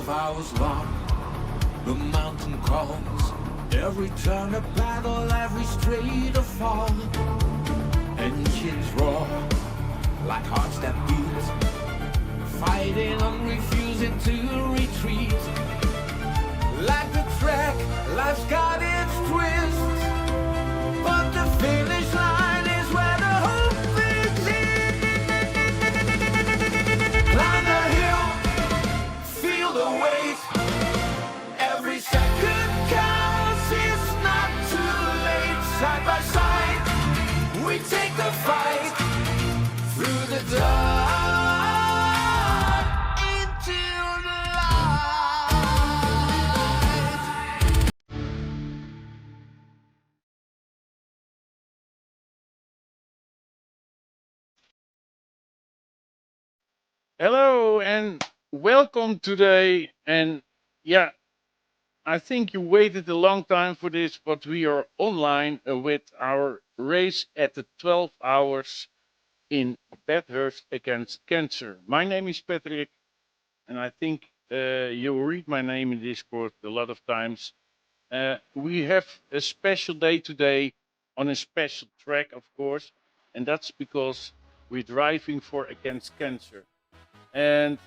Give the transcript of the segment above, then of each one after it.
hours long. The mountain calls, every turn a battle, every straight a fall. Engines roar like hearts that beat, fighting on, refusing to retreat. Like the track, life's got its twist, but the finish line is where the hope begins. Climb the hill, feel the weight. Every second counts, it's not too late. Side by side, we take the fight through the dark into the light. Hello and welcome today. And yeah, I think you waited a long time for this, but we are online with our race at the 12 hours in Bathurst against cancer. My name is Patrick, and I think you read my name in Discord a lot of times. We have a special day today on a special track, of course, and that's because we're driving for against cancer. And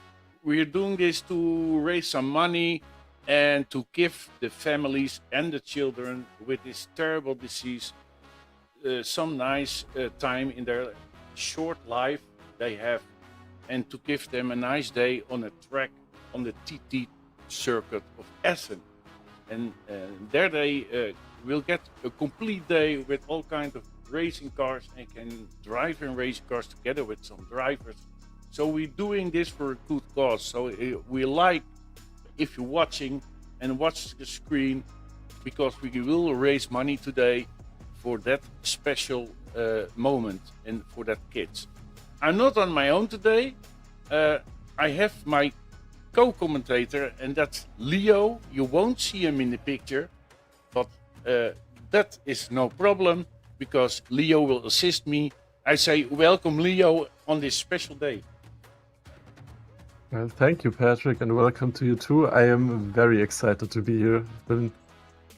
we're doing this to raise some money and to give the families and the children with this terrible disease some nice time in their short life they have, and to give them a nice day on a track on the TT circuit of Assen. And there they will get a complete day with all kinds of racing cars and can drive in racing cars together with some drivers. So we're doing this for a good cause. So we like if you're watching and watch the screen, because we will raise money today for that special moment and for that kids. I'm not on my own today. I have my co-commentator, and that's Leo. You won't see him in the picture, but that is no problem because Leo will assist me. I say welcome, Leo, on this special day. Well, thank you, Patrick, and welcome to you too. I am very excited to be here. I've been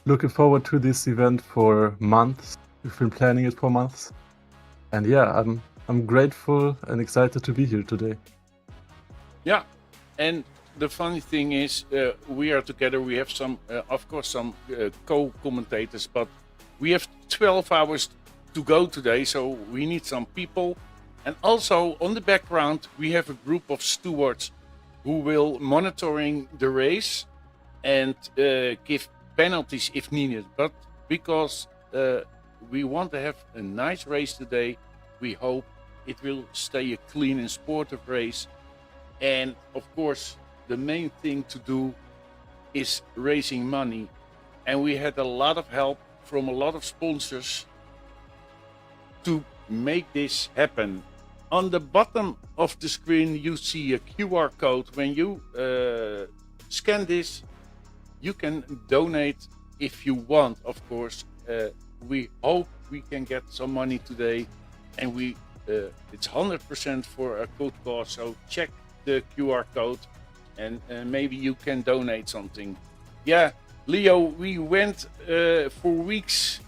looking forward to this event for months. We've been planning it for months. And yeah, I'm grateful and excited to be here today. Yeah, and the funny thing is, we are together. We have some, of course, some co-commentators, but we have 12 hours to go today, so we need some people. And also on the background, we have a group of stewards who will monitoring the race and give penalties if needed. But because we want to have a nice race today, we hope it will stay a clean and sportive race. And of course, the main thing to do is raising money. And we had a lot of help from a lot of sponsors to make this happen. On the bottom of the screen, you see a QR code. When you scan this, you can donate if you want, of course. We hope we can get some money today, and it's 100% for a good cause. So check the QR code, and maybe you can donate something. Yeah, Leo, we went for weeks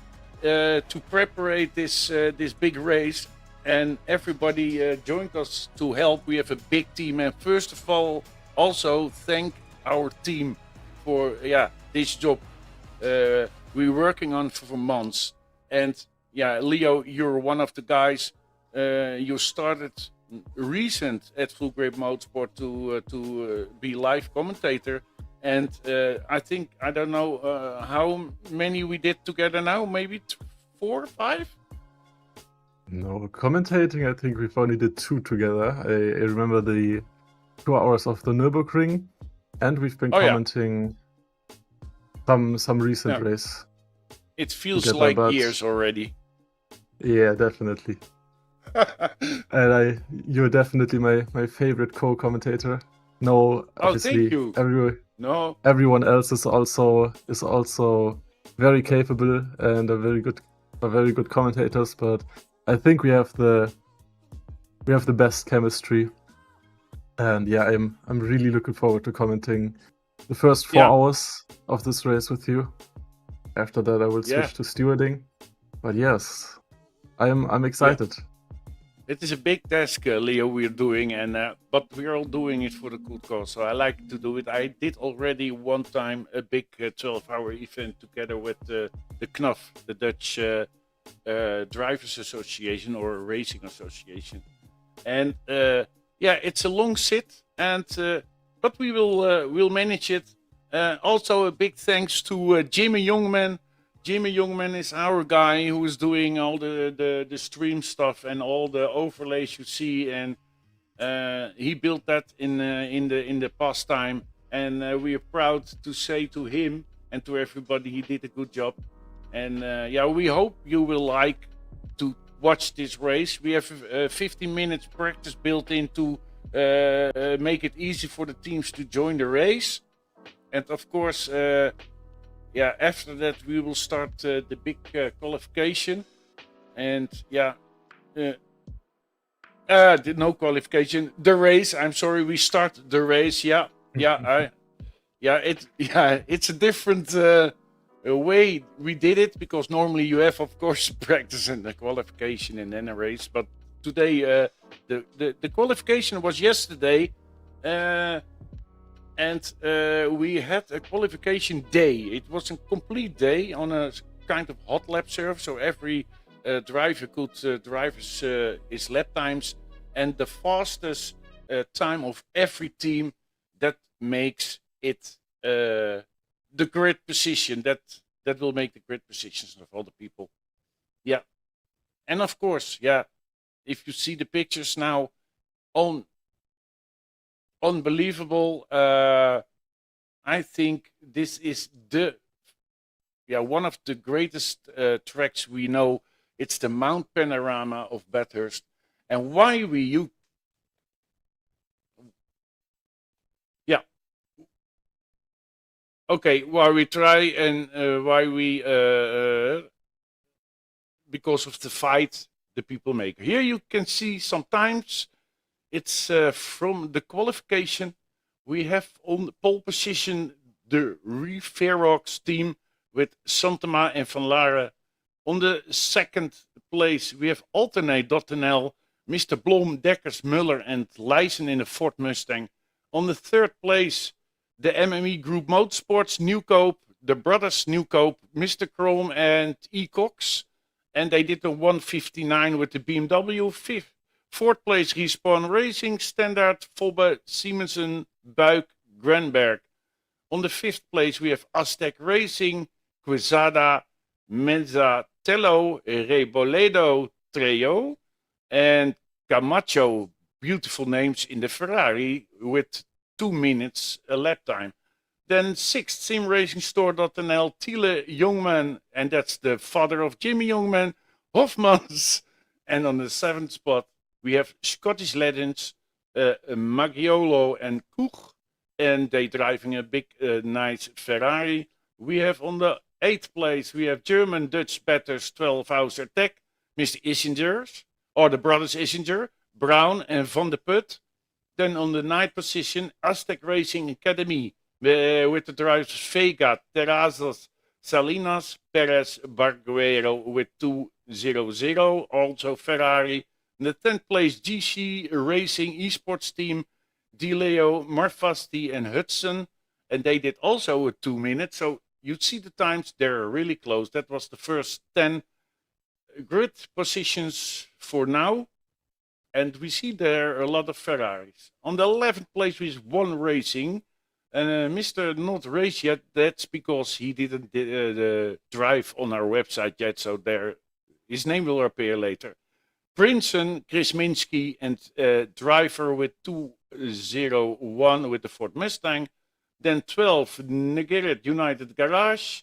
to prepare this big race. And everybody joined us to help. We have a big team. And first of all, also thank our team for this job we're working on for months. And yeah, Leo, you're one of the guys. You started recent at Full Grip Motorsport to be live commentator. And I think, I don't know how many we did together now, maybe 4 or 5? No, commentating, I think we've only did 2 together. I remember the 2 hours of the Nürburgring, and we've been commenting some recent race. It feels together, like but years already. Yeah, definitely. And you're definitely my favorite co-commentator. No, obviously, thank you. Everyone else is also very capable and are very good commentators, but I think we have the best chemistry, and yeah, I'm really looking forward to commenting the first 4 Yeah. hours of this race with you. After that, I will Yeah. switch to stewarding. But yes, I'm excited. It is a big task, Leo, we're doing, but we're all doing it for the good cause. So I like to do it. I did already one time a big 12-hour event together with the KNAF, the Dutch Drivers Association or Racing Association, and it's a long sit, and but we'll manage it. Also, a big thanks to Jimmy Youngman. Jimmy Youngman is our guy who is doing all the stream stuff and all the overlays you see, and he built that in the past time, and we are proud to say to him and to everybody he did a good job, and we hope you will like to watch this race. We have 15 minutes practice built in to make it easy for the teams to join the race, and of course. After that we will start the big qualification, and no qualification, the race. I'm sorry, we start the race. It's a different way we did it, because normally you have, of course, practice and the qualification and then a race. But today, the qualification was yesterday. And we had a qualification day. It was a complete day on a kind of hot lap serve, so every driver could drive his lap times, and the fastest time of every team, that makes it the grid position. That will make the grid positions of all the people. Yeah, and of course, if you see the pictures now on. Unbelievable. I think this is one of the greatest tracks we know. It's the Mount Panorama of Bathurst, and why why we try, and why we because of the fight the people make. Here you can see sometimes. It's from the qualification. We have on the pole position the Referox team with Santema and Van Laren. On the second place, we have Alternate.nl, Mr. Blom, Dekkers, Muller, and Leijsen in a Ford Mustang. On the third place, the MME Group Motorsports, Nieuwkoop, the brothers Nieuwkoop, Mr. Chrome, and E. Cox. And they did the 159 with the BMW. Fourth place, Respawn Racing, Standard, Fobbe, Simonsen, Buik, Granberg. On the fifth place, we have Aztec Racing, Quezada, Menza, Tello, Reboledo, Treo, and Camacho. Beautiful names in the Ferrari with 2 minutes a lap time. Then sixth, Simracingstore.nl, Thiele Youngman, and that's the father of Jimmy Youngman, Hofmans. And on the seventh spot, we have Scottish legends, Maggiolo and Koch, and they driving a big, nice Ferrari. We have on the eighth place, we have German Dutch batters 12 hours attack, Mr. Isingers, or the brothers Isinger, Brown and Van de Put. Then on the ninth position, Aztec Racing Academy, with the drivers Vega, Terrazas, Salinas, Perez, Barguero with 200, also Ferrari. In the 10th place, GC Racing Esports Team, DeLeo, Marfasti, and Hudson. And they did also a 2 minutes. So you see the times, they're really close. That was the first 10 grid positions for now. And we see there a lot of Ferraris. On the 11th place, we have One Racing. Mr. Not Race yet. That's because he didn't drive on our website yet. So his name will appear later. Princeton, Chris Minsky, and driver with 201 with the Ford Mustang. Then 12, Negeret United Garage,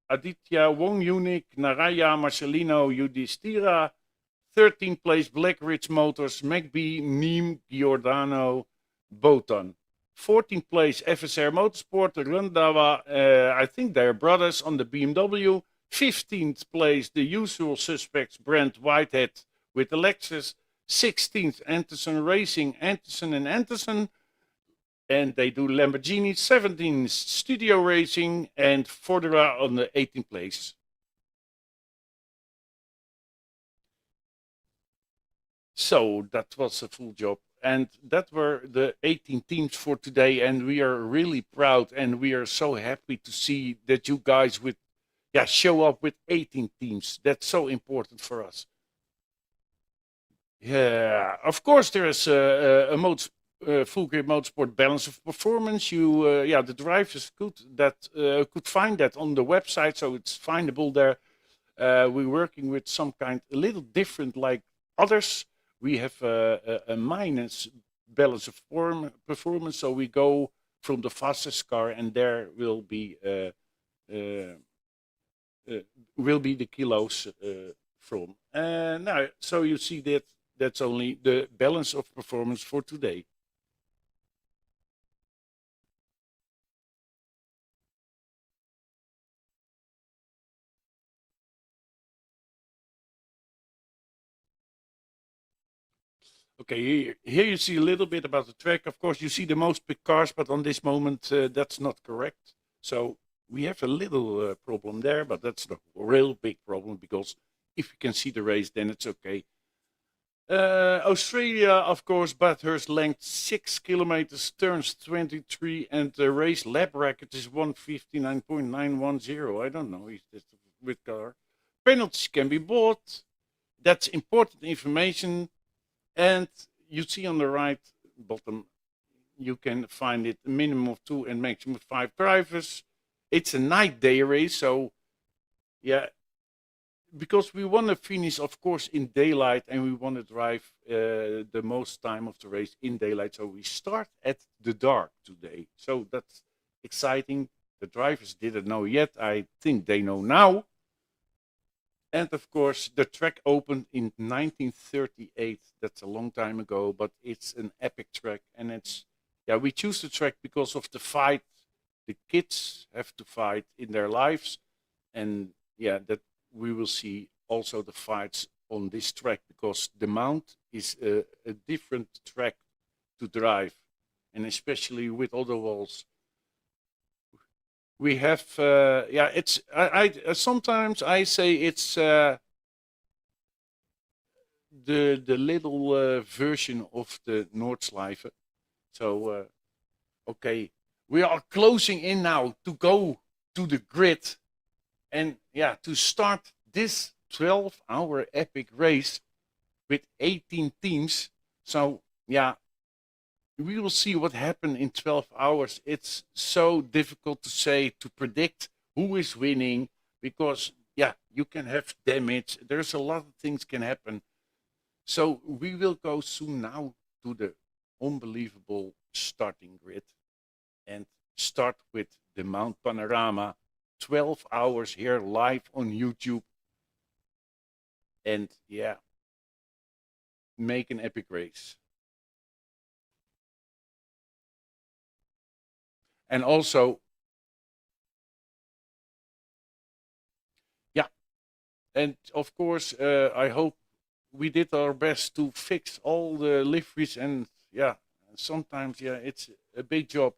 Aditya Wong Unique, Naraya Marcelino Yudhistira. 13th place, Black Ridge Motors, McBee, Neem, Giordano, Botan. 14th place, FSR Motorsport, Rundawa, I think they're brothers on the BMW. 15th place, the usual suspects, Brent Whitehead with the Lexus. 16th, Anderson Racing, Anderson and Anderson. and they do Lamborghini 17 studio racing and Fordera on the 18th place. So that was a full job. And that were the 18 teams for today. And we are really proud and we are so happy to see that you guys show up with 18 teams. That's so important for us. Yeah, of course there is full grip motorsport balance of performance. The drivers could find that on the website, so it's findable there. We're working with some kind a little different like others. We have a minus balance of performance, so we go from the fastest car, and there will be the kilos from. Now, so you see that that's only the balance of performance for today. Okay, here you see a little bit about the track. Of course, you see the most big cars, but on this moment, that's not correct. So we have a little problem there, but that's the real big problem, because if you can see the race, then it's okay. Australia, of course, Bathurst length 6 kilometers, turns 23, and the race lap record is 159.910. I don't know if that's with car. Penalties can be bought. That's important information. And you see on the right bottom, you can find it a minimum of 2 and maximum of 5 drivers. It's a night day race, so yeah, because we want to finish, of course, in daylight, and we want to drive the most time of the race in daylight. So we start at the dark today. So that's exciting. The drivers didn't know yet. I think they know now. And of course, the track opened in 1938. That's a long time ago, but it's an epic track. And we choose the track because of the fight. The kids have to fight in their lives. And that we will see also the fights on this track, because the Mount is a different track to drive. And especially with all the walls. We have, it's, I sometimes I say it's the little version of the Noordslijven. So, okay, we are closing in now to go to the grid and to start this 12-hour epic race with 18 teams. So, we will see what happened in 12 hours. It's so difficult to say, to predict who is winning, because you can have damage. There's a lot of things can happen. So we will go soon now to the unbelievable starting grid and start with the Mount Panorama. 12 hours here live on YouTube. And make an epic race. And also, and of course, I hope we did our best to fix all the liveries. And sometimes, it's a big job.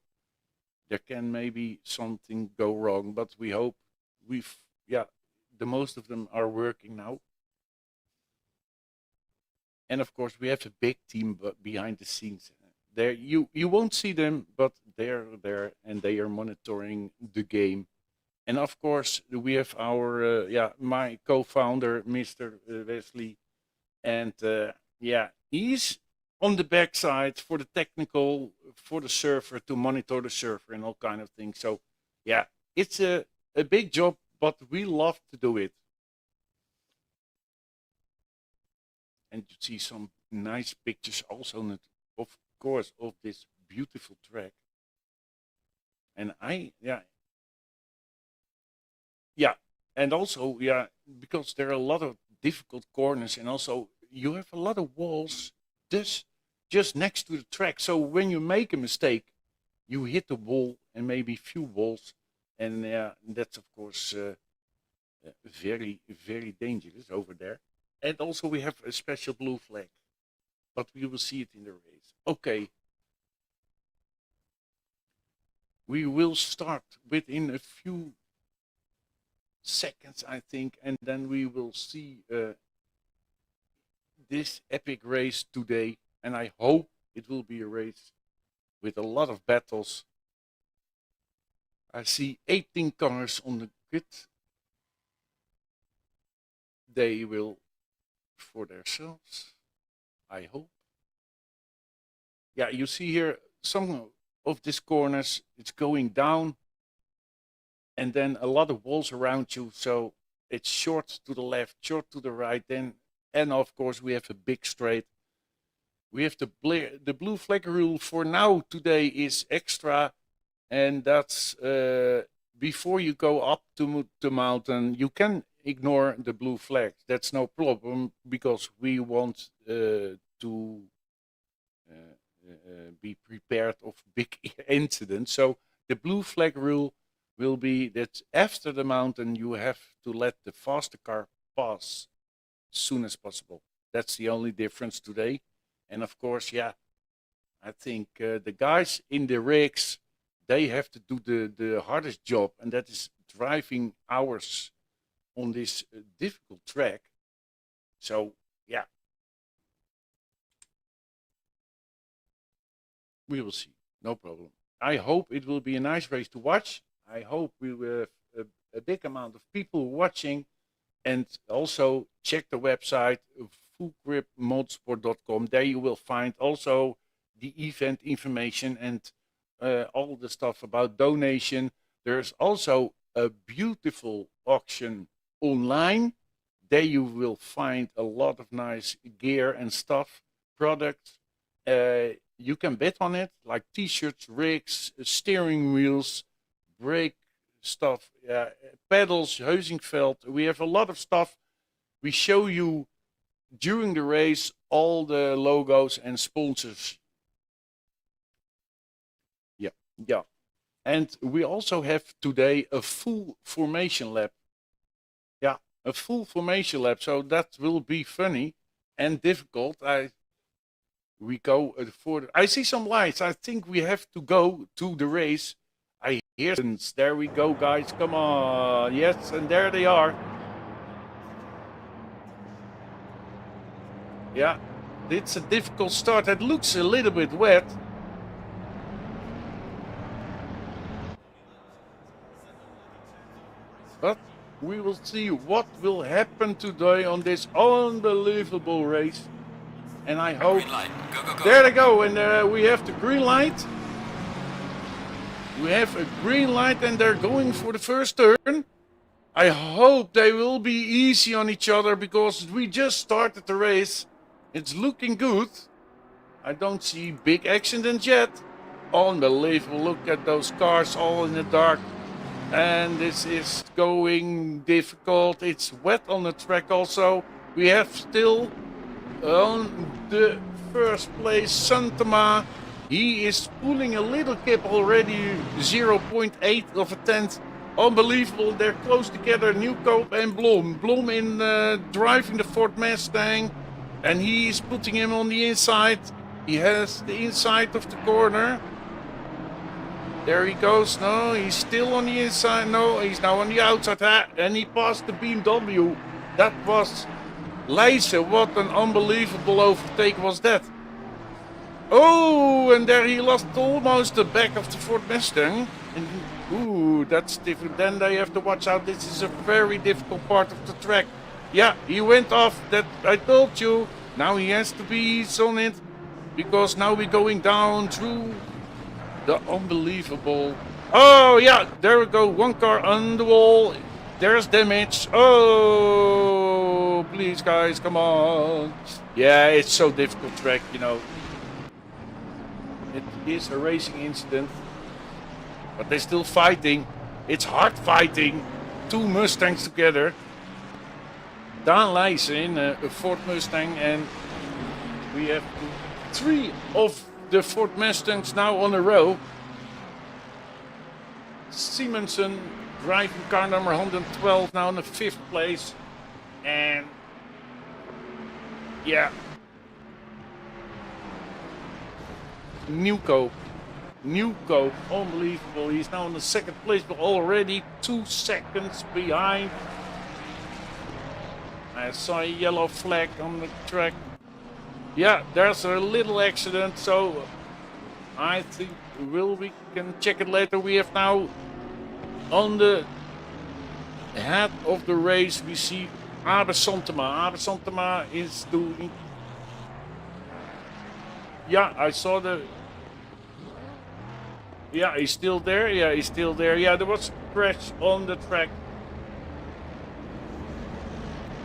There can maybe something go wrong, but we hope the most of them are working now. And of course, we have a big team behind the scenes. There, you won't see them, but they're there and they are monitoring the game. And of course, we have our my co-founder, Mr. Wesley, and he's on the backside for the technical, for the server, to monitor the server and all kind of things. So it's a big job, but we love to do it. And you see some nice pictures also, of course, of this beautiful track. And and also because there are a lot of difficult corners, and also you have a lot of walls just next to the track. So when you make a mistake, you hit the wall and maybe few walls, and that's of course very, very dangerous over there. And also we have a special blue flag, but we will see it in the race. Okay. We will start within a few seconds, I think, and then we will see this epic race today. And I hope it will be a race with a lot of battles. I see 18 cars on the grid. They will for themselves, I hope. Yeah, you see here some of these corners, it's going down, and then a lot of walls around you, so it's short to the left, short to the right, then, and of course we have a big straight. We have the blue flag rule for now today is extra, and that's before you go up to the mountain, you can ignore the blue flag. That's no problem, because we want to be prepared of big incidents. So the blue flag rule will be that after the mountain you have to let the faster car pass as soon as possible. That's the only difference today. And of course, yeah, I think the guys in the rigs, they have to do the hardest job, and that is driving hours on this difficult track. So yeah, we will see, no problem. I hope it will be a nice race to watch. I hope we will have a big amount of people watching, and also check the website gripmotorsport.com. There you will find also the event information and all the stuff about donation. There's also a beautiful auction online. There you will find a lot of nice gear and stuff, products. You can bet on it, like t-shirts, rigs, steering wheels, brake stuff, pedals, Heusinkveld. We have a lot of stuff. We show you during the race all the logos and sponsors. Yeah. And we also have today a full formation lap. Yeah, a full formation lap. So that will be funny and difficult. We go for. I see some lights. I think we have to go to the race. I hear them. There we go, guys. Come on. Yes, and there they are. Yeah, it's a difficult start. It looks a little bit wet. But we will see what will happen today on this unbelievable race. And I hope... Go. There they go, and we have the green light. We have a green light, and they're going for the first turn. I hope they will be easy on each other, because we just started the race. It's looking good. I don't see big accidents yet. Unbelievable. Look at those cars all in the dark. And this is going difficult. It's wet on the track also. We have still on the first place Santama. He is pulling a little kip already, 0.8 of a tenth. Unbelievable. They're close together, Newcope and Blom. Blom in driving the Ford Mustang. And he is putting him on the inside. He has the inside of the corner. There he goes. No, he's still on the inside. No, he's now on the outside. And he passed the BMW. That was Lelystad. What an unbelievable overtake was that. Oh, and there he lost almost the back of the Ford Mustang. And, ooh, that's different. Then they have to watch out. This is a very difficult part of the track. Yeah, he went off. That I told you. Now he has to be easy on it, because now we're going down through the unbelievable. Oh yeah, there we go. One car on the wall. There's damage. Oh, please guys, come on. Yeah, it's so difficult track, you know. It is a racing incident, but they're still fighting. It's hard fighting. Two Mustangs together. Daan Leijsen in a Ford Mustang, and we have three of the Ford Mustangs now on a row. Simonsen driving car number 112 now in the 5th place. And yeah, Newcope Newcoat, unbelievable. He's now in the second place, but already 2 seconds behind. I saw a yellow flag on the track. Yeah, there's a little accident, so I think we can check it later. We have now on the head of the race, we see Abe Santema. Abe Santema is doing... Yeah, I saw the... Yeah, he's still there. Yeah, he's still there. Yeah, there was a crash on the track.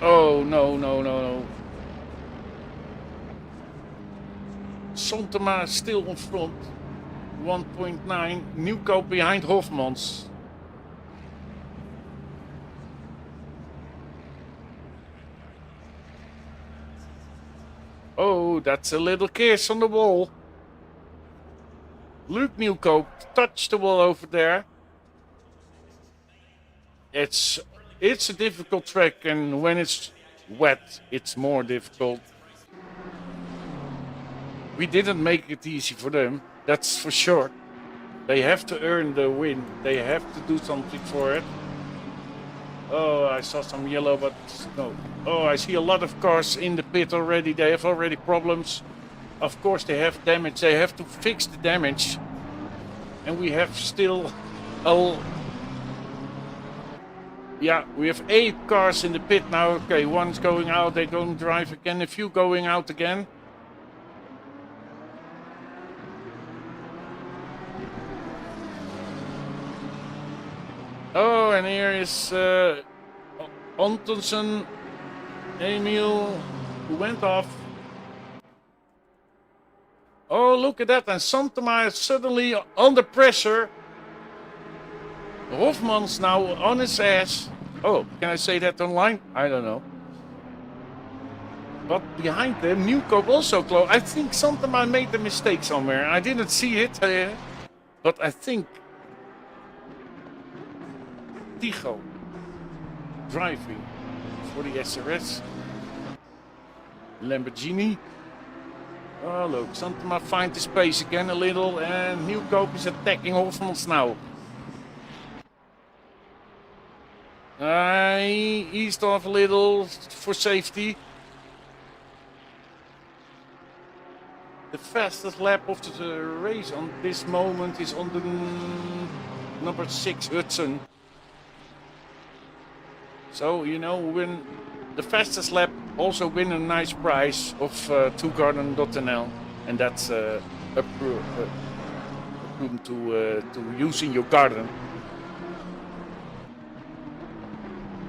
Oh, no, no, no, no. Santema still in front. 1.9. Newcoat behind Hofmans. Oh, that's a little kiss on the wall. Luke Newcoat touched the wall over there. It's a difficult track, and when it's wet, it's more difficult. We didn't make it easy for them, that's for sure. They have to earn the win. They have to do something for it. Oh, I saw some yellow, but no. Oh, I see a lot of cars in the pit already. They have already problems. Of course, they have damage. They have to fix the damage. And we have still yeah, we have 8 cars in the pit now. Okay, one's going out. They're going to drive again. A few going out again. Oh, and here is Antonsen, Emil, who went off. Oh, look at that. And Santema is suddenly under pressure. Hofmans now on his ass. Oh, can I say that online? I don't know. But behind them, Newcoat also close. I think Santema made a mistake somewhere. I didn't see it. But I think Tigo driving for the SRS. Lamborghini. Oh, look, Santema finds his pace again a little, and Newcoat is attacking Hofmans now. He eased off a little for safety. The fastest lap of the race on this moment is on the number 6 Hudson. So, you know, when the fastest lap also win a nice prize of Garden.nl, and that's equivalent to use in your garden.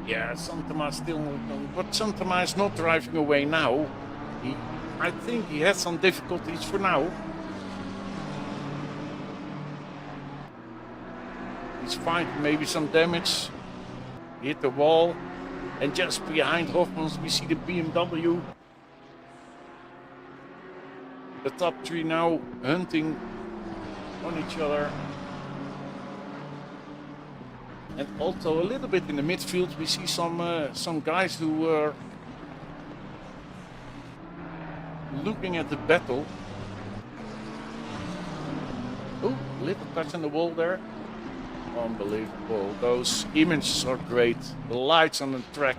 Yeah, Santema still, but Santema is not driving away now. I think he has some difficulties for now. He's finding maybe some damage. He hit the wall. And just behind Hofmans we see the BMW. The top 3 now hunting on each other. And also a little bit in the midfield we see some guys who were looking at the battle. Oh, little touch on the wall there. Unbelievable. Those images are great. The lights on the track.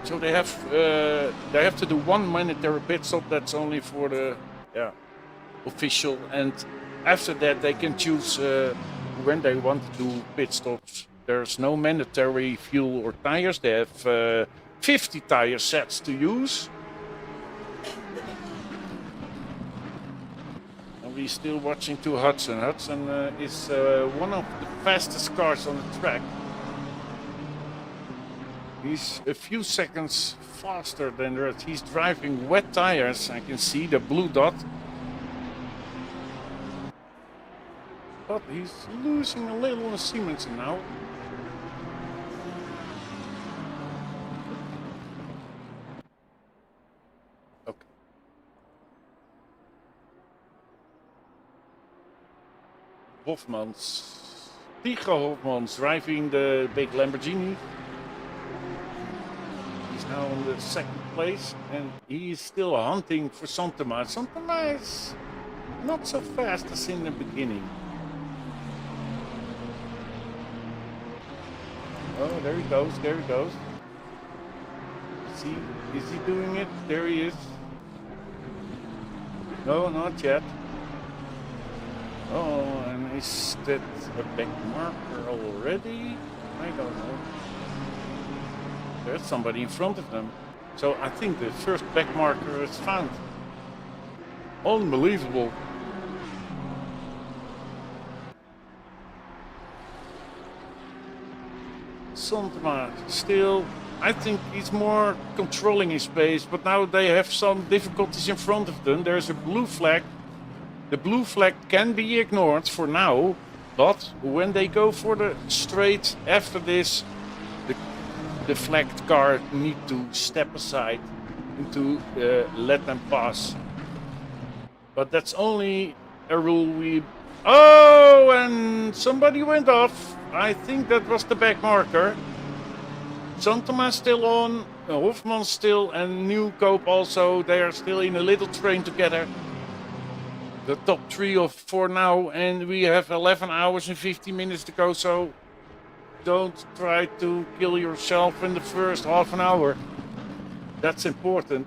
So they have to do 1 mandatory pit stop. That's only for the official, and after that they can choose when they want to do pit stops. There's no mandatory fuel or tires. They have 50 tire sets to use. And we're still watching to Hudson. Hudson is one of the fastest cars on the track. He's a few seconds faster than the rest. He's driving wet tires. I can see the blue dot. But he's losing a little on Simonsen now. Okay. Tigo Hofmans driving the big Lamborghini. He's now on the second place, and he is still hunting for Santama. Santama is not so fast as in the beginning. Oh, there he goes, there he goes. Is he doing it? There he is. No, not yet. Oh, and is that a back marker already? I don't know. There's somebody in front of them. So I think the first back marker is found. Unbelievable. Santama still, I think he's more controlling his pace, but now they have some difficulties in front of them. There's a blue flag. The blue flag can be ignored for now, but when they go for the straight after this, the flagged car need to step aside and to let them pass. But that's only a rule we... Oh, and somebody went off. I think that was the back marker. Santama still on, Hofman still, and Nieuwkoop also. They are still in a little train together. The top three of for now, and we have 11 hours and 50 minutes to go, so don't try to kill yourself in the first half an hour. That's important.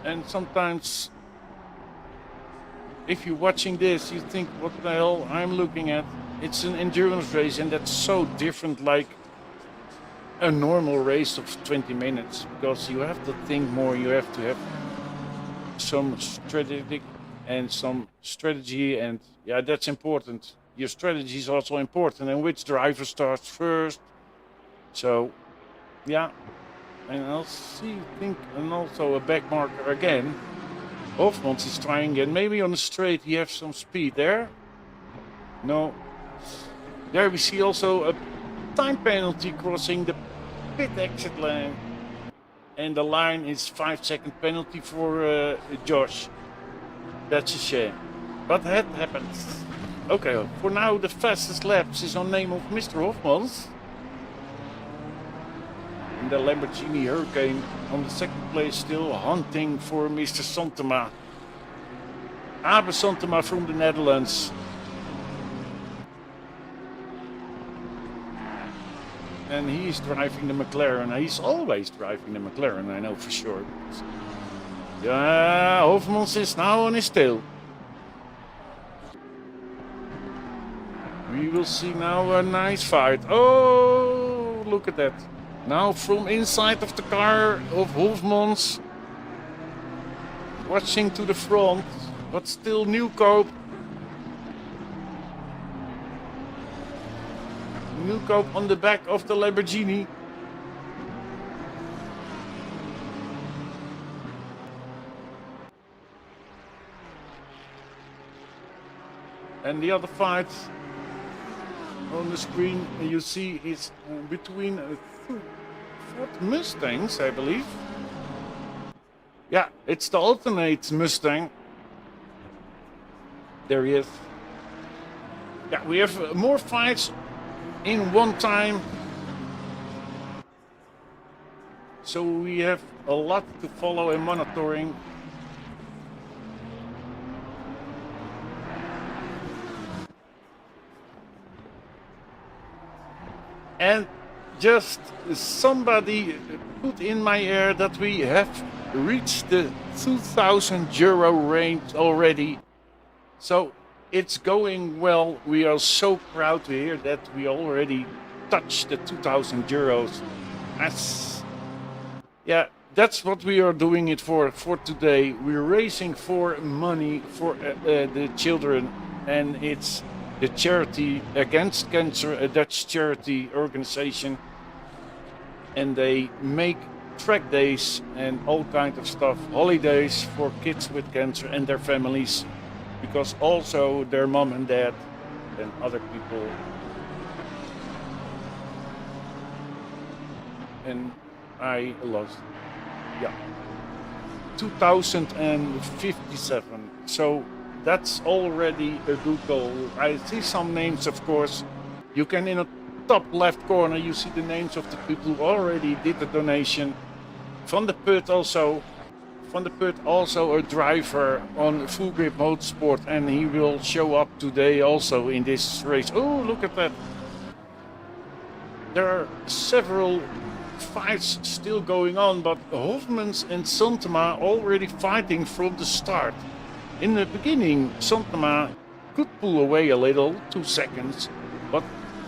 And sometimes, if you're watching this, you think, what the hell I'm looking at? It's an endurance race, and that's so different like a normal race of 20 minutes, because you have to think more, you have to have some strategic and some strategy, and yeah, that's important. Your strategy is also important, and which driver starts first. So yeah, and I'll see, think, and also a back marker again. Hofmans is trying again, maybe on the straight he has some speed there. No, there we see also a time penalty crossing the pit exit line, and the line is 5-second penalty for Josh. That's a shame, but that happens. Okay, for now the fastest laps is on name of Mr. Hofmans. And the Lamborghini Hurricane on the second place, still hunting for Mr. Santama. Abe Santama from the Netherlands. And he's driving the McLaren. He's always driving the McLaren, I know for sure. Yeah, Hofmans is now on his tail. We will see now a nice fight. Oh, look at that. Now from inside of the car of Hofmans, watching to the front, but still Nieuwkoop. Nieuwkoop on the back of the Lamborghini. And the other fight on the screen you see is between Ford Mustangs, I believe. Yeah, it's the alternate Mustang. There he is. Yeah, we have more fights in one time. So we have a lot to follow and monitoring. And just somebody put in my ear that we have reached the €2,000 range already. So it's going well. We are so proud to hear that we already touched the €2,000. Yeah, that's what we are doing it for today. We're raising for money for the children, and it's the charity Against Cancer, a Dutch charity organization, and they make track days and all kind of stuff, holidays for kids with cancer and their families, because also their mom and dad and other people. And I lost, yeah, 2057. So that's already a good goal. I see some names, of course. You can, in the top left corner, you see the names of the people who already did the donation. Van der Put also a driver on Full Grip Motorsport, and he will show up today also in this race. Oh, look at that. There are several fights still going on, but Hofmans and Santema already fighting from the start. In the beginning, Santema could pull away a little, 2 seconds, but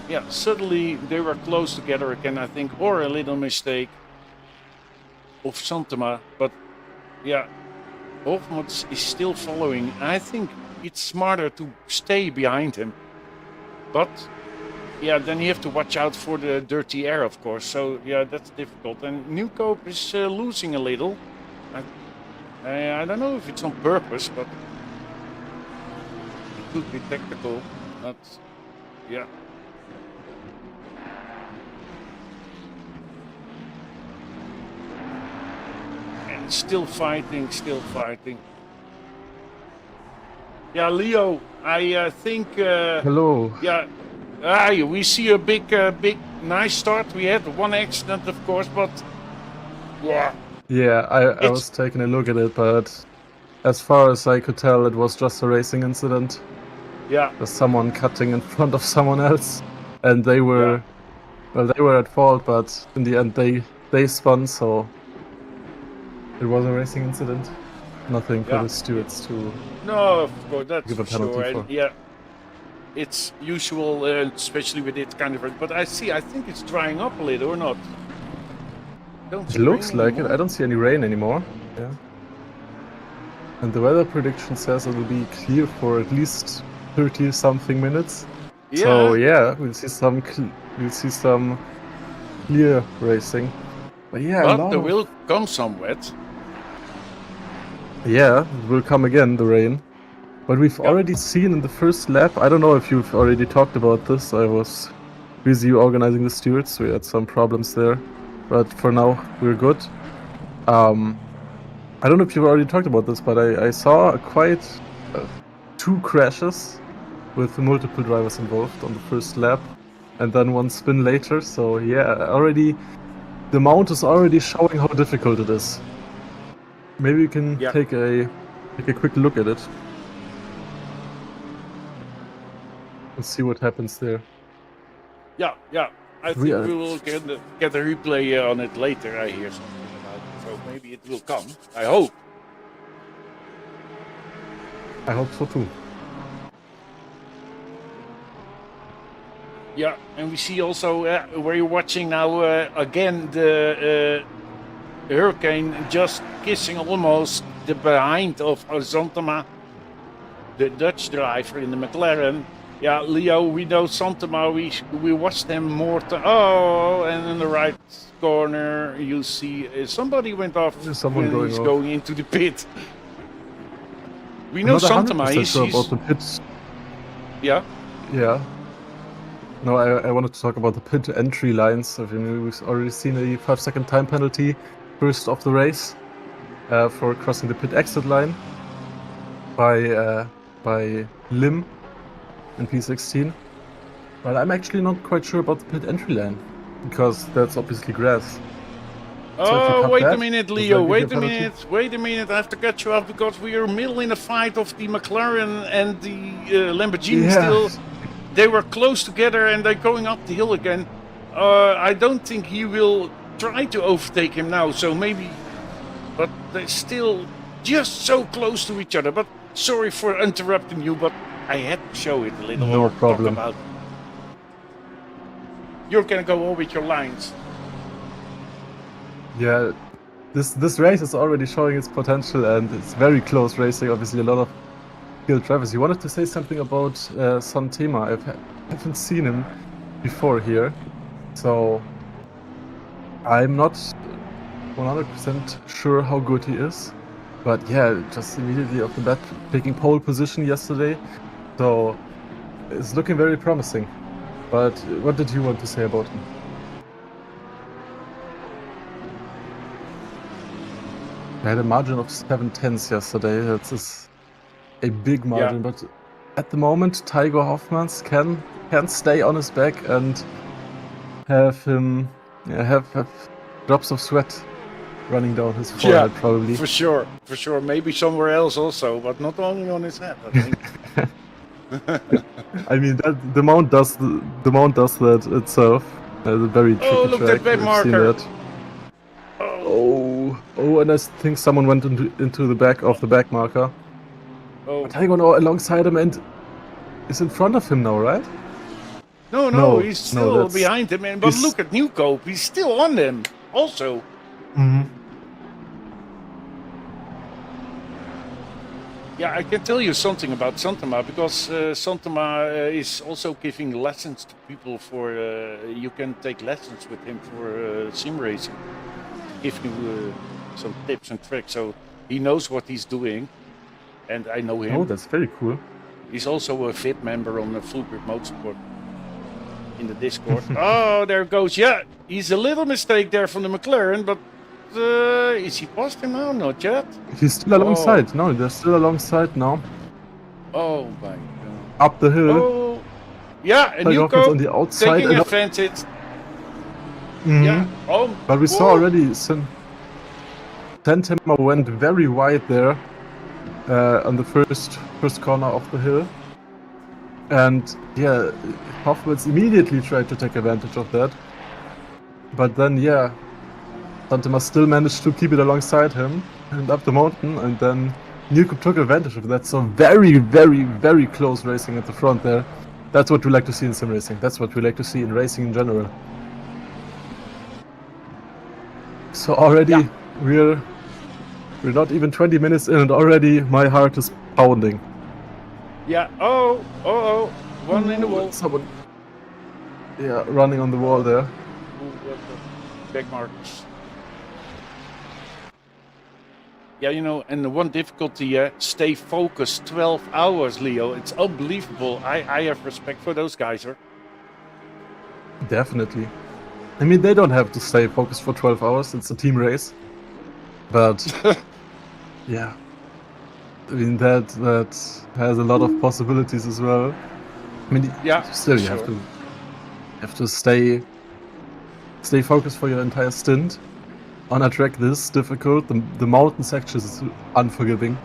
yeah, suddenly they were close together again, I think, or a little mistake of Santema, but yeah, Hofmans is still following. I think it's smarter to stay behind him, but yeah, then you have to watch out for the dirty air, of course. So yeah, that's difficult. And Nieuwkoop is losing a little. I don't know if it's on purpose, but it could be tactical. But yeah. And still fighting, still fighting. Yeah, Leo, I think. Hello. Yeah. We see a big, nice start. We had one accident, of course, but yeah. Yeah, I was taking a look at it, but as far as I could tell, it was just a racing incident. Yeah. There's someone cutting in front of someone else, and they were, well, they were at fault, but in the end they spun, so it was a racing incident. Nothing for the stewards to No, of course, that's give a for penalty sure. for. Yeah. It's usual, especially with this kind of rain. But I think it's drying up a little, or not? It looks like it. I don't see any rain anymore. Yeah. And the weather prediction says it will be clear for at least 30 something minutes. Yeah. So yeah, we'll see some clear racing. But yeah, But there will come some wet. Yeah, it will come again, the rain. But we've already seen in the first lap, I don't know if you've already talked about this, I was busy organizing the stewards, so we had some problems there. But for now, we're good. I don't know if you've already talked about this, but I saw quite 2 crashes with multiple drivers involved on the first lap, and then 1 spin later. So yeah, already the mount is already showing how difficult it is. Maybe we can take a quick look at it and see what happens there. Yeah. I think we will get a replay on it later. I hear something about it, so maybe it will come. I hope. I hope so too. Yeah, and we see also where you're watching now again the Hurricane just kissing almost the behind of Santema, the Dutch driver in the McLaren. Yeah, Leo, we know Santema, we watched them more and in the right corner you see somebody went off when he's going into the pit. We know Santema, he's about the pits. Yeah? Yeah. No, I wanted to talk about the pit entry lines. We've already seen a 5-second time penalty first of the race for crossing the pit exit line by Lim in P16. But I'm actually not quite sure about the pit entry line, because that's obviously grass. Oh, wait a minute, Leo, wait a minute, I have to cut you off, because we are middle in a fight of the McLaren and the Lamborghini still. They were close together and they're going up the hill again. I don't think he will try to overtake him now, so maybe, but they're still just so close to each other. But sorry for interrupting you, but I had to show it a little. No problem. Talk about. You're gonna go on with your lines. Yeah, this race is already showing its potential, and it's very close racing. Obviously, a lot of skilled drivers. You wanted to say something about Santema. I haven't seen him before here, so I'm not 100% sure how good he is. But yeah, just immediately off the bat, taking pole position yesterday, so it's looking very promising. But what did you want to say about him? I had a margin of 7/10 yesterday. That's a big margin. But at the moment, Tiger Hoffmans can stay on his back and have him have drops of sweat running down his forehead, probably. For sure. Maybe somewhere else also, but not only on his head, I think. I mean, the mount does that itself. It's a very tricky look, track. that back We've marker. seen that. Oh, and I think someone went into the back of the back marker. Oh. Tiger now alongside him and is in front of him now, right? No, he's still behind him. But look at Newcope, he's still on them also. Mm-hmm. Yeah, I can tell you something about Santama, because Santama is also giving lessons to people for... you can take lessons with him for sim racing. Give you some tips and tricks, so he knows what he's doing. And I know him. Oh, that's very cool. He's also a VIP member on the full Grip Motorsport in the Discord. Oh, there goes. Yeah, he's a little mistake there from the McLaren, but is he past him now? Not yet. He's still alongside. No, they're still alongside now. Oh my god. Up the hill. Oh, yeah, and Tiger Hoffmans on Newcope the outside. taking advantage. Mm-hmm. Yeah. Oh, but we saw already Santama went very wide there on the first corner of the hill. And yeah, Hoffmans immediately tried to take advantage of that. But then, yeah, Santama still managed to keep it alongside him and up the mountain. And then Newcope took advantage of that. So very, very, very close racing at the front there. That's what we like to see in sim racing. That's what we like to see in racing in general. So already we're not even 20 minutes in and already my heart is pounding. Yeah. Oh. One in the wall. Someone, running on the wall there. Back markers. Yeah, and the one difficulty, stay focused 12 hours, Leo. It's unbelievable. I have respect for those guys, sir. Definitely. I mean, they don't have to stay focused for 12 hours. It's a team race. But, yeah. I mean, that has a lot of possibilities as well. I mean, still you have to stay focused for your entire stint on a track this difficult. The mountain section is unforgiving.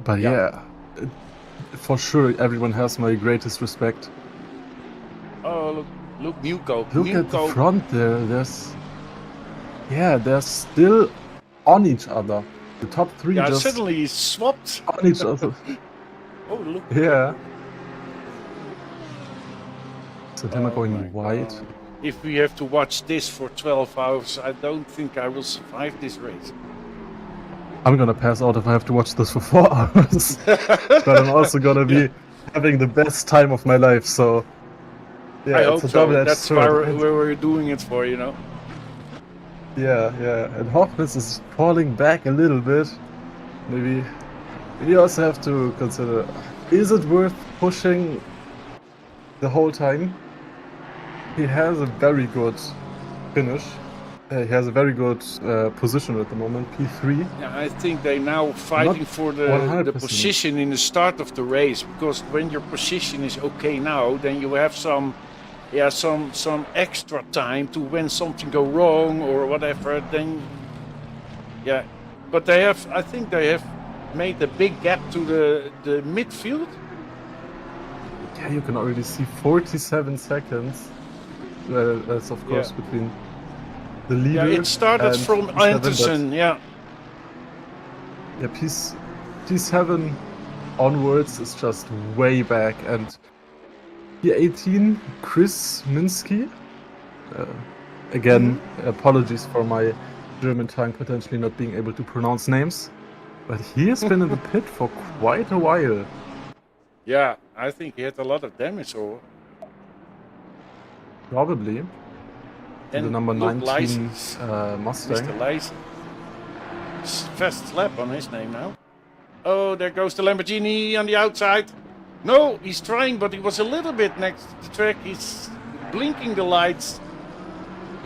But for sure everyone has my greatest respect. Oh, look, Newcope. Look at the front there. They're still on each other. The top three just suddenly swapped on each other. Oh, look. Yeah. So then we're going wide. God. If we have to watch this for 12 hours, I don't think I will survive this race. I'm gonna pass out if I have to watch this for 4 hours. But I'm also gonna be having the best time of my life, so... Yeah, I it's hope a so. double-edged That's sword. where we're doing it for, Yeah. And Hoffmans is falling back a little bit. Maybe you also have to consider, is it worth pushing the whole time? He has a very good finish. He has a very good position at the moment, P3. Yeah, I think they're now fighting for the position in the start of the race, because when your position is okay now, then you have some extra time to when something go wrong or whatever. Then, but I think they have made a big gap to the midfield. Yeah, you can already see 47 seconds. That's of course between the leader. Yeah, it started from Anderson. Yeah, P7 onwards is just way back, and P18 Chris Minsky. Again, apologies for my German tongue potentially not being able to pronounce names, but he has been in the pit for quite a while. Yeah, I think he had a lot of damage, or probably. And the number 19 Mustang. Mr. Leijs. Fast lap on his name now. Oh, there goes the Lamborghini on the outside. No, he's trying, but he was a little bit next to the track. He's blinking the lights.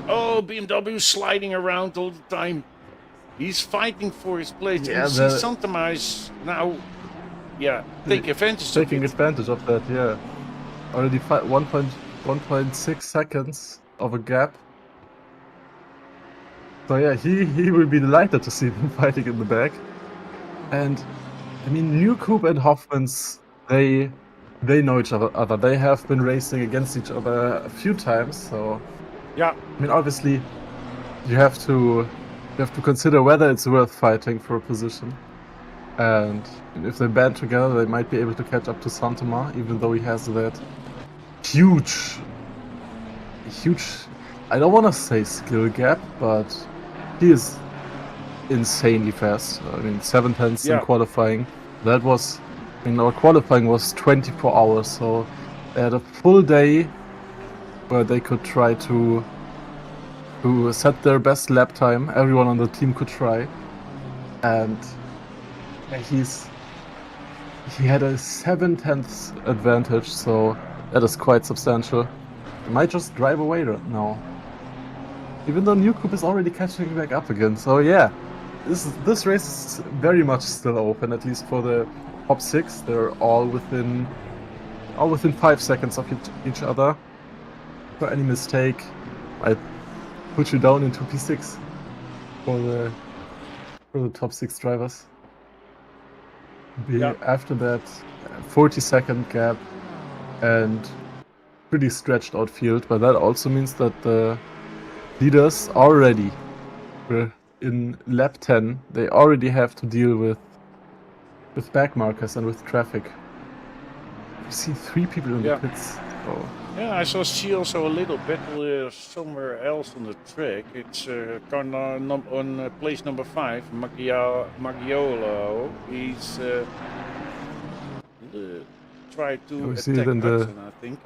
Oh, BMW sliding around all the time. He's fighting for his place. Yeah, and you see Santama is now, taking advantage of that. Yeah, already 1.6 seconds of a gap. So yeah, he will be delighted to see them fighting in the back. And I mean, Newcoop and Hoffmans, they know each other. They have been racing against each other a few times. So Yeah. I mean, obviously, you have to consider whether it's worth fighting for a position. And if they band together, they might be able to catch up to Santama, even though he has that huge. I don't want to say skill gap, but he is insanely fast. I mean, 7/10 in qualifying. That was, our qualifying was 24 hours, so they had a full day where they could try to set their best lap time. Everyone on the team could try, and he had a 7/10 advantage, so that is quite substantial. He might just drive away right now, even though Newcoop is already catching back up again. So yeah, this race is very much still open, at least for the top 6. They're all within 5 seconds of each other. For any mistake, I put you down into P6 for the top 6 drivers. After that, 40-second gap and pretty stretched out field, but that also means that the leaders already in lap 10. They already have to deal with back markers and with traffic. You see 3 people in the pits. So. Yeah, I see also a little battle somewhere else on the track. It's on place number 5, Maggiolo. He's tried to attack Hudson, I think.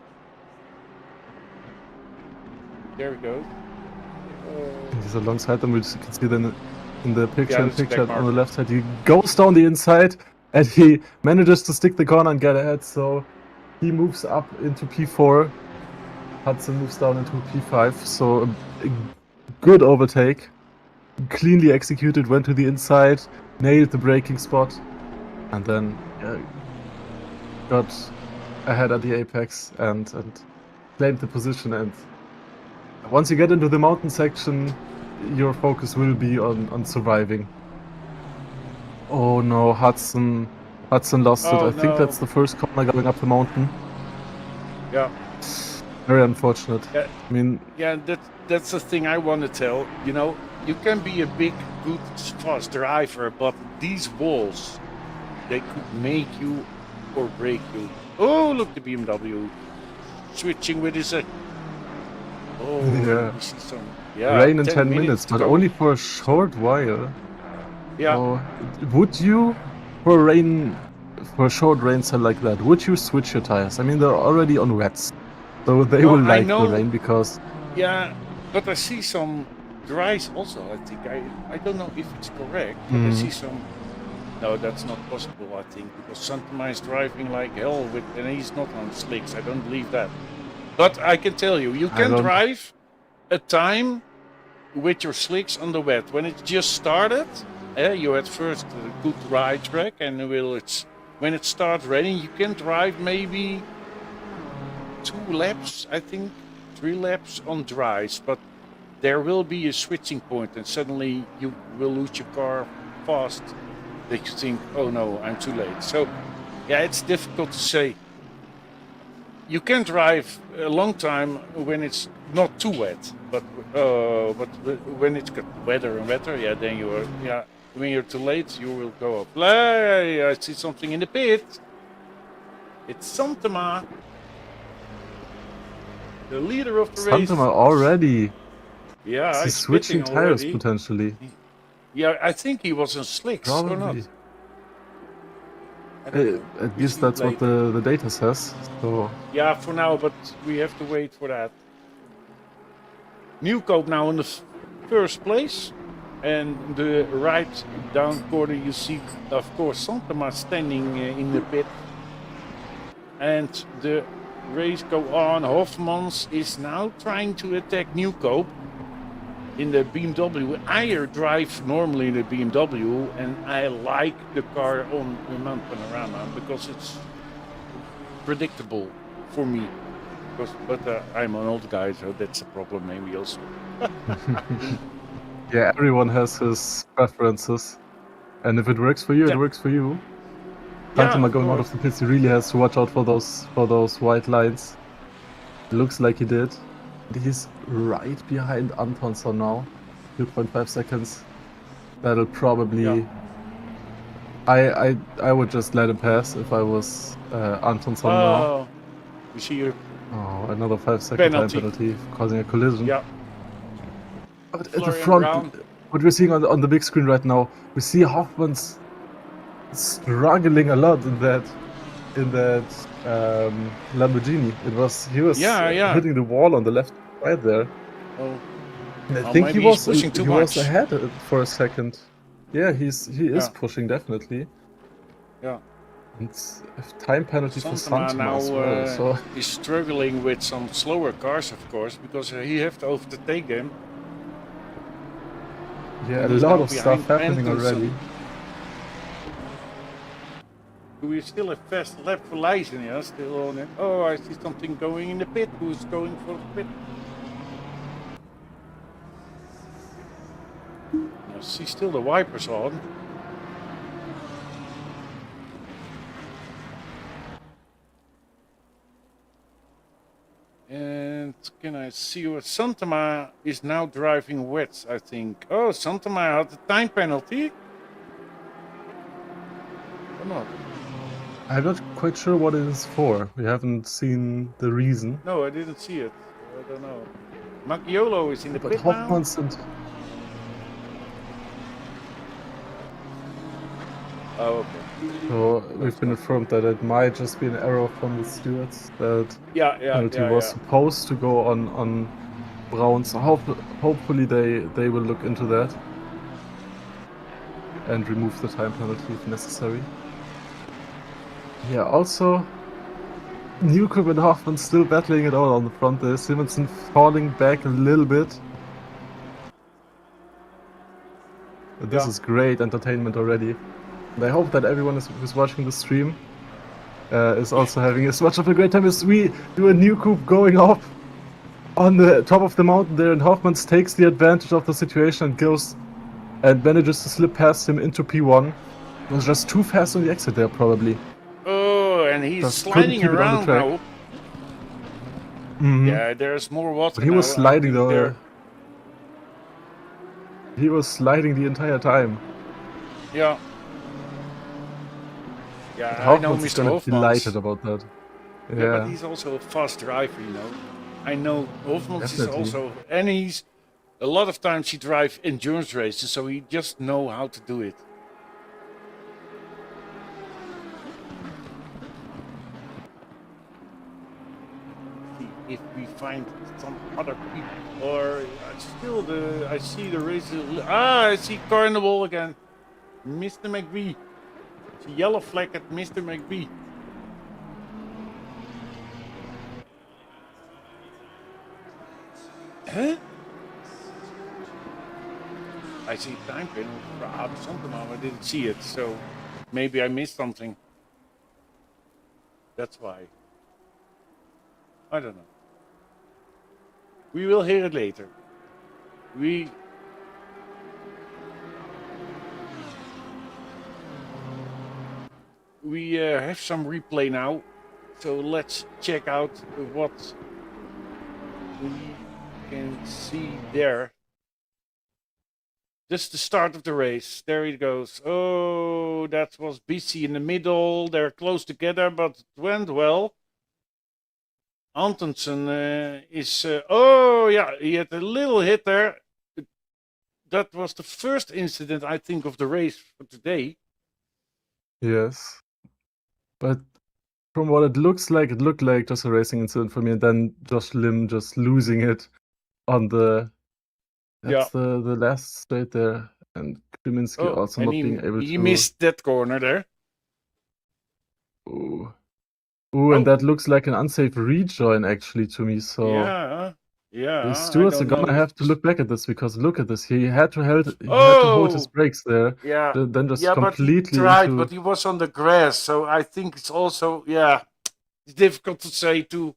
There we go. He's alongside them. We can see then in the picture on the left side. He goes down the inside and he manages to stick the corner and get ahead. So he moves up into P4. Hudson moves down into P5. So a good overtake. Cleanly executed, went to the inside, nailed the braking spot, and then got ahead at the apex and claimed the position. And once you get into the mountain section, your focus will be on surviving. Oh no, Hudson lost it. I think that's the first corner going up the mountain. Yeah. Very unfortunate. Yeah. I mean, that's the thing I want to tell. You can be a big, good, fast driver, but these walls, they could make you or break you. Oh, look, the BMW switching with his. Yeah. We see some. Rain in 10 minutes, but only for a short while. Yeah. So, would you, for a short rain cell like that, would you switch your tires? I mean, they're already on wets, so they will like the rain because. Yeah, but I see some dries also. I think I don't know if it's correct, but I see some. No, that's not possible. I think because Santama is driving like hell and he's not on slicks. I don't believe that. But I can tell you can drive a time with your slicks on the wet. When it just started, you at first a good ride track, and when it starts raining, you can drive maybe 2 laps, I think, 3 laps on dries. But there will be a switching point, and suddenly you will lose your car fast. That you think, oh no, I'm too late. So, yeah, it's difficult to say. You can drive a long time when it's not too wet, but when it's got wetter and wetter, then you are, when you're too late, you will go up. Hey, I see something in the pit. It's Santama, the leader of the race. Santama already. Yeah, he's switching tires potentially. Yeah, I think he was on slicks or not. At least that's what the data says. So. Yeah, for now, but we have to wait for that. Newcoop now in the first place, and the right down corner you see, of course, Santama standing in the pit, and the race go on. Hofmans is now trying to attack Newcoop. in the BMW. I drive normally in the BMW, and I like the car on the Mount Panorama because it's predictable for me. But I'm an old guy, so that's a problem maybe also. Yeah, everyone has his preferences, and if it works for you, it Yeah. works for you. Yeah, Santama of going out course. of the pits, he really has to watch out for those white lines. Looks like he did. He's right behind Antonsson now. 2.5 seconds. That'll probably. Yeah. I would just let him pass if I was Antonsson now. Oh, you see your Oh, another 5-second time penalty. penalty for causing a collision. Yeah. But at the Florian front, Brown. what we're seeing on the big screen right now, we see Hoffman's struggling a lot in that Lamborghini. He was Yeah. hitting the wall on the left side there. Oh, And I well, think maybe he he's was pushing too he was much. ahead for a second. Yeah, he is Yeah. pushing definitely. Yeah. And time penalty for Santama Santama now as well. So is struggling with some slower cars, of course, because he have to overtake them. yeah, a And he's lot now of stuff behind happening Anderson. already. We still have fast lap for Leijzen, yeah, still on it. Oh, I see something going in the pit. Who's going for the pit? I see still the wipers on. And can I see what Santama is now driving wet, I think. Oh, Santama had a time penalty. Or not? I'm not quite sure what it is for. We haven't seen the reason. No, I didn't see it. I don't know. Macchiolo is in the But pit now. Hoffman's and Oh, okay. so we've been informed that it might just be an error from the stewards that Yeah. penalty was supposed to go on Brown. So hopefully they will look into that and remove the time penalty if necessary. Yeah, also Newcomb and Hoffman still battling it out on the front there. Simonson falling back a little bit. But this is great entertainment already. And I hope that everyone who's watching the stream is also having as much of a great time as we do. A new coupe going up on the top of the mountain there, and Hoffman takes the advantage of the situation and goes and manages to slip past him into P1. It was just too fast on the exit there, probably. Oh, and he's Just sliding couldn't keep it on the around track. now. Mhm. Yeah, there's more water. But he was now. sliding I think though. He was sliding the entire time. Yeah. Yeah, I know Hoffman's Mr. gonna be Hofmans. delighted about that. Yeah, but he's also a fast driver, you know. I know Hofmans is Definitely. also, and he's a lot of times he drives endurance races, so he just know how to do it. See if we find some other people, or still I see the races. I see Carnival again. Mr. McVie. It's a yellow flag at Mr. McVie. Huh? I see time penalty for out something. I didn't see it, so maybe I missed something. That's why. I don't know. We will hear it later. We have some replay now, so let's check out what we can see there. Just the start of the race. There it goes. Oh, that was busy in the middle. They're close together, but it went well. Antonsen is... oh, yeah, he had a little hit there. That was the first incident, I think, of the race for today. Yes. But from what it looked like just a racing incident for me, and then Josh Lim just losing it on the... That's the last straight there. And Kriminski also not being able to... He missed that corner there. Ooh, and that looks like an unsafe rejoin actually to me, so... Yeah. Yeah, The I stewards are don't know. gonna have to look back at this because look at this. He had to hold his Oh, brakes there, yeah, then just yeah, but he completely tried, but into. he was on the grass, so I think it's also yeah, it's difficult to say to.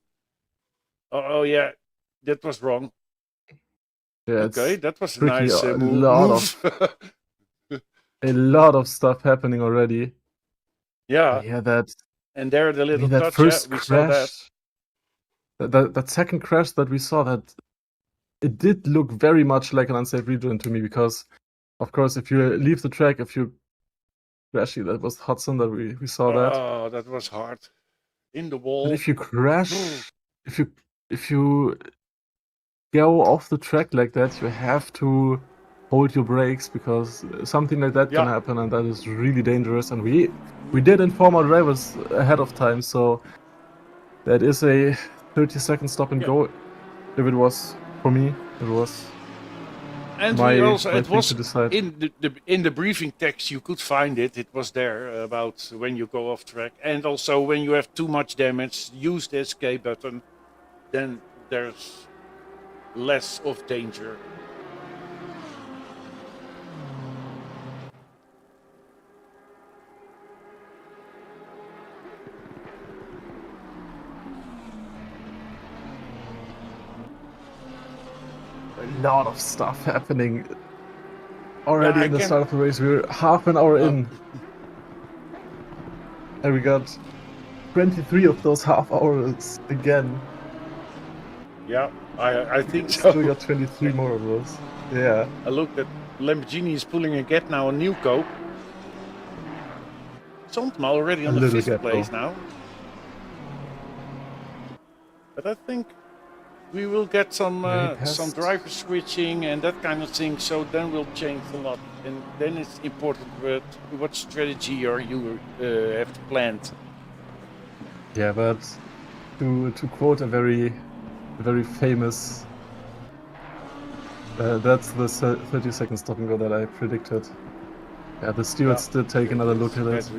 Oh yeah, that was wrong. Yeah, Okay, it's that was a tricky. nice A move. lot of stuff happening already. Yeah, Yeah, that and there the I mean little that touch. Yeah, first we saw that. crash, that second crash that we saw, that it did look very much like an unsafe rejoin to me because, of course, if you leave the track, if you crash, that was Hudson that we saw that. Oh, that was hard. In the But wall. if you crash, if you go off the track like that, you have to hold your brakes because something like that can Yeah, happen, and that is really dangerous. And we did inform our drivers ahead of time, so that is a 30-second stop and yeah. go. If it was for me, it was And we my also my it thing to was decide. in the briefing text you could find it. It was there about when you go off track, and also when you have too much damage, use the escape button. Then there's less of danger. A lot of stuff happening Yeah, already I in the can. start of the race. We're half an hour Uh, in, and we got 23 of those half hours again. yeah, I think Still so. got 23 more of those. Yeah. I looked at Lamborghini is pulling a get now on Newco. Something already A on the little 5th gap though. place now. But I think we will get some Yeah, he some passed. driver switching and that kind of thing. So then we'll change a lot, and then it's important what strategy you have planned. Yeah, but to quote a very famous, that's the 30-second stop and go that I predicted. Yeah, the stewards did take another look at it,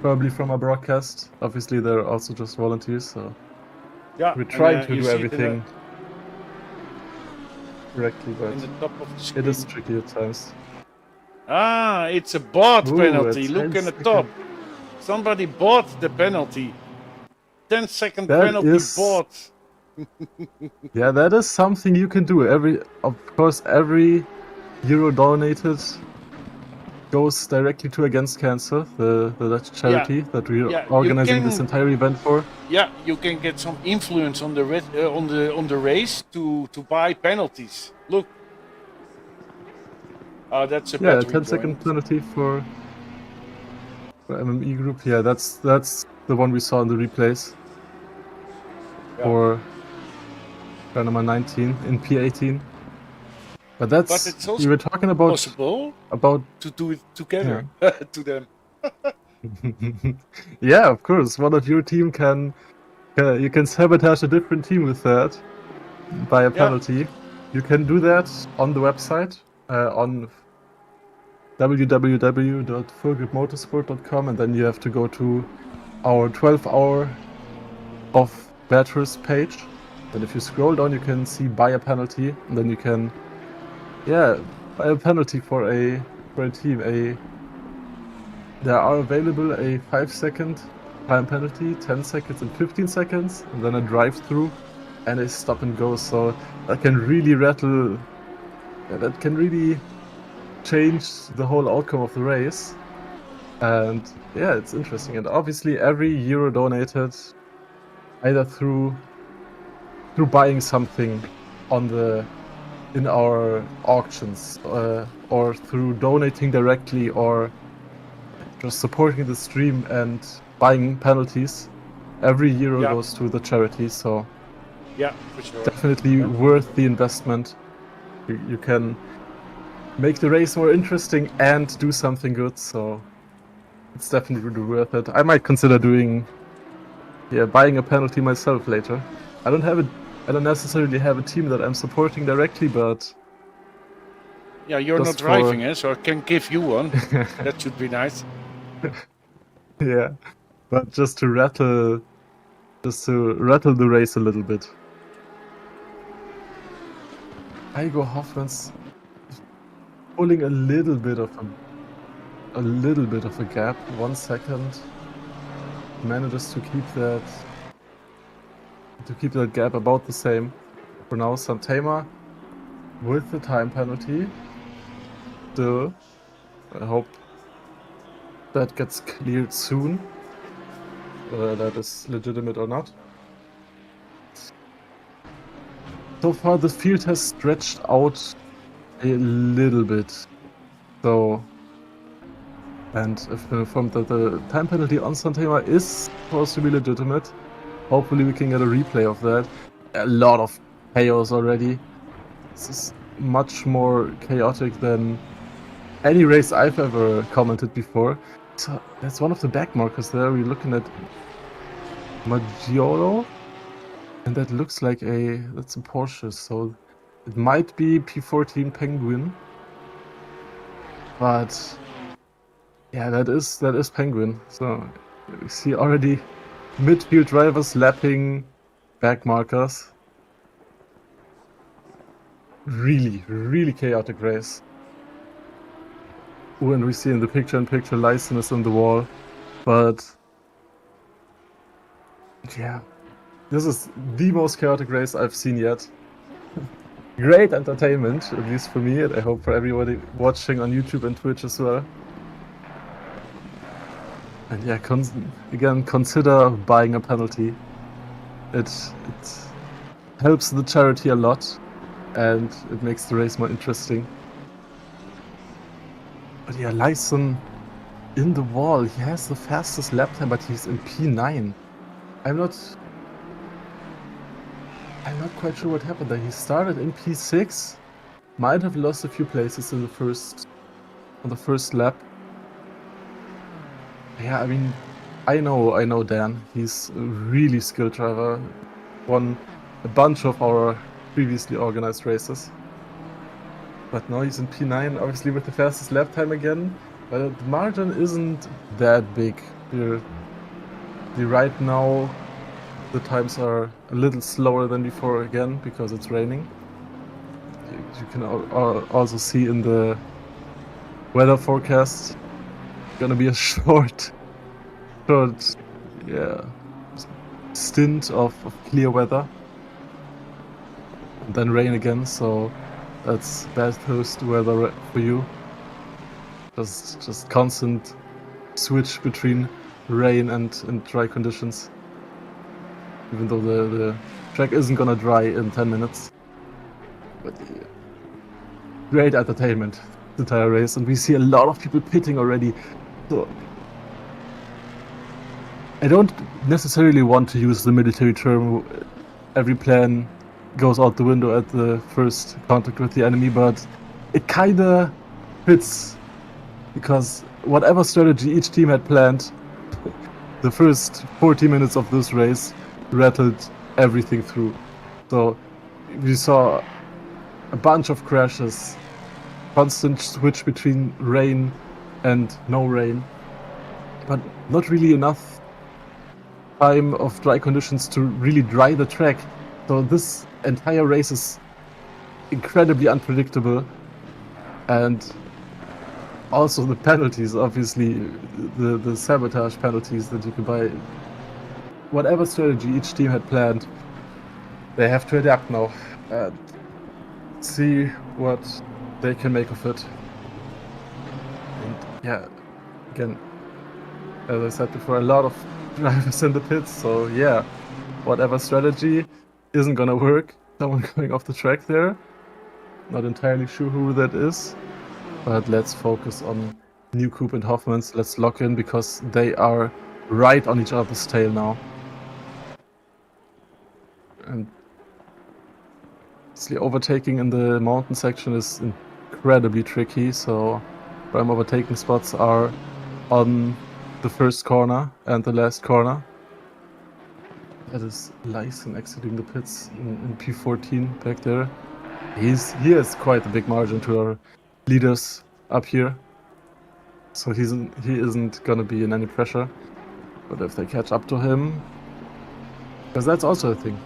probably from a broadcast. Obviously, they're also just volunteers, so Yeah, we're trying to you do see it everything correctly, but in the top of the screen. it is tricky at times. Ah, it's a bot Ooh, penalty. a Look 10 in the top. second. Somebody bought the penalty. 10-second That penalty is, bought. yeah, that is something you can do. Of course, every euro donated goes directly to Against Cancer, the Dutch charity that we're Yeah, organizing this entire event for. Yeah, you can get some influence on the race to buy penalties. Look. Oh, that's a Yeah, a battery 10-second joint. penalty for MME group. Yeah, that's the one we saw in the replays for car number 19 in P18. But it's also we were talking about possible to do it together to them. Yeah, of course. One of your team you can sabotage a different team with that by a penalty. You can do that on the website on www.gripmotorsport.com, and then you have to go to our 12-hour of batters page. Then if you scroll down, you can see buy a penalty, and then you can buy a penalty for a team. There are available a 5-second time penalty, 10 seconds and 15 seconds, and then a drive-through and a stop and go. So that can really that can really change the whole outcome of the race. And yeah, it's interesting. And obviously every euro donated, either through buying something in our auctions, or through donating directly, or just supporting the stream and buying penalties, every euro goes to the charity. So yeah, for sure. Definitely worth the investment. You can make the race more interesting and do something good. So it's definitely really worth it. I might consider buying a penalty myself later. I don't necessarily have a team that I'm supporting directly, but yeah, you're not driving, so I can give you one. That should be nice. Yeah, but just to rattle the race a little bit. Igo Hoffman's pulling a little bit of a gap. 1 second. Manages to keep that gap about the same. For now, Santema with the time penalty. Still, I hope that gets cleared soon. Whether that is legitimate or not. So far, the field has stretched out a little bit. So, and if informed that the time penalty on Santema is supposed to be legitimate, hopefully we can get a replay of that. A lot of chaos already. This is much more chaotic than any race I've ever commented before. So that's one of the back markers there. We're looking at Maggiolo, and that looks like that's a Porsche, so it might be P14 Penguin. But yeah, that is Penguin. So we see already midfield drivers lapping back markers. Really, really chaotic race. When we see in the picture-in-picture license on the wall, but yeah, this is the most chaotic race I've seen yet. Great entertainment, at least for me, and I hope for everybody watching on YouTube and Twitch as well. And yeah, again, consider buying a penalty. It helps the charity a lot, and it makes the race more interesting. But yeah, Lyson in the wall. He has the fastest lap time, but he's in P9. I'm not quite sure what happened there. He started in P6, might have lost a few places on the first lap. Yeah, I mean, I know Dan. He's a really skilled driver. Won a bunch of our previously organized races. But now he's in P9, obviously with the fastest lap time again. But the margin isn't that big. Right now, the times are a little slower than before again, because it's raining. You can also see in the weather forecast, gonna be a short stint of clear weather. And then rain again, so that's bad host weather for you. Just constant switch between rain and dry conditions. Even though the track isn't gonna dry in 10 minutes. But yeah, great entertainment, the entire race, and we see a lot of people pitting already. So I don't necessarily want to use the military term, every plan goes out the window at the first contact with the enemy, but it kinda fits, because whatever strategy each team had planned, the first 40 minutes of this race rattled everything through. So we saw a bunch of crashes, constant switch between rain and no rain, but not really enough time of dry conditions to really dry the track. So this entire race is incredibly unpredictable, and also the penalties, obviously, the sabotage penalties that you can buy. Whatever strategy each team had planned, they have to adapt now and see what they can make of it. And yeah, again, as I said before, a lot of drivers in the pits, so yeah, whatever strategy isn't gonna work. Someone going off the track there. Not entirely sure who that is, but let's focus on Newcoop and Hoffman's. Let's lock in, because they are right on each other's tail now. And the overtaking in the mountain section is incredibly tricky, so prime overtaking spots are on the first corner and the last corner. That is Lyson exiting the pits in P14 back there. He has quite a big margin to our leaders up here, so he isn't gonna be in any pressure. But if they catch up to him, because that's also a thing.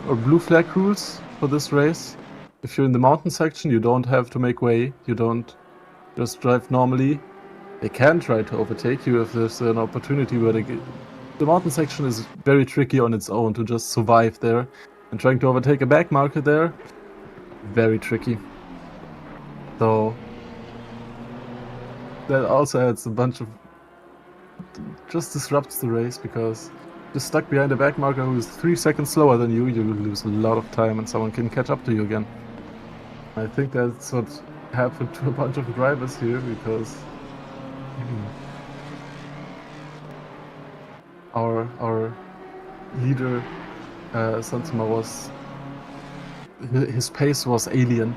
Or blue flag rules for this race. if you're in the mountain section, you don't have to make way. You don't just drive normally. They can try to overtake you if there's an opportunity, but the mountain section is very tricky on its own to just survive there. And trying to overtake a back marker there, very tricky. So that also adds a bunch of... just disrupts the race, because you're stuck behind a back marker who is 3 seconds slower than you lose a lot of time and someone can catch up to you again. I think that's what happened to a bunch of drivers here, because our leader Santima was... his pace was alien.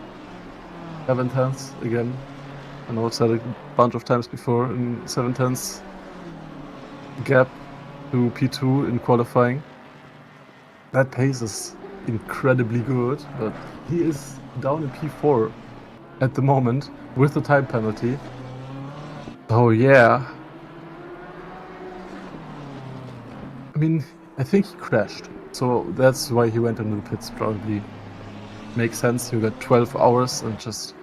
7 tenths again. I know I've said it a bunch of times before, in 7 tenths gap to P2 in qualifying. That pace is incredibly good, but he is down in P4 at the moment with the time penalty. Oh yeah. I mean, I think he crashed, so that's why he went into the pits. Probably makes sense. You got 12 hours and just...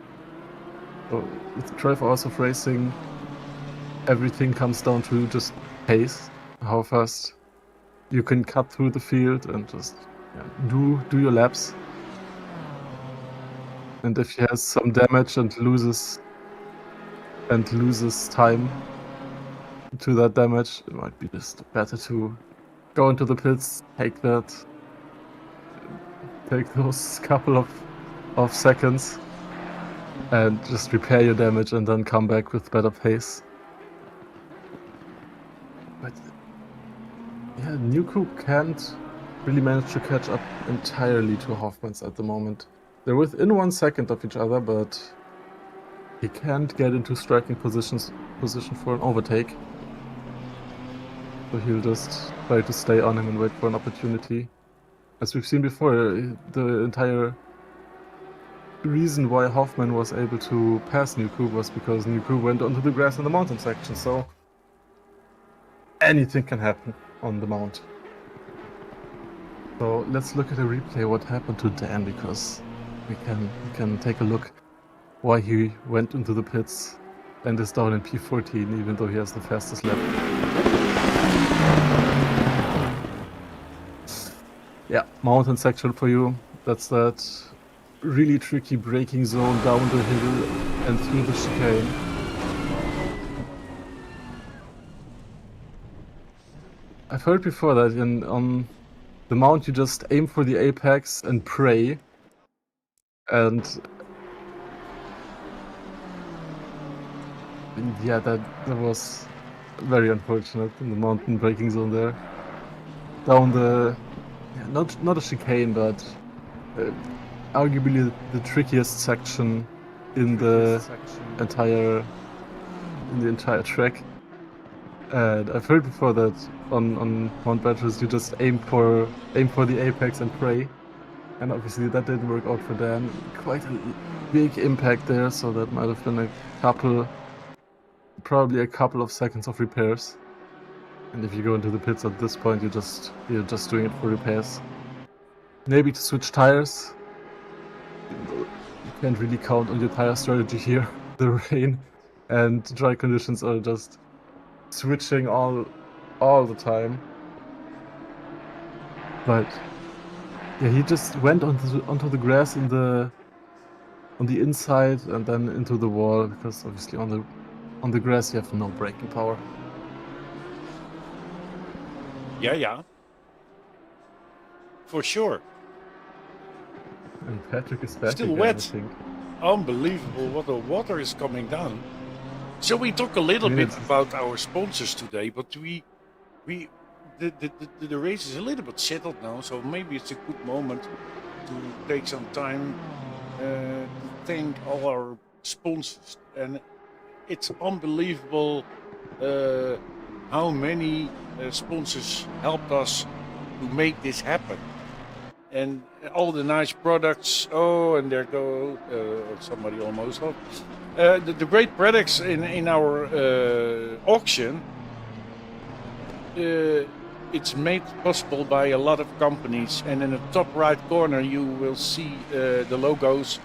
with 12 hours of racing, everything comes down to just pace, how fast you can cut through the field and just do your laps. And if he has some damage and loses time to that damage, it might be just better to go into the pits, take those couple of seconds and just repair your damage and then come back with better pace. But yeah, Nuku can't really manage to catch up entirely to Hoffman's at the moment. They're within 1 second of each other, but he can't get into striking position for an overtake. So he'll just try to stay on him and wait for an opportunity. As we've seen before, the entire reason why Hoffman was able to pass Nuku was because Nuku went onto the grass in the mountain section, so anything can happen on the mount. So let's look at a replay what happened to Dan, because we can take a look why he went into the pits and is down in P14 even though he has the fastest lap. Yeah, mountain section for you. That's that really tricky braking zone down the hill and through the chicane. I've heard before that on the mount you just aim for the apex and pray, and yeah, that was very unfortunate in the mountain braking zone there. Down the not a chicane, but arguably the trickiest section in the entire track. And I've heard before that on Mount Beatrice you just aim for the apex and pray, and obviously that didn't work out for Dan. Quite a big impact there, so that might have been probably a couple of seconds of repairs. And if you go into the pits at this point, you're just doing it for repairs. Maybe to switch tires. You can't really count on your tire strategy here. The rain and dry conditions are just switching all the time. But yeah, he just went onto the grass on the inside and then into the wall, because obviously on the grass you have no braking power. Yeah. For sure. And Patrick is back Still again, wet. I think. Unbelievable what the water is coming down. So we talk a little bit about our sponsors today, but the race is a little bit settled now, so maybe it's a good moment to take some time to thank all our sponsors. And it's unbelievable how many sponsors helped us to make this happen. And all the nice products. Oh, and there go somebody almost off. The great products in our auction it's made possible by a lot of companies, and in the top right corner you will see the logos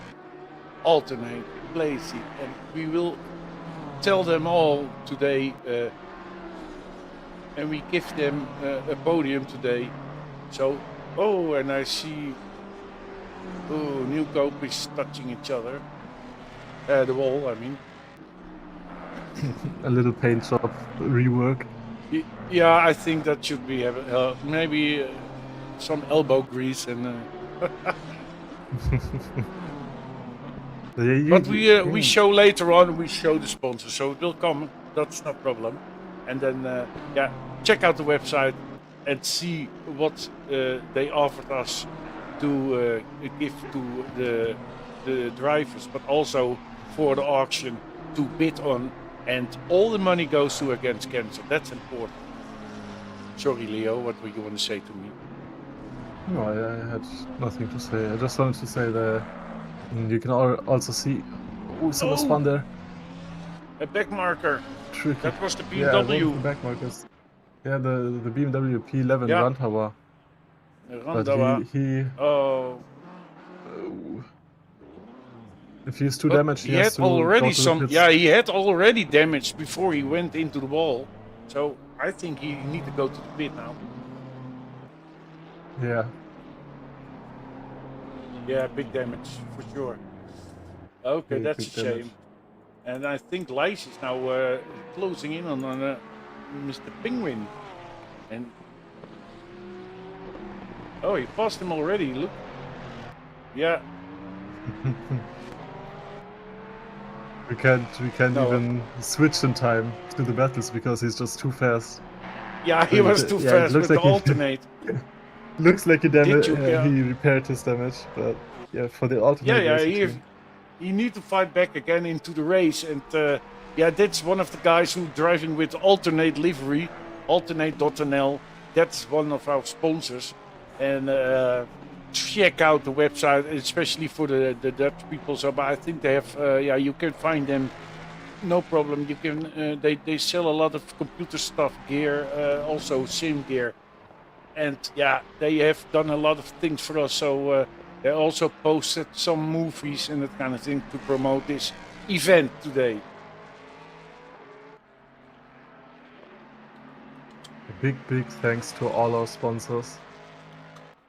Alternate, Playseat, and we will tell them all today, and we give them a podium today. So, and I see new copies touching each other, the wall, I mean. A little paint job rework. Yeah, I think that should be maybe some elbow grease and. But we show later on. We show the sponsor, so it will come. That's no problem. And then check out the website and see what they offered us to give to the drivers, but also for the auction to bid on. And all the money goes to Against Cancer. That's important. Sorry, Leo, what were you want to say to me? No, I had nothing to say. I just wanted to say that you can also see some fun there. A back marker. Tricky. That was the BMW. Yeah, one of the back markers. Yeah, the BMW P11 Randhauer. Randhauer. But he if he's too damaged, he had already some. Yeah, he had already damage before he went into the wall. So I think he need to go to the pit now. Yeah. Yeah, big damage for sure. Okay, that's a shame. And I think Lice is now closing in on Mr. Penguin. And he passed him already. Look. Yeah. We can't even switch in time to the battles because he's just too fast. Yeah, he was too fast with the alternate. Looks like he repaired his damage, but yeah, for the alternate. He need to fight back again into the race, and that's one of the guys who driving with alternate livery, Alternate.nl. That's one of our sponsors, and check out the website, especially for the Dutch people. So, but I think they have, you can find them, no problem. You can, they sell a lot of computer stuff, gear, also sim gear, and they have done a lot of things for us. So they also posted some movies and that kind of thing to promote this event today. A big thanks to all our sponsors.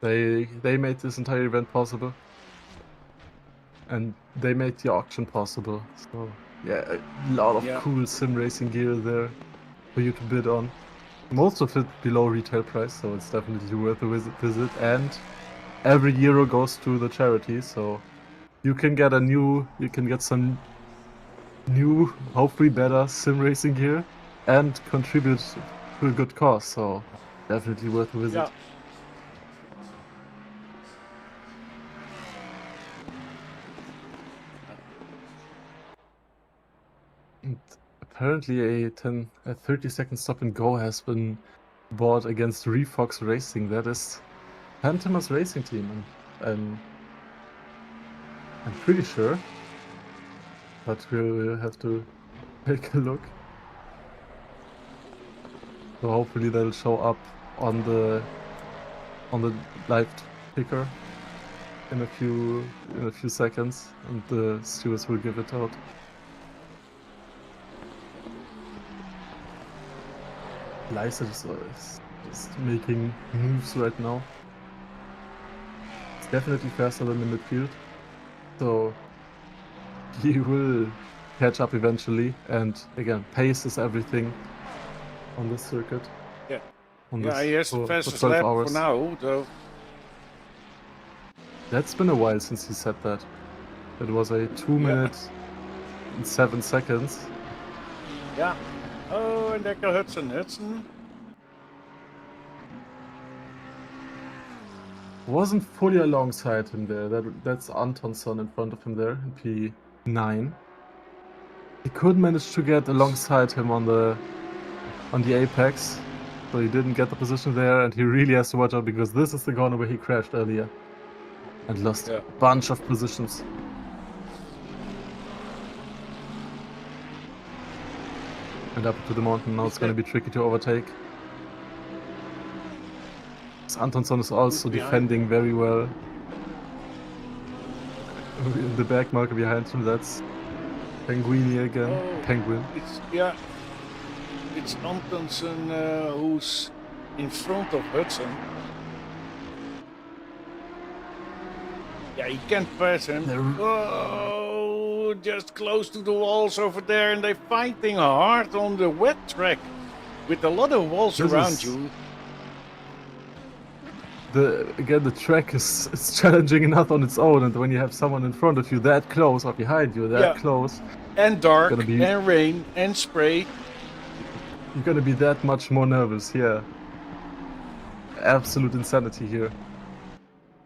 They made this entire event possible, and they made the auction possible. So a lot of cool sim racing gear there for you to bid on. Most of it below retail price, so it's definitely worth a visit. And every euro goes to the charity, so you can get some new, hopefully better sim racing gear, and contribute to a good cause. So definitely worth a visit. Yeah. Apparently a 30-second stop and go has been bought against Refox Racing. That is Phantomas Racing Team, and I'm pretty sure, but we'll have to take a look. So hopefully they'll show up on the live ticker in a few seconds, and the stewards will give it out. Lelystad is just making moves right now. It's definitely faster than the midfield, so he will catch up eventually. And again, pace is everything on this circuit. Yeah, He has the fastest lap for now, though. That's been a while since he said that. It was a 2 minute and 7 seconds. Yeah. Oh, and there goes Hudson. Wasn't fully alongside him there. That's Antonsson in front of him there in P9. He could manage to get alongside him on the apex, so he didn't get the position there, and he really has to watch out because this is the corner where he crashed earlier and lost a bunch of positions. And up to the mountain now, it's going to be tricky to overtake. Antonsson is also Behind. defending very well. In the back marker behind him, that's Penguini again. Oh. Penguin. It's Antonsson who's in front of Hudson. Yeah, he can't pass him. Oh, just close to the walls over there, and they're fighting hard on the wet track with a lot of walls around you. The track is challenging enough on its own, and when you have someone in front of you that close or behind you that close, and dark and rain and spray, you're gonna be that much more nervous. Yeah, absolute insanity here.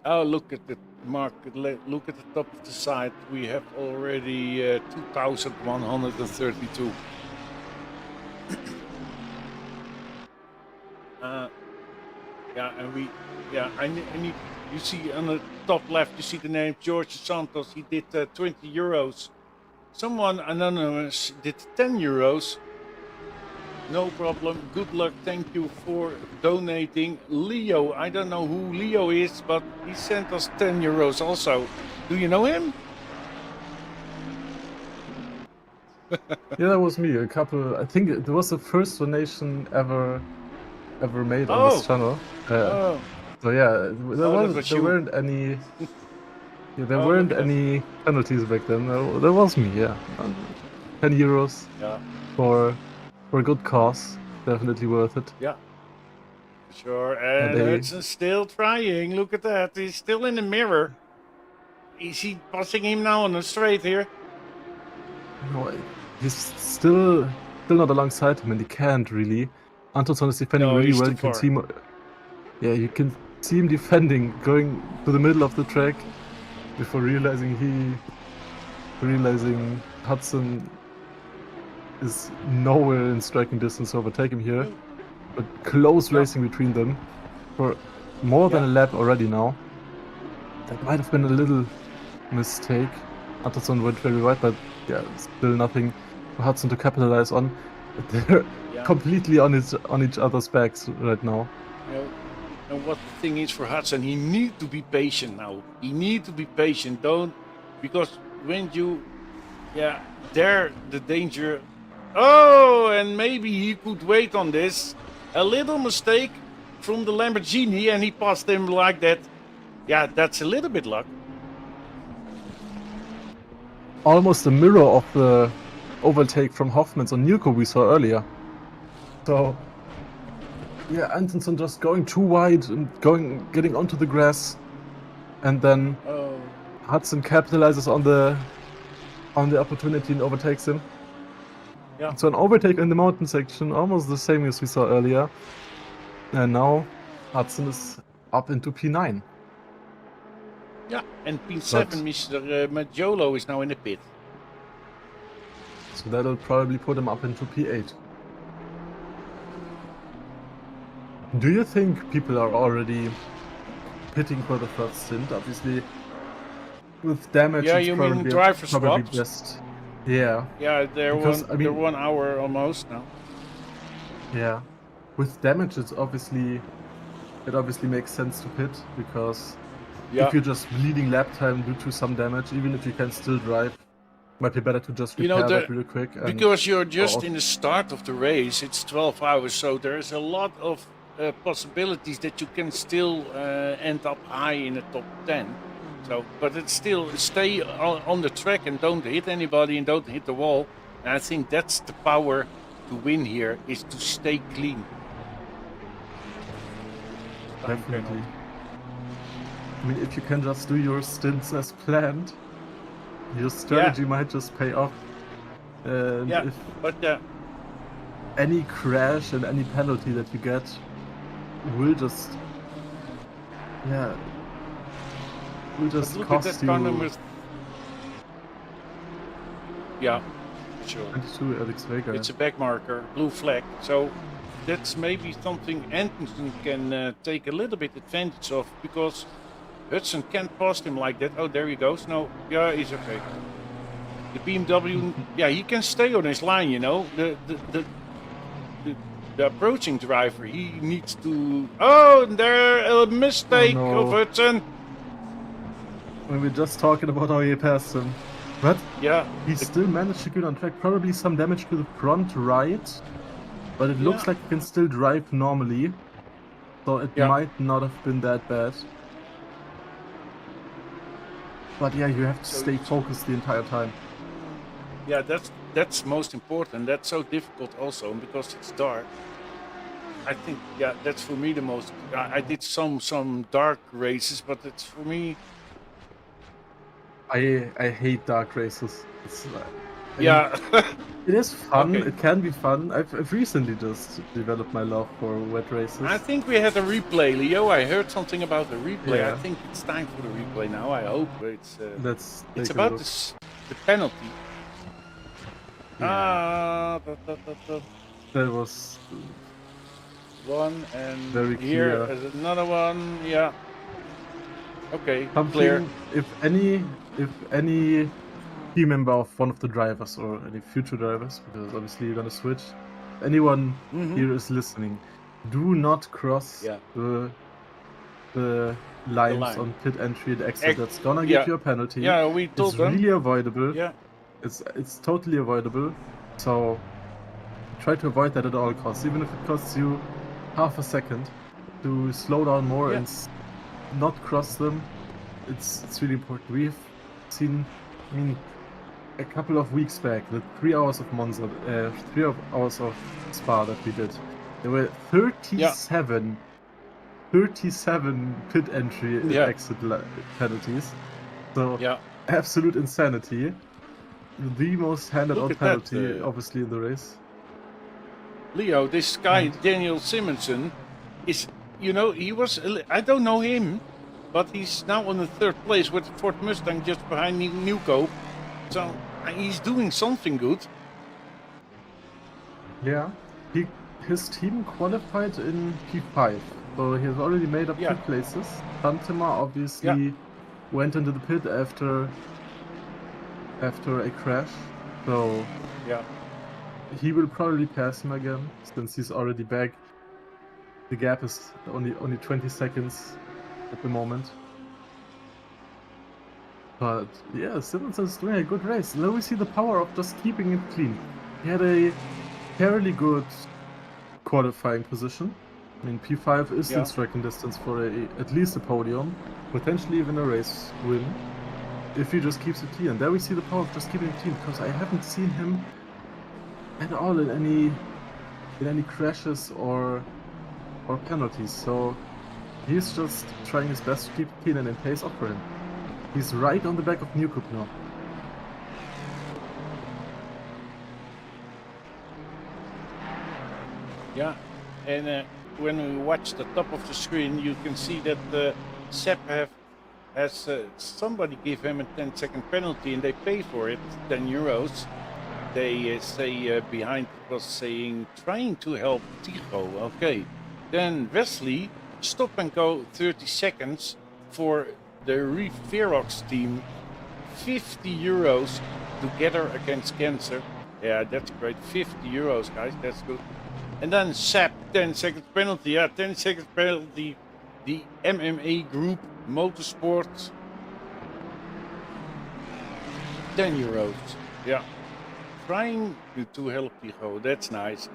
Oh, look at the mark! Look at the top of the side. We have already 2,132. I need. You see on the top left, you see the name George Santos. He did 20 euros. Someone anonymous did 10 euros. No problem. Good luck. Thank you for donating. Leo, I don't know who Leo is, but he sent us 10 euros also. Do you know him? Yeah, that was me. I think it was the first donation ever made on this channel. So yeah, there weren't any. Yeah, there weren't any penalties back then. That was me. Yeah, 10 euros. Yeah. For a good cause, definitely worth it. Yeah. Sure. And Hudson's still trying. Look at that. He's still in the mirror. Is he passing him now on the straight here? No, he's still not alongside him, and he can't really. Antonsson is defending really well. You can see him. Yeah, you can see him defending, going to the middle of the track before realizing Hudson is nowhere in striking distance to overtake him here. But close racing between them for more than a lap already now. That might have been a little mistake. Antonsson went very wide, but yeah, still nothing for Hudson to capitalize on. They're completely on each other's backs right now. And what the thing is for Hudson, he needs to be patient now. He needs to be patient. Because when you, dare the danger. Oh, and maybe he could wait on this. A little mistake from the Lamborghini, and he passed him like that. Yeah, that's a little bit luck. Almost a mirror of the overtake from Hoffman's on Newco we saw earlier. So, yeah, Antonsson just going too wide and getting onto the grass, and then Hudson capitalizes on the opportunity and overtakes him. Yeah. So an overtake in the mountain section, almost the same as we saw earlier. And now Hudson is up into P9. Yeah, and P7, Mr. Majolo is now in the pit. So that'll probably put him up into P8. Do you think people are already pitting for the first stint? Obviously, with damage, yeah, it's you probably, mean driver probably swaps? best. Yeah. Yeah, they're 1 hour almost now. Yeah. With damage, it obviously makes sense to pit, because if you're just bleeding lap time due to some damage, even if you can still drive, might be better to just repair that real quick. Because you're just in the start of the race, it's 12 hours, so there's a lot of possibilities that you can still end up high in the top 10. So, but it's still stay on the track and don't hit anybody and don't hit the wall. And I think that's the power to win here, is to stay clean. Definitely. I mean, if you can just do your stints as planned, your strategy might just pay off. And if any crash and any penalty that you get will just cost you. Yeah, sure. 22 Alex Vega. It's a back marker, blue flag. So that's maybe something Antonsson can take a little bit advantage of, because Hudson can't pass him like that. Oh, there he goes. No, yeah, he's okay. The BMW, he can stay on his line, you know. the approaching driver, he needs to. Oh, there a mistake Oh, no. of Hudson. We were just talking about how he passed him. But Yeah, he still managed to get on track. Probably some damage to the front right. But it looks Yeah. like he can still drive normally. So it Yeah. might not have been that bad. But yeah, you have to stay focused the entire time. yeah, that's most important. That's so difficult also because it's dark. I think that's for me the most. I did some dark races, but it's for me. I hate dark races. It's, Yeah, it is fun. Okay. It can be fun. I've recently just developed my love for wet races. I think we had a replay, Leo. I heard something about the replay. Yeah. I think it's time for the replay now. I hope it's. Let's It's take a about look. the penalty. Yeah. That was One and Very here clear. is another one. Yeah. Okay, something. clear. If any team member of one of the drivers or any future drivers, because obviously you're gonna switch. Anyone Mhm. here is listening. Do not cross Yeah. the lines line. on pit entry and exit. Ex- That's gonna yeah. give you a penalty. Yeah, we told It's them. really avoidable. Yeah. It's totally avoidable. So try to avoid that at all costs, even if it costs you half a second to slow down more Yeah. and not cross them. It's really important. We've seen, I mean, a couple of weeks back, the 3 hours of Monza, 3 hours of Spa that we did. There were 37 pit entry and Yeah. exit penalties. So Yeah. absolute insanity. The most handed Look out at that, penalty, obviously, in the race. Leo, this guy Daniel Simonson is, he was. I don't know him, but he's now on the third place with Ford Mustang just behind Newco. So he's doing something good. Yeah, his team qualified in P5, so he has already made up Yeah. 2 places. Tantima obviously went into the pit after a crash, so Yeah. he will probably pass him again since he's already back. The gap is only 20 seconds at the moment. But yeah, Simonson is doing a good race. Now we see the power of just keeping it clean. He had a fairly good qualifying position. I mean, P5 is in striking distance for at least a podium, potentially even a race win, if he just keeps it clean. And there we see the power of just keeping it clean, because I haven't seen him at all in any crashes or penalties. So he's just trying his best to keep it clean, and it pays off for him. He's right on the back of Newcup now. Yeah, and when we watch the top of the screen, you can see that Sepp has somebody give him a 10-second penalty, and they pay for it, 10 euros. They say behind it was saying trying to help Tigo. Okay, then Wesley stop and go 30 seconds for the Verox team, 50 euros together against cancer. Yeah, that's great. 50 euros, guys. That's good. And then Sepp, 10-second penalty. Yeah, 10-second penalty. The MMA Group Motorsport, 10 euros. Yeah. Trying to help Tigo. That's nice.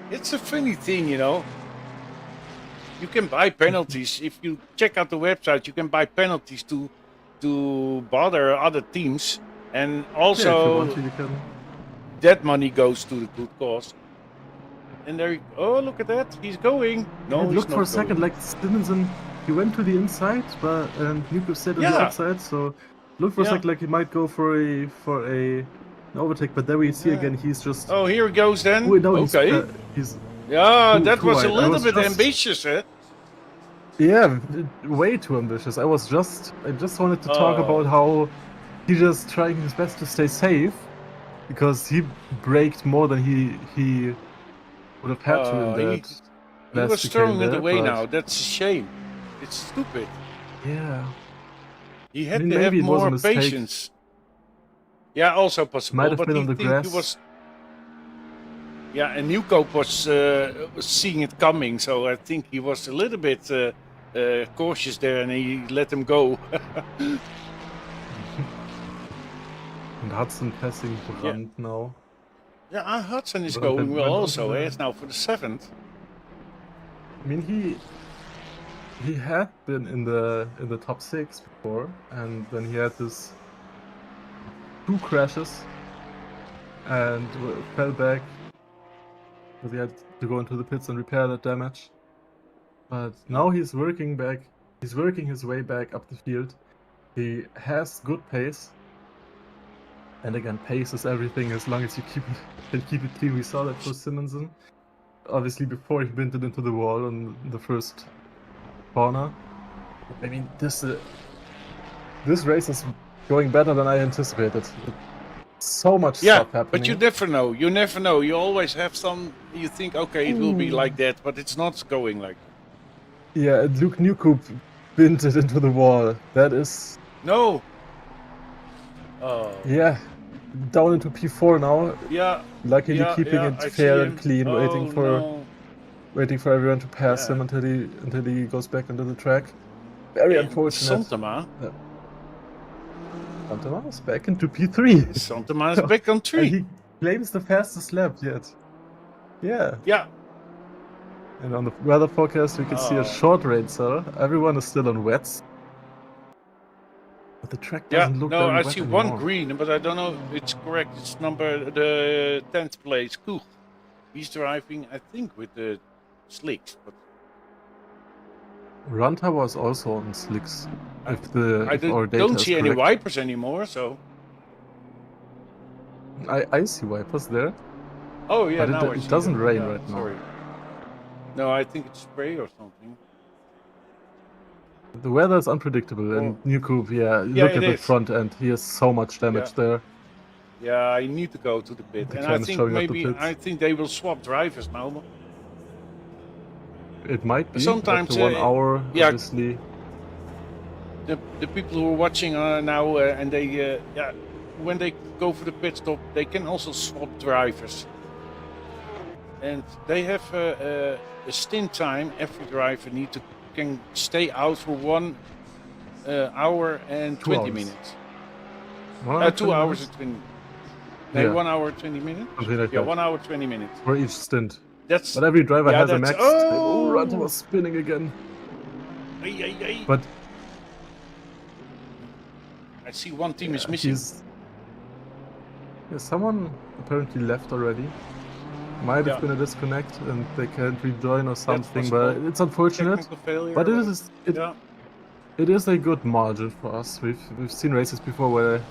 It's a funny thing, You can buy penalties. If you check out the website, you can buy penalties to bother other teams. And also, Yeah, if you want to, you can. that money goes to the good cause. And there, oh, look at that. He's going. No, It he's looked not for a going. second like Stevenson. He went to the inside, but Newcup stayed on the Yeah. outside. So looked for a Yeah. second like he might go for an overtake. But there we see again he's just. Oh, here he goes then. Oh, no, Okay. he's Yeah, too- that too was a wide. I little was bit just- ambitious, eh? Yeah, way too ambitious. I just wanted to talk Oh. about how he's just trying his best to stay safe, because he braked more than he would have had to in He that. was last throwing chicane it there, away but- now. That's a shame. It's stupid. Yeah, He had mean, to have maybe it was a more mistake. patience. Yeah, also possible. Might have but been he on the think grass. he was. Yeah, and Newcope was seeing it coming, so I think he was a little bit cautious there, and he let him go. And Hudson passing Brandt now. Yeah, Hudson is Brandt going well went also. onto the- It's now for the 7th. I mean, he had been in the top 6 before, and then he had this 2 crashes and fell back because he had to go into the pits and repair that damage. But now he's working back. He's working his way back up the field. He has good pace. And again, pace is everything as long as you can keep it clean. We saw that for Simonsen. Obviously, before he went into the wall on the first corner. I mean, this race is going better than I anticipated. So much stuff happening. But you never know. You never know. You always have some. You think, okay, it will be like that, but it's not going like that. Yeah, and Luke Newcoop pinned it into the wall. That is. No. Oh. Yeah, down into P4 now. Yeah. Luckily keeping it fair and clean, Oh, waiting for everyone to pass him until he goes back onto the track. Very unfortunate. Santama. Santama is back into P3. Santama is back on 3. And he claims the fastest lap yet. Yeah. Yeah. And on the weather forecast, we can see a short rain cell. Everyone is still on wets. But the track doesn't look very I wet see anymore. one green, but I don't know if it's correct. It's the 10th place. Koch. He's driving, I think, with the slicks. But Ranta was also on slicks. I our data don't is see any correct. wipers anymore, so. I see wipers there. Oh yeah, But now I it see doesn't them. rain Yeah, right now. sorry. No, I think it's spray or something. The weather is unpredictable, and Newcoop, look it at the is. front end. He has so much damage there. Yeah, I need to go to the pit, The and can is showing up the pits. I think they will swap drivers now. It might be Sometimes, after 1 hour, yeah. obviously. The people who are watching now, and they when they go for the pit stop, they can also swap drivers, and they have a stint time. Every driver can stay out for 1 hour and 2 20 hours. minutes. 1 2 hours and 20. No, Yeah. 1 hour 20 minutes. Something like Yeah, that. 1 hour 20 minutes. For each stint. That's. But every driver has a that's- max. oh! Ranta was spinning again. Ay. But I see one team is missing. someone apparently left already. Might have been a disconnect and they can't rejoin or something, but possible. it's unfortunate. Technical failure. But yeah. it is a good margin for us. We've seen races before where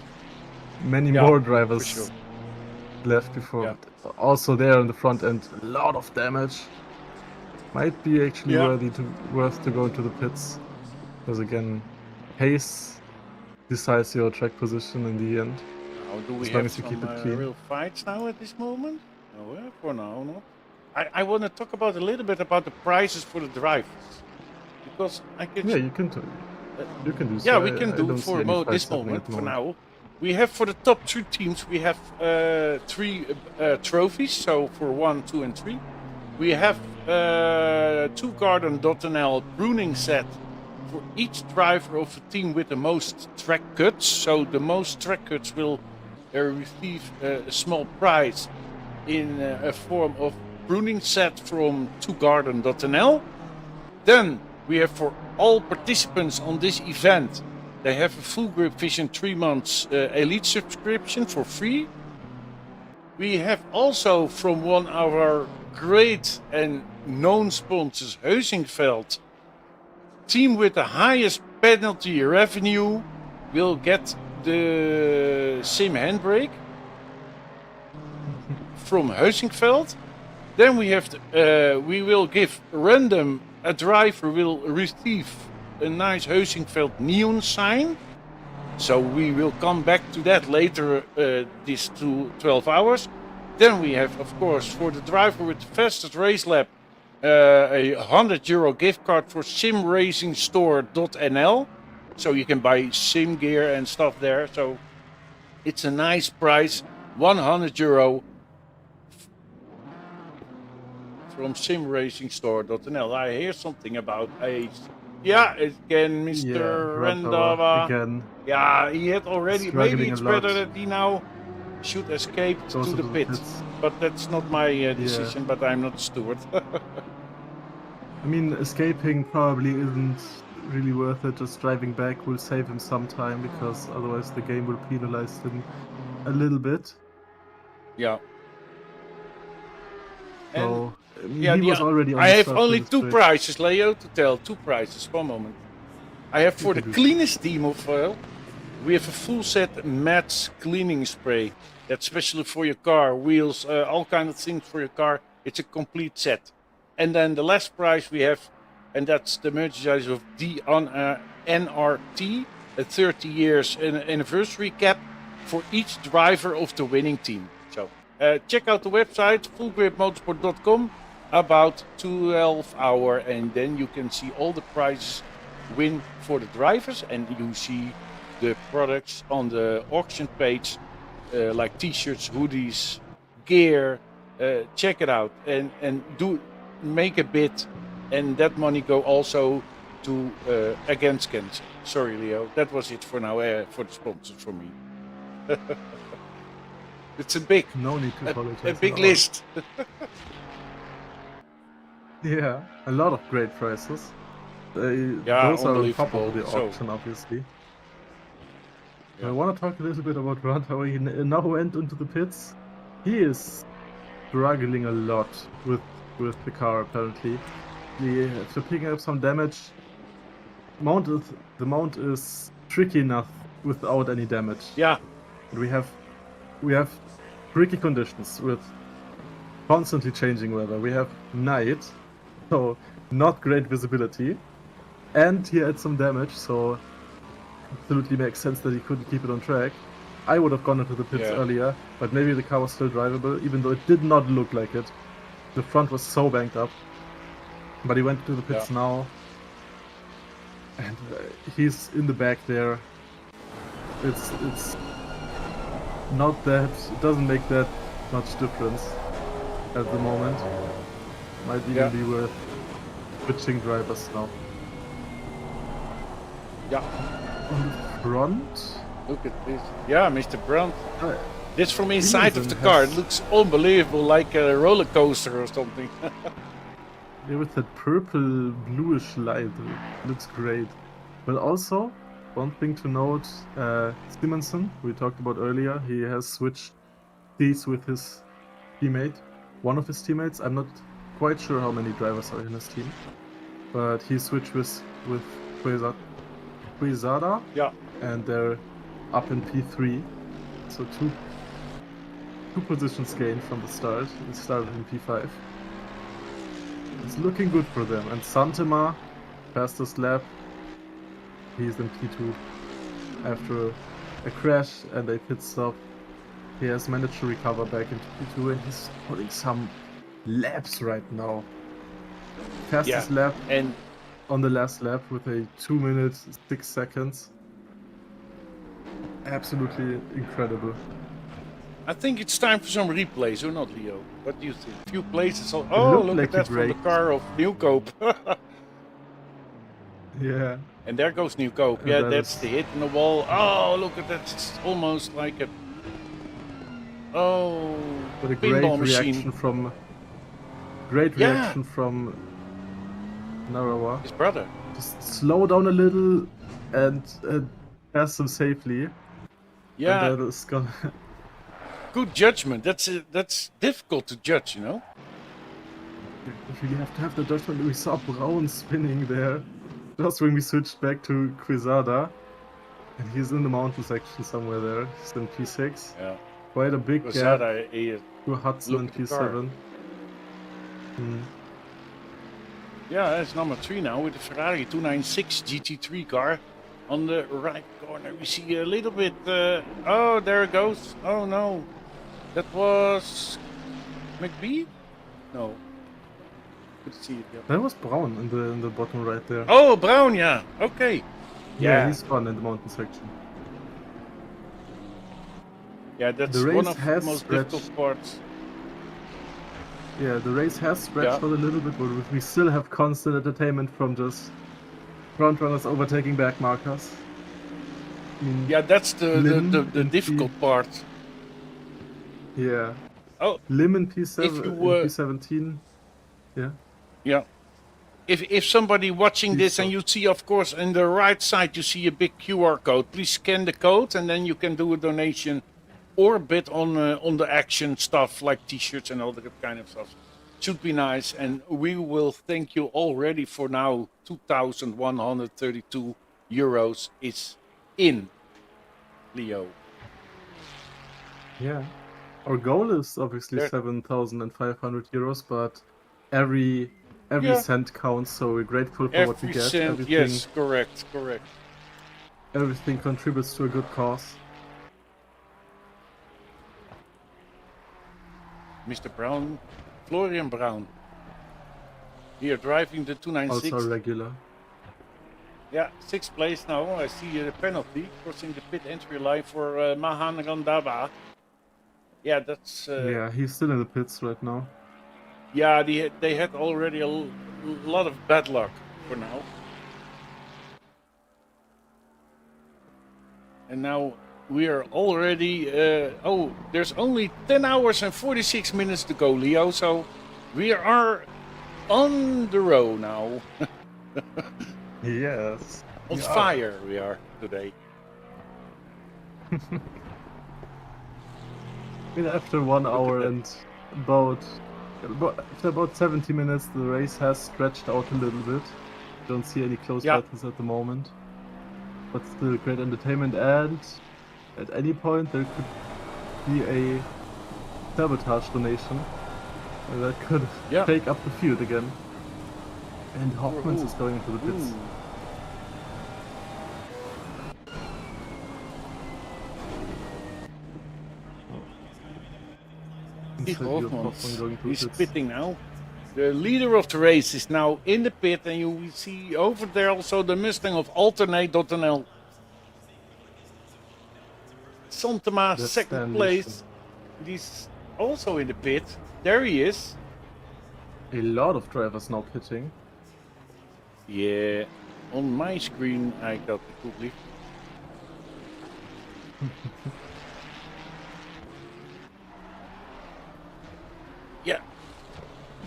many Yeah, more for drivers sure. left before. Yeah. Also there on the front end, a lot of damage. Might be actually worth to go into the pits. Because again, pace decides your track position in the end. Now, do we As long have as you some keep it clean. real fights now at this moment? No, for now, not. I want to talk about a little bit about the prices for the drivers, because I can. Yeah, you can do. You can do. Yeah, so. we can I do don't for see any this fights happening moment. at the For moment. now, we have for the top 3 teams. We have 3 trophies. So for 1, 2, and 3, we have 2 Garden.nl pruning set for each driver of a team with the most track cuts. So the most track cuts will receive a small prize in a form of pruning set from 2Garden.nl. Then we have for all participants on this event, they have a full grip vision 3 months elite subscription for free. We have also from one of our great and known sponsors, Heusinkveld, team with the highest penalty revenue will get the sim handbrake from Heusinkveld. Then we have we will give random, a driver will receive a nice Heusinkveld neon sign. So we will come back to that later, these 12 hours. Then we have, of course, for the driver with the fastest race lap, a €100 gift card for Simracingstore.nl. So you can buy sim gear and stuff there. So it's a nice price, €100 from Simracingstore.nl. I hear something about a... Yeah, again, Mr. Randava Randava. again. Yeah, he had already... Maybe Struggling it's a lot. better that he now should escape Goes to the into pit. pits. But that's not my decision, but I'm not steward. I mean, escaping probably isn't really worth it. Just driving back will save him some time, because otherwise the game will penalize him a little bit. Yeah. So, I mean, Yeah, he was already on I the have start only finish two straight. prizes, Leo, to tell. Two prizes. One moment. I have for the cleanest team of oil. We have a full set Mats cleaning spray. That's specially for your car, wheels, all kind of things for your car. It's a complete set. And then the last prize we have, and that's the merchandise of the NRT, a 30 years anniversary cap for each driver of the winning team. So check out the website, fullgripmotorsport.com, about 12 hour, and then you can see all the prizes win for the drivers, and you see the products on the auction page, like t-shirts, hoodies, gear. Check it out and do make a bid, and that money go also to against cancer. Sorry, Leo, that was it for now for the sponsors for me. It's a big, No need to apologize. a big at all. list. Yeah, a lot of great prizes. Yeah, Those are on top of unbelievable. the So- auction, obviously. Yeah. I want to talk a little bit about Randava. He now went into the pits. He is struggling a lot with the car, apparently. After picking up some damage, the mount is tricky enough without any damage. Yeah, And we have tricky conditions with constantly changing weather. We have night, so not great visibility, and he had some damage, so absolutely makes sense that he couldn't keep it on track. I would have gone into the pits Yeah. earlier, but maybe the car was still drivable, even though it did not look like it. The front was so banged up. But he went to the pits now, and he's in the back there. It's not that, it doesn't make that much difference at the moment. Might even be worth switching drivers now. yeah. On the front, Look at this. Yeah, Mr. Brandt. This from inside of the Stevenson car. has- It looks unbelievable, like a roller coaster or something. yeah, with that purple bluish light, it looks great. But also, one thing to note, Simonson, we talked about earlier, he has switched seats with his teammate. One of his teammates, I'm not quite sure how many drivers are in his team, but he switched with Quezada, Yeah. and they're up in P3. So two positions gained from the start. They started in P5. It's looking good for them. And Santema, fastest lap, he's in P2. After a crash and a pit stop, he has managed to recover back into P2, and he's putting some laps right now. Fastest lap And on the last lap with a 2 minutes 6 seconds. Absolutely incredible. I think it's time for some replays, or not, Leo? What do you think? Few places. Oh, looked look like at that he from the braked. car of Nieuwkoop. Yeah. And there goes Nieuwkoop. And Yeah, that that's is- the hit in the wall. Oh, look at that. It's almost like a... Oh, But a great pinball reaction machine. from Narawa. His brother. Just slow down a little and pass them safely. Yeah, And that is gonna good judgment. That's difficult to judge, you know? you really have to have the judgment. We saw Brown spinning there just when we switched back to Quezada. And he's in the mountain section somewhere there. He's in P6. Yeah. Quite a big gap Quezada, to Hudson look in at the car. P7. Hmm. yeah, that's number 3 now with the Ferrari 296 GT3 car. On the right corner, we see a little bit. Oh, there it goes. Oh no, that was McBee. No, could see it. Yeah. That was Brown in the bottom right there. Oh, Brown. Yeah. Okay. Yeah. He's fun in the mountain section. Yeah, that's The one race of the has most stretched. difficult parts. Yeah, the race has stretched out a little bit, but we still have constant entertainment from just front runners overtaking back markers. I mean, Yeah, that's the Lim in difficult part. Yeah. Oh, Lim in if P7 you in P17. Yeah. yeah. If somebody watching Please this and stop. you see, of course, on the right side you see a big QR code, please scan the code and then you can do a donation or bid on the action stuff like T-shirts and all that kind of stuff. Should be nice, and we will thank you already for now. 2,132 euros is in, Leo. Yeah. Our goal is obviously There- 7,500 euros, but every Yeah. cent counts, so we're grateful for what we Every get. cent, yes, correct. Everything contributes to a good cause. Mr. Brown, Florian Brown. Here driving the 296. Also regular. Yeah, 6th place now. I see a penalty crossing the pit entry line for Mahan Randava. Yeah, that's. Yeah, he's still in the pits right now. Yeah, they had already a lot of bad luck for now. And now we are already. Oh, there's only 10 hours and 46 minutes to go, Leo. So we are on the road now. Yes. On fire we are today. After 1 hour and after about 70 minutes, the race has stretched out a little bit. Don't see any close battles at the moment, but still great entertainment. And at any point, there could be a sabotage donation that could take up the field again. And Hoffmans is going into the pits. He's pitting now. The leader of the race is now in the pit, and you will see over there also the Mustang of Alternate.nl. Santama, second place. He's also in the pit. There he is. A lot of drivers now pitting. Yeah, on my screen I got the quickly. Yeah.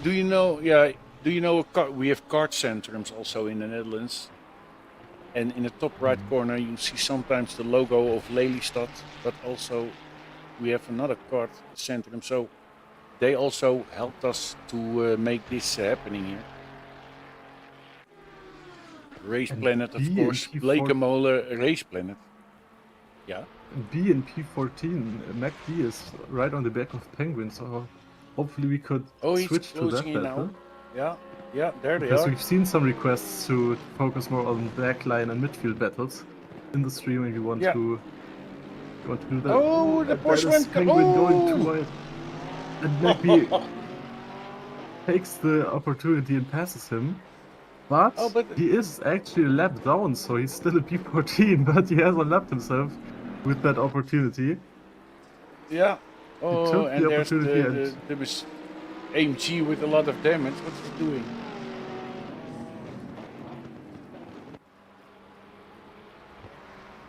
Do you know? Yeah. Do you know? We have Kartcentrums also in the Netherlands, and in the top right corner you see sometimes the logo of Lelystad, but also we have another Kartcentrum. So they also helped us to make this happening here. Race Planet, of course. Blekemolen Race Planet. Yeah. B in P14. MacD is right on the back of Penguin, so hopefully we could switch to that battle. Yeah, there they because are. We've seen some requests to focus more on backline and midfield battles in the stream, and we want to do that. Oh, the Porsche went Penguin going too wide. And MacD takes the opportunity and passes him. But he is actually a lap down, so he's still a P14, but he hasn't lapped himself with that opportunity. Yeah. Oh, and the there's there was AMG with a lot of damage. What's he doing?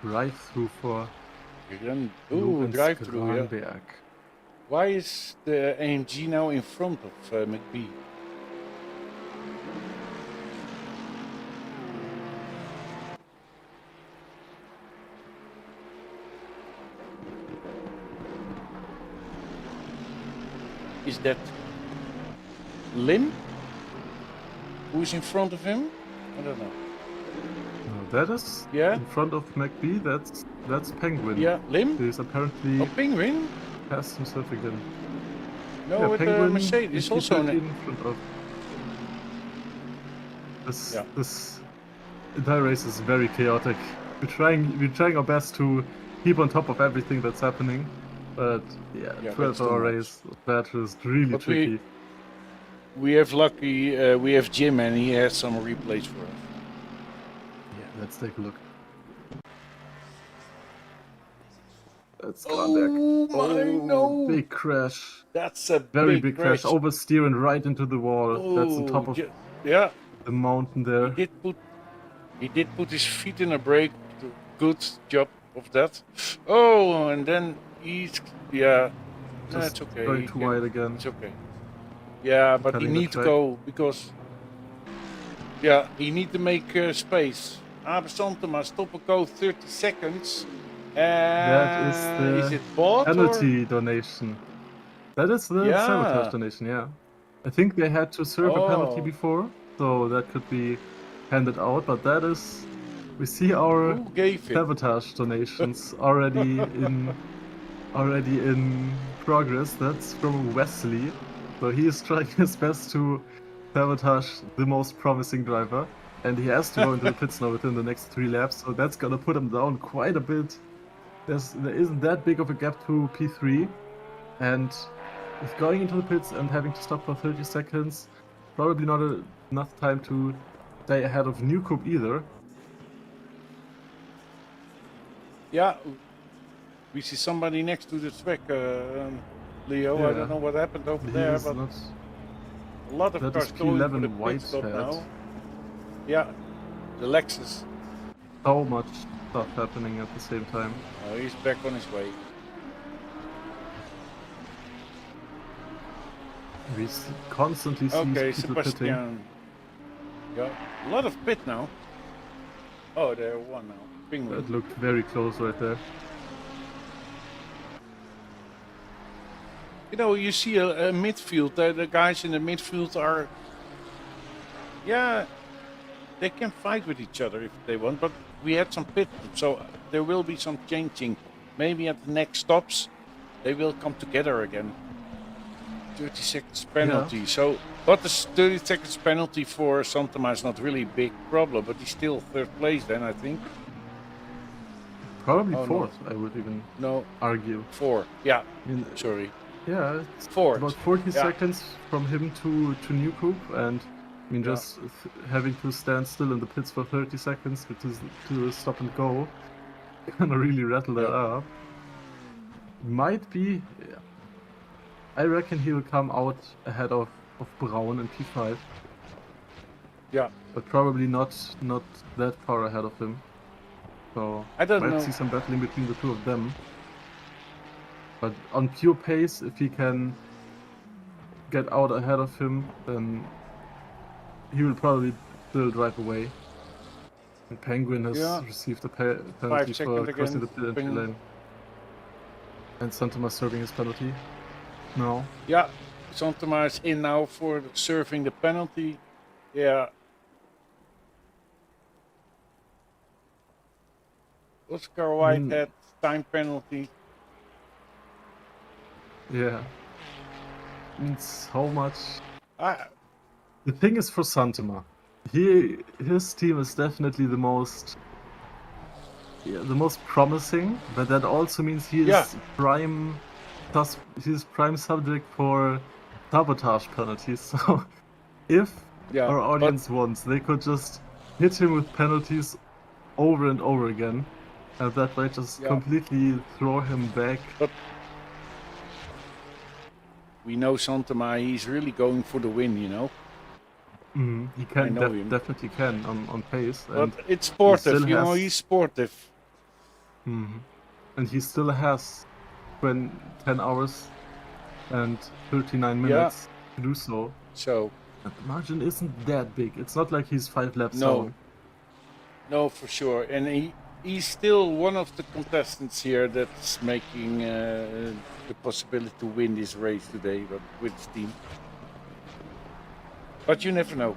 Drive-through for drive-through, yeah. Why is the AMG now in front of McBee? Is that Lim? Who's in front of him? I don't know. No, that is in front of McBee. That's Penguin. Yeah, Lim? He's apparently Penguin? Passed himself again. No, with Penguin Mercedes also in front of. This entire race is very chaotic. We're trying our best to keep on top of everything that's happening. But 12-hour race battle is really tricky. We have we have Jim, and he has some replays for us. Yeah, let's take a look. it's gone back. my no! Big crash. That's a Very big big crash. Oversteer and right into the wall. That's on top of yeah. the mountain He there. did put his feet in a brake. Good job of that. Oh, and then he's Just it's okay. going too wide again. It's okay. Yeah, but he Cutting the needs to track. go because he need to make space. Santoma, stop and go 30 seconds. That is Is the it bought penalty donation. That is the sabotage donation, yeah. I think they had to serve a penalty before, so that could be handed out, but that is... We see our Who gave it? sabotage donations already in progress. That's from Wesley. So he is trying his best to sabotage the most promising driver. And he has to go into the pits now within the next 3 laps, so that's gonna put him down quite a bit. There isn't that big of a gap to P3, and with going into the pits and having to stop for 30 seconds, probably not enough time to stay ahead of Newcoop either. Yeah, we see somebody next to the track, Leo. Yeah. I don't know what happened over He there, is but not... a lot of That cars is going for the P11 pit white stop hat. now. Yeah, the Lexus. So much stuff happening at the same time. Oh, he's back on his way. We constantly see Okay, people pitting. Sebastian. Yeah, a lot of pit now. Oh, there one now. Penguin. That looked very close right there. You know, you see a midfield. The guys in the midfield are, they can fight with each other if they want. But we had some pit, so there will be some changing. Maybe at the next stops, they will come together again. 30 seconds penalty. Yeah. So, but the 30 seconds penalty for Santoma is not really a big problem. But he's still third place then, I think. Probably Oh, fourth, I would even No, argue. 4. Yeah, I mean, sorry. yeah, it's 4. about 40 seconds from him to Newcoop, and I mean, just having to stand still in the pits for 30 seconds to stop and go, gonna really rattle that up. Might be, I reckon he will come out ahead of Braun in P5. Yeah. But probably not that far ahead of him. So I don't might know. see some battling between the two of them. But on pure pace, if he can get out ahead of him, then he will probably still drive away. And Penguin has received a penalty for seconds crossing again. the pit entry Penguin. lane. And Santoma serving his penalty. No. Yeah, Santoma is in now for serving the penalty. Yeah. Oscar Whitehead, time penalty. Yeah. Means so much. The thing is for Santoma, his team is definitely the most promising, but that also means he is prime subject for sabotage penalties. So if our audience wants, they could just hit him with penalties over and over again, and that way just completely throw him back. But we know Santoma, he's really going for the win, you know. He can definitely can on pace. But it's sportive, you know, he's sportive. And he still has 10 hours and 39 minutes to do so. So the margin isn't that big. It's not like he's 5 laps down. No, for sure. And he's still one of the contestants here that's making the possibility to win this race today with his team. But you never know.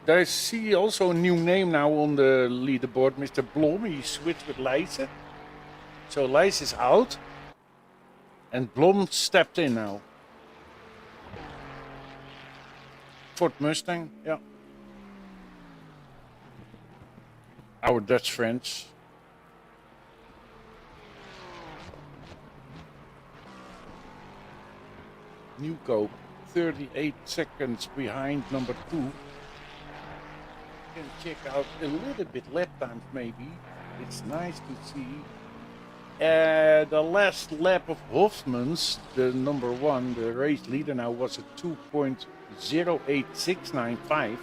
I see also a new name now on the leaderboard, Mr. Blom. He switched with Leijse. So Leijse is out. And Blom stepped in now. Ford Mustang, yeah. Our Dutch friends. Newcoop, 38 seconds behind number 2. Can check out a little bit lap times maybe. It's nice to see. The last lap of Hofmans, the number one, the race leader now, was a 2.08695.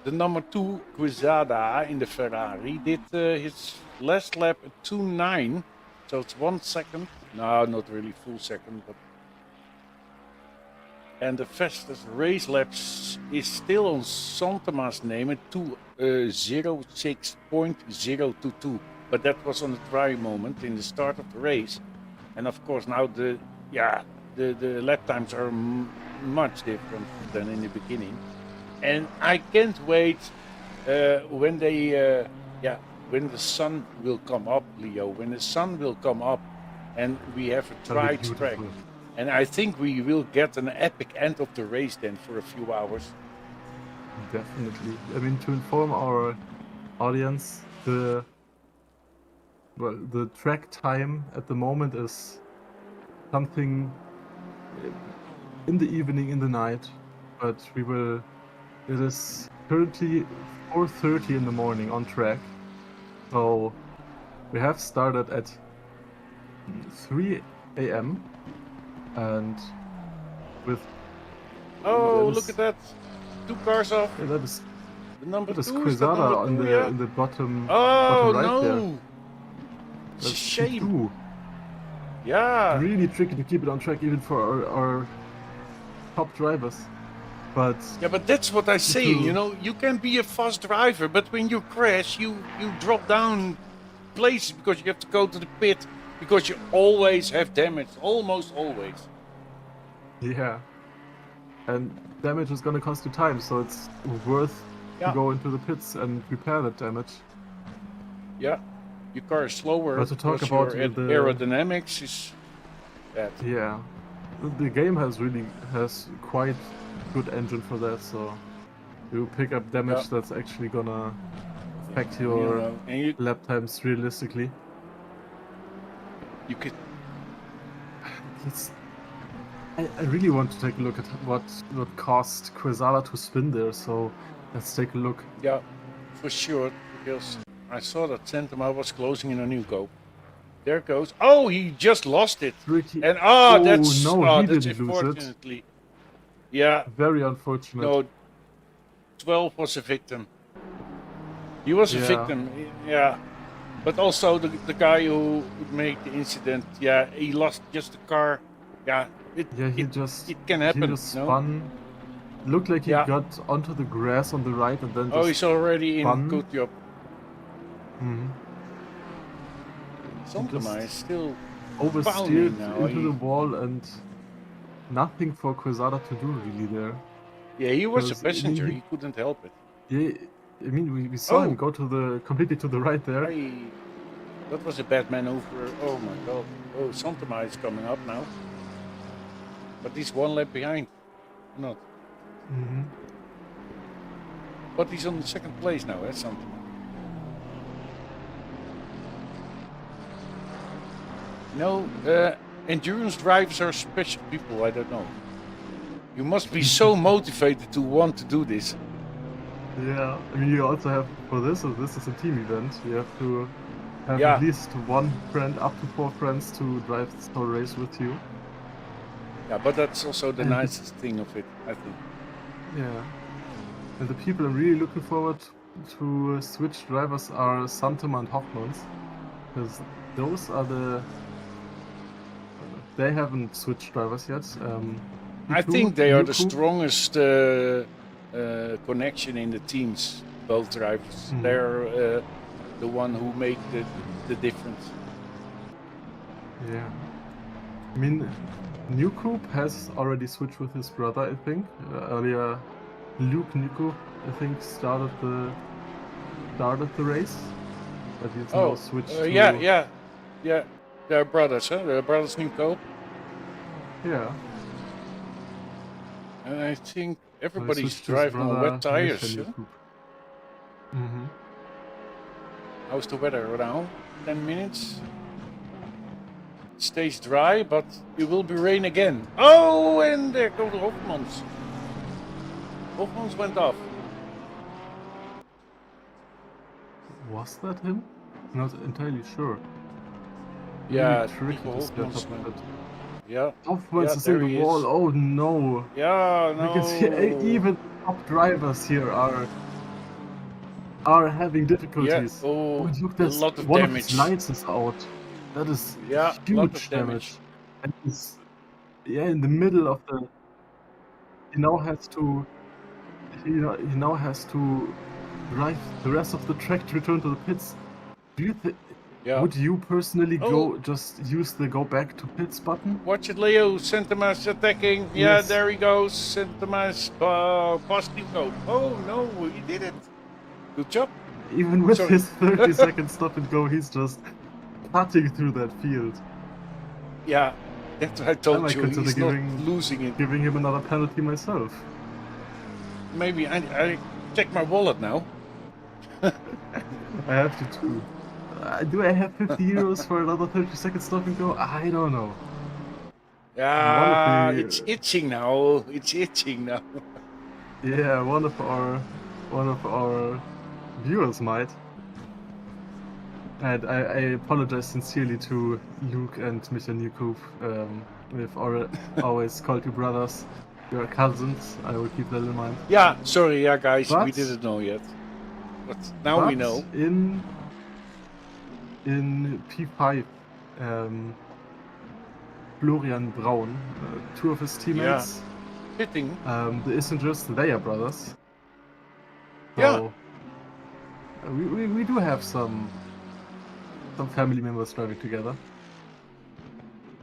The number two, Quezada in the Ferrari, did his last lap at 2.9. So it's 1 second. No, not really full second, but. And the fastest race laps is still on Santama's name at 2.06.022. But that was on the dry moment in the start of the race. And of course now the lap times are much different than in the beginning. And I can't wait when they when the sun will come up, Leo. When the sun will come up and we have a dry track. And I think we will get an epic end of the race then for a few hours. Definitely. I mean, to inform our audience, the track time at the moment is something in the evening, in the night, but it is currently 4:30 in the morning on track. So we have started at 3 a.m. and with look at that! 2 cars off. Yeah, that is the number that is 2 Quezada in the in the bottom. Oh bottom right no! there. It's a That's shame. P2. Yeah. Really tricky to keep it on track even for our top drivers. But yeah, but that's what I say. You know, you can be a fast driver, but when you crash, you drop down places because you have to go to the pit because you always have damage, almost always. yeah, and damage is gonna cost you time, so it's worth to go into the pits and repair that damage. Yeah, your car is slower. But to talk about your the aerodynamics is bad. Yeah, the game has quite good engine for that, so you pick up damage that's actually gonna affect your lap times realistically. You could. I really want to take a look at what caused Quezada to spin there, so let's take a look. Yeah, for sure, because I saw that Santama was closing in a new go. There it goes. Oh, he just lost it. Ricky. And that's unfortunately. Yeah. Very unfortunate. No, 12 was a victim. He was a victim, yeah. But also the guy who made the incident, he lost just the car. Yeah, it can happen. He just spun. Looked like he got onto the grass on the right and then just he's already spun. in good job. Mm-hmm. Santama is still oversteered now. into the wall and nothing for Quezada to do really there. Yeah, he was a passenger. He couldn't help it. Yeah, I mean we saw him go completely to the right there. That was a bad maneuver. Oh my god. Oh, Santama is coming up now. But he's 1 lap behind. Not. Mm-hmm. But he's on the 2nd place now, Santama. No, endurance drivers are special people, I don't know. You must be so motivated to want to do this. Yeah, I mean you also have, for this is a team event, you have to have at least 1 friend, up to 4 friends to drive this whole race with you. Yeah, but that's also the nicest thing of it, I think. Yeah, and the people I'm really looking forward to switch drivers are Santama and Hofmans, because those are they haven't switched drivers yet. I think they are the strongest connection in the teams, both drivers. Mm. They're the one who make the difference. Yeah. I mean, New Group has already switched with his brother, I think. Earlier, Luke Nico, I think, started the race. But he's now switched to... Yeah. They're brothers, huh? They're brothers Nico. Yeah. And I think everybody's driving on wet tires. Huh? Mm-hmm. How's the weather around? 10 minutes? It stays dry, but it will be rain again. Oh, and there go the Hofmans. Hofmans went off. Was that him? Not entirely sure. Yeah, tricky Nico to step Hofmans, up man. with it. Yeah, Hoffman's yeah, is there in he the wall. is. Oh no! Yeah, We can see no. even top drivers here are having Yeah, difficulties. Oh, oh, look, a that's lot of one of his damage. lights is out. That is Yeah, a lot of huge damage. damage. And he's in the middle of the. He now has to. He now has to drive the rest of the track to return to the pits. Do you think? Yeah. Would you personally Oh. just use the go back to pits button? Watch it, Leo. Sentimas attacking. Yeah, Yes. there he goes. Sentimas past Nico. Oh no, he did it. Good job. Even with Sorry. his 30-second stop and go, he's just cutting through that field. Yeah, that's what I I told might you. consider He's not losing it. giving him another penalty myself. Maybe I check my wallet now. I have to too. Do I have 50 euros for another 30-second stop and go? I don't know. Yeah, the- it's itching now. It's itching now. Yeah, one of our viewers might. And I apologize sincerely to Luke and Mr. Newcoop. We've always called you brothers. You're cousins. I will keep that in mind. Yeah, sorry, yeah, guys, we But- didn't know yet. But now we But know. In P5, Florian Braun, two of his teammates, Fitting. the Issingers, they are brothers. Yeah. So, we do have some family members driving together.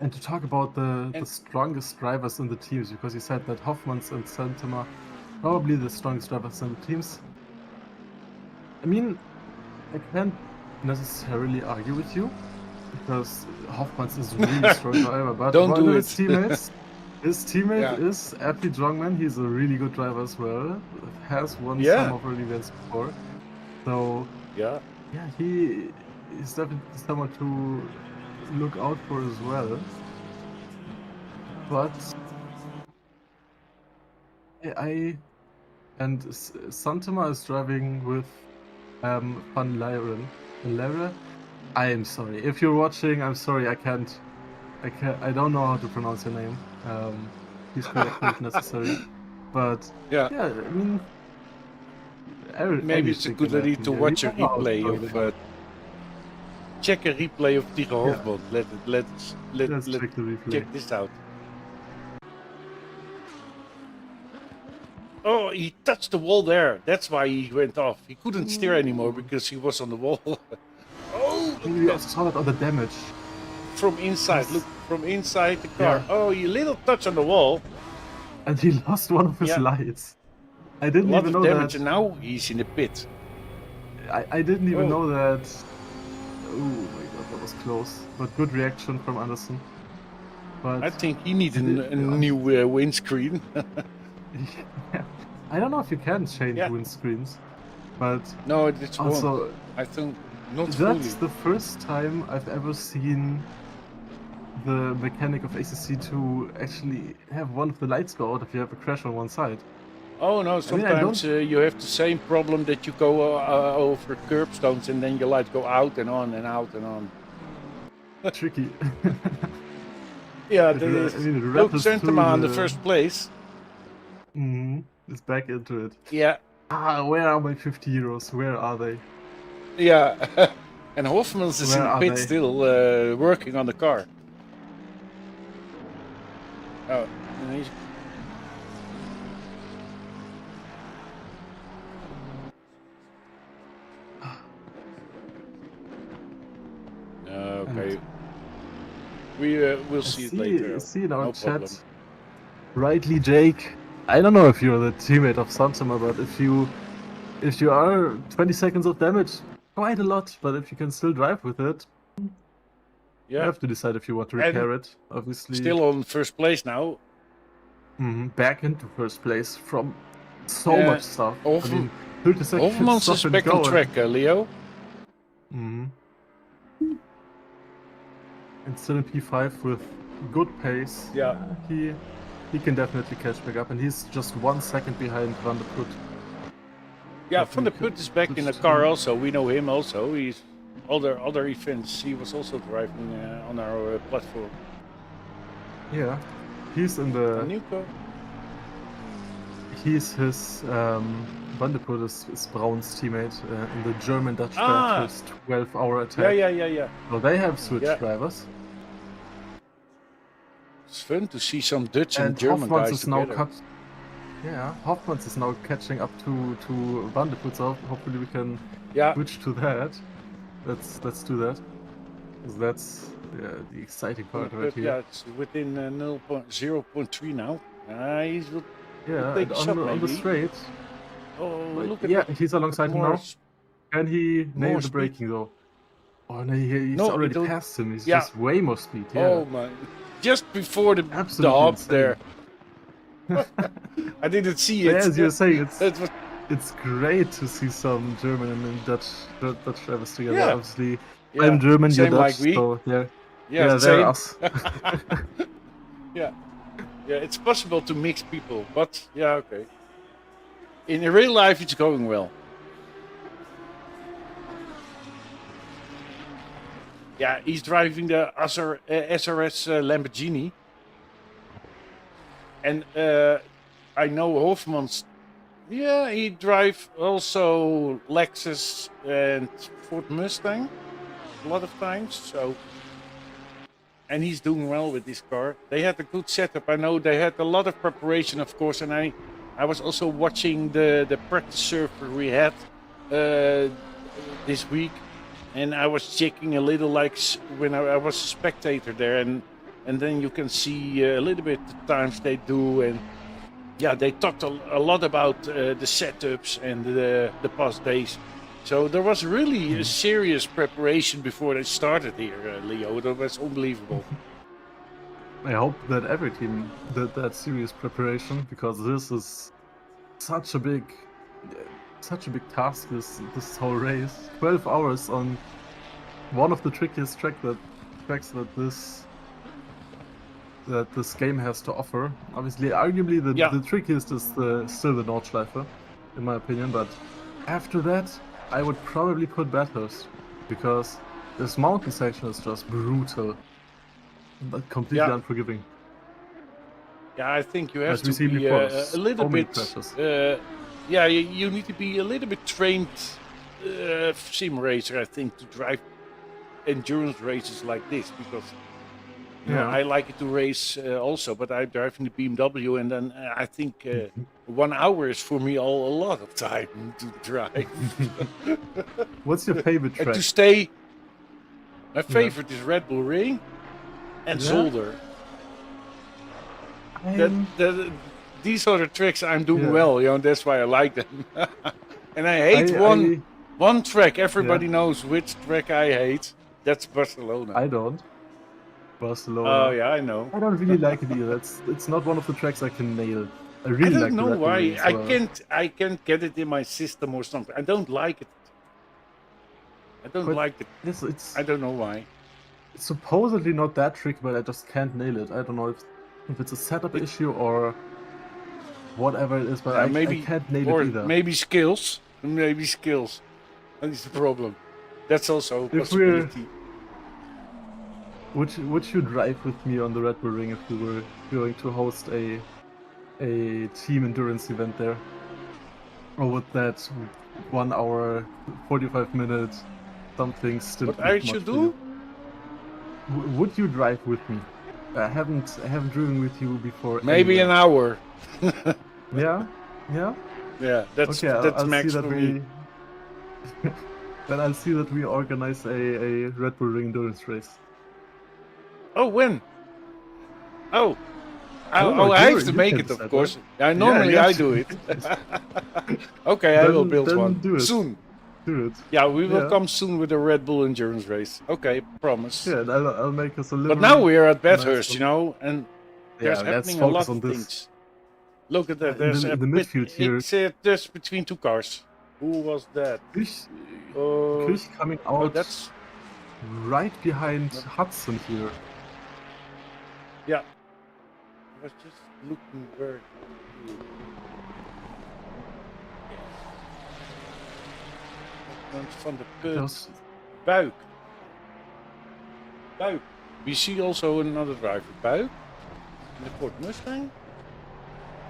And to talk about the strongest drivers in the teams, because you said that Hoffmans and Santema probably the strongest drivers in the teams. I mean, I can't necessarily argue with you, because Hoffmans is really strong driver, but Don't one do of it. his teammate Yeah. is Appy Jongman. He's a really good driver as well. Has won Yeah. some of our events before. So Yeah. yeah, he is definitely someone to look out for as well. But Santema is driving with Van Lyren. I am sorry. If you're watching, I'm sorry. I don't know how to pronounce your name. Please correct me if necessary. But Yeah. yeah, I mean, Maybe it's a anything good can idea happen to here. watch We a don't know how replay strong of. they are. Check a replay of Tigo Yeah. Hofbond. Let's Let's check the replay. check this out. Oh, he touched the wall there. That's why he went off. He couldn't steer anymore because he was on the wall. Oh, look We at also saw that on the damage. from inside. Look from inside the car. Yeah. Oh, a little touch on the wall. And he lost one of his Yeah. lights. I A didn't lot even of know damage, that. and now he's in the pit. I didn't even Oh. know that. Oh my god, that was close. But good reaction from Anderson. But I think he needs a Yeah. new windscreen. I don't know if you can change Yeah. windscreens, but No, it's wrong. also I think not that's fully. the first time I've ever seen the mechanic of ACC to actually have one of the lights go out if you have a crash on one side. Oh no, mean, I sometimes you have the same problem that you go over curbstones and then your lights go out and on and out and on. Tricky. Yeah, It that ra- is. I mean, it Look, rattles through Santema in the the- first place. It's back into it. Yeah, Where are my 50 euros? Where are they? yeah. And Hofmans is Where in are pit they? still working on the car. Oh, and he's... Okay. We'll see it later. See in our No chat. problem. Rightly, Jake. I don't know if you're the teammate of Santama, but if you are 20 seconds of damage, quite a lot. But if you can still drive with it, you Yeah, have to decide if you want to And repair it. Obviously, still on first place now. back into first place from so Yeah, much stuff. I Hoffman- mean, 30 seconds Hofmans stop is and back go on and- track, Leo. And still in P5 with good pace. Yeah. He can definitely catch back up, and he's just 1 second behind Van der Put. Yeah, I Van der think Put is back in the it's- car also. We know him also. He's other events. He was also driving on our platform. Yeah, he's in A the. new car. He's his Vanderpool is Braun's teammate in the German Dutch Ah! Battles 12-hour attack. Yeah. So they have switched Yeah. drivers. It's fun to see some Dutch and And German Hoffmans guys is now together. Hoffmans is now catching up to Vanderpool, so hopefully we can Yeah. switch to that. Let's do that. 'Cause that's the exciting part right But yeah, here. it's within 0.3 now. He's will Yeah, take and a shot on the maybe. straight. Oh, look at Yeah, that. he's alongside him More now. Can he nail more the speed. braking though? Oh no, he's No, he already don't- passed him. He's yeah. just way more speed. Yeah. Oh my! Just before the Absolutely hop insane. there. I didn't see But it. as you're saying, It was, it's great to see some German and Dutch drivers together. Yeah. Obviously, yeah, I'm German, you're same Dutch, like we. so they're Yeah, they're same. us. Yeah, it's possible to mix people, but yeah, okay. In real life, it's going well. Yeah, he's driving the SRS Lamborghini, and I know Hofmans. Yeah, he drive also Lexus and Ford Mustang a lot of times. So, and he's doing well with this car. They had a good setup. I know they had a lot of preparation, of course, and I was also watching the practice server we had this week, and I was checking a little like when I was a spectator there, and then you can see a little bit the times they do, and yeah, they talked a lot about the setups and the past days. So there was really a serious preparation before they started here, Leo. That was unbelievable. I hope that every team did that serious preparation, because this is such a big task. This whole race, 12 hours on one of the trickiest tracks that this game has to offer. Obviously, arguably the trickiest is still the Nordschleife, in my opinion. But after that, I would probably put Bathurst, because this mountain section is just brutal, but completely unforgiving. Yeah, I think you have As we to see be before, a little so many bit. crashes. Yeah, you need to be a little bit trained sim racer, I think, to drive endurance races like this, because you know, I like it to race also, but I'm driving the BMW, and then I think 1 hour is for me a lot of time to drive. What's your favorite And track? to stay, my favorite is Red Bull Ring and Zolder. These are the tracks I'm doing well, you know. That's why I like them. And I hate one track. Everybody knows which track I hate. That's Barcelona. I don't. Barcelona. Oh yeah, I know. I don't really like it either. It's not one of the tracks I can nail. I really don't like know the Red Bull why. Ring as well. I can't get it in my system or something. I don't like it. I don't But like it. It's I don't know why. it's supposedly not that tricky, but I just can't nail it. I don't know if it's a setup issue or whatever it is, but I can't nail it either. Maybe skills. Maybe skills. That is the problem. That's also a If we're- possibility. Would you drive with me on the Red Bull Ring if we were going to host a team endurance event there? Or would that 1 hour, 45 minutes something still What be I much should for do? you? Would you drive with me? I haven't driven with you before. Maybe an hour. Yeah? Yeah, that's Okay, that's I'll max see that for me. Then I'll see that we organize a Red Bull Ring endurance race. Oh, when? Oh. don't know, I you- have to you make can it, of decide, course. Normally yeah. I do it. Okay, I will build then one do it. soon. Do it. Yeah, we will Yeah. come soon with a Red Bull endurance race. Okay, promise. Yeah, and I'll make us a little. But now we are at nice Bathurst, one. you know, and there's Yeah, let's happening a lot focus on of this. things. Look at that. In There's the- a in the pit. midfield here. It's just between two cars. Who was that? Krish Oh, coming out that's right behind Hudson here. yeah. I was just looking where. Van de Put. There's Buik. We see also another driver, Buik, in the Ford Mustang.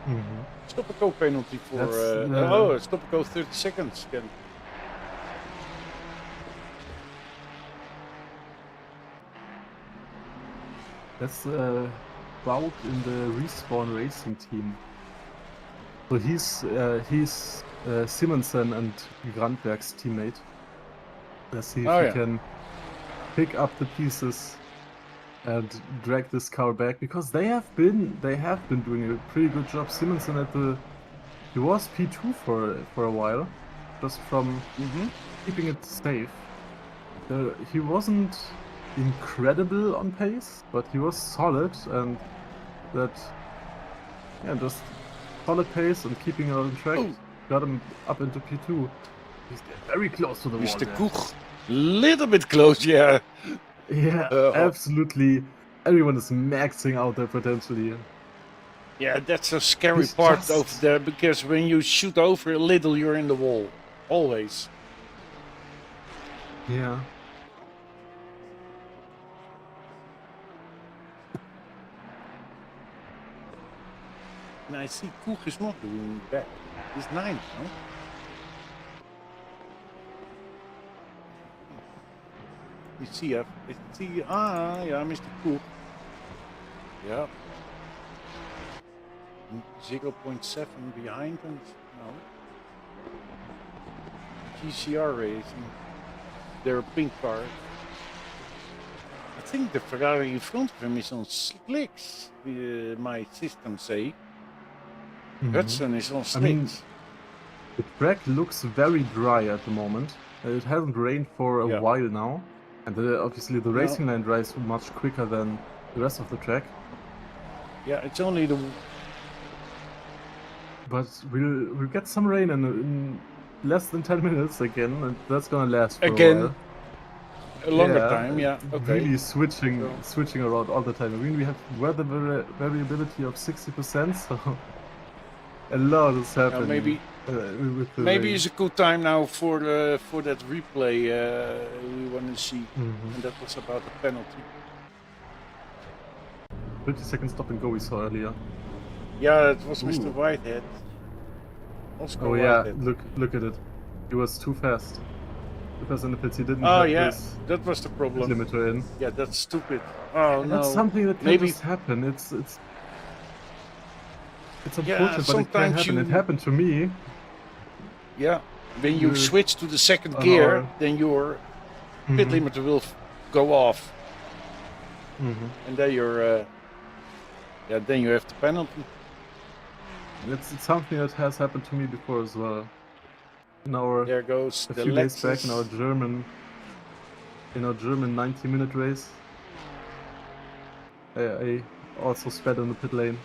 Mm-hmm. Stop and go penalty for. Stop and go 30 seconds. That's Wout in the Respawn Racing team. So he's Simonsen and Grandberg's teammate. Let's see if he can pick up the pieces and drag this car back, because they have been doing a pretty good job. Simonsen he was P2 for a while, just from keeping it safe. He wasn't incredible on pace, but he was solid, and just solid pace and keeping it on track got him up into P2. He's very close to the wall. Mr. Koch, little bit close, yeah. Yeah, absolutely. Everyone is maxing out their potential here. Yeah, that's a scary part over there, because when you shoot over a little, you're in the wall. Always. Yeah. And I see Koch is not doing bad. He's 9th, no? You see, Mr. Koch. Yeah. 0.7 behind him. No. GCR racing. They're a pink car. I think the Ferrari in front of him is on slicks, my system say. Hudson is on slicks. I mean, the track looks very dry at the moment. It hasn't rained for a while now. And obviously the racing line dries much quicker than the rest of the track. Yeah, it's only the... But we'll get some rain in less than 10 minutes again, and that's gonna last for a while. A longer time, yeah. Okay. Really switching around all the time. I mean, we have weather variability of 60%, so a lot is happening. Maybe it's a good time now for that replay we want to see, and that was about the penalty. 30-second stop and go we saw earlier. Yeah, it was Mr. Whitehead. Oscar Whitehead. Look at it. He was too fast. Because in the pits he didn't that was the problem. Limiter in. Yeah, that's stupid. Oh no. That's something that can just happen. It's unfortunate, but it can happen. It happened to me. Yeah, when you switch to the second gear, then your pit limiter will go off, and then you're, then you have the penalty. It's something that has happened to me before as well. There goes a the few days Lexus. back in our German 90-minute race. I also sped in the pit lane.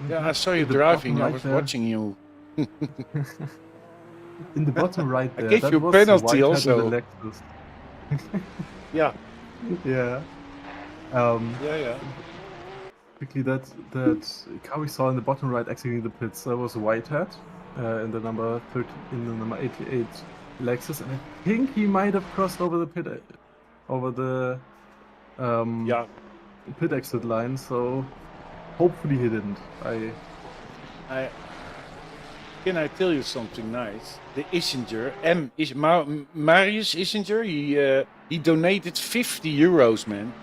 Yeah, I saw you driving. I was watching you. In the bottom right there. I gave you a penalty also. Yeah. Yeah. Quickly, that car we saw in the bottom right exiting the pits, that was Whitehead in the number 88 Lexus, and I think he might have crossed over the pit exit line. So hopefully he didn't. Can I tell you something nice? The Issenger, Marius Issenger, he donated €50, man.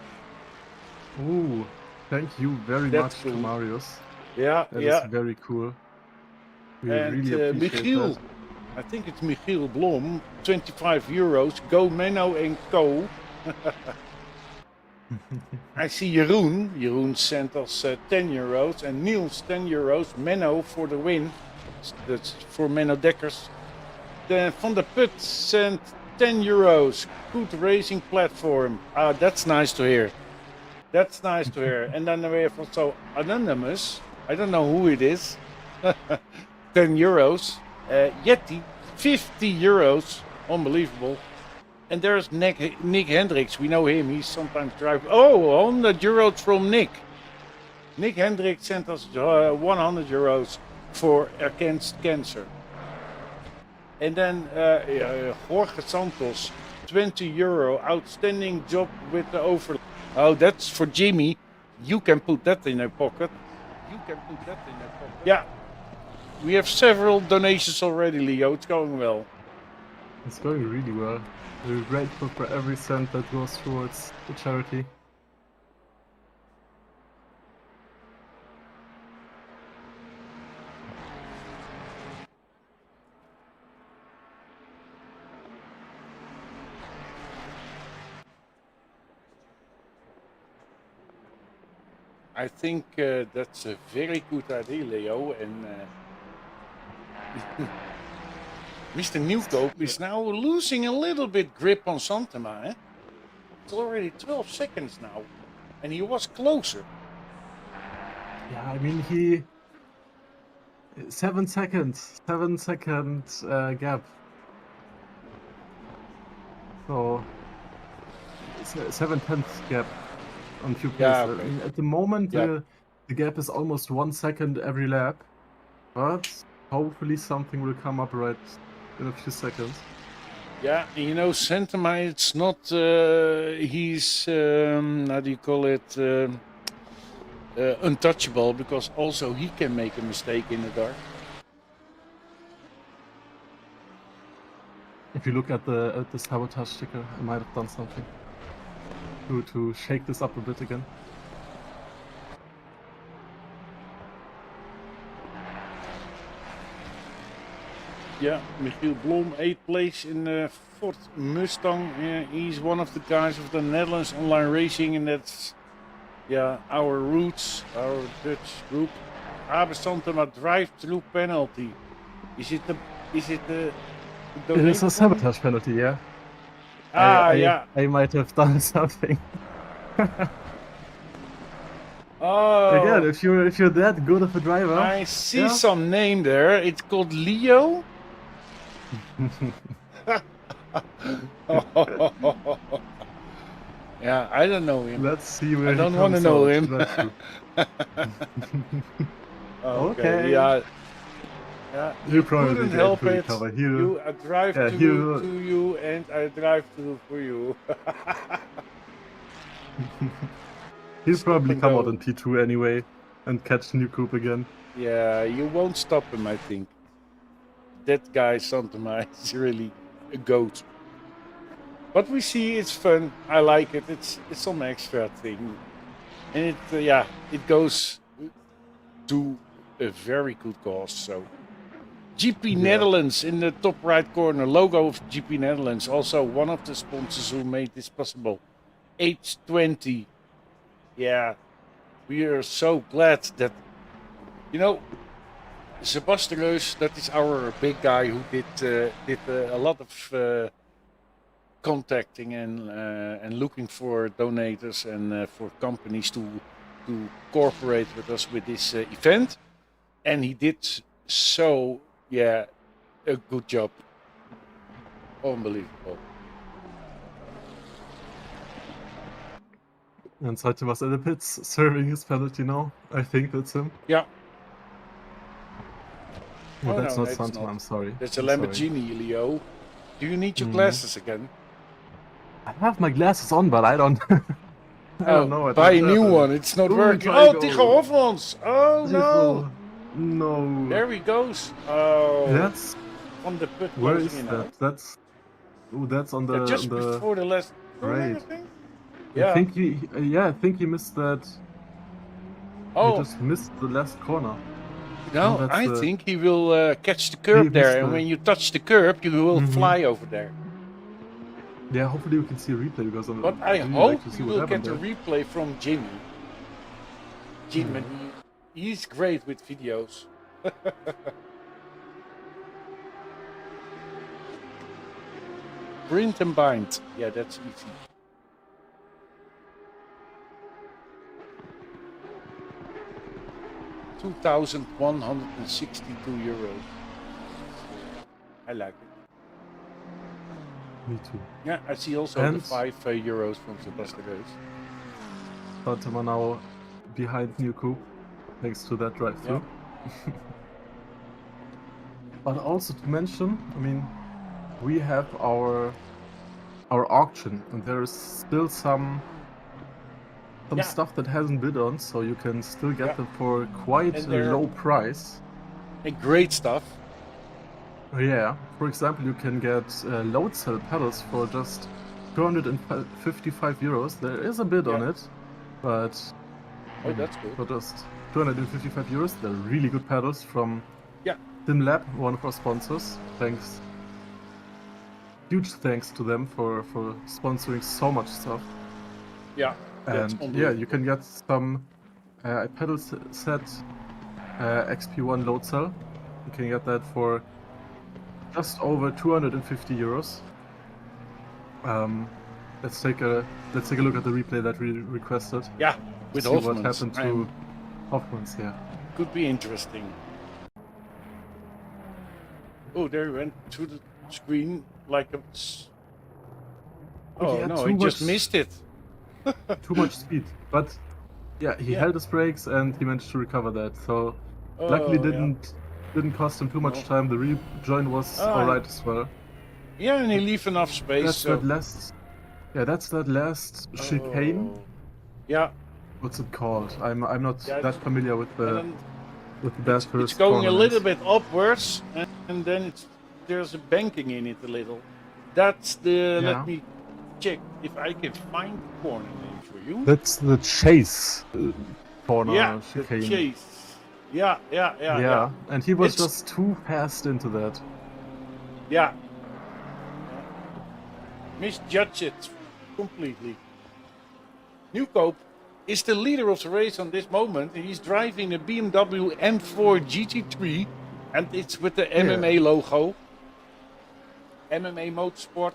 Ooh, thank you very much to Marius. Yeah, that is very cool. We really appreciate that. I think it's Michiel Blom, €25. Go Menno and Co. I see Jeroen. Jeroen sent us €10 and Niels €10. Menno for the win. That's for Menno Dekkers. Then Van der Put sent €10. Good racing platform. That's nice to hear. That's nice to hear. And then we have also Anonymous. I don't know who it is. €10. Yeti, €50. Unbelievable. And there's Nick Hendricks. We know him. He's sometimes driving. Oh, €100 from Nick. Nick Hendricks sent us €100 for Against Cancer. And then Jorge Santos €20. Outstanding job with the overlay. Oh, that's for Jimmy. You can put that in your pocket. Yeah. We have several donations already, Leo. It's going well. It's going really well. We're grateful for every cent that goes towards the charity. I think that's a very good idea, Leo. And Mr. Newcope is now losing a little bit grip on Santema. Eh? It's already 12 seconds now. And he was closer. Yeah, I mean, he... 7 seconds. 7 second gap. So... 7/10 gap on few places. Yeah, okay. I mean, at the moment, Yeah. the gap is almost 1 second every lap. But hopefully something will come up right in a few seconds. Yeah, you know, Santema, it's not, he's, how do you call it, untouchable, because also he can make a mistake in the dark. If you look at the sabotage sticker, I might have done something to shake this up a bit again. Yeah, Michiel Blom, 8th place in the Ford Mustang. He's one of the guys of the Netherlands Online Racing, and that's, yeah, our roots, our Dutch group. Abe Santema drive-through penalty. Is it the It is a sabotage penalty, yeah. yeah. I might have done something. Oh, Again, if you're that good of a driver, I see yeah. some name there. It's called Leo. Yeah, I don't know him. Let's see where I he don't want to comes know out. him. That's true. Okay. Yeah. You probably couldn't did help to it. recover. I drive Yeah, to he'll- you, and I drive for you. He'll probably and come go. out in P2 anyway and catch New Coupe again. Yeah, you won't stop him, I think. That guy, Santema, is really a goat. But we see it's fun. I like it. It's some extra thing, and it goes to a very good cause. So, GP Yeah. Netherlands in the top right corner, logo of GP Netherlands. Also one of the sponsors who made this possible. H20. Yeah, we are so glad that, you know, Sebastian Reus, that is our big guy who did a lot of contacting and looking for donators and for companies to cooperate with us with this event, and he did so, yeah, a good job. Unbelievable. And Santema's in the pits serving his penalty now. I think that's him. Yeah. Oh, Oh, that's no, not that's Santema, not. I'm sorry. That's a I'm sorry. Lamborghini, Leo. Do you need your glasses again? I have my glasses on, but I don't... I don't know. Buy a new one. It's not Ooh, working. try Oh, go. Tigo Hofmans. Oh, no. No. There he goes. Oh, That's... on the pit Where closing is in that? That's... Ooh, that's on the... just on the... before the last turn, I Right. think. I Yeah. think I think he missed that. He Oh, just missed the last corner. no, that's I the- think he will catch the curb He there, missed and the- when you touch the curb, you will Mhm. fly over there. Yeah, hopefully we can see a replay because I'm. But I really hope like to see you what will happened get a there. replay from Jimmy. Jimmy, he's great with videos. Print and bind. Yeah, that's easy. €2,162. I like it. Me too. Yeah, I see also And- the €5 from Sebastian Reus. Santema now behind New Coupe, thanks to that drive-through. But also to mention, I mean, we have our our auction, and there is still some Yeah. stuff that hasn't bid on, so you can still get Yeah. them for quite And a they're- low price. And great stuff. Yeah, for example, you can get load cell pedals for just 255 euros. There is a bid on Yeah. it, but Oh, that's good. for just 255 euros, they're really good pedals from Yeah. SimLab, one of our sponsors. Thanks. Huge thanks to them for sponsoring so much stuff. Yeah. That's And yeah, unbelievable. you can get some pedal set XP1 load cell. You can get that for just over 250 euros. Let's take a look at the replay that we requested. Yeah. With See what Hoffman's. happened to Hoffman's. Yeah. Could be interesting. Oh, there he went to the screen like a. Oh Yeah, no, too he just much- missed it. Too much speed, but yeah, he Yeah. held his brakes and he managed to recover that. So luckily Oh, yeah. didn't cost him too much No. time. The rejoin was Ah, alright as well. Yeah, and he leave enough space. That's So. that last. Yeah, that's that last chicane. Oh. Yeah. What's it called? I'm not Yeah, that familiar with the And that it's first going a corner. little bit upwards, and then there's a banking in it a little. That's the. Yeah. Let me check if I can find the corner name for you. That's the chase corner Yeah, the chicane. chase. Yeah. Yeah, and he was It's- just too fast into that. Yeah. Misjudge it completely. Nieuwkoop is the leader of the race on this moment. He's driving a BMW M4 GT3 and it's with the MMA logo. MMA Motorsport.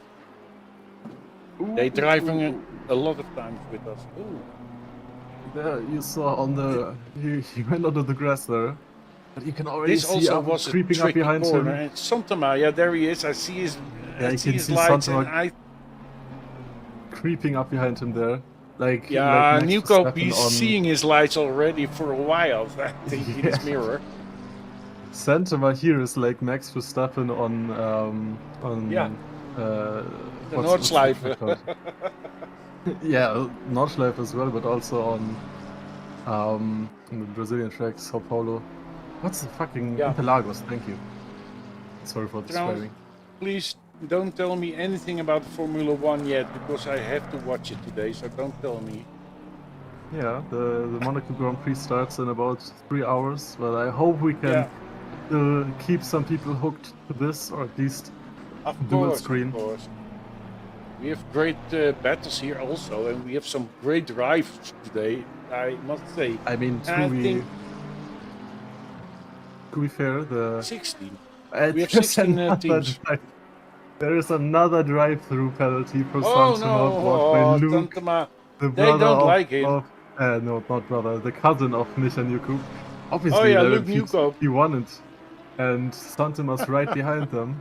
They driving a lot of times with us. Ooh. There you saw on the he went under the grass there, but you can already This see also up, was a creeping up tricky behind corner. him. And Santama, yeah, there he is. I see his, Yeah, I you see can his see lights, Santama and I Creeping up behind him there, like yeah, like next to Nieuwkoop, Stefan he's on seeing his lights already for a while. I think in his Yeah. mirror. Santama here is like Max Verstappen on Yeah. uh, The what's it Nordschleife. called? Yeah, Nordschleife as well, but also on the Brazilian track, Sao Paulo. What's the fucking Yeah. Interlagos? Thank you. Sorry for the Trouwens, swearing. Please don't tell me anything about Formula One yet, because I have to watch it today. So don't tell me. Yeah, the Monaco Grand Prix starts in about 3 hours, but I hope we can Yeah. keep some people hooked to this, or at least Of Dual course, screen. of course. We have great battles here also, and we have some great drives today. I must say. I mean, And I think to be fair, the 16. there's have 16 another teams. there is another drive-through penalty for Oh Santama no, brought by Luke, Tantama. the they brother don't of, like him. no, not brother, the cousin of Micha Nieuwkoop. Obviously, Oh, yeah, they're Luke in Nieuwkoop. P1 and Santama's right behind them.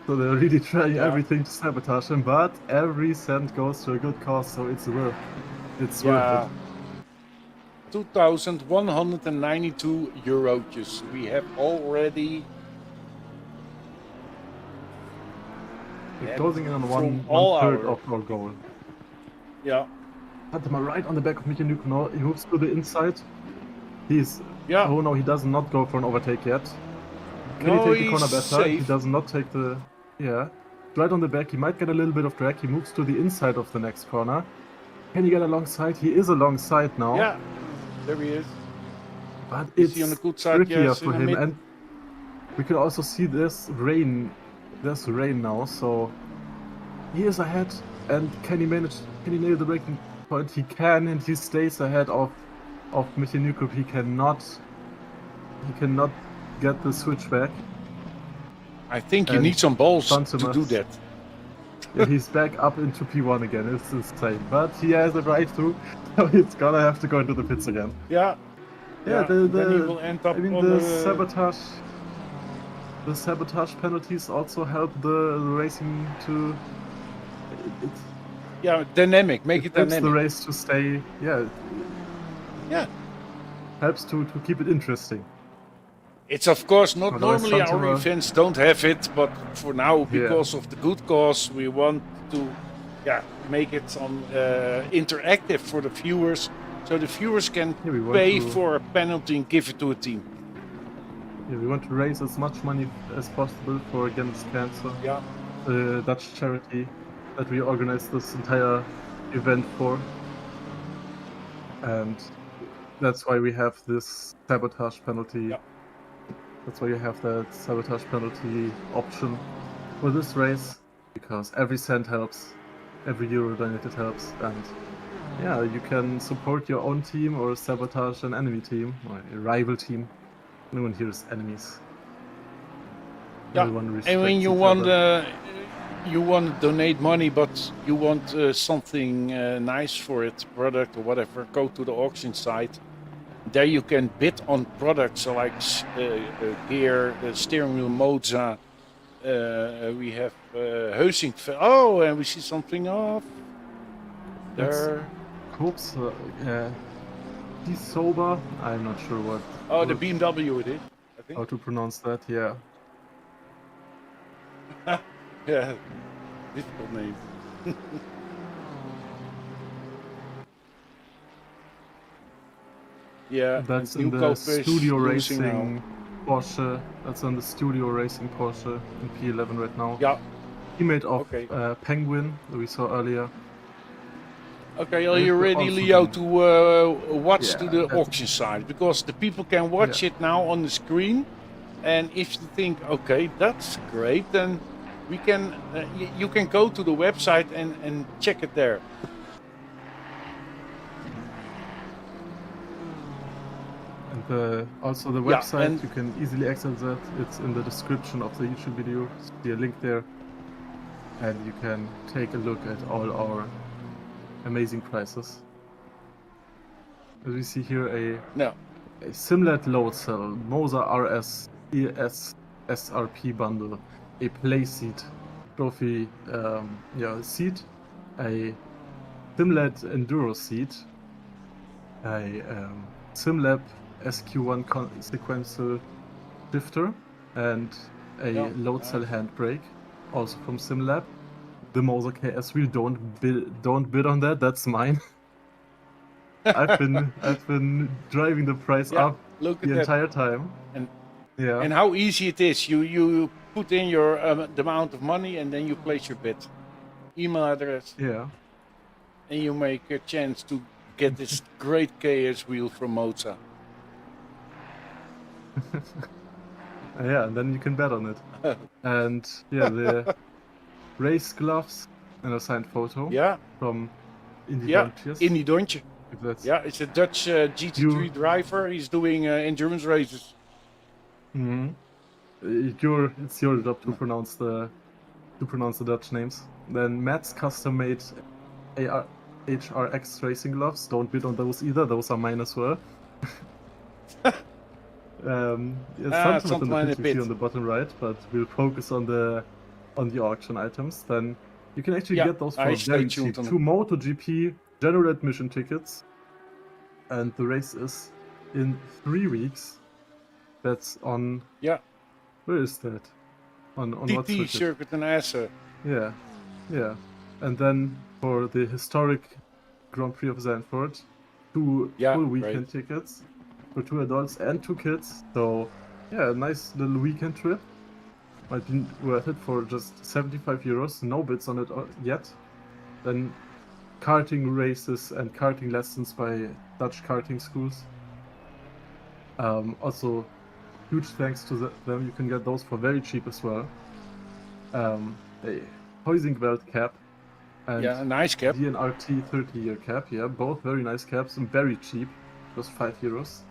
So they're really trying Yeah. everything to sabotage him, but every cent goes to a good cause, so it's worth it. Yeah. 2,192 eurotjes. We have already We're closing in on From all one third our- of our goal. yeah. Santama right on the back of Micha Nieuwkoop now. He moves to the inside. He's Yeah. Oh no, he does not go for an overtake yet. Can No, he take the corner he's better? He safe. does not take the... Yeah. Right on the back, he might get a little bit of drag. He moves to the inside of the next corner. Can he get alongside? He is alongside now. Yeah. There he is. But Is it's he on the good side? trickier Yes, for in the him. mid. And we can also see this rain. There's rain now, so... He is ahead. And can he nail the braking point? He can, and he stays ahead of Micha Nieuwkoop. He cannot get the switch back. I think you And need some balls to Santama's- do that. Yeah, he's back up into P1 again. It's insane. But he has a right through, so he's gonna have to go into the pits again. Yeah. Yeah, Then he will end up I mean, on the the sabotage penalties also help the racing to. It yeah, dynamic. Make it helps the dynamic. race to stay. Yeah, Yeah. helps to keep it interesting. It's of course not Otherwise, normally our Santama- events don't have it, but for now, because of the good cause, we want to make it some interactive for the viewers, so the viewers can Yeah, we want pay to- for a penalty and give it to a team. Yeah, we want to raise as much money as possible for Against Cancer, Yeah. the Dutch charity that we organized this entire event for. And that's why we have this sabotage penalty. Yeah. That's why you have that sabotage penalty option for this race, because every cent helps, every euro donated helps, and yeah, you can support your own team or sabotage an enemy team or a rival team. No one here is enemies. Yeah, Everyone and when respects you each want other. you want to donate money, but you want something nice for it, product or whatever, go to the auction site. There you can bid on products like gear, steering wheel Moza. We have Heusinkveld. Oh, and we see something off there. Hoops, he's sober. I'm not sure what. Oh, the BMW it is, I think. How to pronounce that? Yeah. Yeah, difficult name. Yeah, That's and in the Nieuwkoop is studio losing now. racing Porsche. That's on the studio racing Porsche in P11 right now. Yeah. Teammate of Okay. Penguin that we saw earlier. Okay, are And you we ready, also Leo, can- to watch Yeah, to the that's- auction site? Because the people can watch it now on the screen, and if you think, okay, that's great, then we can. You can go to the website and check it there. And also the Yeah, website, and- you can easily access that. It's in the description of the YouTube video. See a link there. And you can take a look at all our amazing prices. As we see here, No, a Simlat load cell, Moza RS ES SRP bundle, a Playseat trophy seat, a Simlat Enduro seat, a Simlab SQ1 sequential shifter, and a Yeah, load cell handbrake, also from Simlab. The Moza KS wheel, don't bid on that. That's mine. I've been driving the price Yeah, up look at the that. entire time. And- yeah, and how easy it is. You put in your the amount of money, and then you place your bid, email address, yeah. and you make a chance to get this great KS wheel from Moza. Yeah, and then you can bet on it. And yeah, the race gloves and a signed photo Yeah, from Indy yeah, Dontjes, Indy Dontje. if that's Yeah, it's a Dutch GT3 You- driver. He's doing endurance races. Mhm. It's your job to pronounce the Dutch names. Then Matt's custom made HRX racing gloves. Don't bid on those either. Those are mine as well. Sometimes something in the like a picture you see bit. on the bottom right, but we'll focus on the auction items. Then you can actually Yeah, get those for I stay very tuned cheap. on 2 MotoGP general admission tickets, and the race is in 3 weeks. That's on. Yeah, Where is that? On what TT circuit? Circuit and Assen. Yeah, yeah. And then for the historic Grand Prix of Zandvoort, 2 Yeah, full great. weekend tickets for 2 adults and 2 kids. So yeah, a nice little weekend trip. Might be worth it for just 75 euros. No bids on it yet. Then karting races and karting lessons by Dutch karting schools. Also, huge thanks to them. You can get those for very cheap as well. A Heusinkveld cap and Yeah, a nice cap. DNRT 30-year cap. Yeah, both very nice caps and very cheap, just 5 euros.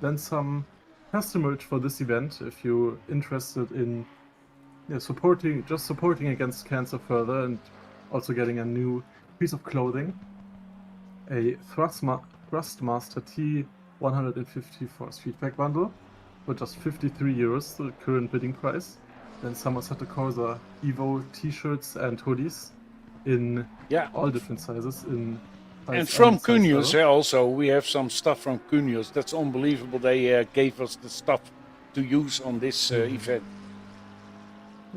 Then some custom merch for this event if you're interested in supporting against cancer further and also getting a new piece of clothing. A Thrustmaster T154 Streetback bundle for just 53 euros, the current bidding price. Then some Assetto Corsa Evo t-shirts and hoodies in Yeah, all different sizes. and from size Cunius level. also, we have some stuff from Cunius. That's unbelievable. They gave us the stuff to use on this event.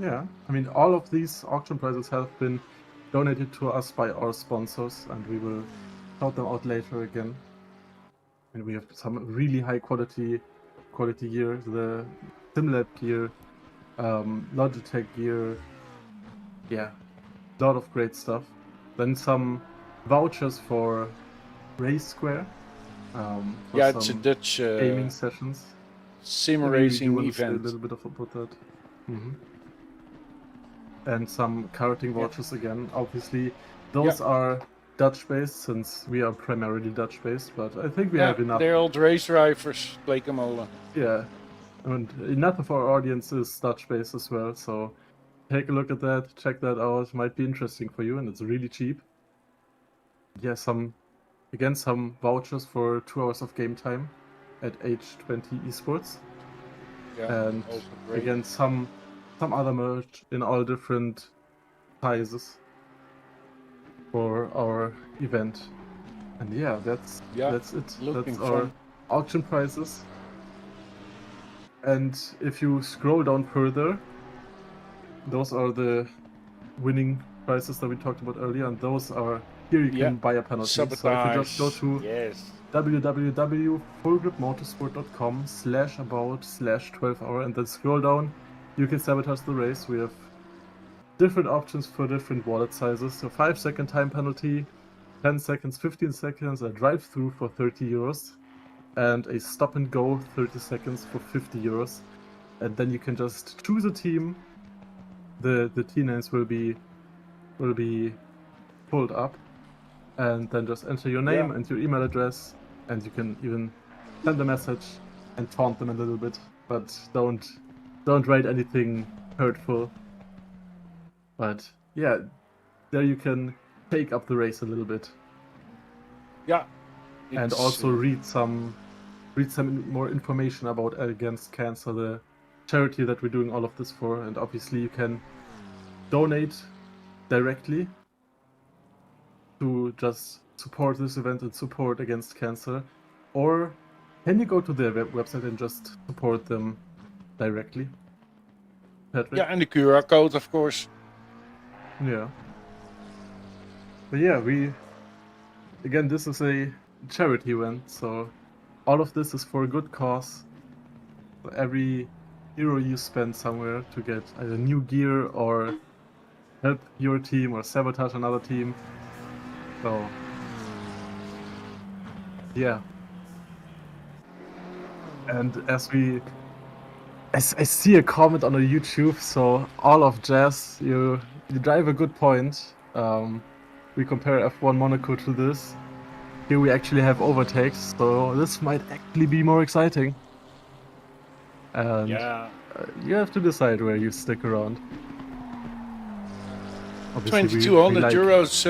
Yeah, I mean, all of these auction prices have been donated to us by our sponsors, and we will shout them out later again. And we have some really high quality gear, the SimLab gear, Logitech gear, yeah, a lot of great stuff. Then some vouchers for Race Square, for Yeah, some it's a Dutch gaming sessions. sim Maybe racing you want to say a event. little bit about that. And some karting vouchers again. Obviously, those are Dutch-based, since we are primarily Dutch-based, but I think we have enough. They're old race drivers, Plekemolen. Yeah, and enough of our audience is Dutch-based as well, so take a look at that, check that out. Might be interesting for you, and it's really cheap. Yeah, some vouchers for 2 hours of game time at H20 Esports. Yeah, And also great. again, some other merch in all different sizes for our event. And yeah, that's it. Looking That's our fun. auction prices. And if you scroll down further, those are the winning prices that we talked about earlier, and those are here you can buy a penalty. Sabotage. So if you just go to Yes. www.fullgripmotorsport.com/about/12hour and then scroll down, you can sabotage the race. We have different options for different wallet sizes. So 5-second time penalty, 10 seconds, 15 seconds, a drive-through for 30 euros, and a stop and go 30 seconds for 50 euros. And then you can just choose a team. The team names will be pulled up, and then just enter your name and your email address, and you can even send a message and taunt them a little bit, but don't write anything hurtful. But yeah, there you can take up the race a little bit. Yeah. And also read some more information about Against Cancer, the charity that we're doing all of this for. And obviously you can donate directly to just support this event and support Against Cancer, or can you go to their website and just support them directly, Patrick? Yeah, and the QR code, of course. Yeah. But yeah, this is a charity event, so all of this is for a good cause. So every euro you spend somewhere to get either new gear or help your team or sabotage another team. So yeah. And I see a comment on the YouTube, so all of Jazz, you drive a good point. We compare F1 Monaco to this. Here we actually have overtakes, so this might actually be more exciting. And you have to decide where you stick around. Obviously, 2200 euros,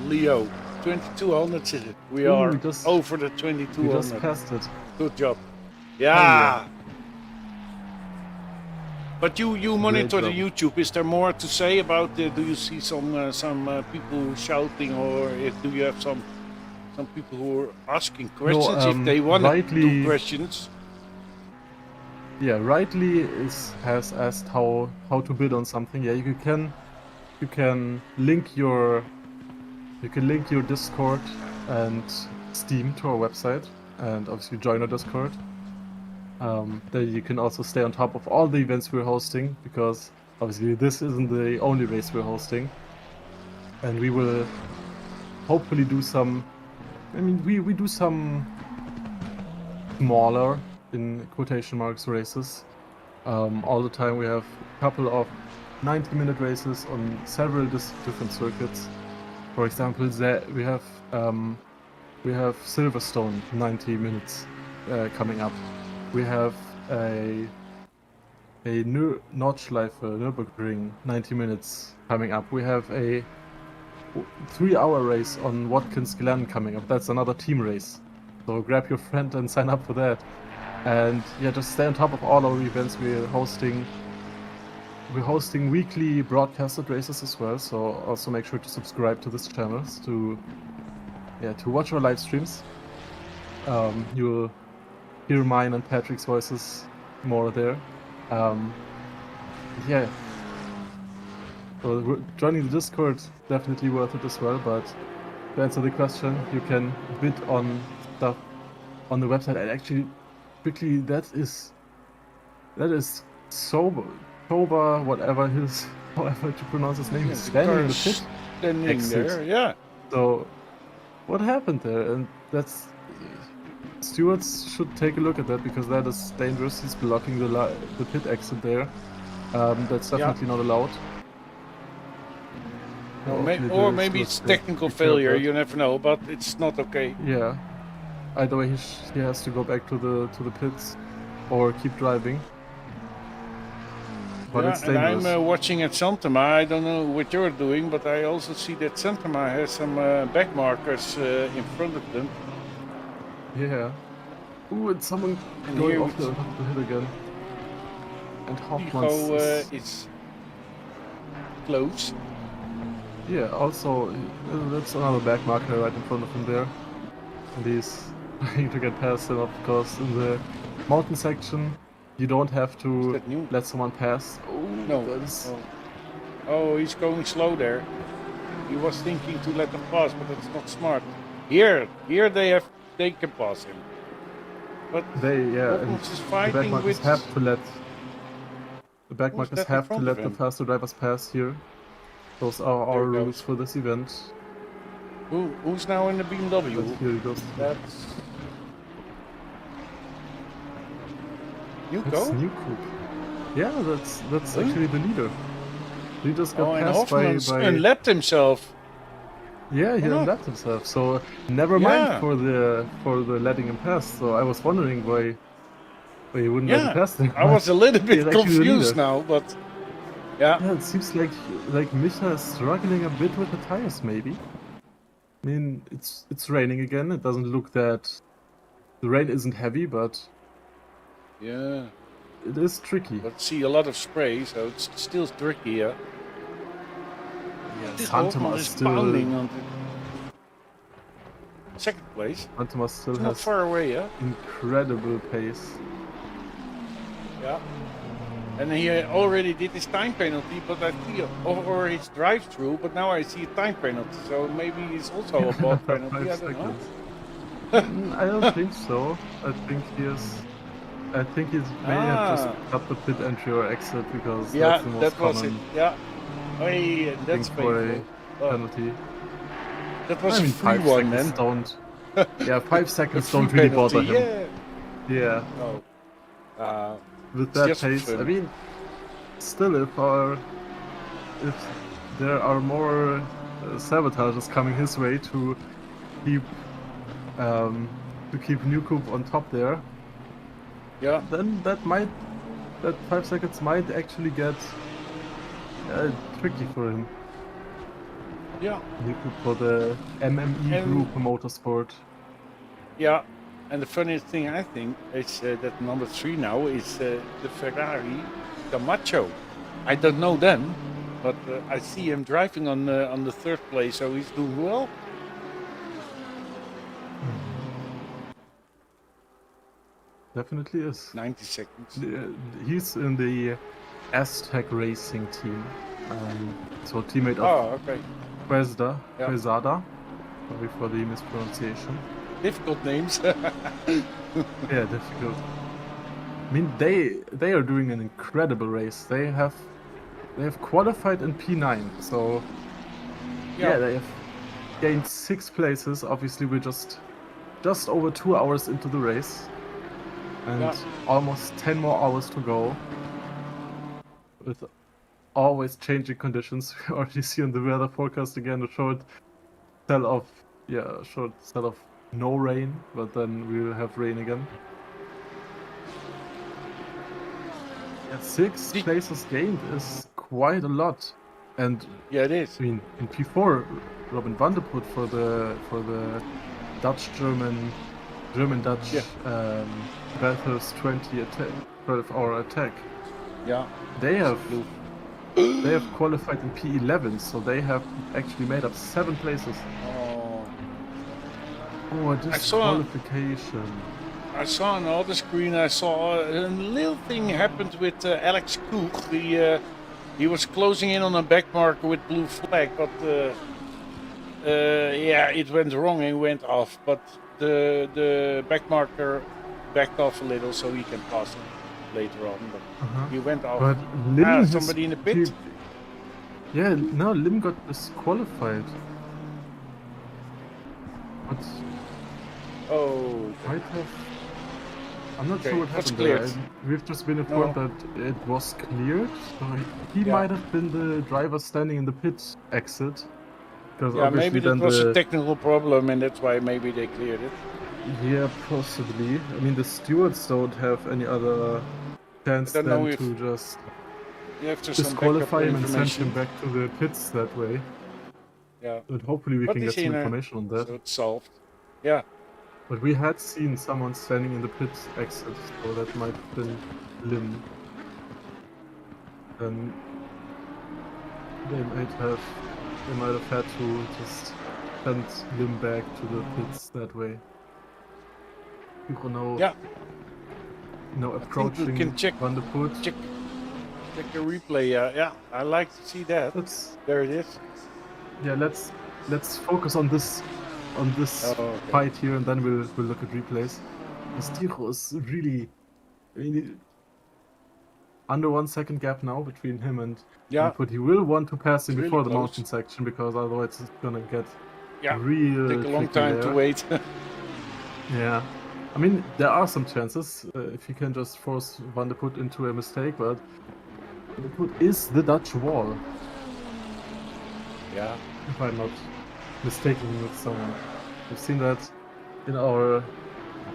Leo. 2200 is it? We are over the 2200. We just passed it. Good job. Yeah. But you monitor the YouTube. Is there more to say about the? Do you see some people shouting, or do you have some people who are asking questions if they want to do questions? Yeah, Rightly has asked how to bid on something. Yeah, you can link your Discord and Steam to our website, and obviously join our Discord. There you can also stay on top of all the events we're hosting, because obviously this isn't the only race we're hosting, and we will hopefully do some. I mean, we do some smaller, in quotation marks, races. All the time we have a couple of 90-minute races on several different circuits. For example, we have Silverstone 90 minutes coming up. We have a Nordschleife Nürburgring 90 minutes coming up. We have a 3-hour race on Watkins Glen coming up. That's another team race. So grab your friend and sign up for that. And yeah, just stay on top of all our events we're hosting. We're hosting weekly broadcasted races as well, so also make sure to subscribe to this channel to watch our live streams. You'll hear mine and Patrick's voices more there. Yeah. So joining the Discord definitely worth it as well. But to answer the question, you can bid on stuff on the website. And actually, quickly, that is sober, whatever his, however to pronounce his name. He's standing in the pit. Standing exit. there, yeah. So, what happened there? And that's stewards should take a look at that because that is dangerous. He's blocking the pit exit there. That's definitely not allowed. Or maybe it's technical failure. You never know, but it's not okay. Yeah. Either way, he has to go back to the pits or keep driving. But it's dangerous. And I'm watching at Santema. I don't know what you're doing, but I also see that Santema has some back markers in front of them. Yeah. Ooh, and someone going off the hit again. And Hoffman's is close. Yeah, also, that's another back marker right in front of him there. And he's trying to get past him, of course, in the mountain section. You don't have to let someone pass. Oh, no. Oh, he's going slow there. He was thinking to let them pass, but that's not smart. Here they can pass him. But the back markers have to let the faster drivers pass here. Those are our rules for this event. Who's now in the BMW? But here he goes. That's That's Newcoop. Yeah, that's actually the leader. He just got passed by unlapped himself. Yeah, he unlapped himself. So never mind for the letting him pass. So I was wondering why he wouldn't let him pass him. I was a little bit confused now, but yeah, it seems like Micha is struggling a bit with the tires, maybe. I mean, it's raining again. It doesn't look that the rain isn't heavy, but yeah, it is tricky. But see a lot of spray, so it's still tricky. Yeah. Santema is still pounding on the second place. Santema still it's has not far away, yeah. Incredible pace. Yeah. And he already did his time penalty, but I see, or his drive-through, but now I see a time penalty, so maybe it's also a ball penalty. I don't know. I don't think so. I think he's may have just cut the pit entry or exit because that's the most common. Was it. Yeah. Hey, that's for a penalty. That was 5 seconds don't. Yeah, 5 secons don't really bother him. Yeah. No. With that pace, I mean, still, if there are more sabotages coming his way to keep Newcoop on top there, then that 5 seconds might actually get tricky for him. Yeah. Newcoop for the MME Group Motorsport. Yeah. And the funniest thing I think is that number 3 now is the Ferrari Camacho. I don't know them, but I see him driving on the 3rd place, so he's doing well. Definitely is. 90 seconds. He's in the Aztec Racing team, so teammate of Quesada. Sorry for the mispronunciation. Difficult names. Yeah, difficult. I mean, they are doing an incredible race. They have qualified in P9, so yeah, they have gained 6 places. Obviously, we're just over 2 hours into the race, and almost 10 more hours to go. With always changing conditions, we already see on the weather forecast again a short spell of no rain, but then we will have rain again. Yeah, 6 places gained is quite a lot, and yeah, it is. I mean, in P4, Robin van der Put for the German Dutch Bathurst 20 attack, 12-hour attack. Yeah, they have qualified in P11, so they have actually made up 7 places. Oh, disqualification. I saw on the other screen, I saw a little thing happened with Alex Koch, the He was closing in on a back marker with blue flag, but yeah, it went wrong and went off. But the back marker backed off a little, so he can pass it later on. But he went off. But Lim has somebody in the pit. Yeah, no, Lim got disqualified. But oh, might have. I'm not okay, sure what what's happened there. cleared? We've just been informed that it was cleared. So he Yeah. might have been the driver standing in the pit exit. Because Yeah, obviously maybe that then was the a technical problem, and that's why maybe they cleared it. yeah, possibly. I mean, the stewards don't have any other chance I don't know than if to just you have to some disqualify backup him and send him information. back to the pits that way. Yeah, But hopefully we but can get he's some in a- information on that. so it's solved. Yeah, But we had seen someone standing in the pit exit, so that might have been Lim. Then they might have had to just send Lim back to the pits that way. People know yeah. now think we approaching can check- Van der Poel. Check the replay. Yeah, I like to see that. There it is. Yeah, let's focus on this okay. fight here, and then we'll look at replays. Tiro is really, I mean, under 1 second gap now between him and Yeah, but he will want to pass him It's before really the close. mountain section, because otherwise it's gonna get yeah. real Take a long tricky time to there. wait. Yeah, I mean there are some chances if he can just force Van der Poel into a mistake, but Van der Poel is the Dutch wall, Yeah, if I'm not mistaken with someone. We've seen that in our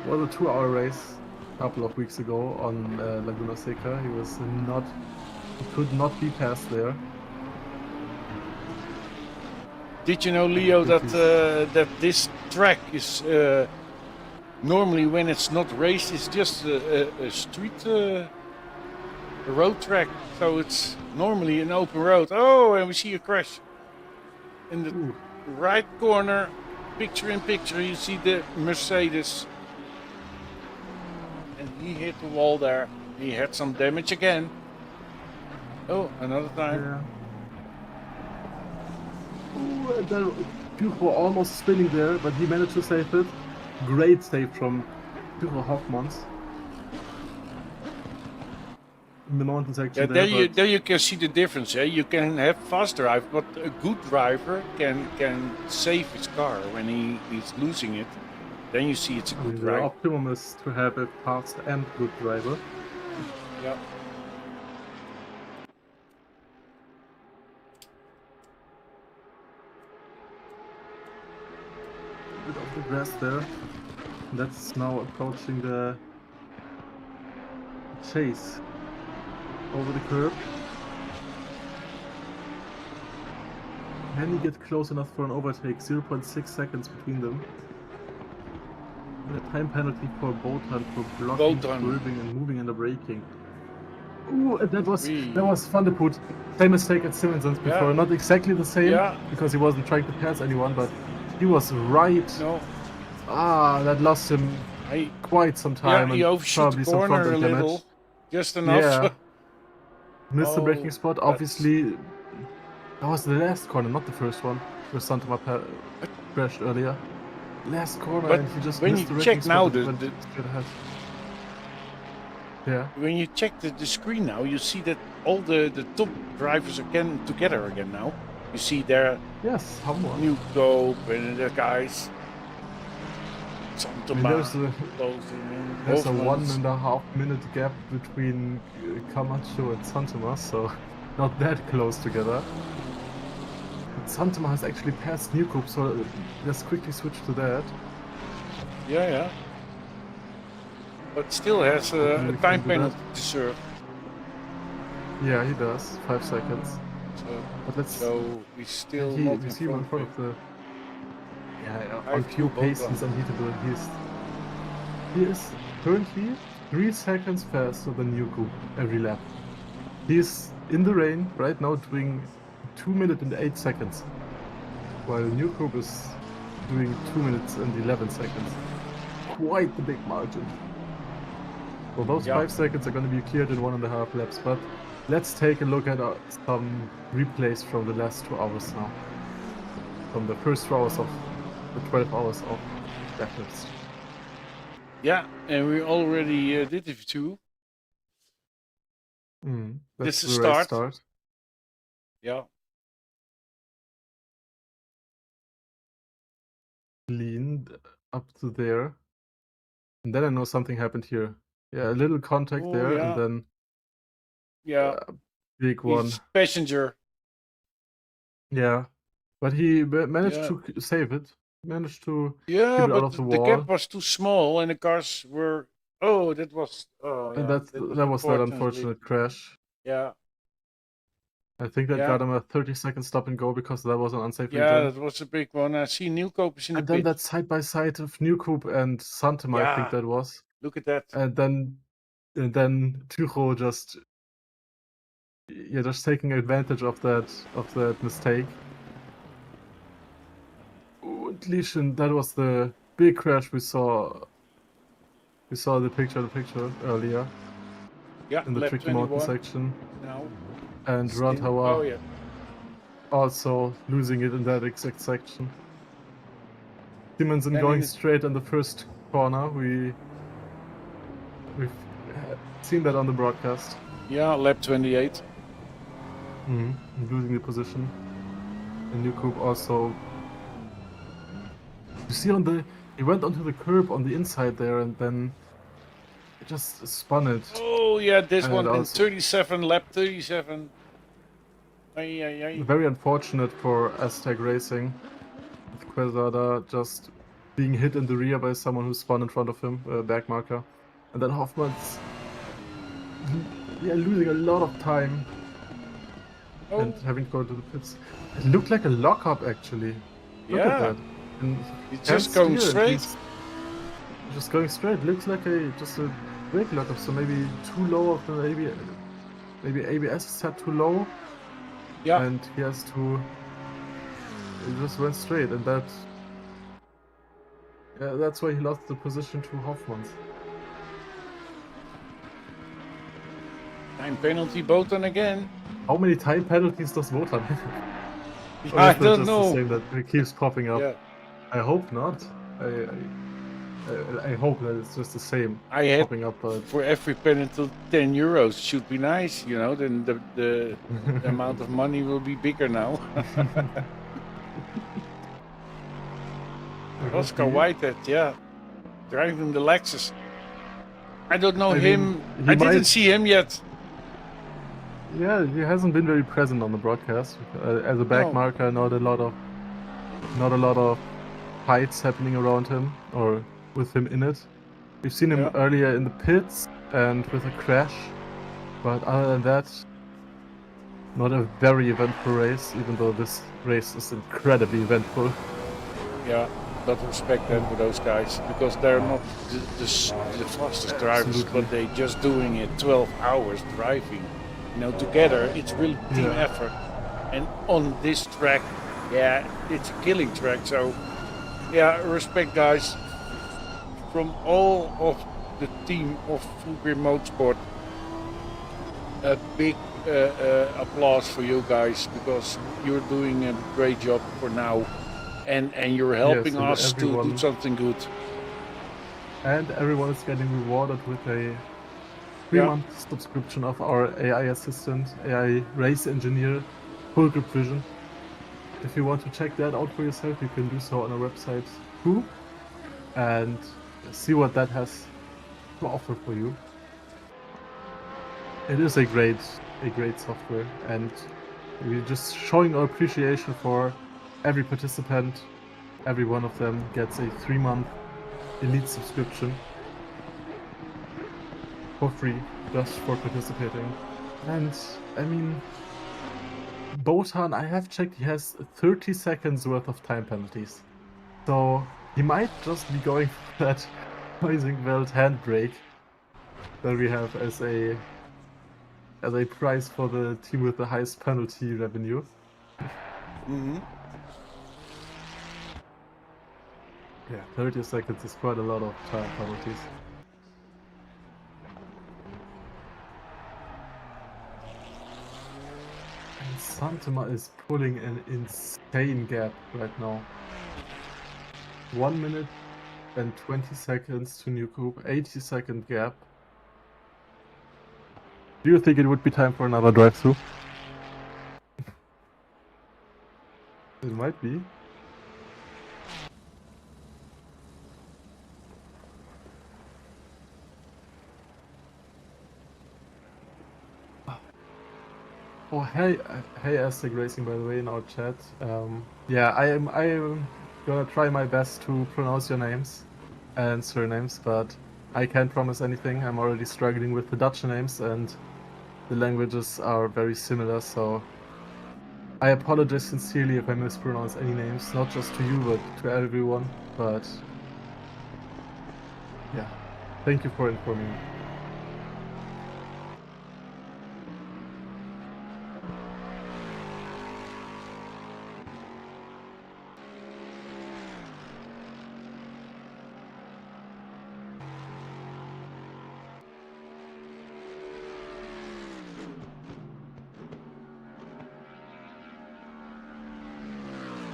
2-hour race a couple of weeks ago on Laguna Seca. He could not be passed there. did you know, Leo, that that this track is normally, when it's not raced, it's just a street, a road track. So it's normally an open road. Oh, and we see a crash in the Ooh. right corner. Picture in picture, you see the Mercedes, and he hit the wall there. He had some damage again. Oh, another time. Yeah. Ooh, and then people were almost spinning there, but he managed to save it. Great save from Puro Hoffmans in the mountain section. Yeah, there, but there you can see the difference. Yeah? You can have fast drive, but a good driver can save his car when he's losing it. Then you see it's a I good mean, the drive. optimum is to have a fast and good driver. Yeah. Bit of the grass there. That's now approaching the chase over the curb. Can he get close enough for an overtake? 0.6 seconds between them. And a time penalty for Botan for blocking, Botan. swerving, and moving and braking. Ooh, and that was Wee. Van der Poel. Same mistake as Simonson's before. Yeah. Not exactly the same, Yeah. because he wasn't trying to pass anyone, but he was right. No, That lost him I quite some time. he and overshoot the probably some corner a front-end little, damage. just enough. Yeah. Missed the Oh, braking spot. that's- Obviously, that was the last corner, not the first one, where Santoma crashed earlier. Last corner, But and he just when missed you the braking check spot now, and the- went the- straight ahead. Yeah. When you check the screen now, you see that all the top drivers are together again now. You see there Yes, Hamburg. New Dope and the guys. I Santa mean, Maria there's a 1.5 minute gap between Camacho and Santoma, so not that close together. But Santoma has actually passed Newcoop, so let's quickly switch to that. Yeah. But still has Yeah, a we time can do penalty that. to serve. Yeah, he does. 5 seconds. But let's. So he's still He, not you see him in front of the. Yeah, I on pure feel pace, both he's unbeatable. He is currently 3 seconds faster than Yuku every lap. He's in the rain right now doing 2 minutes and 8 seconds, while Newcoop is doing 2 minutes and 11 seconds. Quite the big margin. Well, those Yeah. 5 seconds are going to be cleared in 1.5 laps, but let's take a look at some replays from the last 2 hours now. From the first 2 hours of the 12 hours of Backlift. Yeah, and we already did a few. That's This the is race start. start. Yeah. Leaned up to there. And then I know something happened here. Yeah, a little contact Oh, there, yeah. and then Yeah. big one. He's passenger. Yeah, but he managed Yeah. to save it. Managed to Yeah, keep it out but of the the wall. gap was too small and the cars were. Oh, that was. Oh, And yeah. that was that unfortunate crash. Yeah. I think that Yeah. got him a 30-second stop and go because that was an unsafe Yeah, regen. that was a big one. I see Nieuwkoop is in the And then pit. that side by side of Newcoop and Santema, I think Yeah. that was. Look at that. And then Tycho just taking advantage of that mistake. And Leishan, that was the big crash we saw. We saw the picture earlier. Yeah, In the lap tricky 21 mountain section. now. And Still- Randhauer Oh, yeah. also losing it in that exact section. Simonsen Then going in- straight in the first corner. We've seen that on the broadcast. Yeah, lap 28. Losing the position. And Newcoop also. You see he went onto the curb on the inside there and then it just spun it. Oh, yeah, this And one in also- 37, lap 37. Very unfortunate for Aztec Racing. With Quesada just being hit in the rear by someone who spun in front of him, back marker. And then Hoffman's losing a lot of time Oh, and having to go to the pits. It looked like a lockup actually. Look at yeah. that. And He's can't just going steer, straight. he's just going straight. Looks like just a brake lockup, so maybe too low of the maybe ABS is set too low. Yeah. And he just went straight, and that's why he lost the position to Hoffman's. Time penalty, Botan again. How many time penalties does Wotan have? Or I is that don't just know. the same that it keeps popping up? Yeah. I hope not. I hope that it's just the same I had popping up, but for every penalty 10 euros should be nice, you know, then the amount of money will be bigger now. Oscar Whitehead, yeah, driving the Lexus. I don't know I him. mean, he I didn't might- see him yet. yeah, he hasn't been very present on the broadcast. As a back No. marker, not a lot of fights happening around him or with him in it. We've seen him Yeah. earlier in the pits and with a crash, but other than that, not a very eventful race. Even though this race is incredibly eventful. Yeah, but respect that for those guys because they're not the fastest drivers, Absolutely. but they just doing it 12 hours driving. You know, together it's really team Yeah. effort. And on this track, yeah, it's a killing track. So, yeah, respect guys from all of the team of Grip Motorsport. A big applause for you guys because you're doing a great job for now. And you're helping and us to do everyone- something good. And everyone is getting rewarded with a 3-month subscription of our AI assistant, AI race engineer, Full Grip Vision. If you want to check that out for yourself, you can do so on our website too, and see what that has to offer for you. It is a great software, and we're just showing our appreciation for every participant. Every one of them gets a 3-month elite subscription for free, just for participating. And I mean, Botan, I have checked, he has 30 seconds worth of time penalties. So he might just be going for that Heusinkveld handbrake that we have as a prize for the team with the highest penalty revenue. Mm-hmm. Yeah, 30 seconds is quite a lot of time penalties. Santema is pulling an insane gap right now. 1 minute and 20 seconds to New Group, 80-second gap. Do you think it would be time for another drive-through? It might be. Oh, hey, Aztec Racing, by the way, in our chat. Yeah, I am gonna try my best to pronounce your names and surnames, but I can't promise anything. I'm already struggling with the Dutch names, and the languages are very similar, so I apologize sincerely if I mispronounce any names, not just to you, but to everyone. But yeah, thank you for informing me.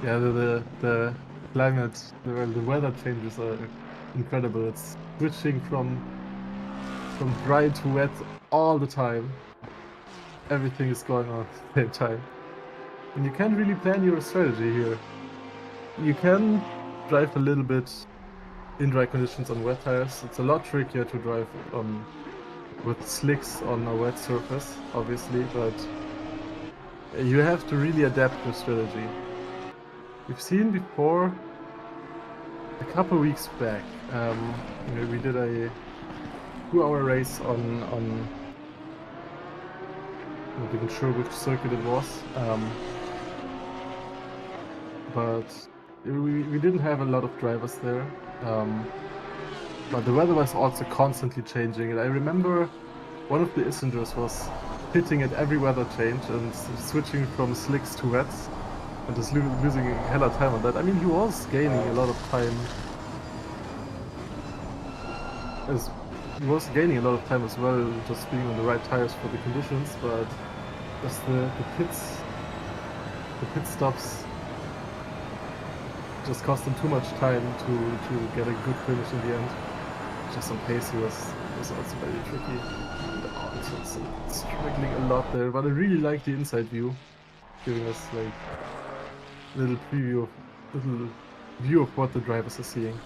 Yeah, the climate, the weather changes are incredible. It's switching from dry to wet all the time. Everything is going on at the same time. And you can't really plan your strategy here. You can drive a little bit in dry conditions on wet tires. It's a lot trickier to drive with slicks on a wet surface, obviously, but you have to really adapt your strategy. We've seen before, a couple weeks back, we did a 2-hour race on I'm not even sure which circuit it was, but we didn't have a lot of drivers there, but the weather was also constantly changing, and I remember one of the Issingers was hitting at every weather change and switching from slicks to wets. And just losing a hell of time on that. I mean, he was gaining a lot of time. He was gaining a lot of time as well, just being on the right tires for the conditions. But just the pit stops, just cost him too much time to get a good finish in the end. Just on pace, he was also very tricky. And also struggling a lot there. But I really like the inside view, giving us like little view of what the drivers are seeing.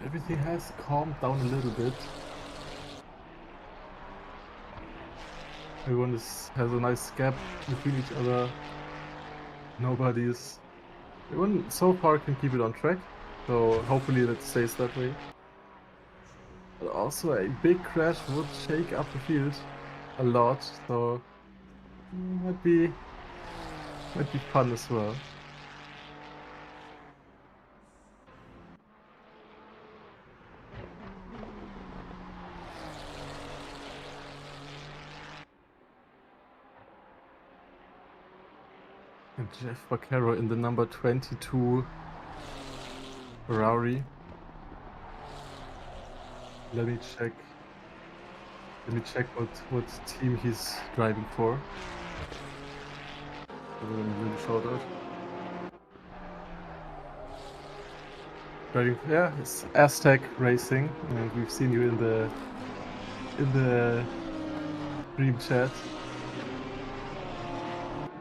Everything has calmed down a little bit. Everyone has a nice gap between each other. Everyone so far can keep it on track, so hopefully that stays that way. But also a big crash would shake up the field a lot, so might be fun as well. And Jeff Vaquero in the number 22 Ferrari. Let me check what team he's driving for. Really shout out. Driving, yeah, it's Aztec Racing, and we've seen you in the stream chat.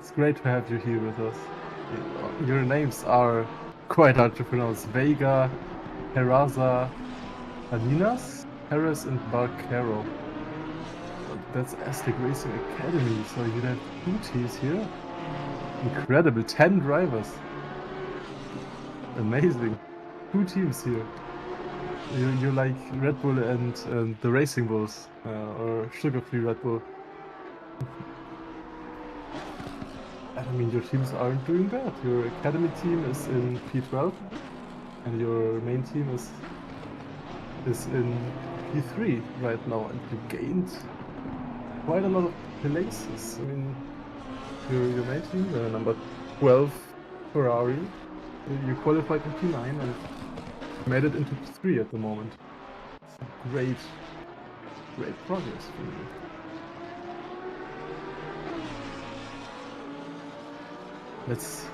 It's great to have you here with us. Your names are quite hard to pronounce. Vega, Heraza, Aninas, Harris, and Barquero. That's Aztec Racing Academy, so you have 2 teams here. Incredible, 10 drivers. Amazing. 2 teams here. You're like Red Bull and the Racing Bulls, or sugar-free Red Bull. I mean, your teams aren't doing bad. Your academy team is in P12, and your main team is in P3 right now, and you gained quite a lot of places. I mean, your main team, number 12 Ferrari, you qualified in P9 and made it into P3 at the moment. Great progress for you. let's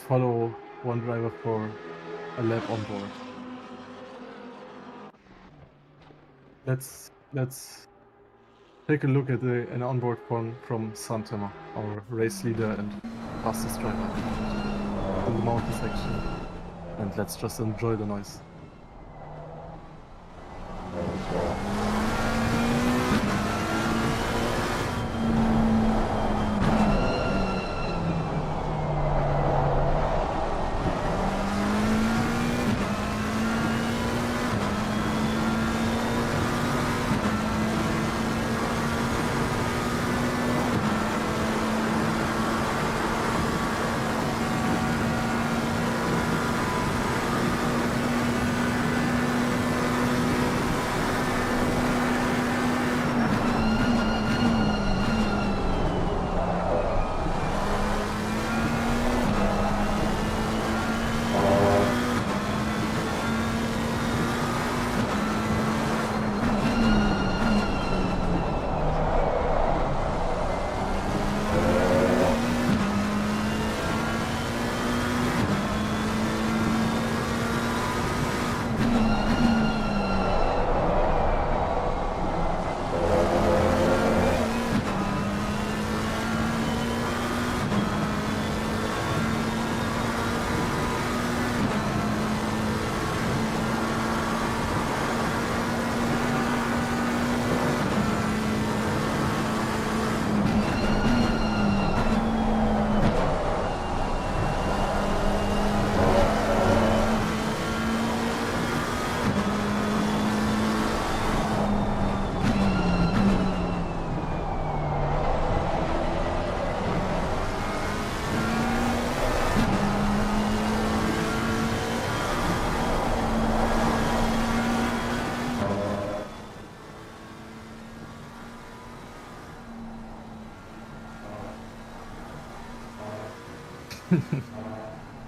follow one driver for a lap on board. Let's take a look at an onboard one from Santema, our race leader and fastest driver in the mountain section. And let's just enjoy the noise.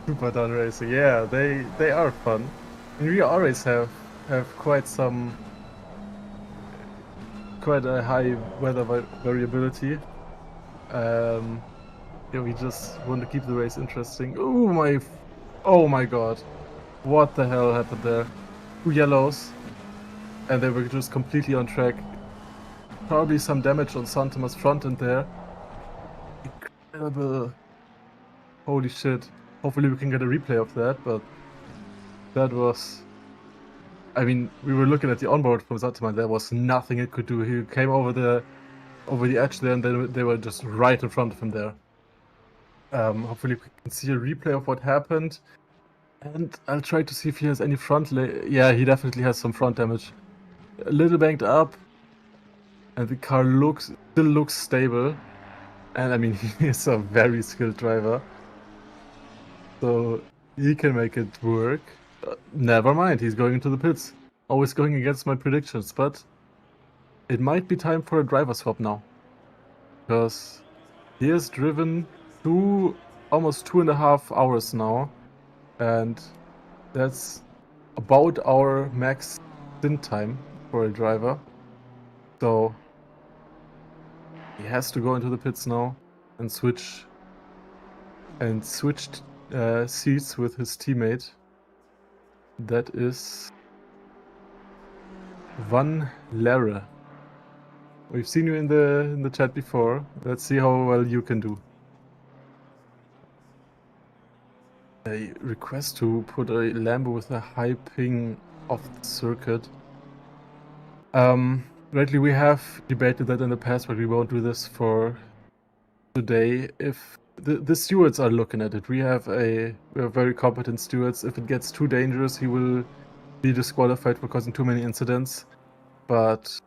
Super Down Racing, yeah, they are fun. And we always have quite a high weather variability. Yeah, we just want to keep the race interesting. Oh my god, what the hell happened there? 2 yellows, and they were just completely on track. Probably some damage on Santema's front end there. Incredible. Holy shit. Hopefully we can get a replay of that, but that was... I mean, we were looking at the onboard from Santema, there was nothing it could do. He came over the edge there, and then they were just right in front of him there. Hopefully we can see a replay of what happened. And I'll try to see if he has any yeah, he definitely has some front damage. A little banked up. And the car still looks stable. And I mean, he is a very skilled driver. So he can make it work. Never mind, he's going into the pits. Always going against my predictions, but it might be time for a driver swap now. Because he has driven almost 2.5 hours now. And that's about our max stint time for a driver. So he has to go into the pits now and switch seats with his teammate. That is Van Lere. We've seen you in the chat before. Let's see how well you can do. A request to put a Lambo with a high ping off the circuit. Rightly, we have debated that in the past, but we won't do this for today. If the stewards are looking at it, we have very competent stewards. If it gets too dangerous, he will be disqualified for causing too many incidents. But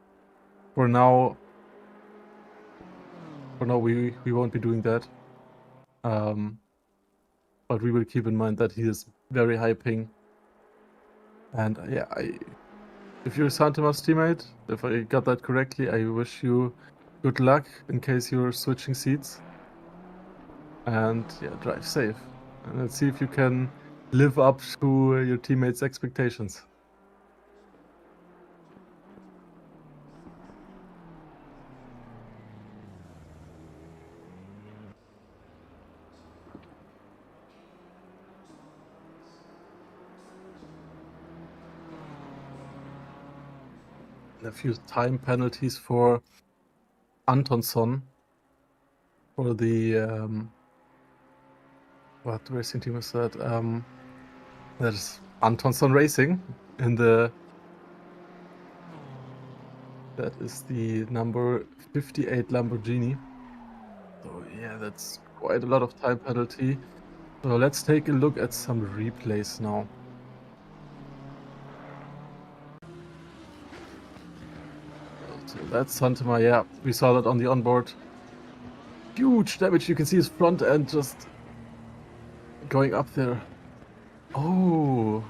for now, we won't be doing that. But we will keep in mind that he is very high ping. And yeah, if you're Santema's teammate, if I got that correctly, I wish you good luck in case you're switching seats. And yeah, drive safe. And let's see if you can live up to your teammates' expectations. A few time penalties for Antonsson for the what racing team is that? That is Antonsson Racing in the. That is the number 58 Lamborghini. So yeah, that's quite a lot of time penalty. So let's take a look at some replays now. So that's Santema, yeah, we saw that on the onboard. Huge damage, you can see his front end just going up there. Oh,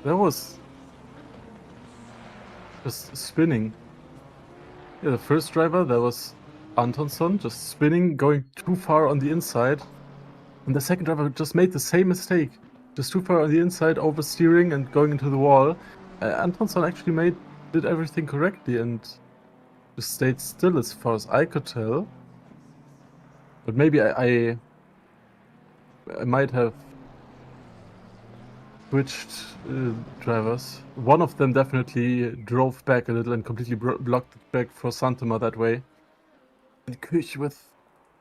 that was just spinning. Yeah, the first driver, that was Antonsson, just spinning, going too far on the inside. And the second driver just made the same mistake. Just too far on the inside, oversteering and going into the wall. Antonsson actually did everything correctly and just stayed still as far as I could tell. But maybe I might have switched drivers. One of them definitely drove back a little and completely blocked it back for Santema that way. And Kuch with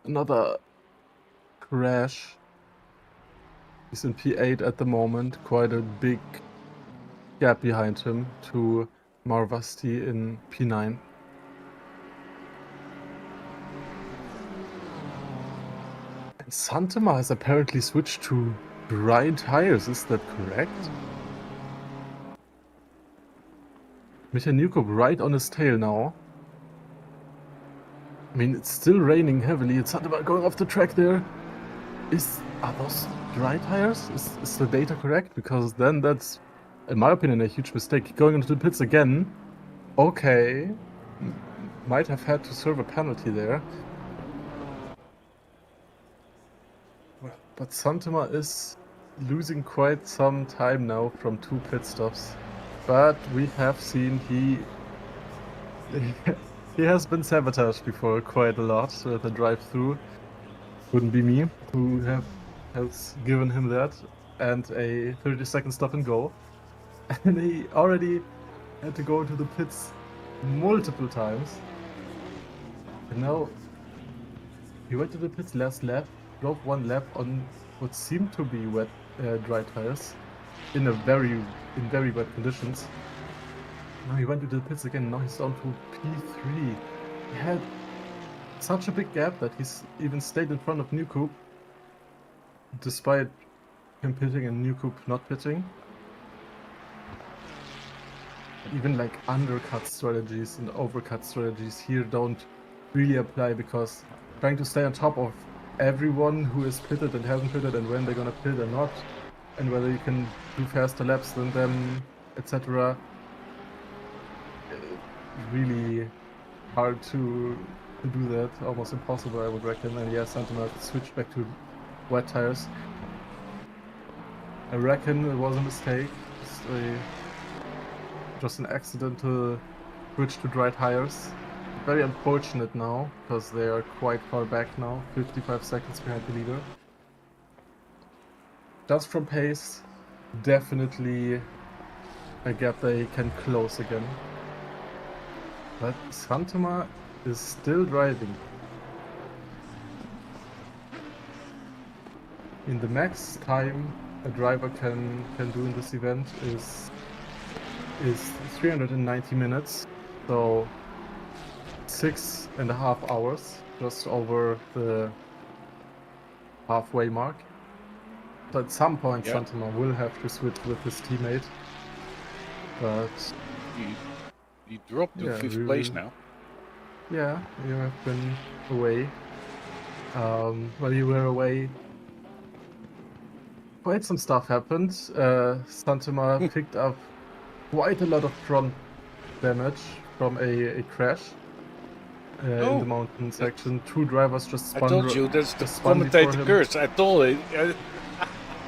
another crash. He's in P8 at the moment, quite a big gap behind him to Marvasti in P9. And Santema has apparently switched to dry tires, is that correct? Michael Newcob right on his tail now. I mean, it's still raining heavily. It's Santema going off the track there. Are those dry tires? Is the data correct? Because then that's, in my opinion, a huge mistake. Going into the pits again. Okay. Might have had to serve a penalty there. But Santema is losing quite some time now from 2 pit stops. But we have seen he has been sabotaged before quite a lot at the drive-through. Wouldn't be me who has given him that. And a 30-second stop and go. And he already had to go into the pits multiple times. And now he went to the pits last lap, drove 1 lap on what seemed to be wet dry tires in very wet conditions. Now he went to the pits again. Now he's down to P3. He had such a big gap that he's even stayed in front of Newcoop, despite him pitting and Newcoop not pitting. Even like undercut strategies and overcut strategies here don't really apply, because trying to stay on top of everyone who is pitted and hasn't pitted and when they're gonna pit or not, and whether you can do faster laps than them, etc. Really hard to do that, almost impossible I would reckon. And yeah, Santema switched back to wet tires. I reckon it was a mistake, just an accidental switch to dry tires. Very unfortunate now, because they are quite far back now, 55 seconds behind the leader. Just from pace, definitely a gap they can close again. But Santema is still driving. In the max time a driver can do in this event is 390 minutes, so 6.5 hours, just over the halfway mark. So at some point Santema will have to switch with his teammate, but he dropped to 5th place now. Yeah, you have been away. While you were away, quite some stuff happened. Santema picked up quite a lot of front damage from a crash in the mountain section. 2 drivers just spun. I told you, that's the commentator curse. I told it.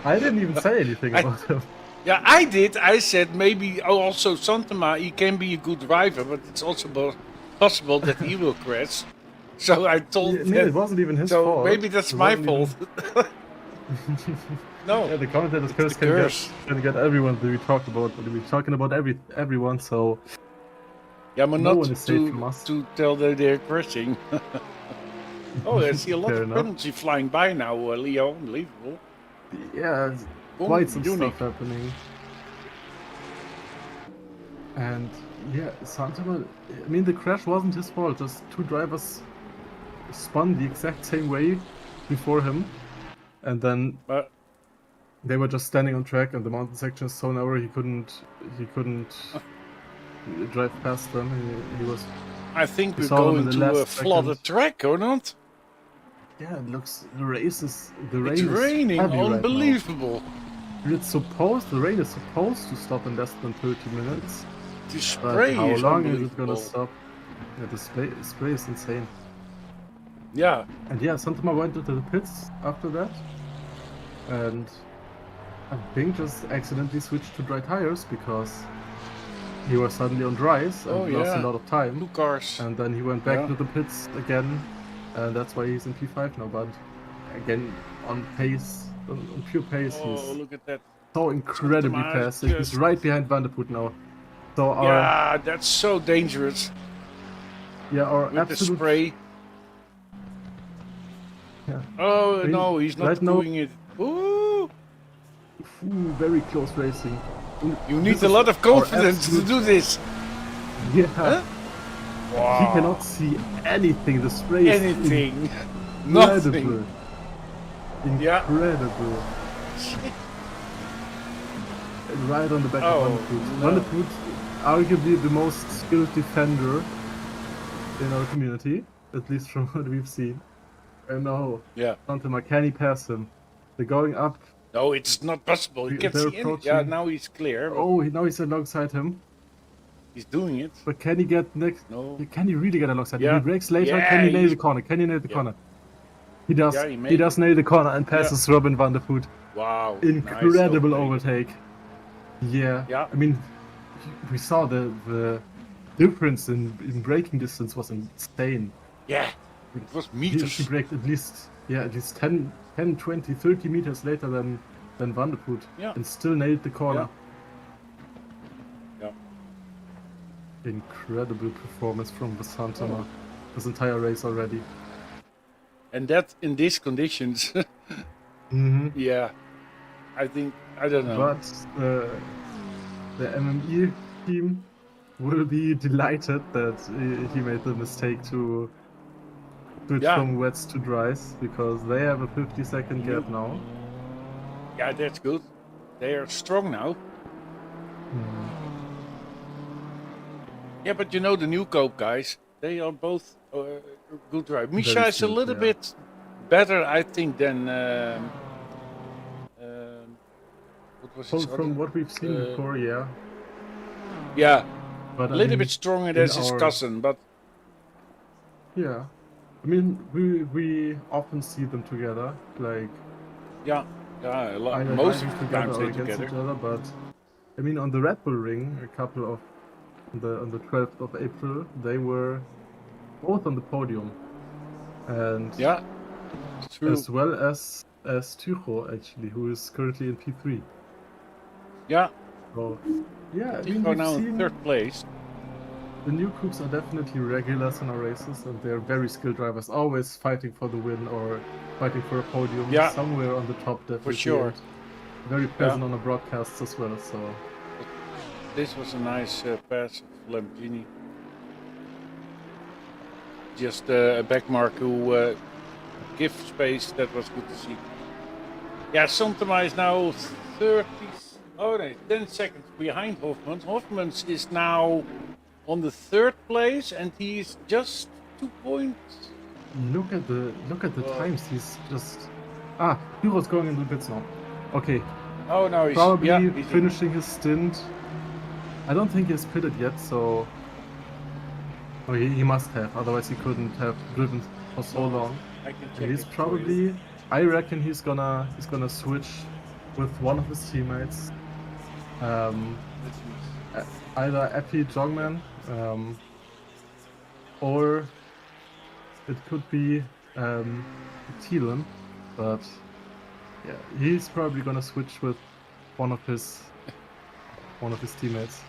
I didn't even say anything about him. Yeah, I did. I said maybe also Santema, he can be a good driver, but it's also possible that he will crash. So I told him. It wasn't even his fault. So maybe that's my fault. No. Yeah, the commentator's curse can get everyone to be talked about. We'll be talking about everyone, so Yeah, but No not one is safe from to us. to tell that they're crashing. Oh, I see a lot Fair of enough. penalty flying by now, Leo. Unbelievable. Yeah, Come, quite some unique. stuff happening. And yeah, Santama, I mean, the crash wasn't his fault. Just two drivers spun the exact same way before him, and then But they were just standing on track, and the mountain section is so narrow he couldn't drive past them. He was. I think We we're saw them in going the to a last flooded second. track, or not? Yeah, it looks. The rain It's is raining. heavy right now. Unbelievable. The rain is supposed to stop in less than 30 minutes. The But spray how is long is it gonna unbelievable. stop? Yeah, the spray is insane. Yeah. And yeah, Santama went into the pits after that, and I think just accidentally switched to dry tires because he was suddenly on dries and Oh, lost a yeah. lot of time. 2 cars. And then he went back Yeah. to the pits again, and that's why he's in P5 now. But again, on pace, on pure pace, Oh, he's look at that. so incredibly Santama fast. He's just- right behind Van der Poel now. So Yeah, that's so dangerous our with the absolute spray. Yeah. Oh, Green- no, he's not right now- doing it. Ooh. very close racing. You need This a is lot of our confidence to absolute- do this. Yeah. Huh? Wow. He cannot see anything. The spray is Anything. incredible. Nothing. Yeah. Incredible. Shit. And right on the back Oh, of Van der Poel. no. Van der Poel, arguably the most skilled defender in our community, at least from what we've seen. And now, Yeah. Santama, can he pass him? They're going up. No, it's not possible. You can't They're see any. Yeah, approaching. now he's clear. But Oh, now he's alongside him. he's doing it. But can he get next? No. Can he really get alongside him? Yeah. He brakes later. Yeah, Can he nail he's- the corner? Can he nail the Yeah. corner? He does. Yeah, he he made does nail the corner and passes Robin van der Poel. Wow. Incredible nice overtake. Yeah. Yeah. I mean, we saw the difference in braking distance was insane. Yeah. It was He meters. braked at least 10, 20, 30 meters later than Van der Poel, Yeah. and still nailed the corner. Yeah. Incredible performance from the Santama. Oh. This entire race already. And that in these conditions. Mm-hmm. Yeah. I think, I don't know. But the MME team will be delighted that he made the mistake to switch Yeah. from wets to dries, because they have a 50-second gap now. Yeah, that's good. They are strong now. Yeah, but you know the new Cope guys, they are both good drivers. Misha is a skilled, little yeah. bit better, I think, than what was his From other- what we've seen uh, before, yeah. Yeah, But a I little mean, bit stronger in than his our- cousin, but Yeah. I mean, we often see them together, like yeah, a lot, either most of driving the times or they against together. each other. But I mean, on the Red Bull Ring, on the 12th of April, they were both on the podium, and Yeah, true. as well as Tycho actually, who is currently in P3. Yeah, So yeah, I Tico mean, we've now in seen third place. the new groups are definitely regulars in our races, and they're very skilled drivers, always fighting for the win or fighting for a podium Yeah. somewhere on the top, definitely. sure. and very present on the broadcasts as well. So This was a nice pass of Lamborghini. Just a backmark who gives space. That was good to see. Yeah, Santama is now 10 seconds behind Hofmans. Hofmans is now on the third place, and he's just 2 points. look at the Well- times. He's just Tycho's going into the pits now. Okay, Oh no, he's probably he's finishing his stint. I don't think he's pitted yet, so he must have. Otherwise, he couldn't have driven for so long. I can And check he's it for you. probably. I reckon he's gonna switch with one of his teammates. Let's see. Either Epi Jongman, or it could be Thielen, but yeah, he's probably gonna switch with one of his teammates.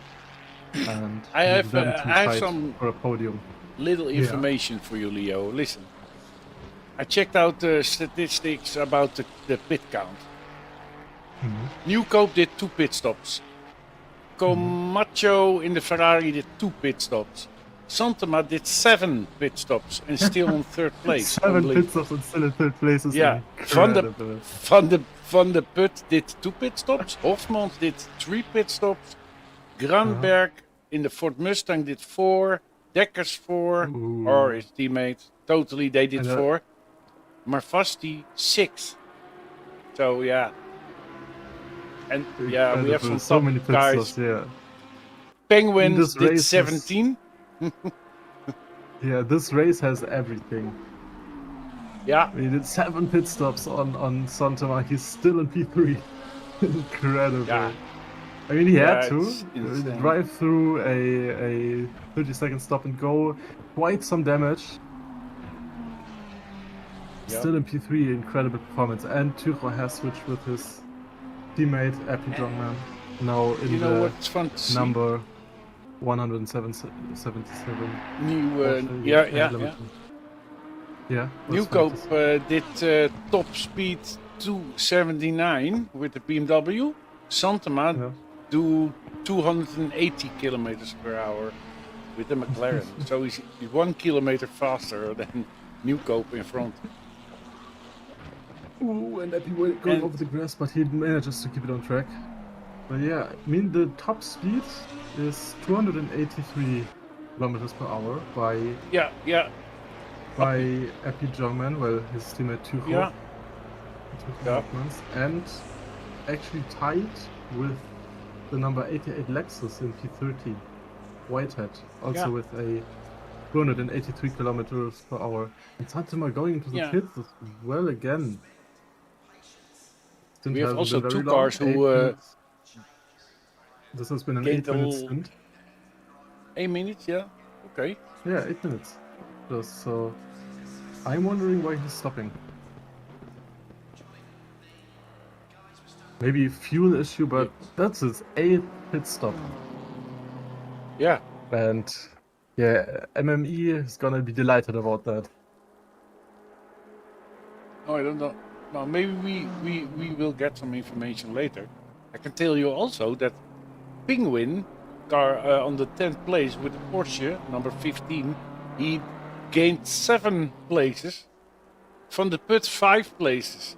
and I leave have them to I have fight some for a podium. little information for you, Leo. Listen, I checked out the statistics about the pit count. Newcope did 2 pit stops. Comacho in the Ferrari did 2 pit stops. Santama did 7 pit stops and still in 3rd place. 7 pit stops and still in 3rd place is Yeah, incredible. Van de Put did 2 pit stops. Hofmans did 3 pit stops. Granberg in the Ford Mustang did 4. Dekkers 4, or his teammate. Totally, they did 4. Marvasti 6. So yeah, and yeah, we have some so top many pit guys. stops, yeah. Penguin This did race 17. Yeah, this race has everything. Yeah, He did 7 pit stops on Santama. He's still in P3. Incredible. yeah, I mean, he had to it's insane. drive through a 30-second stop and go, quite some damage. Yep. Still in P3, incredible performance. And Tuchel has switched with his teammate, Epi Jongman, now in what's fun to see? number 177. Yeah. Newcope did top speed 279 with the BMW. Santama do 280 kilometers per hour with the McLaren. So he's 1 kilometer faster than Newcope in front. Ooh, and Epi going over the grass, but he manages to keep it on track. But yeah, I mean, the top speed is 283 kilometers per hour by Epi Jongman, well, his teammate Tuchel. And actually tied with the number 88 Lexus in P13, Whitehead, also with a 283 kilometers per hour. And Santama going into the pits as well again. We have also 2 cars who this has been an 8-minute stint. 8 minutes, yeah. Okay. Yeah, 8 minutes. So I'm wondering why he's stopping. Maybe fuel issue, but that's his 8th pit stop. Yeah. And yeah, MME is gonna be delighted about that. Oh, I don't know. No, maybe we will get some information later. I can tell you also that Penguin car on the 10th place with the Porsche number 15, he gained 7 places. Van de Put 5 places.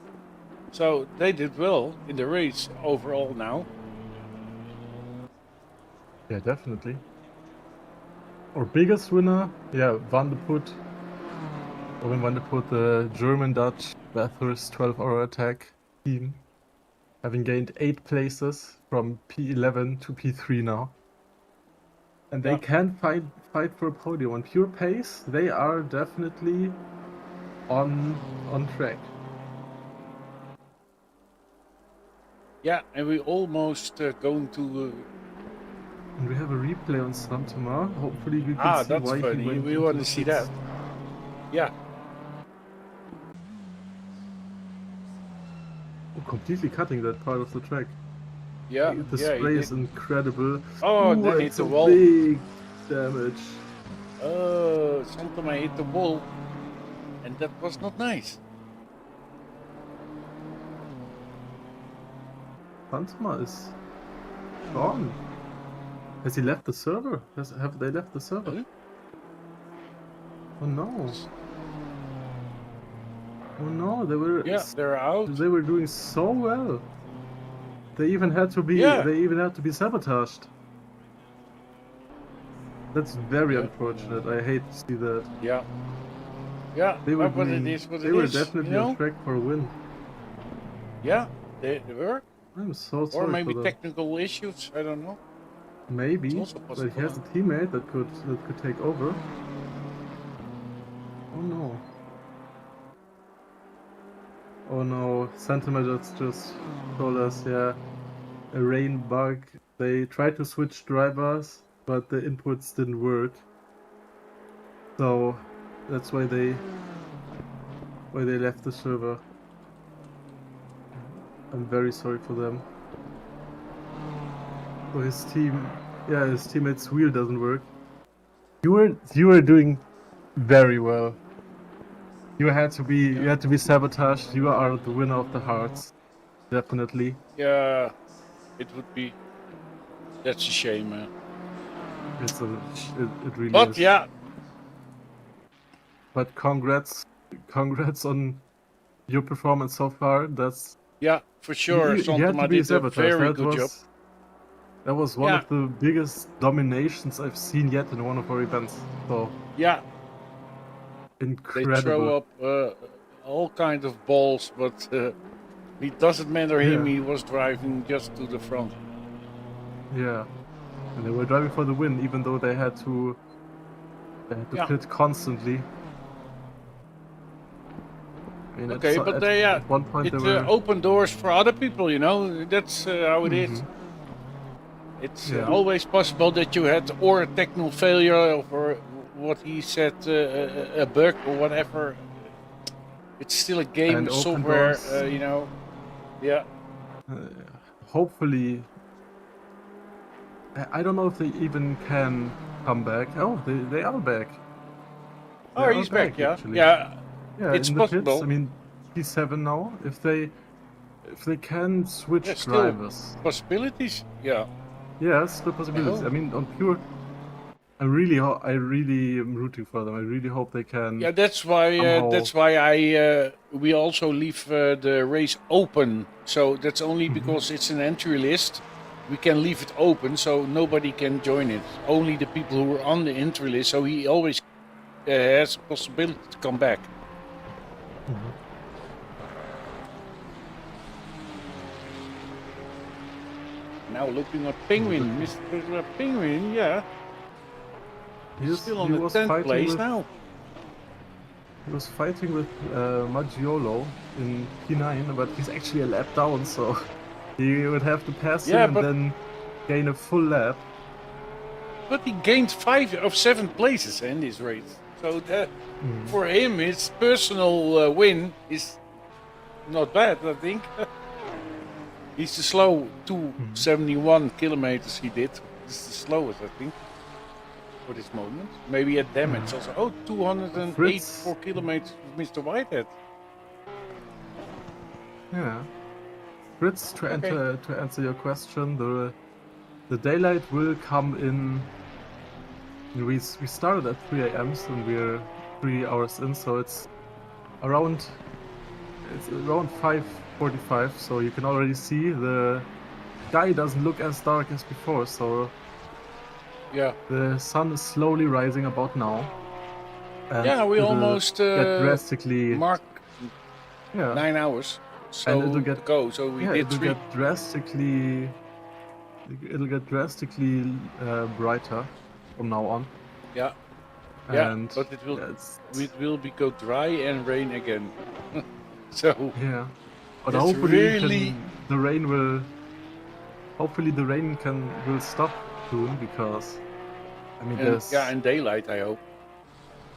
So they did well in the race overall now. Yeah, definitely. Our biggest winner, yeah, Van de Put. Robin Van de Put, the German-Dutch Bathurst 12-hour attack team, having gained 8 places from P11 to P3 now. And they can fight for a podium. On pure pace, they are definitely on track. Yeah, and we almost going to... And we have a replay on Santama. Hopefully we can see that's why funny. he went We into want to the see pits. that. Yeah. Completely cutting that part of the track. Yeah. The spray is incredible. Oh, ooh, they hit it's the a wall. Big damage. Oh, Santama hit the wall. And that was not nice. Santama is gone. Has he left the server? Have they left the server? Really? Oh no. Oh no, they were they're out. They were doing so well. They even had to be sabotaged. That's very unfortunate. I hate to see that. Yeah. Yeah, They were but doing, it is what they it were is, definitely on track for a win. Yeah, they were. I'm so sorry Or maybe for them. technical issues, I don't know. Maybe, It's also but possible. he has a teammate that could take over. Oh no. Oh no, Santama just told us, yeah, a rain bug. They tried to switch drivers, but the inputs didn't work. So that's why they left the server. I'm very sorry for them. For his team, Yeah, his teammate's wheel doesn't work. You were doing very well. You had to be sabotaged. You are the winner of the hearts, definitely. Yeah, it would be. That's a shame, man. It really But is. yeah, But congrats on your performance so far. That's yeah, for sure. you had to Santoma be did a sabotaged. very good job. That was one Yeah. of the biggest dominations I've seen yet in one of our events. So Yeah, they incredible. throw up all kinds of balls, but it doesn't matter him. Yeah. He was driving just to the front. Yeah. And they were driving for the win, even though they had to Yeah. pit constantly. I mean, Okay, but at one point it they were. opened doors for other people. You know, that's how it is. It's always possible that you had or a technical failure or what he said, a bug or whatever. It's still a game And open software, doors. you know. Yeah. Hopefully, I don't know if they even can come back. Oh, they are back. Oh, They he's are back, yeah. actually. Yeah, Yeah, it's in the possible. pits. I mean, he's 7 now. If they can switch Yeah, still drivers, possibilities. Yeah. yes, the possibilities. hope. I mean, on pure, I really am rooting for them. I really hope they can. Yeah, that's why. We also leave the race open. So that's only because it's an entry list. We can leave it open so nobody can join it. Only the people who are on the entry list. So he always has a possibility to come back. Now looking at Penguin, Mr. Penguin, yeah. He's still on the 10th place now. He was fighting with Maggiolo in P9, but he's actually a lap down, so he would have to pass him and then gain a full lap. But he gained 5 of 7 places in this race. So that, for him, his personal win is not bad, I think. He's the slow 271 kilometers he did. It's the slowest, I think, for this moment. Maybe at damage also. Oh, 284 kilometers with Mr. Whitehead. Yeah. Fritz, to answer your question, the daylight will come in. We started at 3 a.m. and we're 3 hours in, so it's around 5:45. So you can already see the sky doesn't look as dark as before. So yeah, the sun is slowly rising about now. And yeah, we almost drastically mark 9 hours. So and it'll get go. So we did 3. It'll get drastically brighter from now on. Yeah. And but it will go dry and rain again. So yeah, but hopefully the rain will stop soon, because I mean in daylight I hope.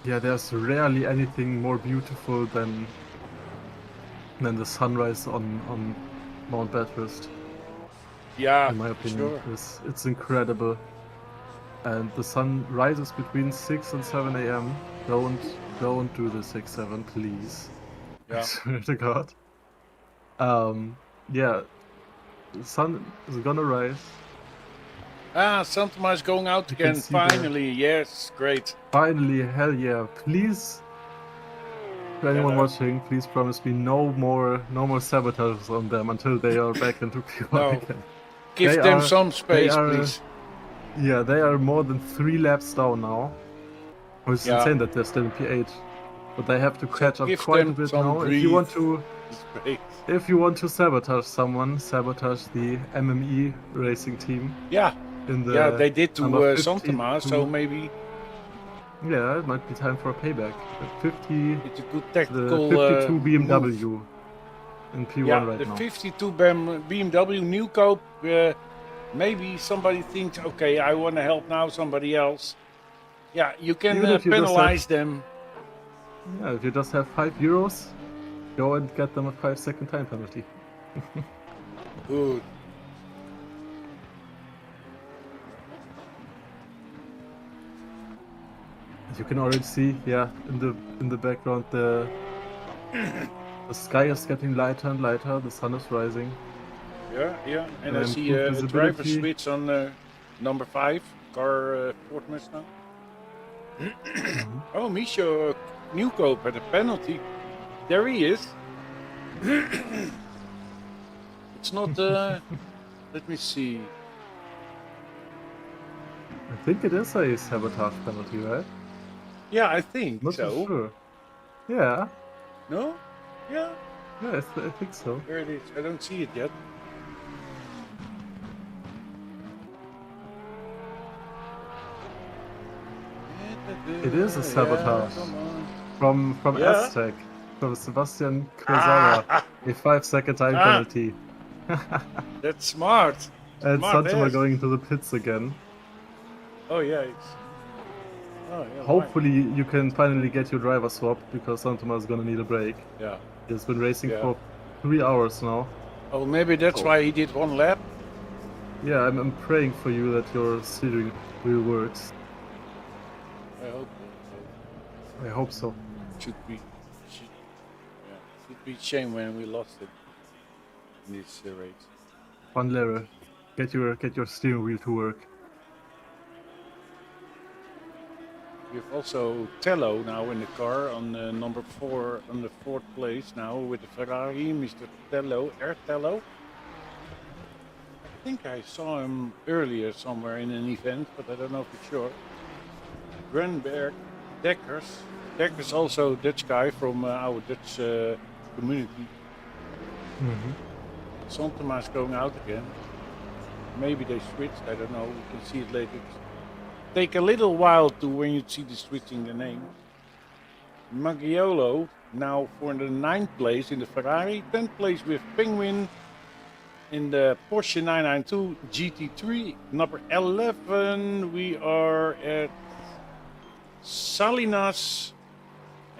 Yeah, there's rarely anything more beautiful than the sunrise on Mount Bathurst. Yeah, in my opinion, sure. It's incredible. And the sun rises between 6 and 7 a.m. Don't do the 6-7, please. Yeah. I swear to God. Yeah, the sun is gonna rise. Santoma is going out again. Finally, yes, great. Finally, hell yeah! Please, to anyone watching, please promise me no more sabotages on them until they are back into P1 again. Give them some space, please. Yeah, they are more than 3 laps down now. It's insane that they're still in P8, but they have to catch up quite a bit now. If you want to sabotage someone, sabotage the MME racing team. Yeah. They did to Santoma, so maybe. Yeah, it might be time for a payback. 50. It's a good tactical. The 52 BMW in P1 right now. The 52 BMW new cope. Maybe somebody thinks, okay, I want to help now somebody else. Yeah, you can penalize them. Yeah, if you just have €5, go and get them a 5-second time penalty. Good. As you can already see, yeah, in the background, the sky is getting lighter and lighter. The sun is rising. Yeah. And I see improved a driver visibility. switch on number 5, car Fortness now. Oh, Micho Nieuwkoop had a penalty. There he is. It's not. Let me see. I think it is a sabotage penalty, right? Yeah, I think Not so. so sure. Yeah, No? Yeah, yeah, I think so. there it is. I don't see it yet. It is a sabotage. Yeah, come on. From Yeah. Aztec, from Sebastian Quezada, a 5-second time penalty. That's smart. And Smart Santama ass. going into the pits again. Oh yeah, it's. Oh yeah. Hopefully you can finally get your driver swap, because Santama is gonna need a break. Yeah. He's been racing Yeah. for 3 hours now. Oh, maybe that's why he did one lap. Yeah, I'm praying for you that your steering wheel works. I hope. I hope so. Should be. Should be a shame when we lost it in this race. One level. Get your steering wheel to work. We have also Tello now in the car on number 4 on the 4th place now with the Ferrari, Mr. Tello, Tello. I think I saw him earlier somewhere in an event, but I don't know for sure. Grenberg, Dekkers also Dutch guy from our Dutch community. Santama's going out again. Maybe they switched, I don't know, we can see it later. Take a little while to when you see the switching the name. Maggiolo now for the 9th place in the Ferrari, 10th place with Penguin in the Porsche 992 GT3. Number 11 we are at Salinas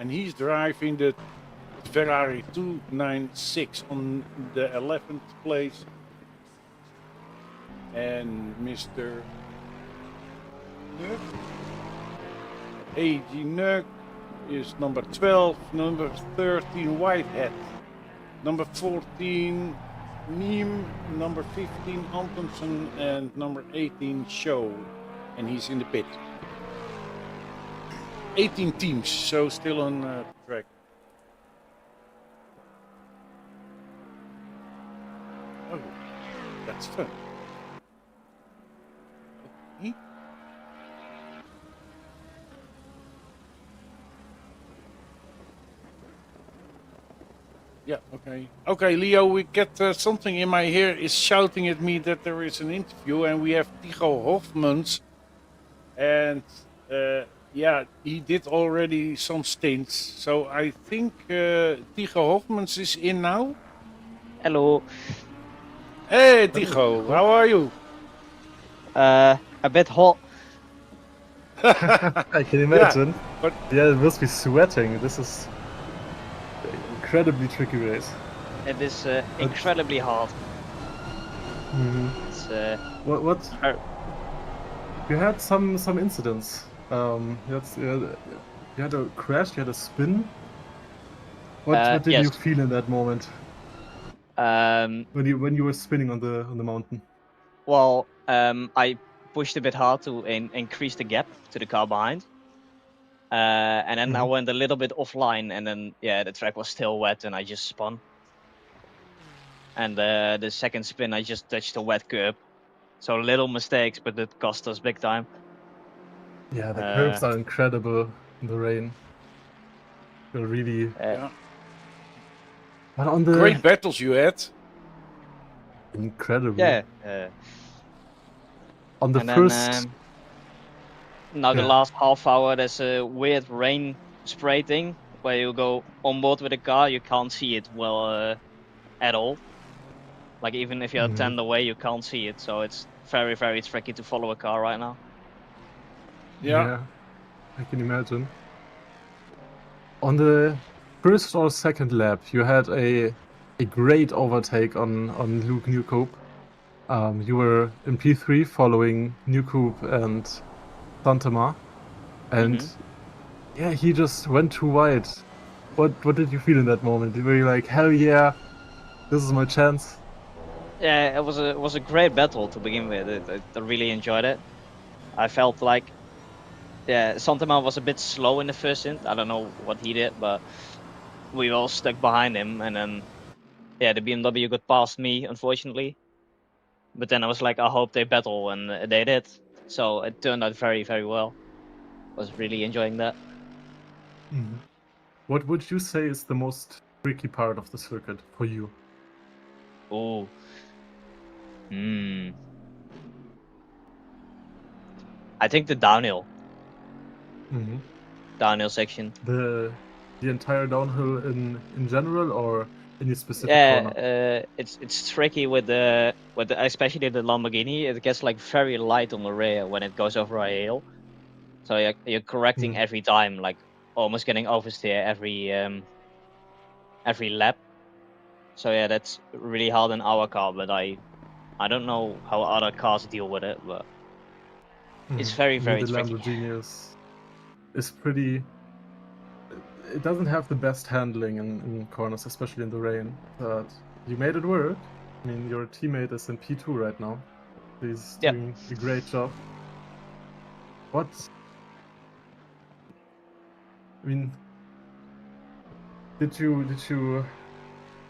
and he's driving the Ferrari 296 on the 11th place. And Mr. A.G. Nug is number 12, number 13 Whitehead, number 14 Neem, number 15 Antonsen and number 18 Show, and he's in the pit. 18 teams, so still on track. Oh, that's fun. Okay. Yeah, okay. Okay, Leo, we get something in my ear is shouting at me that there is an interview and we have Tycho Hofmans. And yeah, he did already some stints. So I think Tycho Hofmans is in now. Hello. Hey, Tycho, how are you? A bit hot. I can imagine. but Yeah, it must be sweating. This is incredibly tricky race. It is incredibly hard. It's, What? er, You had some incidents. You had a crash. You had a spin. What did you yes. feel in that moment when you were spinning on the mountain? Well, I pushed a bit hard to increase the gap to the car behind. And then I went a little bit offline, and then yeah, the track was still wet, and I just spun. And the second spin, I just touched a wet curb. So little mistakes, but it cost us big time. Yeah, the curves are incredible in the rain. They're really. yeah. But on the Great battles you had. incredible. Yeah. On the And first. then now the Yeah. last half hour, there's a weird rain spray thing where you go on board with the car, you can't see it well at all. Like even if you're 10 away, you can't see it. So it's very, very tricky to follow a car right now. Yeah. I can imagine. On the first or second lap, you had a great overtake on Luke Newcoop. You were in P3 following Newcoop and Santama, and yeah, he just went too wide. What did you feel in that moment? Were you like, hell yeah, this is my chance? Yeah, it was a great battle to begin with. I really enjoyed it. I felt like, yeah, Santama was a bit slow in the first stint. I don't know what he did, but we all stuck behind him, and then yeah, the BMW got past me, unfortunately. But then I was like, I hope they battle, and they did. So it turned out very, very well. Was really enjoying that. Mhm. What would you say is the most tricky part of the circuit for you? Oh, hmm. I think the Mhm. downhill section. The entire downhill in general, or any specific corner? Yeah, it's tricky with the especially the Lamborghini. It gets like very light on the rear when it goes over a hill. So you're correcting Mhm. every time, like almost getting oversteer every lap. So yeah, that's really hard in our car, but I don't know how other cars deal with it, but it's Mhm. very, I mean, very the tricky. Lamborghini is pretty. It doesn't have the best handling in corners, especially in the rain. But you made it work. I mean, your teammate is in P2 right now. He's Yeah. doing a great job. What? I mean, did you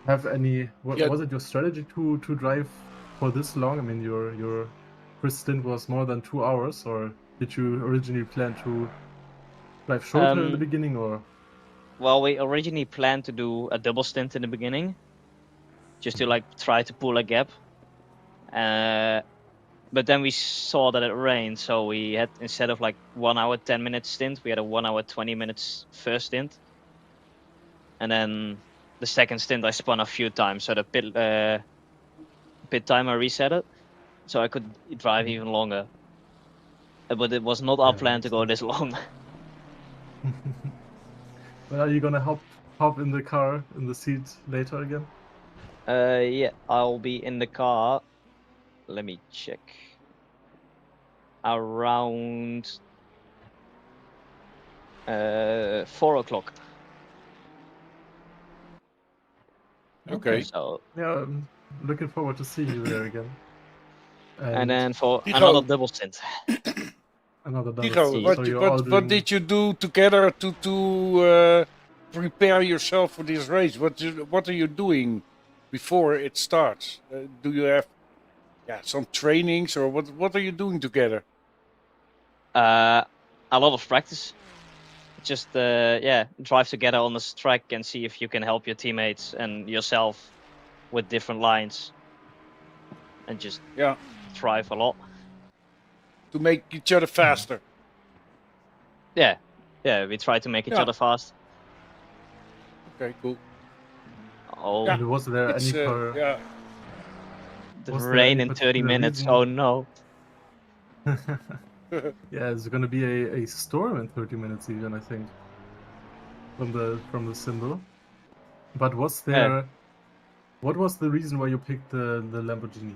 have any? Yeah, Was it your strategy to drive for this long? I mean, your first stint was more than 2 hours, or did you originally plan to drive shorter in the Um. beginning, or? Well, we originally planned to do a double stint in the beginning, just to like try to pull a gap. Uh, but then we saw that it rained, so we had, instead of like 1 hour 10 minute stint, we had a 1 hour 20 minutes first stint, and then the second stint I spun a few times, so the pit timer reset it, so I could drive Mhm. even longer. But it was not our Yeah, that plan to makes go sense. this long. But are you gonna hop in the car in the seat later again? Yeah, I'll be in the car. Let me check. Around 4 o'clock. okay. So, Yeah, I'm looking forward to seeing you there again. and And then for another Tigo, double stint. another double Tigo, stint. Yeah. So you're all what doing. did you do together to prepare yourself for this race? What are you doing before it starts? Do you have some trainings, or what are you doing together? A lot of practice. Just drive together on this track and see if you can help your teammates and yourself with different lines, and just Yeah, drive a lot. to make each other Mhm. faster. Yeah, yeah. We try to make each Yeah. other fast. Okay, cool. Oh, Yeah, And was there it's any yeah. the was there rain any in 30 particular minutes. reason? Oh no. Yeah, it's gonna be a storm in 30 minutes even, I think, from the symbol. But was Yeah. there what was the reason why you picked the Lamborghini?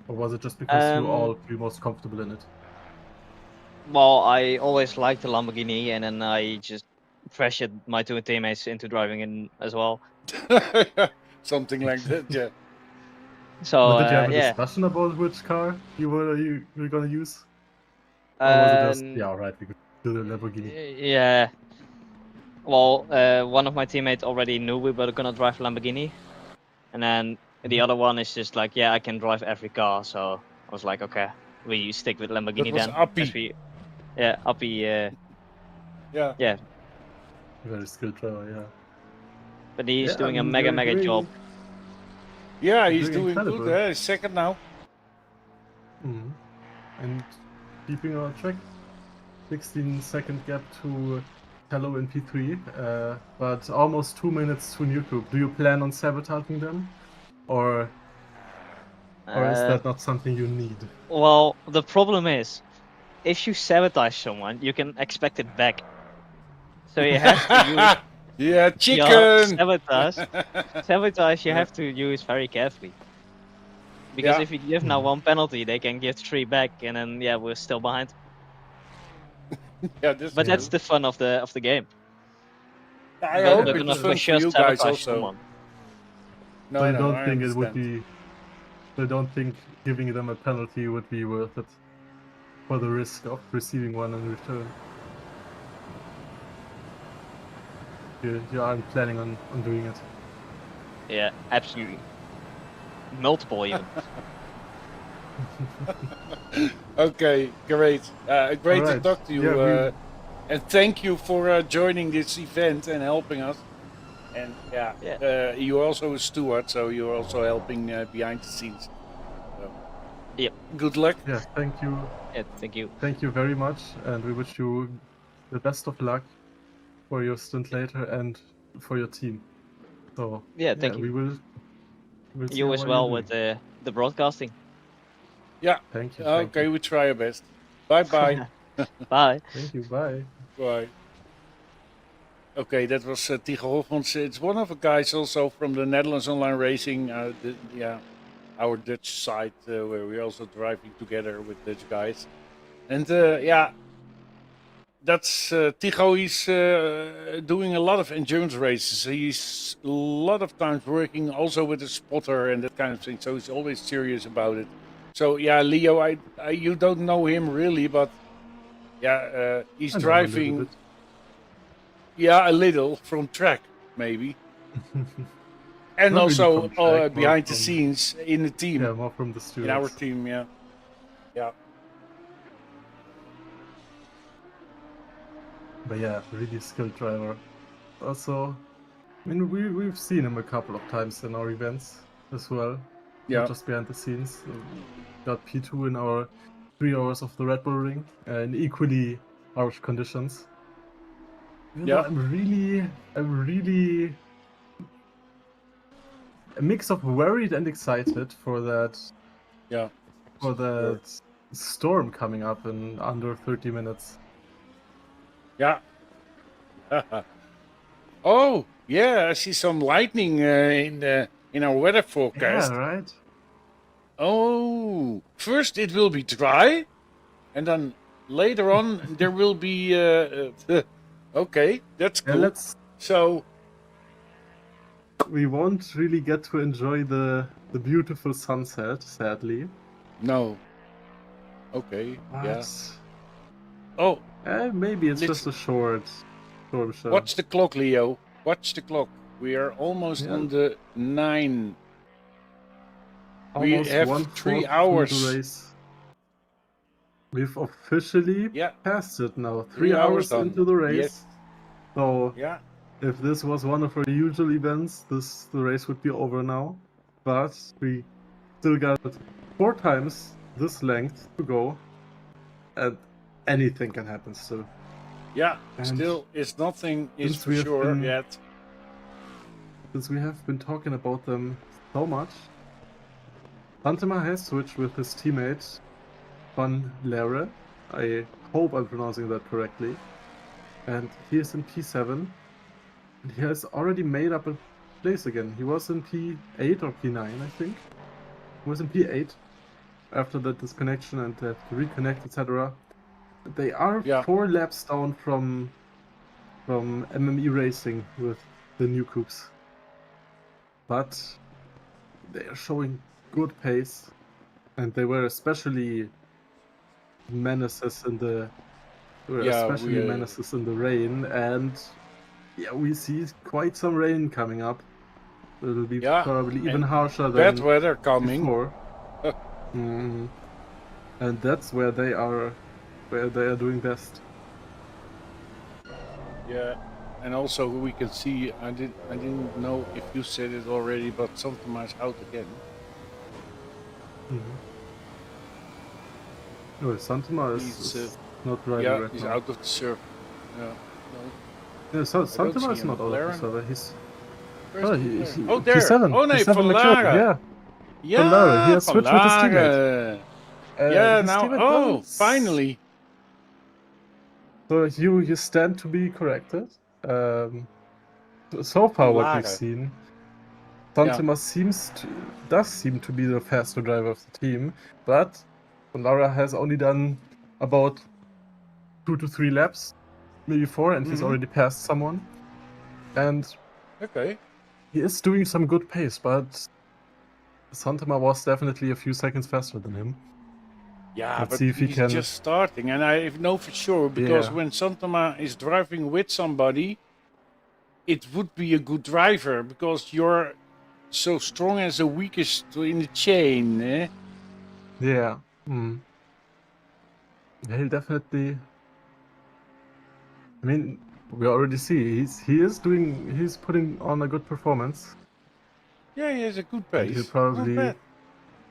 Or was it just because you Um. all feel most comfortable in it? Well, I always liked the Lamborghini, and then I just pressured my two teammates into driving in as well. Something like that. Yeah. So But did you have a yeah. discussion about which car you were gonna use? Or was it just, Um. yeah, alright, we could do the Lamborghini? Yeah. Well, one of my teammates already knew we were gonna drive Lamborghini, and then the Mhm. other one is just like, yeah, I can drive every car. So I was like, okay, we stick with That Lamborghini was then. As Appy. we, yeah, Uppy, Yeah. yeah, Very skilled driver, yeah. but he's Yeah, I doing a mean, mega job. Yeah, you're he's doing doing good. incredible. He's second now. Mhm. And keeping on track, 16-second gap to Hello in P3, but almost 2 minutes to Newcube. Do you plan on sabotaging them, or is Uh, that not something you need? well, the problem is, if you sabotage someone, you can expect it back. So you have to use Yeah, your chicken. sabotage. Sabotage you have to use very carefully. Because Yeah. if you give now Mhm. one penalty, they can give three back, and then yeah, we're still behind. Yeah, that's But that's the fun of the game. I They're hope gonna it's fun push for us, you guys sabotage also. someone. No, I no, don't I think it would understand. be. I don't think giving them a penalty would be worth it for the risk of receiving one in return. You aren't planning on doing it. Yeah, absolutely. Multiple even. Okay, great. Great to Alright, talk to you. yeah, And thank you for joining this event and helping us. And you're also a steward, so you're also helping behind the scenes. So, Yep. good luck. Yeah, thank you. Yeah, thank you. Thank you very much, and we wish you the best of luck for your stint later and for your team. So Yeah, thank we you. will see You how as you're well doing. with the broadcasting. Yeah. Thank you. Okay, we try our best. Bye bye. Bye. Thank you. Bye. Bye. Okay, that was Tigo Hofmans. It's one of the guys also from the Netherlands Online Racing. Our Dutch side where we're also driving together with Dutch guys. And that's Tigo. He's doing a lot of endurance races. He's a lot of times working also with a spotter and that kind of thing. So he's always serious about it. So yeah, Leo, I you don't know him really, but yeah, he's I know a little driving. bit. Yeah, a little from track maybe, and Not really also from track, more behind the from- scenes in the team, Yeah, more from the in our stewards. team. Yeah. But yeah, really skilled driver. Also, I mean, we've seen him a couple of times in our events as well. Yeah. Not just behind the scenes. Got P2 in our 3 hours of the Red Bull Ring in equally harsh conditions. Even though Yeah. I'm really a mix of worried and excited for that Yeah. storm coming up in under 30 minutes. Yeah. Oh, yeah, I see some lightning in our weather forecast. Yeah, right? Oh, first it will be dry, and then later on there will be. Okay, that's Yeah, cool. So we won't really get to enjoy the beautiful sunset, sadly. no. Okay. But Yeah. Oh, maybe it's Let's- just a short storm show. watch the clock, Leo. Watch the clock. We are almost Yeah. on the 9. Almost we have 1/4 3 through hours. the race. We've officially Yeah. passed it now. 3 3 hours hours done. into the race. Yes. So Yeah. if this was one of our usual events, the race would be over now. But we still got 4 times this length to go, and anything can happen still. Yeah. And Still, it's nothing is since for we have sure been- yet. Since we have been talking about them so much, Santema has switched with his teammate Van Lere. I hope I'm pronouncing that correctly. And he is in P7. And he has already made up a place again. He was in P8 or P9, I think. He was in P8 after the disconnection and to reconnect, etc. They are Yeah. 4 laps down from MME Racing with the new coupes. But they are showing good pace, and they were especially menaces in the menaces in the rain, and yeah, we see quite some rain coming up. It'll be Yeah, probably even and harsher Bad than weather coming. before. And that's where they are doing best. Yeah, and also we can see. I didn't know if you said it already, but Santema is out again. Oh, Santema He's, is not driving Yeah, right he's now. out of the server. Yeah. No. Yeah, Santema see is him. not out of Laren? the server. He's Where's Laren? oh, there. P7. Oh, no, P7 Van McLaren, Laren. yeah. Van Laren, he has switched with his teammate. Yeah, his now. teammate Oh, doesn't- finally. So you stand to be corrected. So far, what we've Laren. seen, Santema does seem to be the faster driver of the team, but Van Laren has only done about 2 to 3 laps, maybe 4, and he's already passed someone. And Okay. he is doing some good pace, but Santama was definitely a few seconds faster than him. Yeah, Let's but see if he he's can- just starting, and I know for sure because Yeah. when Santama is driving with somebody, it would be a good driver because you're so strong as the weakest in the chain. Eh? Yeah. Yeah, he'll definitely. I mean, we already see he's putting on a good performance, Yeah, he has a good and pace. he'll Not probably bad.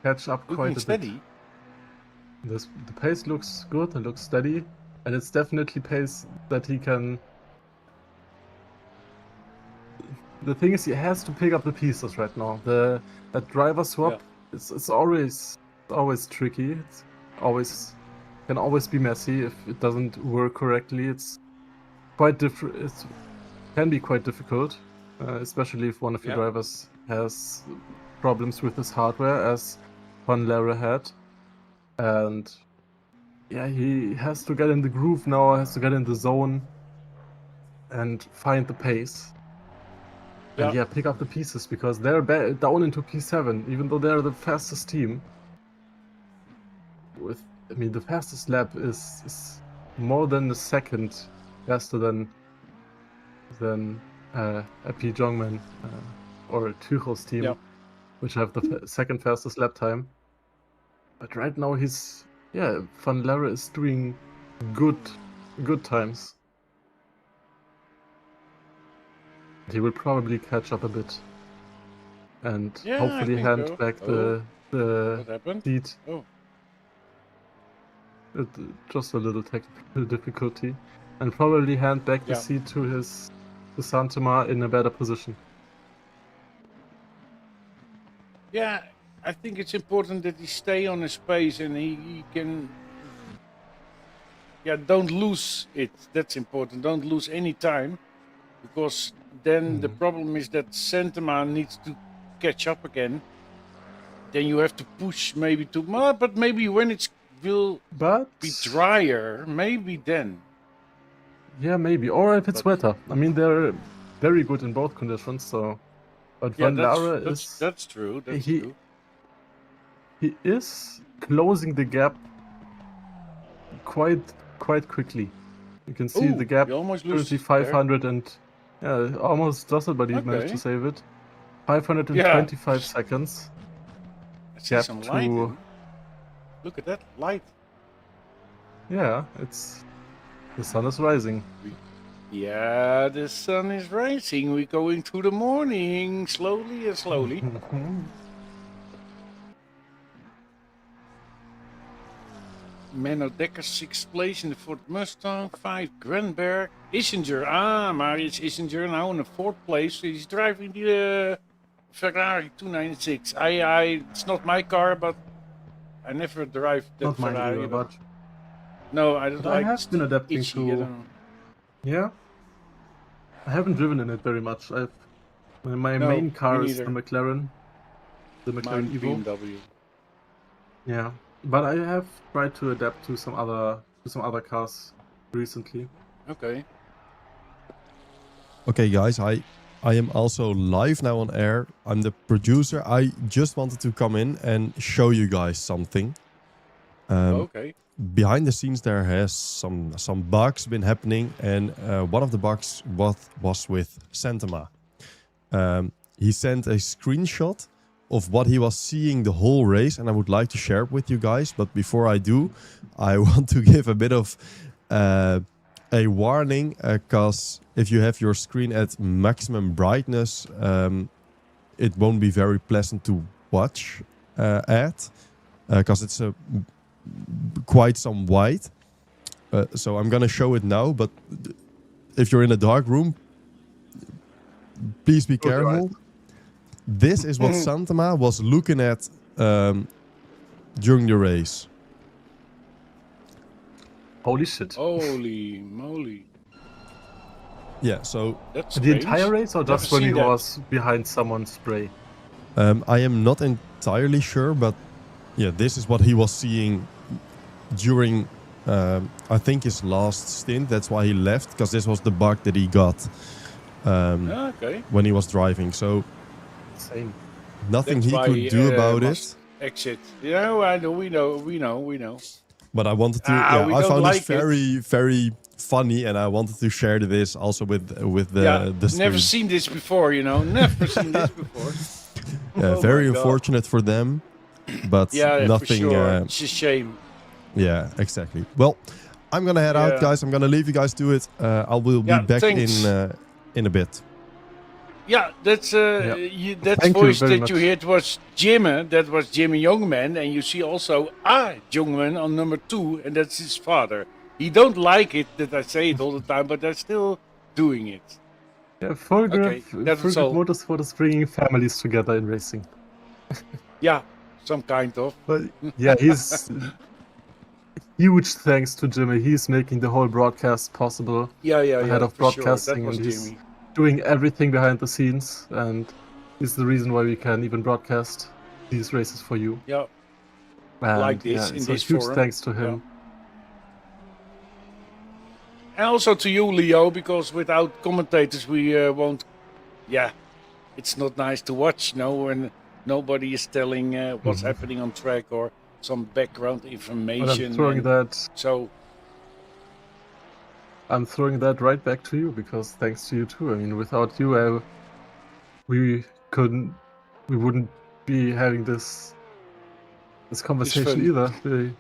catch up Looking quite a bit. steady. The pace looks good and looks steady, and it's definitely pace that he can. The thing is, he has to pick up the pieces right now. That driver swap, it's always tricky. It's can always be messy if it doesn't work correctly. It's quite different. It can be quite difficult, especially if one of your drivers has problems with his hardware, as Van Lera had. And yeah, he has to get in the groove now, has to get in the zone and find the pace. And yeah, pick up the pieces, because they're down into P7, even though they're the fastest team. The fastest lap is more than a second faster than P. Jongman or Tuchel's team, which have the second fastest lap time. But right now Van Lera is doing good times. He will probably catch up a bit and hopefully hand so. back What the happened? seat. Oh. Just a little technical difficulty, and probably hand back the seat to Santama in a better position. Yeah, I think it's important that he stay on his pace and he can. Yeah, don't lose it. That's important. Don't lose any time, because then the problem is that Santama needs to catch up again. Then you have to push maybe too much, but maybe when it will be drier, maybe then. Yeah, maybe. Or if it's wetter. I mean, they're very good in both conditions, so. But Van Lera is. That's true. That's true. He is closing the gap quite quickly. You can see the gap currently 500 and almost does it, but he managed to save it. 525 seconds. I see some light. Look at that light. Yeah, the sun is rising. Yeah, the sun is rising. We're going through the morning, slowly and slowly. Menno Dekker 6th place in the Ford Mustang, 5 Granberg. Issenger, Marius Issenger now in the 4th place. He's driving the Ferrari 296. It's not my car, but I never drive that not Ferrari. Either, but no, I don't like. I have been adapting to. Yeah, I haven't driven in it very much. My main car is the McLaren Evo. BMW. Yeah. But I have tried to adapt to some other cars recently. Okay. Okay, guys, I am also live now on air. I'm the producer. I just wanted to come in and show you guys something. Okay. Behind the scenes, there has some bugs been happening, and one of the bugs was with Santama. He sent a screenshot of what he was seeing the whole race, and I would like to share it with you guys. But before I do, I want to give a bit of a warning, because if you have your screen at maximum brightness, it won't be very pleasant to watch at, because it's quite some white. So I'm gonna show it now, but if you're in a dark room, please be careful. This is what Santama was looking at during the race. Holy shit. Holy moly. Yeah, so... That's the entire race, or just when he was behind someone's spray? I am not entirely sure, but yeah, this is what he was seeing during I think his last stint. That's why he left, because this was the bug that he got Okay. when he was driving. So Same. nothing That's he why could do about must it. exit. Yeah, I know. We know. But I wanted to. We I don't found like this very, very funny, and I wanted to share this also with the stream. Never seen this before. Never seen this before. Oh Very my God. unfortunate for them, but Yeah, nothing. for sure. It's a shame. Yeah, exactly. Well, I'm gonna head out, Yeah. guys. I'm gonna leave you guys to it. I will be back thanks. in a bit. Yeah, that's that Thank you voice very that you much. heard was Jimmy. That was Jimmy Youngman, and you see also Youngman on number 2, and that's his father. He don't like it that I say it all the time, but they're still doing it. Yeah, Full Okay, Grip, that's Full Grip all. Motorsport is bringing families together in racing. Yeah, some kind of. But yeah, he's huge thanks to Jimmy. He's making the whole broadcast possible. Yeah, The head of for sure. That broadcasting, was and he's Jimmy. doing everything behind the scenes, and he's the reason why we can even broadcast these races for you. Yeah, And like this, yeah, in so this huge forum. thanks to him. and also to you, Leo, because without commentators we won't. Yeah, it's not nice to watch. When nobody is telling what's happening on track or some background But information. I'm throwing and that So I'm throwing that right back to you, because thanks to you too. I mean, without you, we wouldn't be having this conversation fun. either.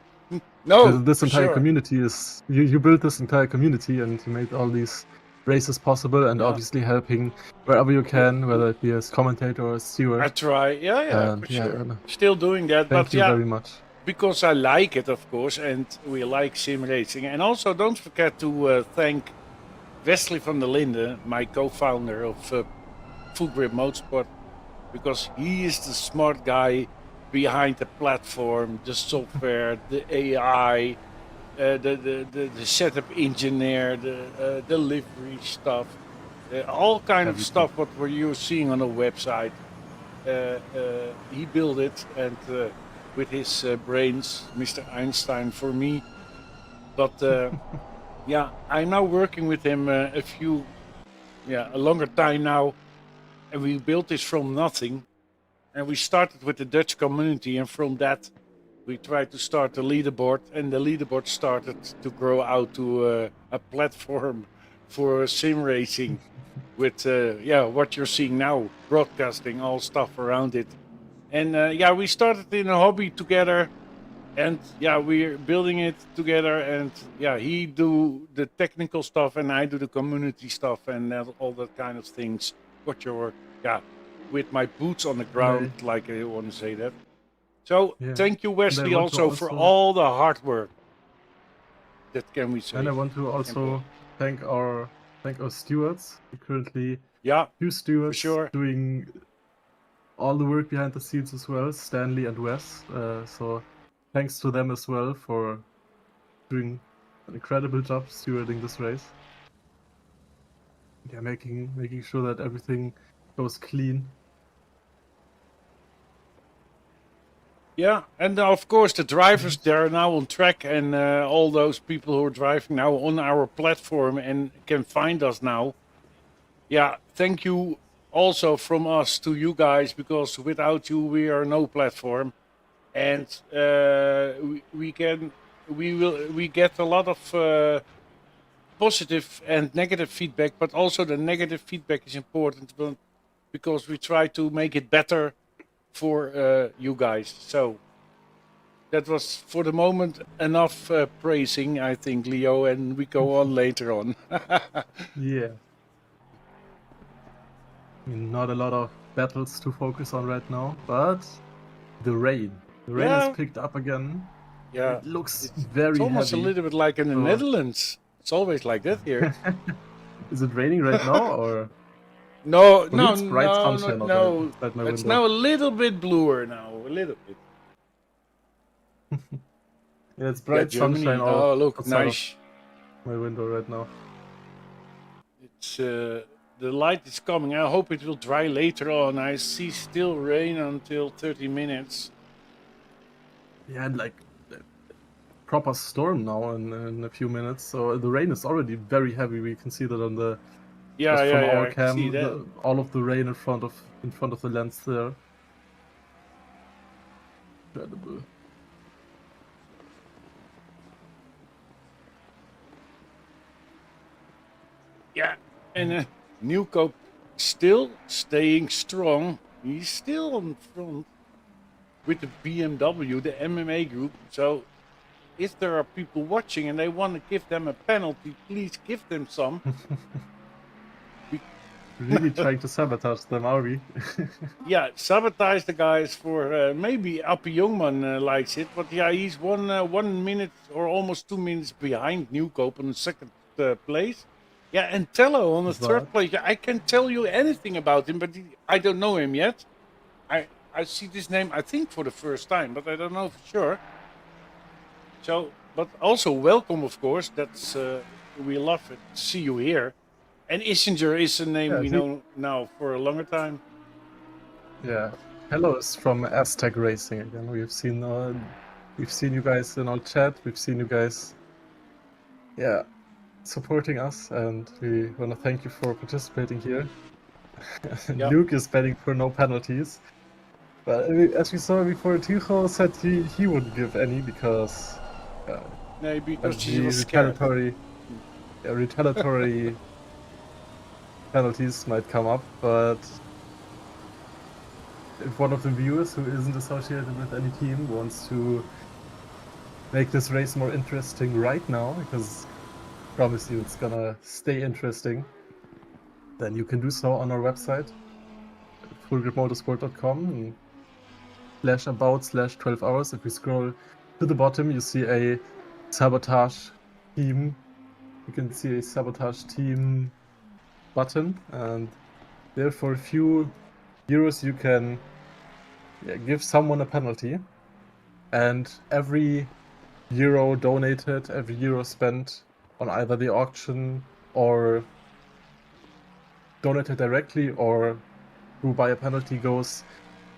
no, This for entire sure. community is you built this entire community, and you made all these races possible, and Yeah. obviously helping wherever you can, whether it be as commentator or as steward. I try. Yeah, for sure. and Still doing that, thank but you yeah, very much. because I like it, of course, and we like sim racing. And also, don't forget to thank Wesley van der Linden, my co-founder of Full Grip Motorsport, because he is the smart guy behind the platform, the software, the AI, the setup engineer, the delivery stuff, all kind of stuff what you're seeing on the website. He built it, and with his brains, Mr. Einstein for me. But yeah, I'm now working with him a longer time now, and we built this from nothing. And we started with the Dutch community, and from that we tried to start the leaderboard, and the leaderboard started to grow out to a platform for sim racing with what you're seeing now, broadcasting, all stuff around it. And we started in a hobby together, and we're building it together, and he do the technical stuff and I do the community stuff and all that kind of things. What you're with my boots on the ground, like I want to say that. So thank you, Wesley, want to also for all the hard work. That can we say. And I want to also thank our stewards. We currently two stewards sure. doing all the work behind the scenes as well, Stanley and Wes. So thanks to them as well for doing an incredible job stewarding this race. Yeah, making sure that everything goes clean. Yeah, and of course the drivers, they're now on track, and all those people who are driving now on our platform and can find us now. Yeah, thank you also from us to you guys, because without you we are no platform, and we get a lot of positive and negative feedback, but also the negative feedback is important because we try to make it better for you guys. So that was for the moment enough praising, I think, Leo, and we go on later on. Yeah. I mean, not a lot of battles to focus on right now, but the rain. The rain has picked up again. Yeah, it looks very It's almost heavy. a little bit like in the Netherlands. It's always like that here. Is it raining right now, or? No. It's bright sunshine outside my It's window. now a little bit bluer now, a little bit. Yeah, it's bright sunshine look, outside nice. of my window right now. It's the light is coming. I hope it will dry later on. I see still rain until 30 minutes. Yeah, and like proper storm now in a few minutes. So the rain is already very heavy. We can see that on the Yeah, just yeah, from yeah. our I can see cam, that. all of the rain in front of the lens there. Incredible. Yeah, and Nieuwkoop still staying strong. He's still on front with the BMW, the MMA group. So if there are people watching and they want to give them a penalty, please give them some. Really trying to sabotage them, are we? Yeah, sabotage the guys for maybe Appie Jongman likes it, but yeah, he's 1 minute or almost 2 minutes behind Nieuwkoop on the second place. Yeah, and Tello on the third place. Yeah, I can tell you anything about him, but I don't know him yet. I see this name, I think, for the first time, but I don't know for sure. So, but also welcome, of course. That's we love it to see you here. And Issenger is a name we know now for a longer time. Yeah, hello is from Aztec Racing again. We've seen you guys in our chat. We've seen you guys, yeah, supporting us, and we want to thank you for participating here. Yep. Luke is betting for no penalties, but as we saw before, Tycho said he wouldn't give any because Maybe because the he was scared. retaliatory penalties might come up, but if one of the viewers who isn't associated with any team wants to make this race more interesting right now, because I promise you it's gonna stay interesting, then you can do so on our website, Grip /about/12 hours. If we scroll to the bottom, you see a sabotage team. You can see a sabotage team button, and there for a few euros you can give someone a penalty, and every euro donated, every euro spent on either the auction or donated directly or who buy a penalty goes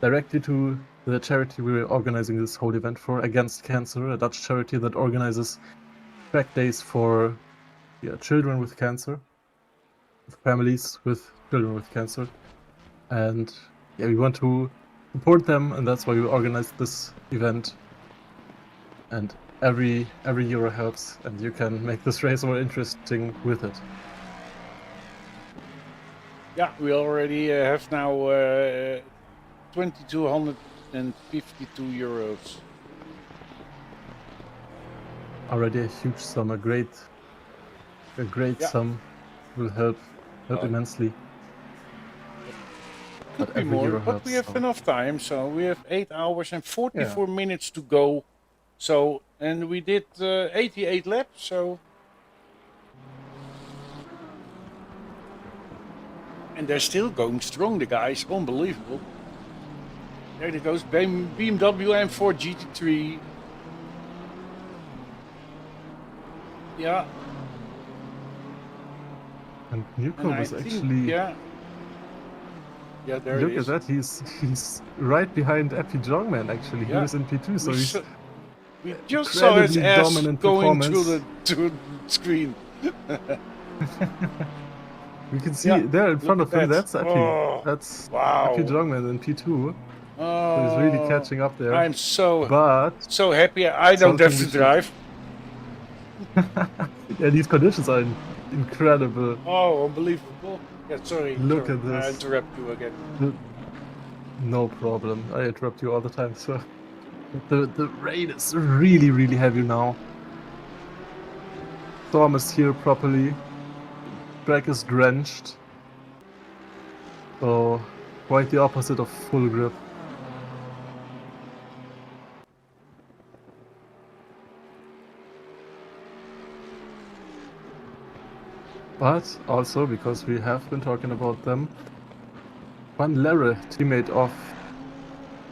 directly to the charity we're organizing this whole event for, Against Cancer, a Dutch charity that organizes track days for children with cancer, families with children with cancer, and we want to support them, and that's why we organized this event. And every euro helps, and you can make this race more interesting with it. Yeah, we already have now 2,252 euros. Already a huge sum, a great sum, will help immensely. Could be more, but we have enough time. So we have 8 hours and 44 minutes to go. So, and we did 88 laps. So, and they're still going strong. The guys, unbelievable. There it goes, BMW M4 GT3. Yeah. And Nieuwkoop is actually. Yeah, there look it is. at that, he's right behind Appie Jongman actually. He was in P2, so he's we just saw his ass dominant going through the screen. We can see there in front of him, that's Appie. Oh, that's wow. Appie Jongman in P2. Oh, So he's really catching up there. I'm so happy I don't have to drive. Yeah, these conditions are incredible. Oh, unbelievable. Yeah, sorry. Look at this. I interrupt you again. No problem. I interrupt you all the time, so the rain is really, really heavy now. Storm is here properly. Track is drenched. So quite the opposite of full grip. But also, because we have been talking about them, Van Lerre, teammate of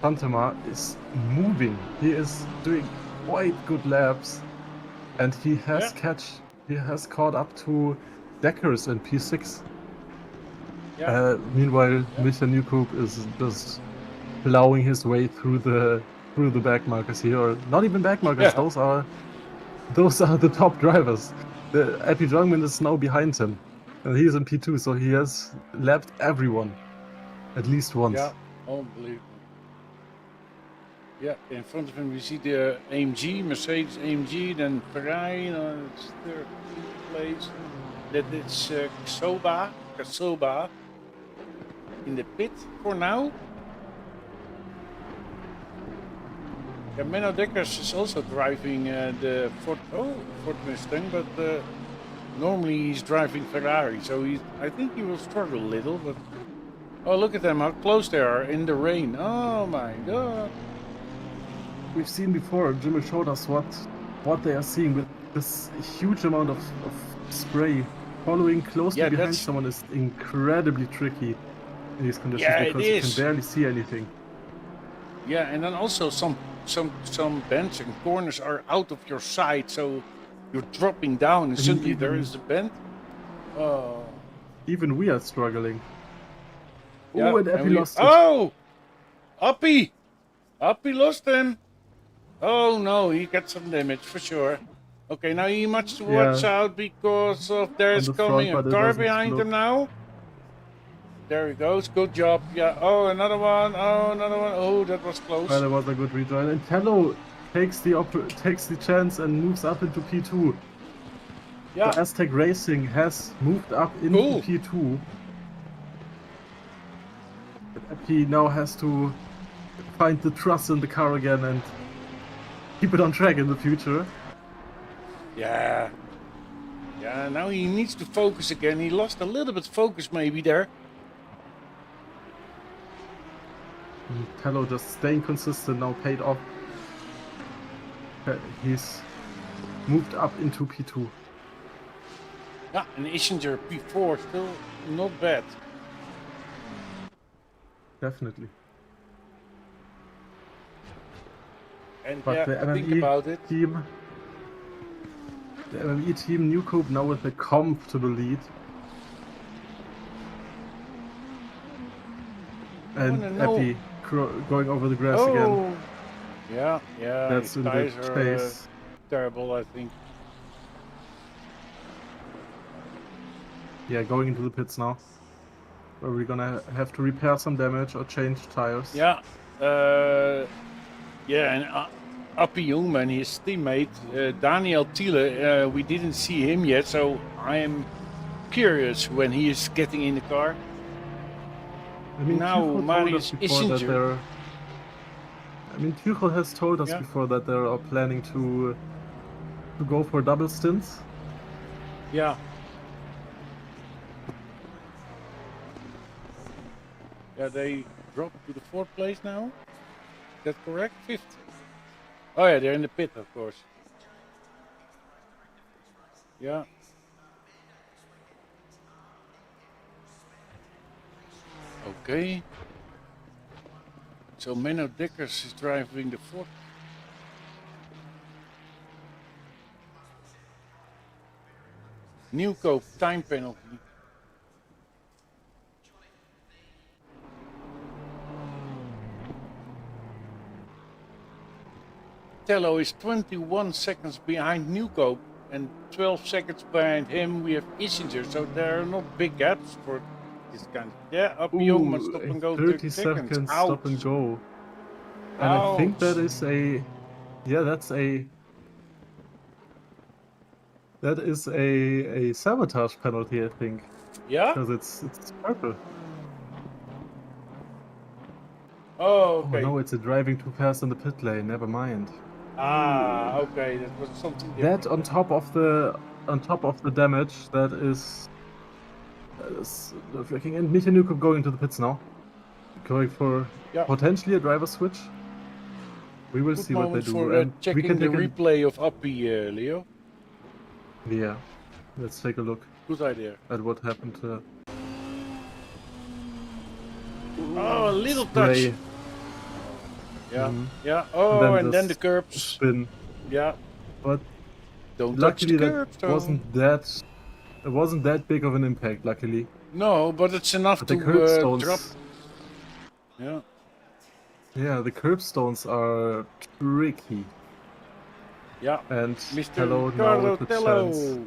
Santema, is moving. He is doing quite good laps, and he has caught up to Deckers in P6. Meanwhile, Mr. Nieuwkoop is just plowing his way through the back markers here, or not even back markers. Those are those are the top drivers. The Epi Jungmann is now behind him. And he's in P2, so he has lapped everyone. At least once. Yeah, unbelievable. Yeah, in front of him we see the AMG, Mercedes AMG, then Ferrari on its third place. That is Casoba in the pit for now. Yeah, Menno Dekkers is also driving the Ford Mustang, but normally he's driving Ferrari, so I think he will struggle a little. But oh, look at them, how close they are in the rain. Oh my god. We've seen before, Jimmy showed us what they are seeing with this huge amount of spray. Following closely Yeah, behind that's- someone is incredibly tricky in these conditions Yeah, it because you is. can barely see anything. Yeah, and then also some bends and corners are out of your sight, so you're dropping down and suddenly there even- is a bend. Oh. Even we are struggling. Yeah, Oh, and Epi lost it. Oh! Uppy lost him. Oh no, he got some damage for sure. Okay, now he must watch Yeah. out because of there's On the front, coming but a it car doesn't behind look- him now. There he goes. Good job. Yeah. Oh, another one. Oh, another one. Oh, that was close. Well, that was a good rejoin. And Tello takes the chance and moves up into P2. Yeah. So Aztec Racing has moved up into Cool. P2. He now has to find the trust in the car again and keep it on track in the future. Yeah. Yeah, now he needs to focus again. He lost a little bit focus maybe there. And Tello just staying consistent now paid off. He's moved up into P2. Yeah, and Ischinger P4 still not bad. Definitely. And But yeah, the think MME about it. team, the MME team Newcoop now with a comfortable lead. And wanna know- Epi going over the grass again. Oh, yeah, yeah. That's his in the tires are chase. terrible, I think. Yeah, going into the pits now. Where we're gonna have to repair some damage or change tires. Yeah, yeah, and Appie Jungmann, his teammate Daniel Thiele, we didn't see him yet, so I am curious when he is getting in the car. I mean, Now, Tuchel told Marius us before that Ischinger. they're. I mean, Tuchel has told us Yeah. before that they are planning to go for double stints. Yeah. Yeah, they dropped to the 4th place now. Is that correct? 5th. Oh yeah, they're in the pit, of course. Yeah. Okay. So Menno Dekkers is driving the 4th. Newcoop time penalty. Tello is 21 seconds behind Newcoop and 12 seconds behind him we have Ischinger, so there are not big gaps for this kind. Yeah, up Jungmann, stop and go 30 seconds. seconds Ouch. stop and go. And I think that Ouch. is a. Yeah, that's a. That is a sabotage penalty, I think. Yeah? Because it's purple. Oh, Oh okay. no, it's a driving too fast in the pit lane, never mind. Ah, okay, that was something different. That on top of the damage, that is freaking. And Michael Newcoop going to the pits now. Going for Yeah. potentially a driver switch. We will Good see what they moment do. for And we checking can the take a, replay of Appie, Leo. yeah, let's take a look Good idea. at what happened to Oh, a little touch. Ray Yeah, Mhm. yeah. Oh, and then the this curbs. spin. Yeah, But don't touch luckily the that curbs, though. wasn't that big of an impact, luckily. No, but it's enough But to the curbstones, drop. Yeah. yeah, the curbstones are tricky. Yeah. And Mr. Tello now Ricardo with the Tello. chance.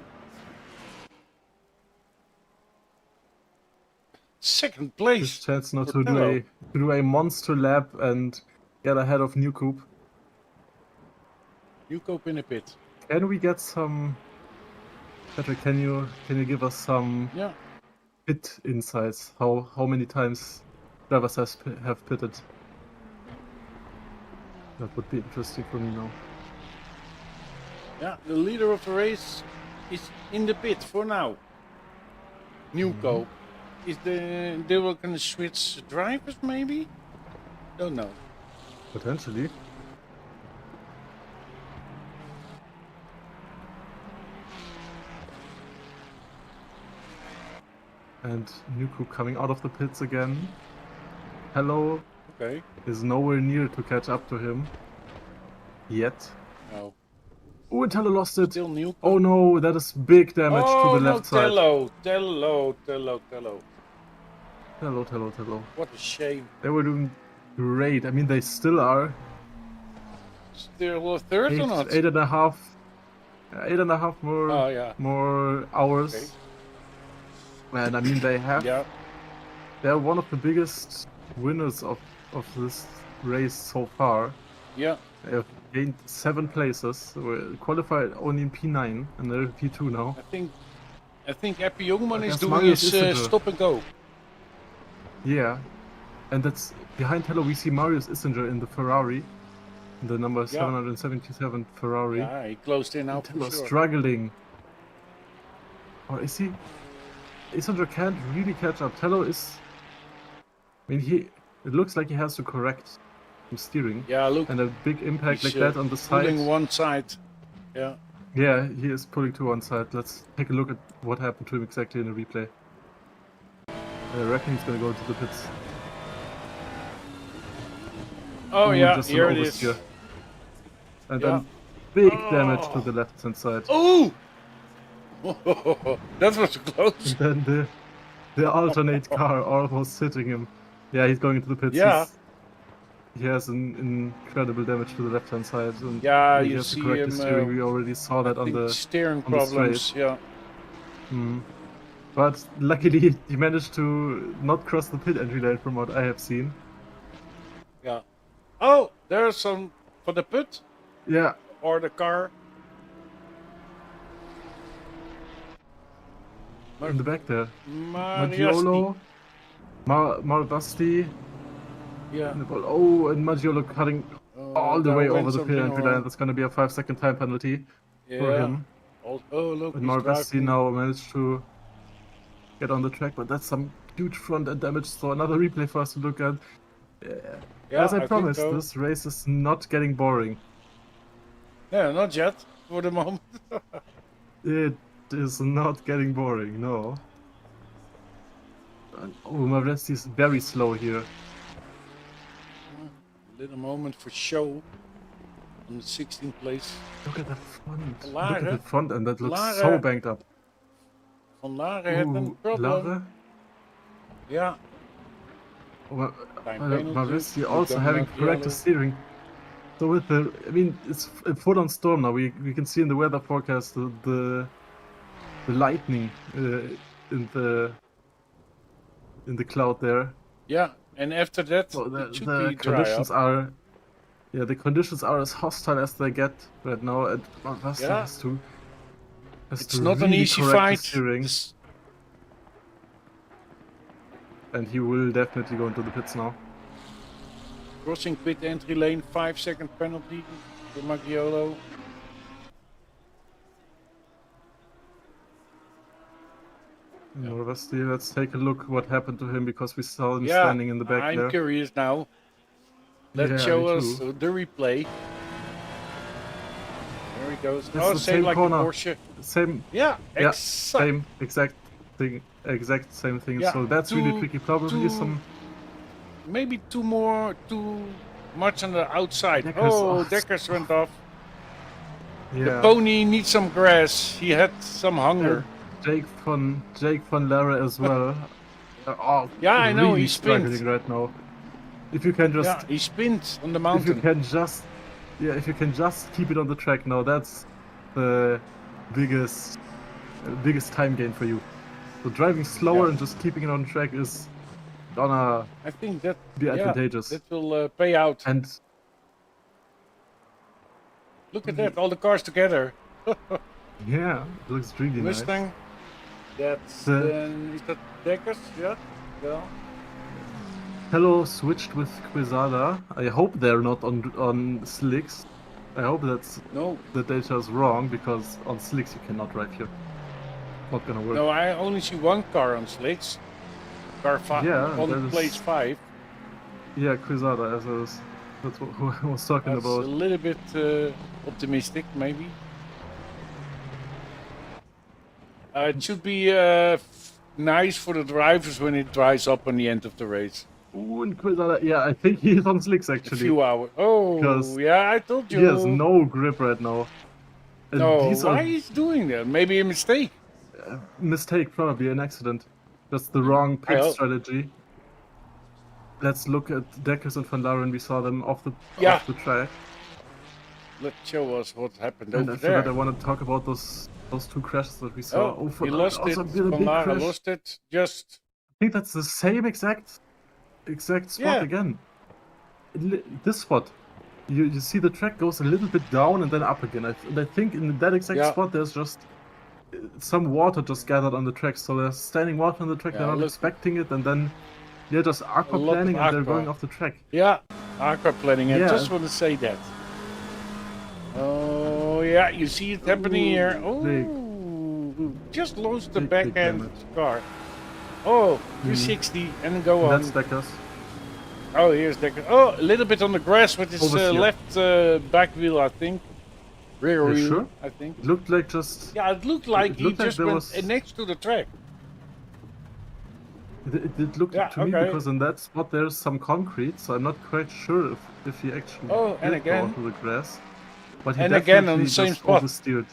Second His place. chance now for to Tello. do a monster lap and get ahead of New Coupe. You cope in a pit. Can we get some... Patrick, can you give us some Yeah. pit insights? How many times drivers have pitted? That would be interesting for me now. Yeah. The leader of the race is in the pit for now. New cope. Is they were gonna switch drivers maybe? Don't know. Potentially. And Nuku coming out of the pits again. Hello Okay. is nowhere near to catch up to him. Yet. No. Oh, and Tello lost it. Still new. Oh no, that is big damage to the left side. Tello. Tello. What a shame. They were doing great. I mean, they still are. Still a third or not? 8.5 more Oh yeah. more hours. Okay. And I mean, Yeah. they're one of the biggest winners of this race so far. Yeah. They have gained 7 places. Were qualified only in P9 and they're in P2 now. I think Epi Jongman is Against doing Marius his Issinger. stop and go. Yeah, and that's behind Tello. We see Marius Issinger in the Ferrari, the number 777 Ferrari. Yeah, he closed in now for Tello sure. struggling. Or is he? Issinger can't really catch up. Tello is. I mean, it looks like he has to correct his steering. Yeah, look. And a big impact He's, like that on the side. pulling one side. Yeah. Yeah, he is pulling to one side. Let's take a look at what happened to him exactly in the replay. I reckon he's gonna go to the pits. Oh Ooh, yeah, just an here it is. oversteer. And Yeah. then big damage to the left hand side. Oh! That was close. And then the alternate car almost hitting him. Yeah, he's going into the pits. Yeah. He has an incredible damage to the left hand side. And Yeah, he you has to see correct him. the steering. We already saw that I on think the steering on the problems. straight. Yeah. Mm. But luckily he managed to not cross the pit entry lane from what I have seen. Yeah. Oh, there's some for the pit Yeah, or the car. in the back there. Mariasti. Maggiolo, Marbasti, Yeah. oh, and Maggiolo cutting all the there way went over the pit something entry wrong. line. That's gonna be a 5-second time penalty for Yeah. him. Oh look, And he's Marbasti driving. now managed to get on the track, but that's some huge front end damage. So another replay for us to look at. Yeah, As I think promised, so. this race is not getting boring. Yeah, not yet for the moment. It is not getting boring, no. Oh, Marbasti is very slow here. Little moment for show on the 16th place. Look at the front. Look Laren. at the front end. That looks so Laren. banged up. Van Laren had een problem. Laren. Yeah. Time penalty. Marbasti Look also down having at corrected yellow. steering. So with the, I mean, it's a full on storm now. We can see in the weather forecast the lightning in the cloud there. Yeah, and after that, So it should the be dry conditions up. are, yeah, the conditions are as hostile as they get right now. And Marbasti Yeah. has to It's not an really easy correct the fight. steering. This- And he will definitely go into the pits now. Crossing pit entry lane, 5-second penalty for Maggiolo. Marbasti, let's take a look what happened to him because we saw him Yeah, standing in the back I'm there. curious now. Let's Yeah, show me us too. the replay. There he goes. It's Oh, the same same like corner. the Porsche. Same, Yeah, yeah, exact. same exact thing, exact same thing. Yeah, So that's really two- tricky. Probably some. Maybe too much on the outside. Deckers Oh, off. Deckers went off. The Yeah. pony needs some grass. He had some hunger. Jake von Lara as well. Yeah, I know, Really he spins. struggling right now. If you can just, Yeah, he spins on the if you mountain. can just Yeah, if you can just keep it on the track now, that's the biggest time gain for you. So driving slower Yeah. and just keeping it on track is gonna I think that be advantageous. that will pay out. And Look at that, all the cars together. yeah, it looks really nice. Mustang. That's is that Deckers? Yeah. Yeah. Hello switched with Quezada. I hope they're not on slicks. I hope No, the data is wrong, because on slicks you cannot drive here. Not gonna work. no, I only see one car on slicks. Car 5 Yeah, on that is- place 5. Yeah, Quezada, that's what who I was talking That's a about. little bit optimistic, maybe. It should be nice for the drivers when it dries up on the end of the race. Ooh, and Quezada, yeah, I think he is on slicks A actually. few hours. Oh, Because yeah, I told you. He has no grip right now. And No, these why are is doing that? Maybe a mistake. mistake, probably an accident. Just the wrong I pit hope- strategy. Let's look at Deckers and Van Laren. We saw them off the track. Let's show us what happened And I over forgot I there. want to talk about those two crashes that we saw. Oh, Van he Laren lost it. also did a Van big Laren crash. lost it. Just I think that's the same exact spot Yeah. again. This spot. You see the track goes a little bit down and then up again. And I think in that exact Yeah. spot there's just some water just gathered on the track. So there's standing water on the track, Yeah, they're not look. expecting it, and then just A lot of aquaplaning and they're aqua. going off the track. yeah, aquaplaning. I Yeah. just want to say that. Oh yeah, you see it happening Ooh, here. Oh, big. just lost the Big back end damage. car. Oh, 360 and go on. That's Deckers. Oh, here's the. Oh, a little bit on the grass with his Over here. left back wheel, I think. Rear You wheel, sure? I think. It looked like just Yeah, it looked like It he looked like just there went was- next to the track. it looked Yeah, to me, okay. because in that spot there's some concrete, so I'm not quite sure if he actually Oh, and did go again. onto the grass. But he And again on the definitely same just spot. oversteered.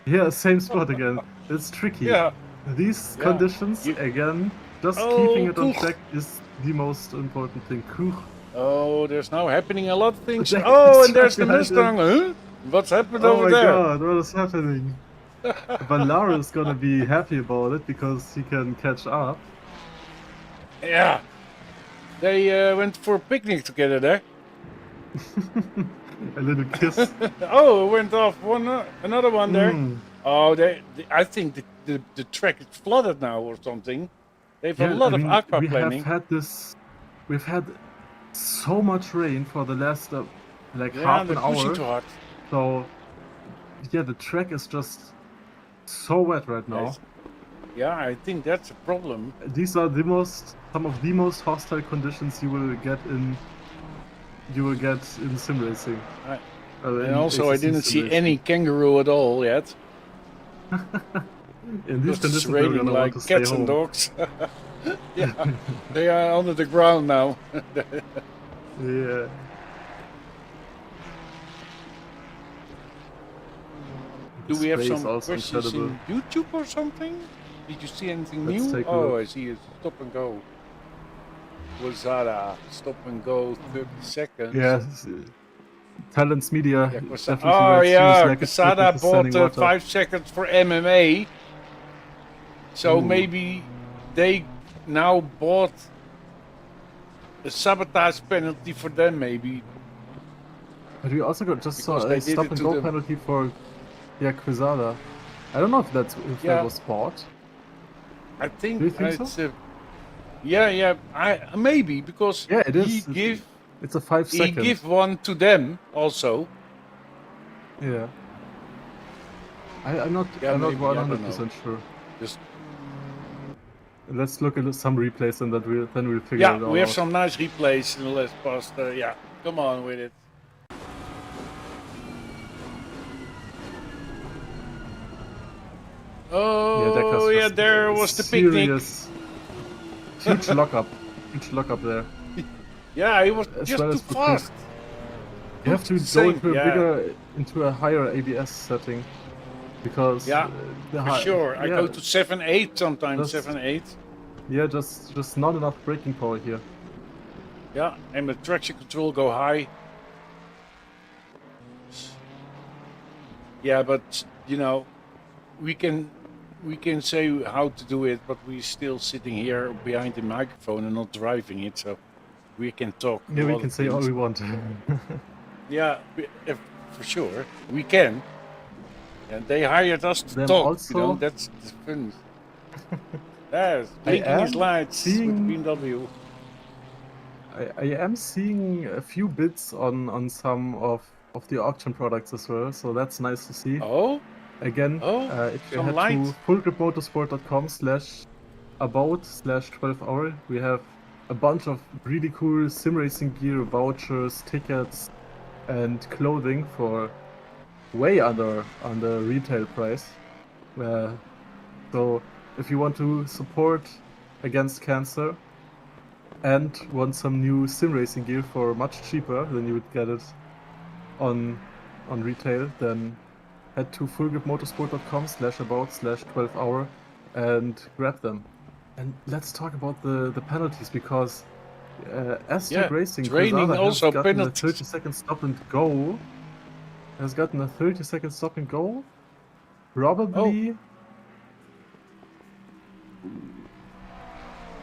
Yeah, same spot again. It's tricky. Yeah. These Yeah. conditions, You- again, just Oh, keeping it on Koech. track is the most important thing. Koech. Oh, there's now happening a lot of things. That's Oh, and there's the right Mustang. Huh? What's happened Oh over my there? god, what is happening? Van Laren is gonna be happy about it because he can catch up. Yeah. They went for a picnic together there. A little kiss. Oh, it went off another one there. Mm. Oh, I think the track is flooded now or something. They have Yeah, a lot I of mean, aquaplaning. We've had so much rain for the last Yeah, half they're an pushing hour. too hard. So yeah, the track is just so wet right now. Yes. Yeah, I think that's a problem. These are some of the most hostile conditions you will get in sim racing. Right. In And also, I ACC didn't sim see racing. any kangaroo at all yet. In these It's conditions, they're raining gonna like want to stay cats and home. dogs. Yeah, they are under the ground now. Yeah. Do we have Spray is some also questions incredible. in YouTube or something? Did you see anything Let's new? take a Oh, look. I see it. Stop and go. Wazada, stop and go, 30 seconds. Yes. Talents Media. Yeah, definitely oh writes yeah, series like it's Quesada with the bought standing water. 5 seconds for MMA. So Ooh. maybe they now bought a sabotage penalty for them, maybe. But we also just saw Because they a did stop it and to go them. penalty for Quesada. I don't know if that Yeah. was bought. I think, Do you think it's so? yeah, maybe because Yeah, it he is. give It's a 5 he second. give one to them also. Yeah. I'm not. Yeah, I'm not maybe, I don't 100% sure. Just Let's look at some replays and then we'll figure it yeah, out. we have some nice replays in the last past. Yeah, come on with it. Oh yeah, just there was the picnic. serious, huge lockup. Huge lockup there. Yeah, he was As just well too as for fast. You have to go Insane, into a yeah. into a higher ABS setting, because Yeah, the For high, sure, I yeah, go to 7-8 sometimes. That's- 7-8. yeah, just not enough braking power here. Yeah, and the traction control go high. Yeah, but you know, we can say how to do it, but we're still sitting here behind the microphone and not driving it, so we can talk a Yeah, we lot can of say all things. we want. Yeah, for sure we can. And they hired us to Then talk. You know, also, that's the fun. Yes, I blinking his am lights with the seeing BMW. I am seeing a few bids on some of the auction products as well, so that's nice to see. Oh, Again, oh, if you some head to light. fullgripmotorsport.com/about/12hour, we have a bunch of really cool sim racing gear, vouchers, tickets, and clothing for way under retail price. So if you want to support against cancer and want some new sim racing gear for much cheaper than you would get it on retail, then head to fullgripmotorsport.com/about/12hour and grab them. And let's talk about the penalties, because Aztec Yeah, Racing it's raining. Quesada has Also gotten a penalties. 30-second stop and go. Has gotten a 30-second stop and go. Oh, Probably. Who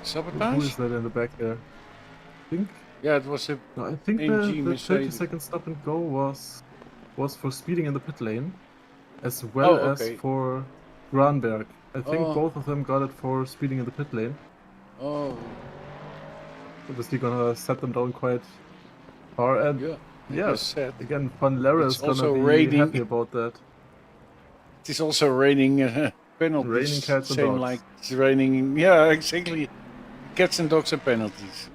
is sabotage. that in the back there? I think. Yeah, it was a No, I think AMG the Mercedes. 30-second stop and go was for speeding in the pit lane, as Oh, well as okay. for Granberg. I think Oh, both of them got it for speeding in the pit lane. oh, Obviously gonna set them down quite far, and yeah. yeah, Just said. again, Van Lara It's is gonna also be happy raining. about that. It is also raining penalties. Raining cats and Same dogs. like it's raining. Yeah, exactly. Cats and dogs and penalties.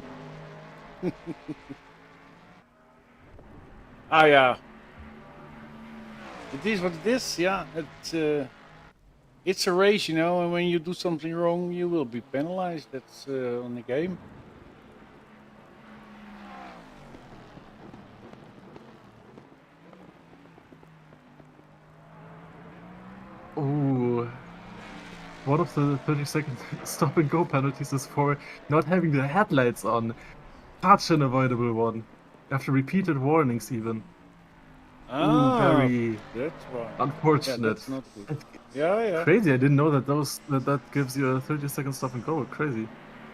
Ah, yeah. It is what it is. Yeah, it's a race, you know. And when you do something wrong, you will be penalized. That's on the game. Ooh. One of the 30-second stop and go penalties is for not having the headlights on. Such an avoidable one. After repeated warnings, even. Ooh, very That's why. Yeah, unfortunate. that's not good. Yeah, yeah. Crazy, I didn't know that that gives you a 30-second stop and go. Crazy.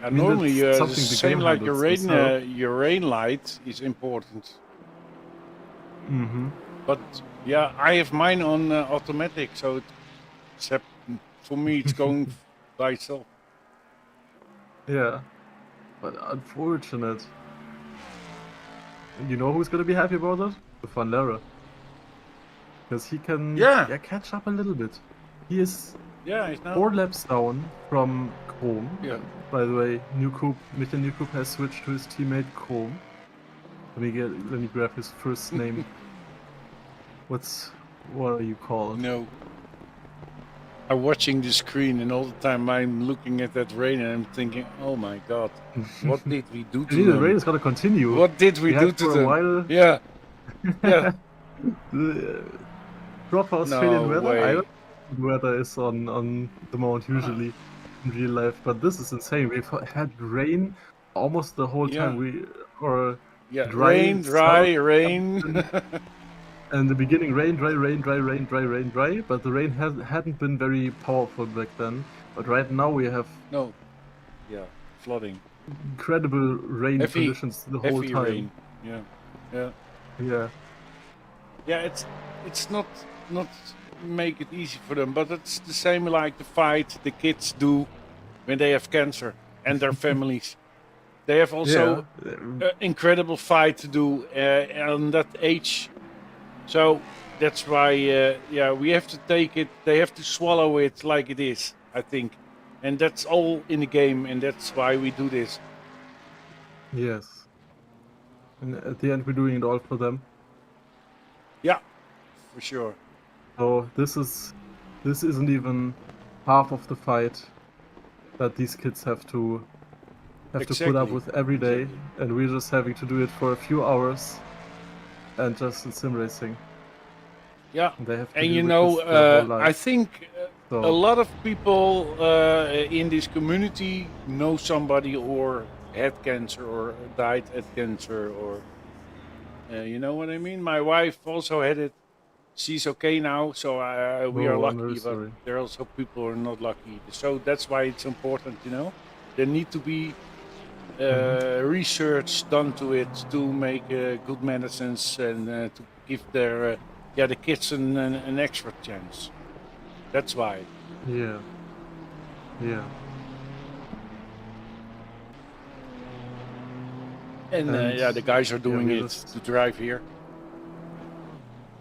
I mean, Normally, that's the something the same game like handles themselves. your rain light is important. Mm-hmm. But yeah, I have mine on automatic, so except for me, it's going by itself. Yeah. But unfortunate. And you know who's gonna be happy about that? The Van Lara. Because he can Yeah. catch up a little bit. He is Yeah, it's now. 4 laps down from Chrome. Yeah. By the way, Mr. Newcoop has switched to his teammate Chrome. Let me grab his first name. What are you called? No. I'm watching the screen, and all the time I'm looking at that rain, and I'm thinking, "Oh my God, what did we do to The them? rain is gonna continue. What did we do had to for a them?" while Yeah, yeah. the proper Australian No weather. way. I don't know what weather is on the mount usually in real life, but this is insane. We've had rain almost the whole time. Yeah. Yeah, dry, rain, dry, south, rain. and in the beginning rain, dry, rain, dry, rain, dry, rain, dry. But the rain hadn't been very powerful back then. But right now we have No. Yeah, flooding. incredible rain Heavy, conditions the whole heavy time. rain. Yeah, yeah, Yeah. yeah. It's not make it easy for them, but it's the same like the fight the kids do when they have cancer and their families. They have also incredible fight to do on that age. So that's why, yeah, we have to take it. They have to swallow it like it is, I think, and that's all in the game, and that's why we do this. Yes. And at the end, we're doing it all for them. Yeah, for sure. So this isn't even half of the fight that these kids have to put up Exactly. with every day, Exactly. and we're just having to do it for a few hours, and just in sim racing. Yeah, And they have to and deal you with know, this their whole I life. think So a lot of people in this community know somebody or had cancer or died at cancer, or you know what I mean. My wife also had it, she's okay now, so we are Oh, I'm lucky. very But sorry. there are also people who are not lucky. So that's why it's important, you know. There need to be research done to it to make good medicines and to give their the kids an extra chance. That's why. Yeah. Yeah. And And, the guys are doing we it just- to drive here.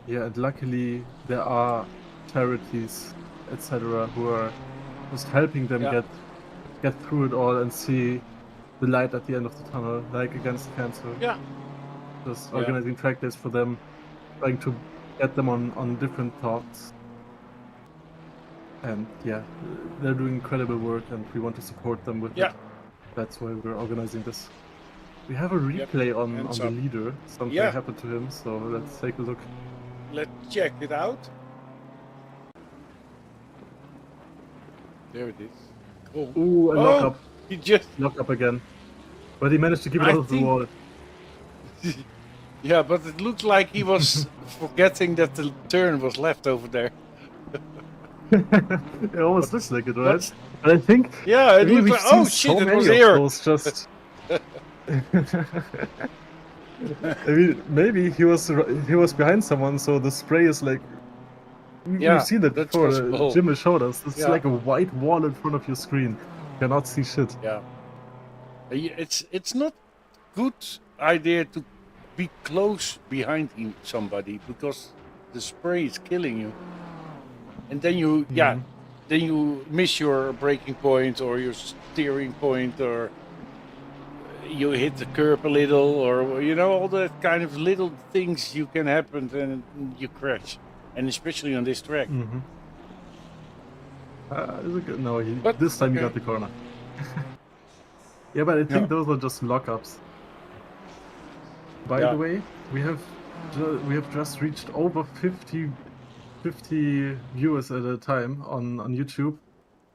Yeah, and luckily there are charities, etc., who are just helping them Yeah. get through it all and see the light at the end of the tunnel, like Against Cancer. Yeah. Just Yeah. organizing track days for them, trying to get them on different thoughts. And yeah, they're doing incredible work, and we want to support them with Yeah. it. That's why we're organizing this. We have a Yep, replay on hands the up. leader. Something Yeah. happened to him, so let's take a look. Let's check it out. There it is. Cool. Ooh, a lock up. He just Lock up again. But he managed to keep it I out of the think- wall. yeah, but it looked like he was forgetting that the turn was left over there. It almost looks like it, right? That's- But I think Yeah, it I mean, looked we've like seen shit, so it many was of here. those just. I mean, maybe he was behind someone, so the spray is like. Yeah, We've seen that that's before. possible. Jim has showed us. It's Yeah. like a white wall in front of your screen. You cannot see shit. Yeah. It's not good idea to be close behind somebody because the spray is killing you. And then you then you miss your braking point or your steering point or you hit the curb a little or you know all that kind of little things you can happen and you crash. And especially on this track. Mm-hmm. Is it good? No, But- this time he okay. got the corner. Yeah, but I think Yeah. those are just lockups. By Yeah. the way, we have just reached over 50 viewers at a time on YouTube.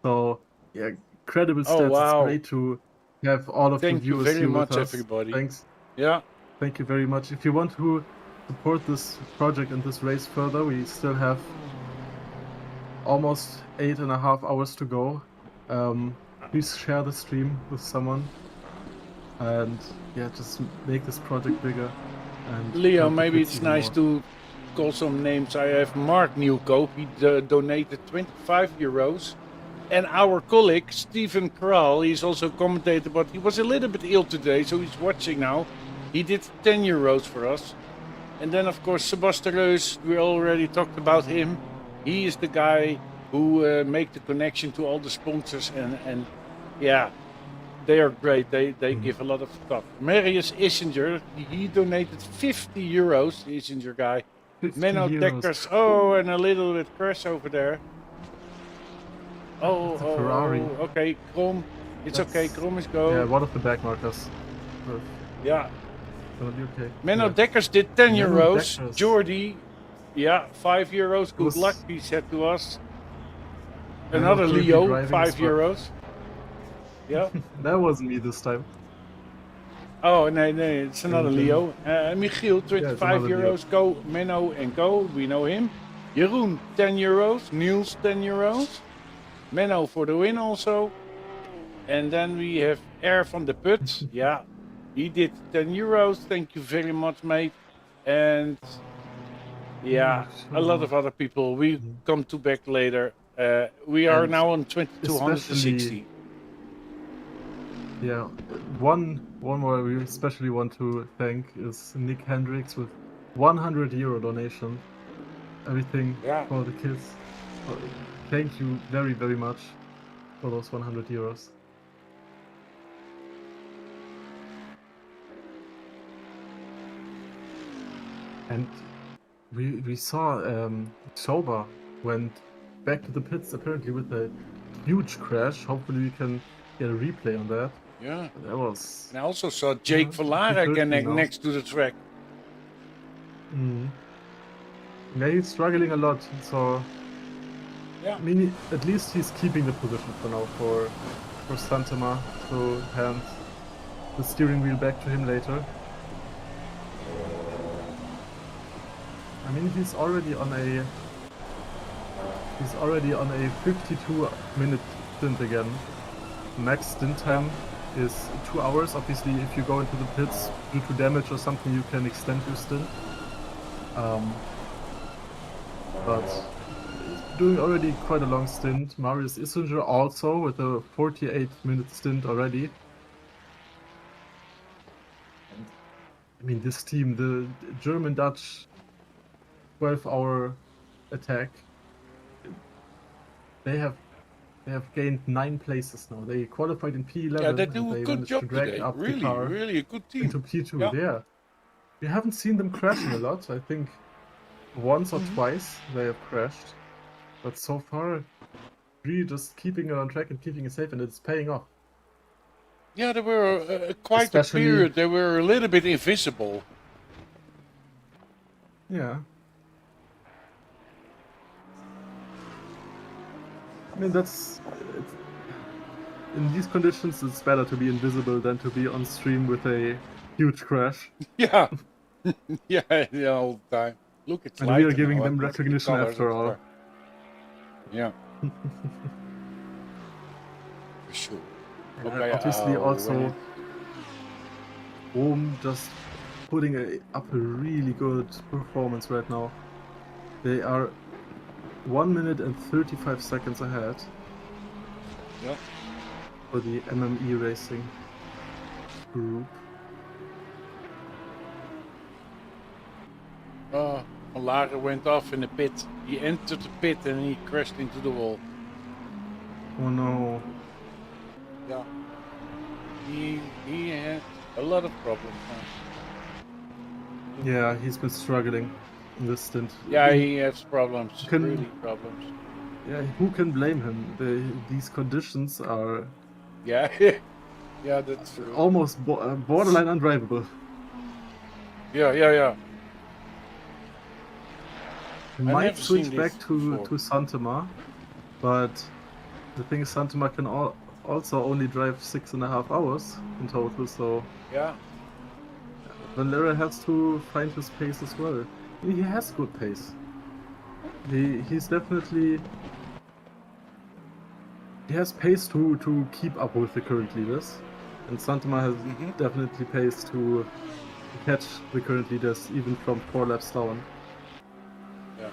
So yeah, credible Oh, stats. It's wow. great to have all of Thank the you viewers very here much, with us. everybody. Thanks. Yeah. Thank you very much. If you want to support this project and this race further, we still have almost 8.5 hours to go. Please share the stream with someone. And yeah, just make this project bigger. And Leo, help the maybe kids it's even nice more. to call some names. I have Mark Newcope, he donated €25. And our colleague, Stephen Kral, he's also a commentator, but he was a little bit ill today, so he's watching now. He did €10 for us. And then, of course, Sebastian Reus, we already talked about him. He is the guy who make the connection to all the sponsors. And yeah, they are great. They give a lot of stuff. Marius Isinger, he donated €50, the Isinger guy. 50 Menno euros. Dekkers, oh, and a little bit crash over there. Oh, That's a Ferrari. okay, Krom. It's That's- okay, Krom is go. Yeah, one of the back markers. But Yeah. gonna be okay. Menno Yeah. Dekkers did €10. Dekkers. Jordi, yeah, €5. Good Was- luck, he said to us. Menno Another currently Leo, driving €5. Yeah. That wasn't me this time. Oh, no, it's another And, Leo. Michiel, €25. Leo. Go, Menno and Go, we know him. Jeroen, €10. Niels, €10. Menno for the win also. And then we have Air van de Put. Yeah, he did €10. Thank you very much, mate. And yeah, a lot of other people. We come to back later. We are And now on 2260. Yeah, one more we especially want to thank is Nick Hendricks with €100 donation. Everything Yeah. for the kids. Thank you very, very much for those €100. And we saw Soba went back to the pits apparently with a huge crash. Hopefully we can get a replay on that. Yeah. That was. And I also saw Jake Yeah, Vallara he again hurt me now. next to the track. Yeah, he's struggling a lot. So Yeah. I mean, at least he's keeping the position for now for Santama to hand the steering wheel back to him later. I mean, he's already on a 52-minute stint again. Max stint time is 2 hours. Obviously, if you go into the pits due to damage or something, you can extend your stint. But doing already quite a long stint. Marius Islinger also with a 48-minute stint already. And, I mean, this team, the German-Dutch 12-hour attack, they have gained 9 places now. They qualified in P11. Yeah, they do a and good managed job to drag today. up the Really, car really a good team. into P2. Yeah. Yeah. We haven't seen them crashing a lot. I think once or twice they have crashed. But so far, really just keeping it on track and keeping it safe, and it's paying off. Yeah, there were quite Especially- a period. They were a little bit invisible. Yeah. I mean, in these conditions, it's better to be invisible than to be on stream with a huge crash. Yeah, yeah, the whole time. Look, it's And light we are now, giving I them can see the recognition colours after of the all. car. Yeah. For sure. Okay, Obviously, when also it- Rome just putting up a really good performance right now. They are 1 minute and 35 seconds ahead Yeah. for the MME Racing group. Van Lager went off in the pit. He entered the pit and he crashed into the wall. Oh no. Yeah. He had a lot of problems now. Yeah, he's been struggling in this stint. Yeah, he has problems. Can- Really problems. Yeah, who can blame him? These conditions are Yeah. Yeah, that's true. almost borderline undrivable. Yeah. We I've might never switch seen back this to before. Santema, but the thing is Santema can also only drive 6.5 hours in total, so Yeah. Valera has to find his pace as well. He has good pace. He's definitely... He has pace to keep up with the current leaders, and Santema has definitely pace to catch the current leaders even from 4 laps down. Yeah.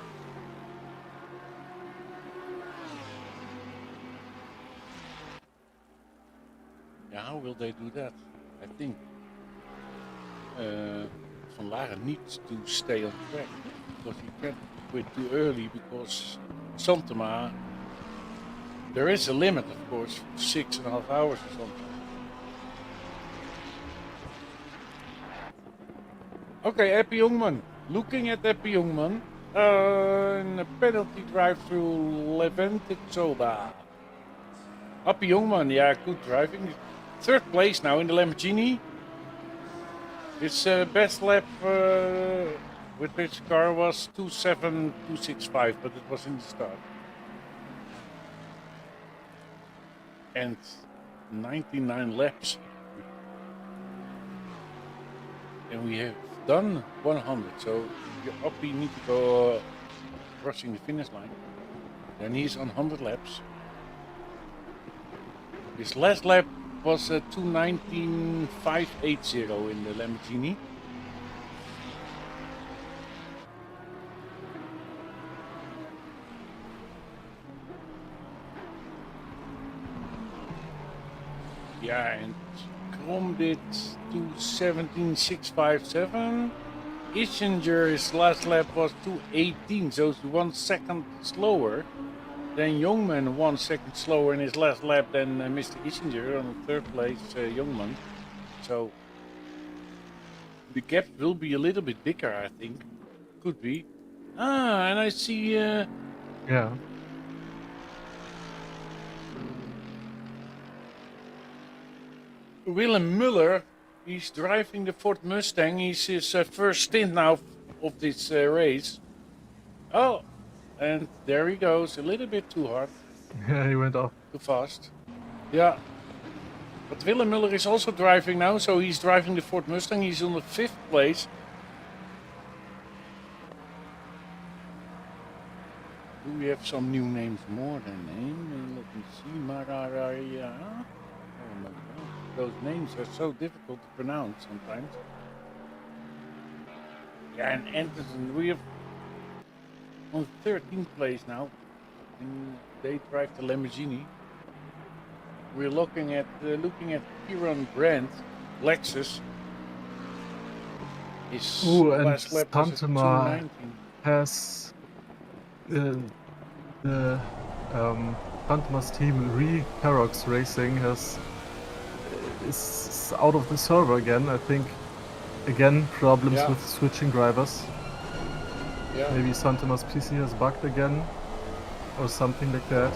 Yeah, how will they do that? I think Van Lager needs to stay on track because he can't quit too early because Santema, there is a limit, of course, 6.5 hours or something. Okay, Epi Jongman. Looking at Epi Jongman. In a penalty drive through Levante Soda. Epi Jongman, yeah, good driving. 3rd place now in the Lamborghini. His best lap with this car was 2.7.265, but it was in the start. And 99 laps. And we have done 100, so Oppie need to go crossing the finish line. Then he's on 100 laps. His last lap was 2:19.580 in the Lamborghini. Yeah, and Krom did 2:17.657. Issinger's last lap was 2:18, so it's 1 second slower. Then Jongman 1 second slower in his last lap than Mr. Issinger on 3rd place, Jongman. So the gap will be a little bit bigger, I think. Could be. And I see. Yeah. Willem Muller, he's driving the Ford Mustang. He's his first stint now of this race. Oh, and there he goes, a little bit too hard, Yeah, he went off. too fast. Yeah. But Willem Muller is also driving now, so he's driving the Ford Mustang. He's on the 5th place. we have some new names more than name. Let me see. Mararaya. Oh my god. Those names are so difficult to pronounce sometimes. Yeah, and Anderson, we have on 13th place now. And they drive the Lamborghini. We're looking at Kieran Brandt, Lexus. His Ooh, and last lap was at Santema 2:19. has the Santema's team Re-Carox Racing is out of the server again. I think again problems Yeah. with switching drivers. Yeah. Maybe Santema's PC has bugged again or something like that.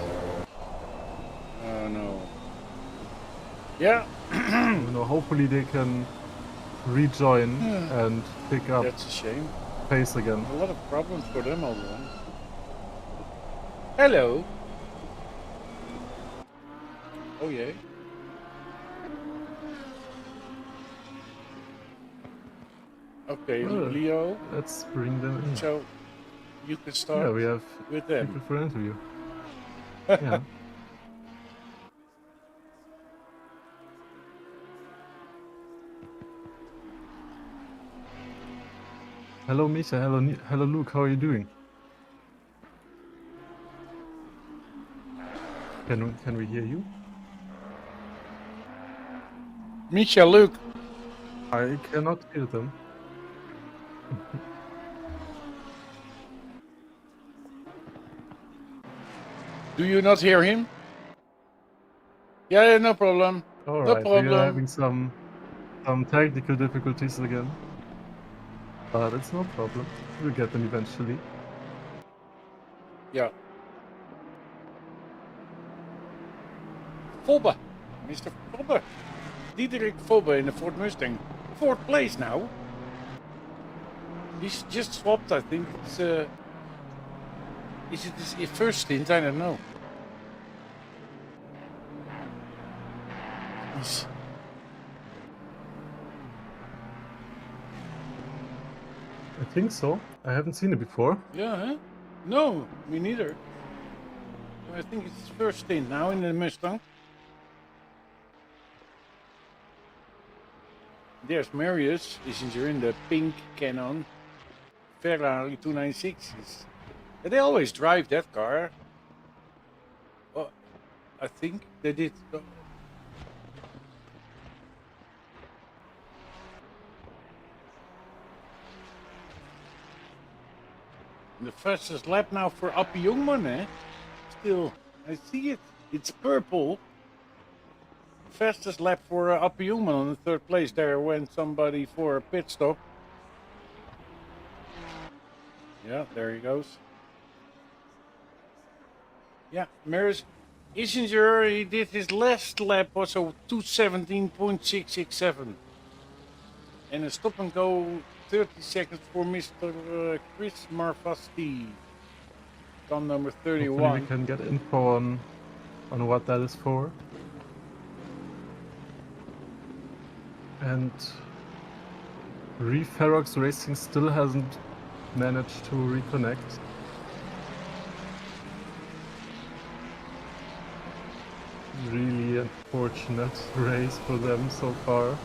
Oh no. Yeah. You know, hopefully they can rejoin and pick up That's a shame. pace again. A lot of problems for them all along. Hello. Oh yeah. Okay, Oh. Leo. Let's bring them in. So you can start Yeah, we have with people them. for interview. Yeah. Hello, Misha. Hello, Luke. How are you doing? Can we hear you? Misha, Luke. I cannot hear them. Do you not hear him? Yeah, no problem. All No right, we are problem. having some technical difficulties again, but it's no problem. We'll get them eventually. Yeah. Fobbe. Mr. Fobbe. Diederik Fobbe in the Ford Mustang. 4th place now. He's just swapped, I think. It's, is it his first stint? I don't know. He's... I think so. I haven't seen it before. Yeah, huh? No, me neither. I think it's his first stint now in the Mustang. There's Marius, Ischinger in the pink Canon Ferrari 296s. They always drive that car. Oh, I think they did. The fastest lap now for Appie Jongman, eh? Still, I see it. It's purple. Fastest lap for Appie Jongman on the 3rd place. There went somebody for a pit stop. Yeah, there he goes. Yeah, Marius Ischinger, he did his last lap was a 2:17.667. And a stop and go 30 seconds for Mr. Chris Marfasti. Gun number Hopefully 31. we can get info on what that is for. And Ferox Racing still hasn't managed to reconnect. Really unfortunate race for them so far.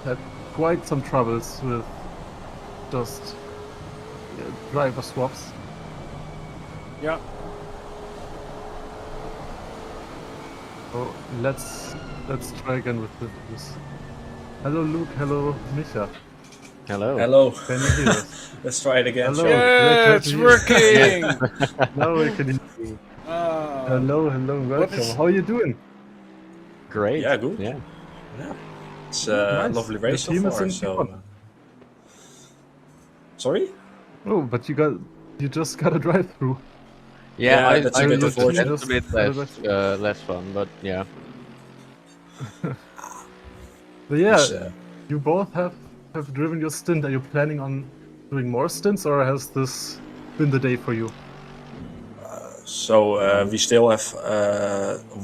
Had quite some troubles with just driver swaps. Yeah. So let's try again with this. Hello Luke, hello Misha. Hello. Hello. Can you hear us? Let's try it again. Hello. shall we? Yeah, it's working. Now we can hear you. Hello, welcome. is- How are you doing? Great. Yeah, good. Yeah. It's a Nice. lovely The race so team is far. in So, P1. sorry? Oh, but you just got a drive through. Yeah, Yeah, that's a I bit understood unfortunate. that's a bit less fun, but yeah. But yeah, It's, you both have driven your stint. Are you planning on doing more stints, or has this been the day for you? so we still have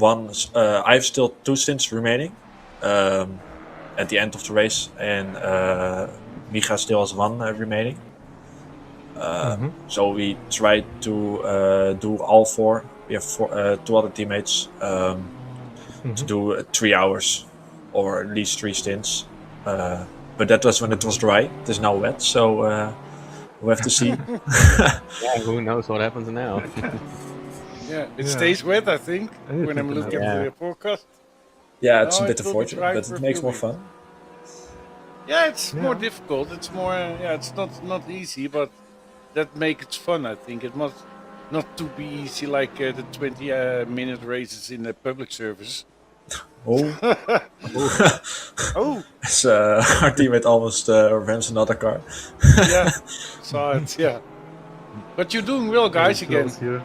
one. I have still 2 stints remaining at the end of the race, and Micha still has 1 remaining. So we tried to do all 4. We have 2 other teammates to do 3 hours or at least 3 stints. But that was when it was dry. It is now wet, so we'll have to see. Yeah, who knows what happens now? Yeah, it stays wet, I think, Anything when I'm can looking happen. at the forecast. Yeah, it's No, a bit it will be unfortunate, dry but for it a makes few more fun. Yeah, it's more Yeah. difficult. It's more, it's not easy, but that makes it fun. I think it must not to be easy like the 20-minute races in the public service. Oh, Oh, it's, our teammate almost rams another car. yeah, saw it. Yeah, but you're doing well, guys. Very Again, close here.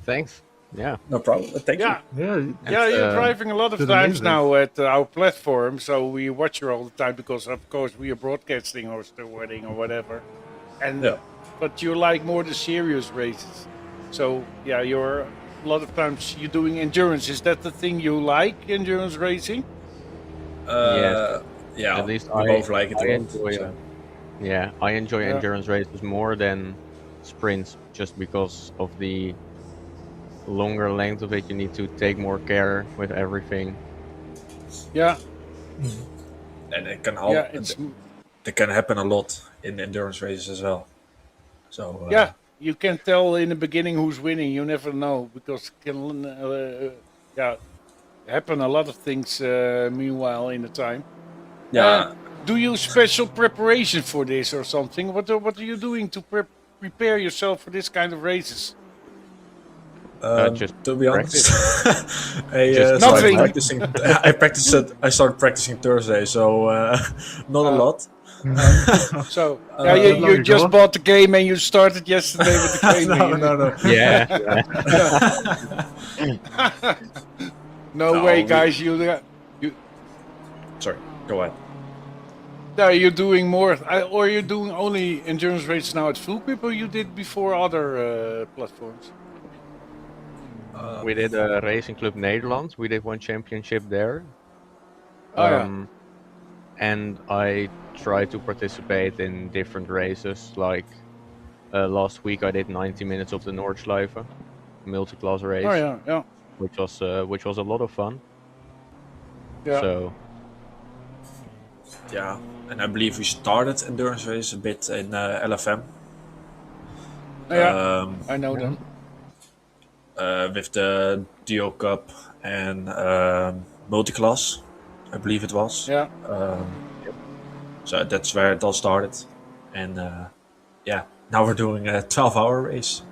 Thanks. Yeah. No problem. Thank you. yeah. Yeah, Yeah, you're uh, driving a lot of did times amazing. now at our platform, so we watch you all the time because, of course, we are broadcasting or still wedding or whatever. And Yeah. but you like more the serious races, so yeah, you're a lot of times you're doing endurance. Is that the thing you like, endurance racing? Yes. Yeah, At least we I both like it a lot. enjoy. so. Yeah, I enjoy Yeah. endurance races more than sprints, just because of the longer length of it. You need to take more care with everything. Yeah, And it can it can happen a lot in endurance races as well. So yeah. You can tell in the beginning who's winning. You never know because it can happen a lot of things. Meanwhile, in the time. yeah. Do you special preparation for this or something? What are you doing to prepare yourself for this kind of races? Just To be honest, I Just started nothing. practicing. I started practicing Thursday, so not a lot. So long you ago? just bought the game and you started yesterday with the game. No. yeah. No way, guys. You Sorry, go ahead. no, you're doing more, or you're doing only endurance races now at Full Grip, or you did before other platforms? We did a Racing Club Nederland. We did one championship there. Oh, yeah. And I try to participate in different races. Like last week, I did 90 minutes of the Nordschleife, multi-class race, Oh yeah, which was a lot of fun. yeah. So Yeah, and I believe we started endurance race a bit in LFM. Yeah, I know them. With the Duo Cup and multiclass, I believe it was. Yeah. So that's where it all started, and now we're doing a 12-hour race.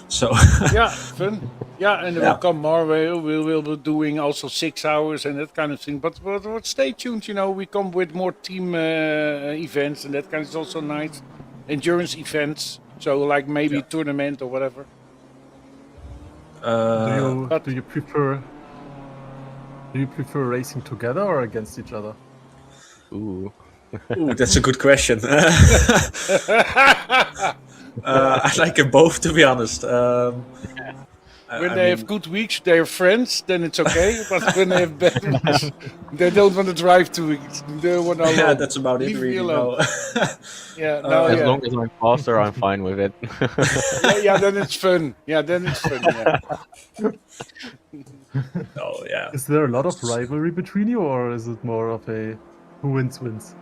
So Yeah, fun. Yeah, and there will come more. We'll be doing also 6 hours and that kind of thing. But stay tuned. We come with more team events and that kind of is also nice. Endurance events. So like maybe tournament or whatever. Do you prefer racing together or against each other? ooh, ooh, that's a good question. I like it both, to be honest. When they have good weeks, they're friends, then it's okay. But when they have bad weeks, they don't want to drive 2 weeks. They want to Yeah, that's about it, leave me really. alone. No. Yeah, no, as yeah. long as I'm faster, I'm fine with it. Yeah, then it's fun. Yeah, then it's fun. Yeah. Oh, yeah. Is there a lot of rivalry between you, or is it more of a who wins wins?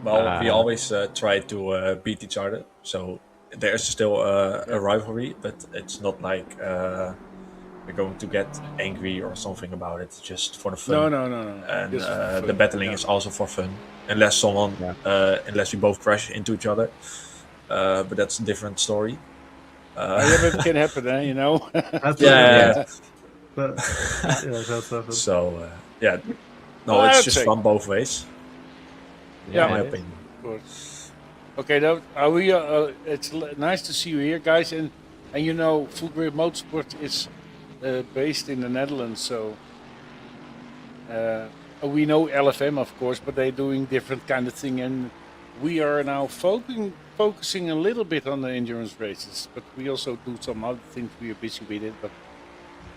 Well, we always try to beat each other, so there's still a rivalry, but it's not like we're going to get angry or something about it. It's just for the fun. No. And Just for the fun. battling is also for fun, unless unless we both crash into each other. But that's a different story. Yeah, but it can happen, eh? That's Yeah. But, yeah, that's happened. So no, Well, it's I'd just say- fun both ways, Yeah. in my it is. opinion. Of course. Okay, it's nice to see you here, guys. And Full Grip Motorsport is based in the Netherlands, so we know LFM, of course, but they're doing different kind of thing. And we are now focusing a little bit on the endurance races, but we also do some other things. We are busy with it, but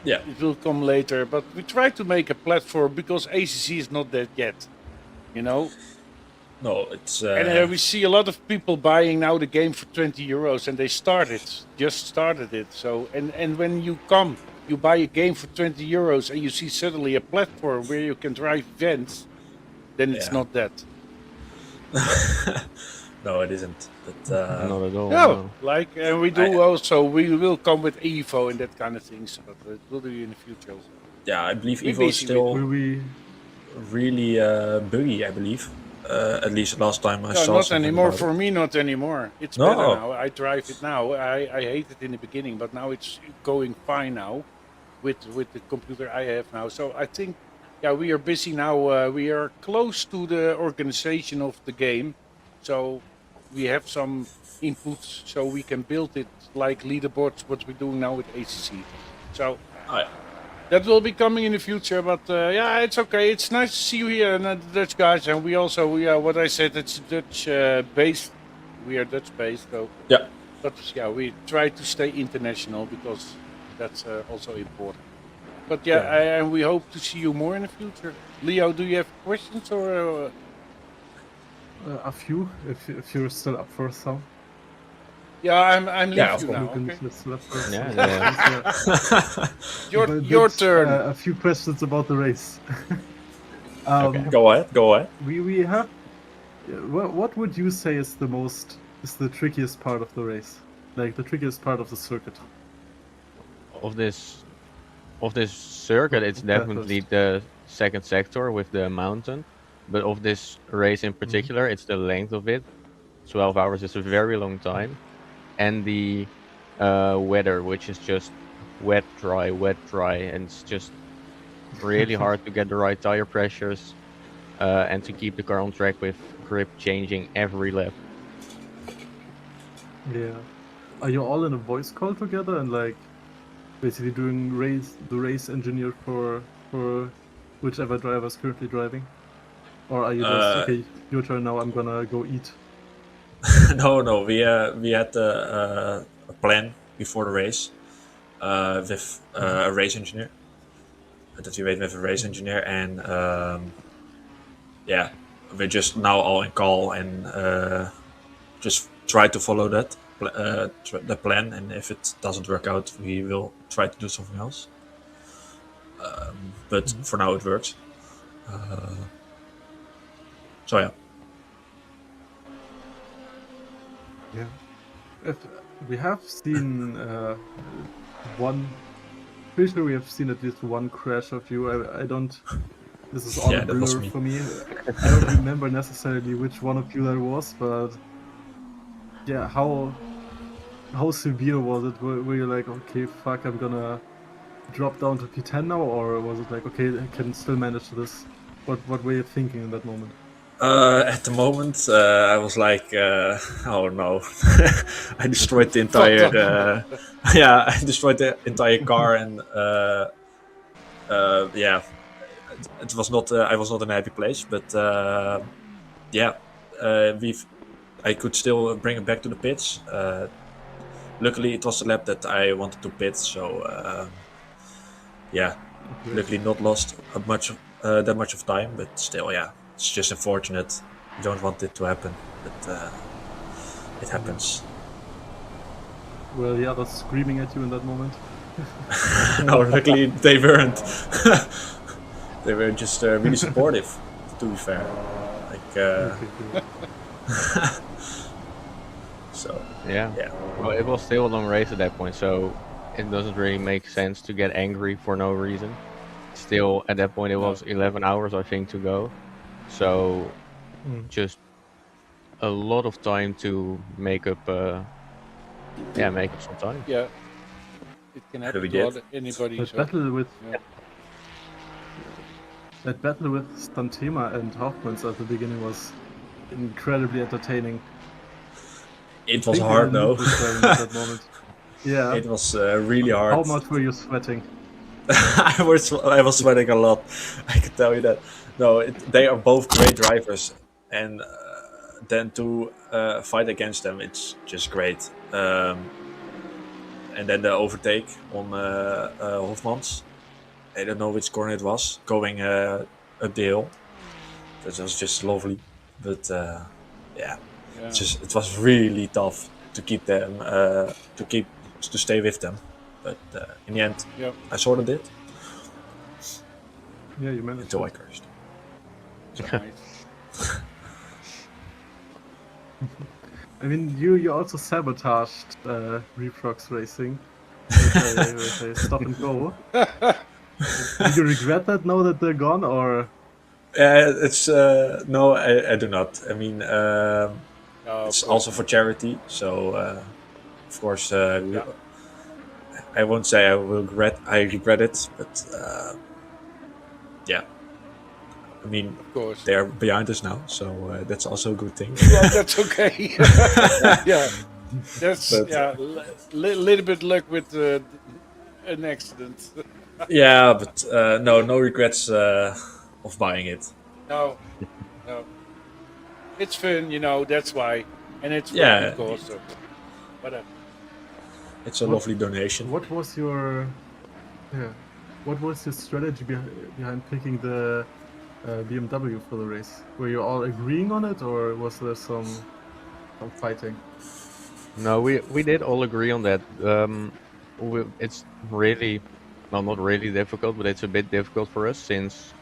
Yeah. it will come later. But we try to make a platform because ACC is not that yet, No, it's And we see a lot of people buying now the game for 20 euros, and they just started it. So, and when you buy a game for 20 euros, and you see suddenly a platform where you can drive events, then it's Yeah. not that. no, it isn't. But Not at all. No, No. like, and we do also. We will come with Evo and that kind of things, but it will do in the future. Also. yeah, I believe We're Evo is busy still Will we? really buggy. I believe. At least last time I No, saw not something anymore. about For it. me, not anymore. It's No. better now. I drive it now. I hate it in the beginning, but now it's going fine now with the computer I have now. So I think, yeah, we are busy now. We are close to the organization of the game, so we have some inputs, so we can build it like leaderboards. What we're doing now with ACC. So. Oh, yeah. That will be coming in the future, but yeah, it's okay. It's nice to see you here, and the Dutch guys, and we are what I said. It's Dutch based. We are Dutch based, so Yeah. but yeah, we try to stay international because that's also important. But yeah, and we hope to see you more in the future. Leo, do you have questions or? A few, if you're still up for some. Yeah, I'm Yeah, leaving of you course. now. You can Okay. just let us- Yeah, yeah. Your turn. A few questions about the race. Okay. Go ahead. We have. What would you say is the trickiest part of the race? Like the trickiest part of the circuit? Of this circuit, it's Yeah, definitely first. the second sector with the mountain. But of this race in particular, it's the length of it. 12 hours is a very long time. And the weather, which is just wet, dry, and it's just really hard to get the right tire pressures and to keep the car on track with grip changing every lap. Yeah. Are you all in a voice call together and like basically doing the race engineer for whichever driver is currently driving? Or are you just okay, your turn now, I'm gonna go eat? no. We had a plan before the race with a race engineer. That we made with a race engineer, and yeah, we're just now all in call and just try to follow that the plan. And if it doesn't work out, we will try to do something else. But for now, it works. So yeah. Yeah. If we have seen pretty sure we have seen at least one crash of you. I don't. This is all Yeah, a that was blur me. for me. I don't remember necessarily which one of you that was, but yeah, how severe was it? Were you like, okay, fuck, I'm gonna drop down to P10 now, or was it like, okay, I can still manage this? What were you thinking in that moment? At the moment, I was like, "Oh no!" I destroyed the entire. Yeah, I destroyed the entire car, and yeah, it was not. I was not in a happy place, but yeah, I could still bring it back to the pits. Luckily, it was the lap that I wanted to pit, so yeah, Okay. luckily not lost that much of time, but still, yeah. It's just unfortunate. You don't want it to happen, but it happens. Were the others screaming at you in that moment? No, luckily they weren't. They were just really supportive, to be fair. Like, Okay, cool. so Yeah. yeah, Well, it was still a long race at that point, so it doesn't really make sense to get angry for no reason. Still, at that point, it was 11 hours, I think, to go. So, just a lot of time to make up some time. Yeah, it can happen we to did. anybody. That So. battle with Yeah. that battle with Stantema and Hoffmans at the beginning was incredibly entertaining. it was Thinking hard the though. Luke was driving at that moment. Yeah. It was really hard. How much were you sweating? I was sweating a lot. I can tell you that. No, they are both great drivers, and then to fight against them, it's just great. And then the overtake on Hofmans. I don't know which corner it was, going up the hill. That was just lovely. But Yeah. it was really tough to keep them to stay with them. But in the end, Yep. I sorted it Yeah, you managed until I it. cursed. Nice. I mean, you also sabotaged Reprox Racing with a stop and go. Do you regret that now that they're gone, or? It's no, I do not. I mean, it's also for charity, so of course, I won't say I regret it, but yeah. I mean, Of course. they're behind us now, so that's also a good thing. Yeah, that's okay. Yeah, that's But- little bit luck with an accident. Yeah, but no regrets of buying it. No. It's fun, that's why, and it's for Yeah. a good cause. So. But It's a lovely donation. What was your strategy behind picking the BMW for the race? Were you all agreeing on it, or was there some fighting? No, we did all agree on that. It's really, well, not really difficult, but it's a bit difficult for us since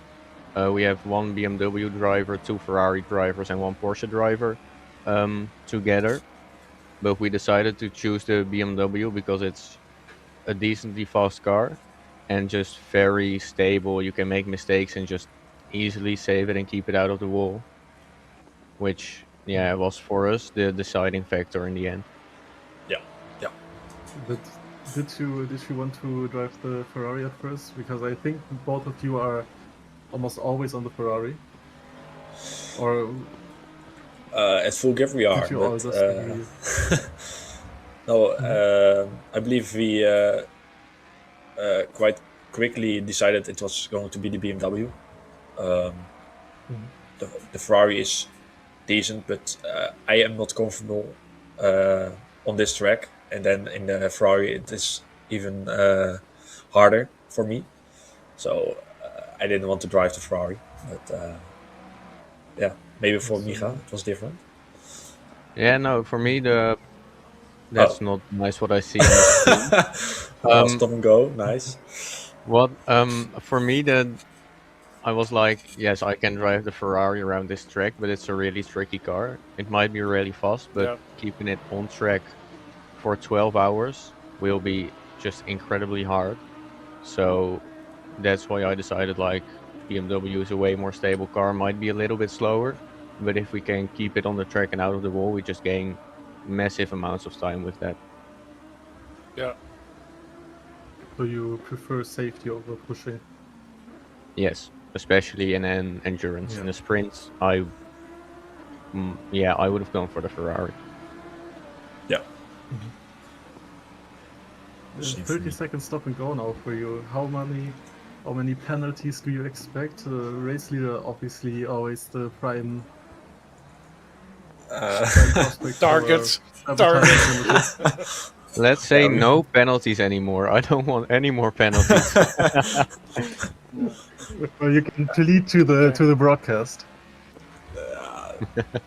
we have one BMW driver, two Ferrari drivers, and one Porsche driver together. But we decided to choose the BMW because it's a decently fast car and just very stable. You can make mistakes and just easily save it and keep it out of the wall, which was for us the deciding factor in the end. Yeah. But did you want to drive the Ferrari at first? Because I think both of you are almost always on the Ferrari. Or At full give we are. did you all But, just agree? no, I believe we quite quickly decided it was going to be the BMW. The Ferrari is decent, but I am not comfortable on this track. And then in the Ferrari, it is even harder for me. So I didn't want to drive the Ferrari. But maybe for Micha it was different. Yeah, no, for me that's not nice what I see. On the screen. Stop and go, nice. What for me I was like, yes, I can drive the Ferrari around this track, but it's a really tricky car. It might be really fast, but keeping it on track for 12 hours will be just incredibly hard. So that's why I decided like BMW is a way more stable car, might be a little bit slower, but if we can keep it on the track and out of the wall, we just gain massive amounts of time with that. yeah, So you prefer safety over pushing? Yes, especially in an endurance. Yeah. In a sprint, I would have gone for the Ferrari. Yeah. 30 seconds stop and go now for you. How many penalties do you expect? Race leader, obviously, always the prime prospect Targets. for sabotage. Let's say no penalties anymore. I don't want any more penalties. Well, you can plead to the broadcast.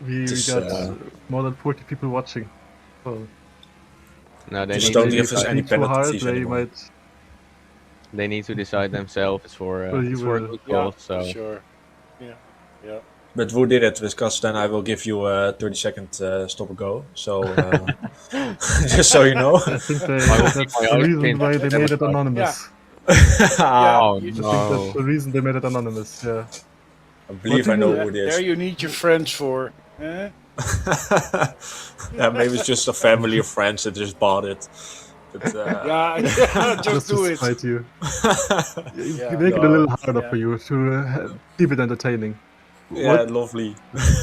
We Just, got more than 40 people watching. So No, they Just need, don't to give us decide, any too hard, penalties they anymore. might. they need to decide themselves for Well, you it's for a will. good yeah, cause. So sure. Yeah. But who did it? Because then I will give you a 30-second stop and go. So just so you know. I think will that's keep my the eyes reason pinned why on they the made it debit card. anonymous. oh you- I think no! that's the reason they made it anonymous. Yeah. I believe What I do know you- who it There is. you need your friends for. Eh? Yeah, maybe it's just a family of friends that just bought it. But, Yeah, just do to it. spite you. Yeah. You make it a little harder Yeah. for you to keep it entertaining. yeah, lovely.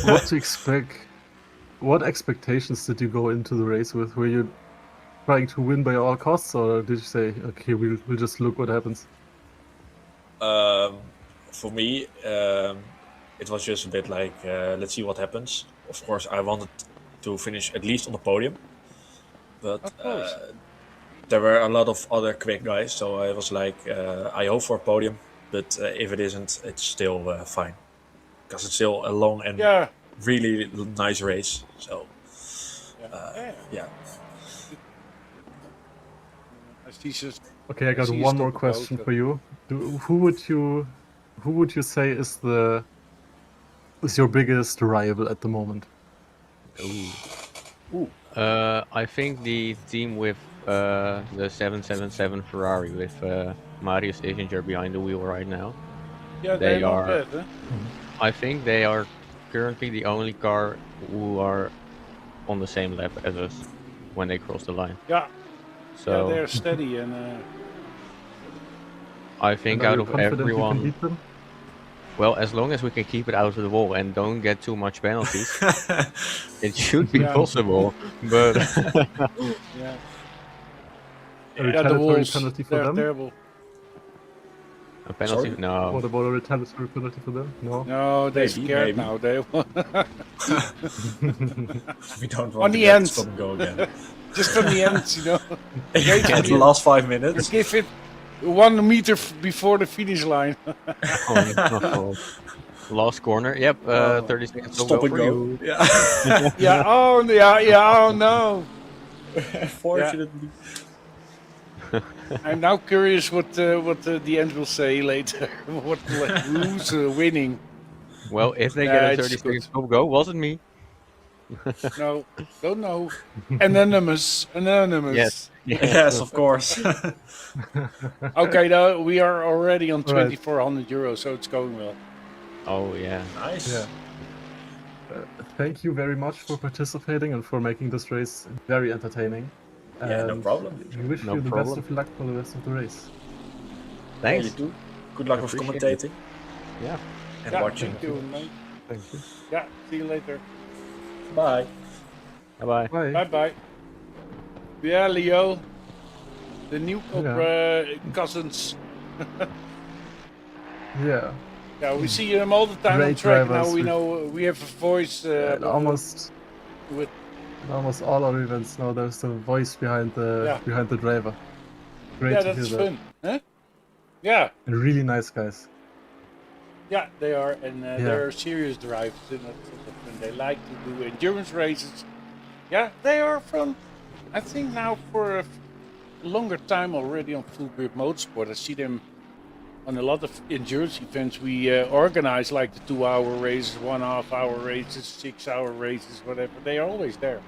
What to expect? What expectations did you go into the race with? Were you trying to win by all costs, or did you say, okay, we'll just look what happens? For me, it was just a bit like, let's see what happens. Of course, I wanted to finish at least on the podium. But Of course. there were a lot of other quick guys, so I was like, I hope for a podium. But if it isn't, it's still fine. Because it's still a long and Yeah. really nice race. So yeah. I see just Okay, I got see you one more stop a question boat. for you. Who would you say is your biggest rival at the moment? I think the team with the 777 Ferrari with Marius Isinger behind the wheel right now. Yeah, They they're not are. bad, huh? I think they are currently the only car who are on the same lap as us when they cross the line. Yeah, So they're steady and I And think are out you of confident you can everyone, beat them? well, as long as we can keep it out of the wall and don't get too much penalties, it should be Yeah. possible. But yeah, A the retaliatory walls, penalty for they're them? terrible. a penalty? Sorry? No. What about a retaliatory penalty for them? No. No, they're Maybe, scared maybe. now. They We don't On want the to get end. stop and go again. just on the end, you know. Yeah, the last 5 minutes. Give it 1 meter before the finish line. Oh, no. Last corner. Yep. 30 seconds. Stop for and go. you. Yeah. yeah. Oh, yeah. Oh no. Fortunately. I'm now curious what the end will say later. Who's winning? Well, if they Nah, get a it's 30 good. seconds stop go, wasn't me. No, don't know. Anonymous. Yes. Yes, of course. Okay, now we are already on Right. 2,400 euros, so it's going well. Oh yeah. Nice. Yeah. Thank you very much for participating and for making this race very entertaining. Yeah, no And problem. We wish No you the problem. best of luck for the rest of the race. Thanks. Yeah, you too. Good luck with Appreciate commentating Yeah. and Yeah, watching. thank you, mate. Thank you. Yeah, see you later. Bye. Bye bye. Bye. Bye bye. Yeah, Leo. The new cousins. Yeah. Yeah, we see them all the time on Great track. drivers Now we with- know we have a voice. In almost with in almost all our events now there's the voice behind the driver. Great yeah, to that's hear that. fun. Huh? Yeah, And really nice guys. yeah, they are, and they're serious drivers. And they like to do endurance races. Yeah, they are from. I think now for a longer time already on Full Grip Motorsport. I see them on a lot of endurance events we organize, like the 2-hour races, 1.5 hour races, 6-hour races, whatever. They are always there.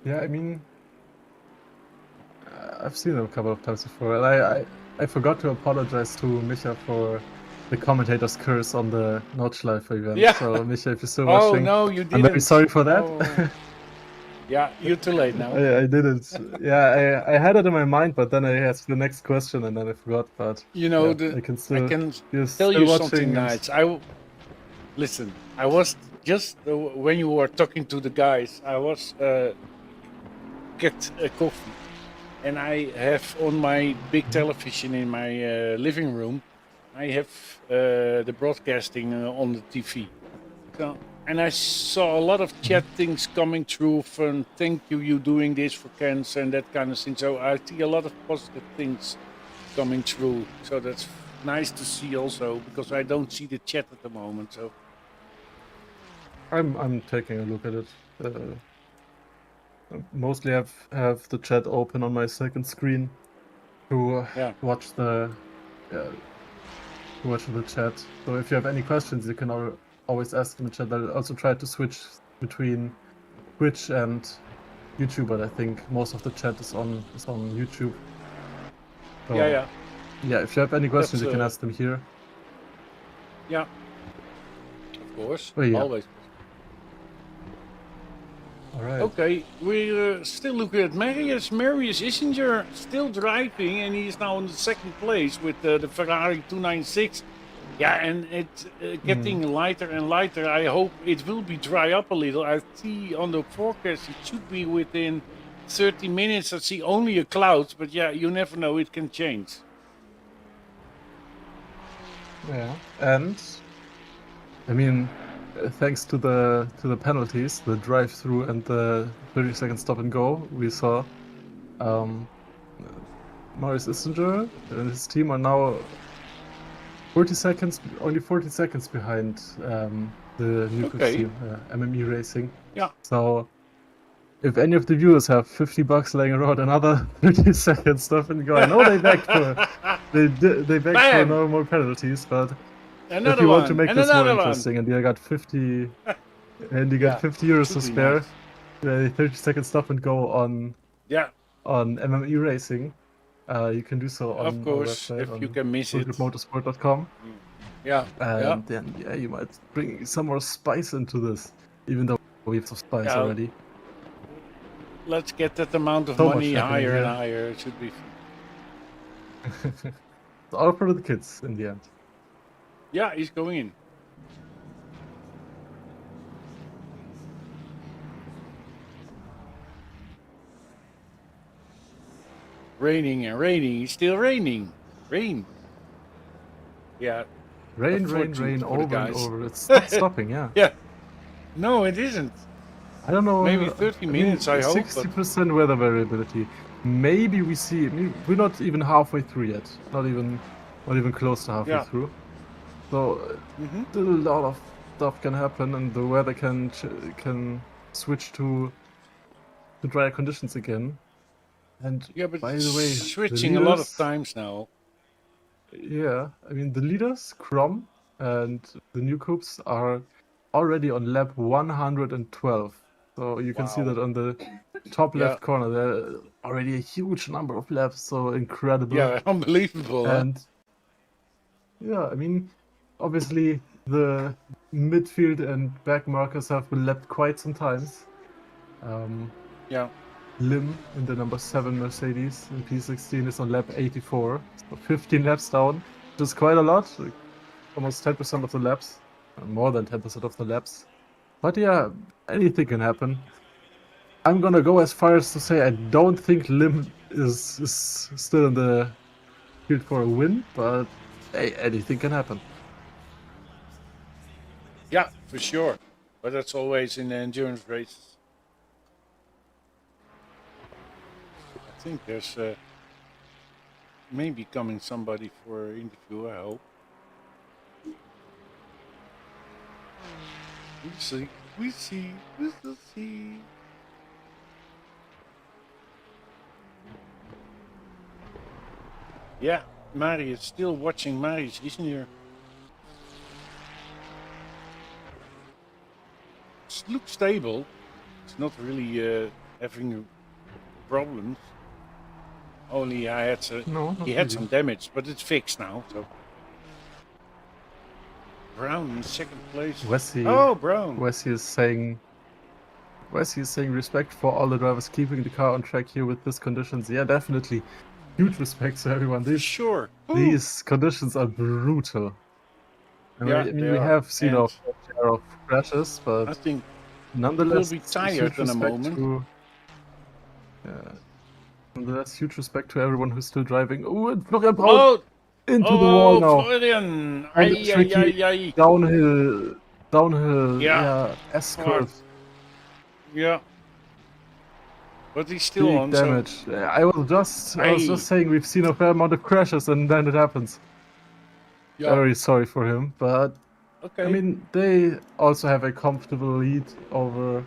Yeah, I mean, I've seen them a couple of times before, and I forgot to apologize to Micha for the commentator's curse on the Nordschleife event. Yeah. So Micha, if you're still Oh watching, no, you I'm didn't. very sorry for that. Oh. Yeah, you're too late now. I didn't. Yeah, I had it in my mind, but then I asked the next question and then I forgot. But You know, yeah, I can still. I can you're tell still you watching something and- nice. Listen. I was just when you were talking to the guys. I was get a coffee, and I have on my big television in my living room. I have the broadcasting on the TV. So, and I saw a lot of chat things coming through from thank you doing this for cancer and that kind of thing. So I see a lot of positive things coming through. So that's nice to see also because I don't see the chat at the moment. So I'm taking a look at it. Mostly have the chat open on my second screen to Yeah. watch the chat. So if you have any questions, you can always ask in the chat. I'll also try to switch between Twitch and YouTube, but I think most of the chat is on YouTube. So, yeah. Yeah, if you have any questions, you can That's, ask them here. Yeah. Of course. Oh, yeah. Always. All right. Okay, we're still looking at Marius. Marius Isinger still driving, and he's now in the second place with the Ferrari 296. Yeah, and it's getting lighter and lighter. I hope it will be dry up a little. I see on the forecast it should be within 30 minutes. I see only a cloud, but yeah, you never know. It can change. Yeah, and I mean, thanks to the penalties, the drive-through and the 30-second stop and go, we saw Marius Isinger and his team are now 40 seconds, only 40 seconds behind the new Okay. team, MME Racing. Yeah. So, if any of the viewers have $50 laying around, another 30 seconds stuff and go. I know they begged for they begged for Bam! no more penalties, but if Another you one. want to make and this more another one. interesting, and you got 50, and you got Yeah, 50 euros to should be spare, nice. 30-second stop and go on Yeah, MME Racing. You can do so on of course. our website, If you on can miss it. CircuitMotorsport.com. Yeah. Yeah. And then, yeah, you might bring some more spice into this, even though we have some spice Yeah. already. Let's get that amount of So much money happening higher and here. higher. It should be fun. It's all for the kids in the end. Yeah, he's going in. Raining and raining. It's still raining. Rain. Yeah. Rain, Unfortunate rain, for the over and guys. over. It's not stopping, yeah. Yeah. No, it isn't. I don't know. Maybe 30 minutes, I hope, but- 60% weather variability. Maybe we see. We're not even halfway through yet. Not even close to halfway Yeah. through. So still a lot of stuff can happen, and the weather can switch to drier conditions again. And Yeah, but by the way, the switching a lot of leaders- times now. Yeah, I mean the leaders, Crom and the new coupes are already on lap 112. So you can see Wow. that on the top Yeah. left corner, there are already a huge number of laps. So incredible. Yeah, unbelievable. Huh? And yeah, I mean, obviously the midfield and back markers have been lapped quite some times. Yeah. Lim in the number 7 Mercedes in P16 is on lap 84, so 15 laps down, which is quite a lot, like almost 10% of the laps, more than 10% of the laps. But yeah, anything can happen. I'm gonna go as far as to say I don't think Lim is still in the field for a win, but hey, anything can happen. Yeah, for sure. But that's always in the endurance races. I think there's maybe coming somebody for an interview, I hope. We see, we will see. Yeah, Mari is still watching Mari's isn't here. It looks stable. It's not really having problems. Only I had he had some damage, but it's fixed now. So Brown in second place. Wesley, Oh, Brown. Wesley is saying respect for all the drivers keeping the car on track here with these conditions. Yeah, definitely. Huge respect to everyone. Sure. These conditions are brutal. And Yeah, I mean, they we are. have seen And our fair share of crashes, I but think nonetheless, we'll be tired huge in a respect moment. nonetheless, huge respect to everyone who's still driving. Oh, and Florian Braun Oh, into the wall now. Florian. And Ay, tricky ay, ay, ay. downhill, Yeah. S-curve. Yeah. But he's still Big on. damage. I was just Aye. saying we've seen a fair amount of crashes and then it happens. Yeah. Very sorry for him, but Okay. I mean they also have a comfortable lead over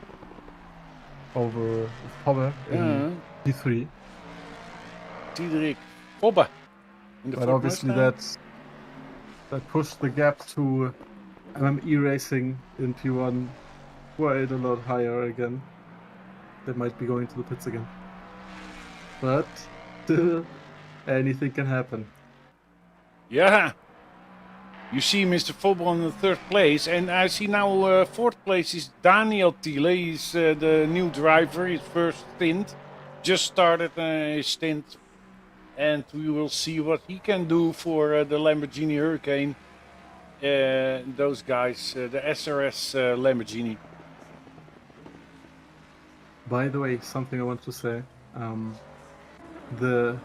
Hobbe in P3. Diederik Hobbe. In the But Ford obviously Mustang. that pushed the gap to MME Racing in P1 quite a lot higher again. They might be going to the pits again. But still, anything can happen. Yeah. You see Mr. Vobel in the third place, and I see now fourth place is Daniel Thiele. He's the new driver, his first stint. Just started his stint, and we will see what he can do for the Lamborghini Hurricane. Those guys, the SRS Lamborghini. By the way, something I want to say. The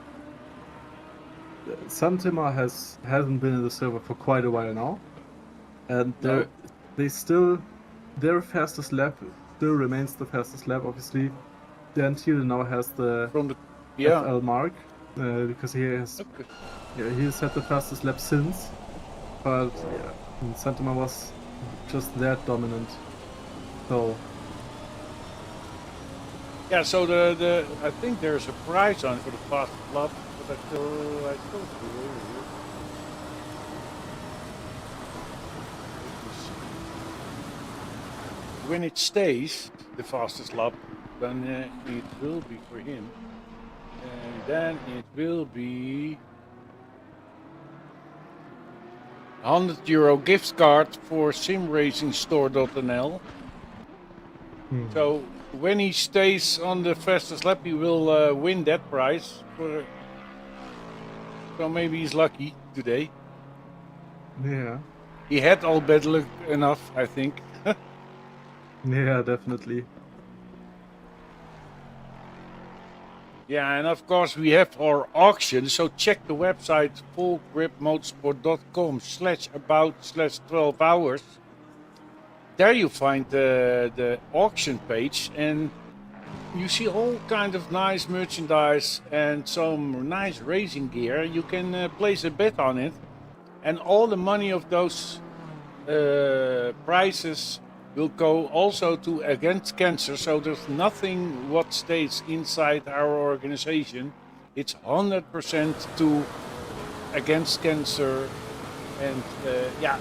Santima hasn't been in the server for quite a while now, and No. their fastest lap still remains the fastest lap. Obviously, Dan Thiele now has the From the yeah. FL mark because he has Okay. he's had the fastest lap since. but Santama was just that dominant. So Yeah, so the I think there's a prize on for the fastest lap, but I still see here. Let me see. When it stays the fastest lap, then it will be for him, and then it will be €100 gift card for Simracingstore.nl. So when he stays on the fastest lap, he will win that prize. So maybe he's lucky today. yeah, He had all bad luck enough, I think. yeah, definitely. Yeah, and of course we have our auction. So check the website fullgripmotorsport.com/about/12 hours. There you find the auction page, and you see all kind of nice merchandise and some nice racing gear. You can place a bet on it, and all the money of those prizes will go also to Against Cancer. So there's nothing what stays inside our organization. It's 100% to Against Cancer, and yeah.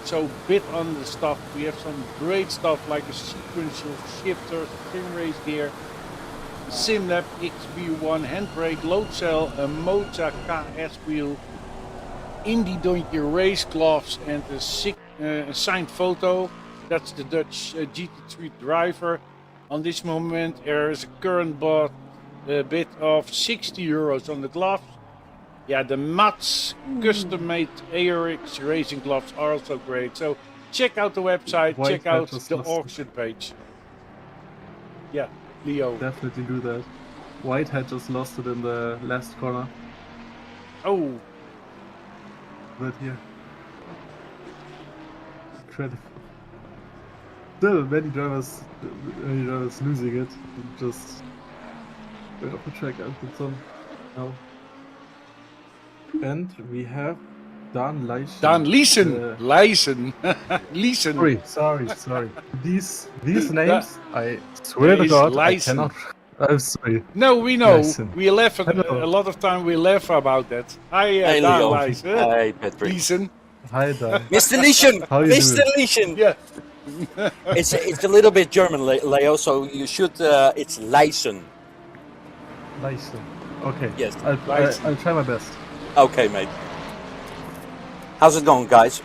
So bid on the stuff. We have some great stuff like a sequential shifter, sim race gear, SimLab XB1 handbrake, load cell, a Moza KS wheel, Indy Donkey race gloves, and a signed photo. That's the Dutch GT3 driver. On this moment, there is a current bid of €60 on the gloves. Yeah, the Mats custom-made ARX racing gloves are also great. So check out the website, check out the auction page. Yeah, Leo. Definitely do that. Whitehead just lost it in the last corner. Oh, But here. Incredible. Still, many drivers losing it. Just off the track and it's on now. And we have Dan Leisen. Dan Leisen. Leisen. Leisen. Sorry. These names, I swear to God, I cannot. I'm sorry. No, we know. Leisen. We laugh a Hello. lot of time. We laugh about that. Hi, Hey, Dan Leo. Leisen. Hi, Patrick. Leisen. Hi, Dan. Mr. Leischen! How you Mr. doing? Leischen! Yeah. It's a little bit German, Leo, so you should, it's Leisen. Leisen. Okay. Yes. I'll try my best. Okay, mate. How's it going, guys?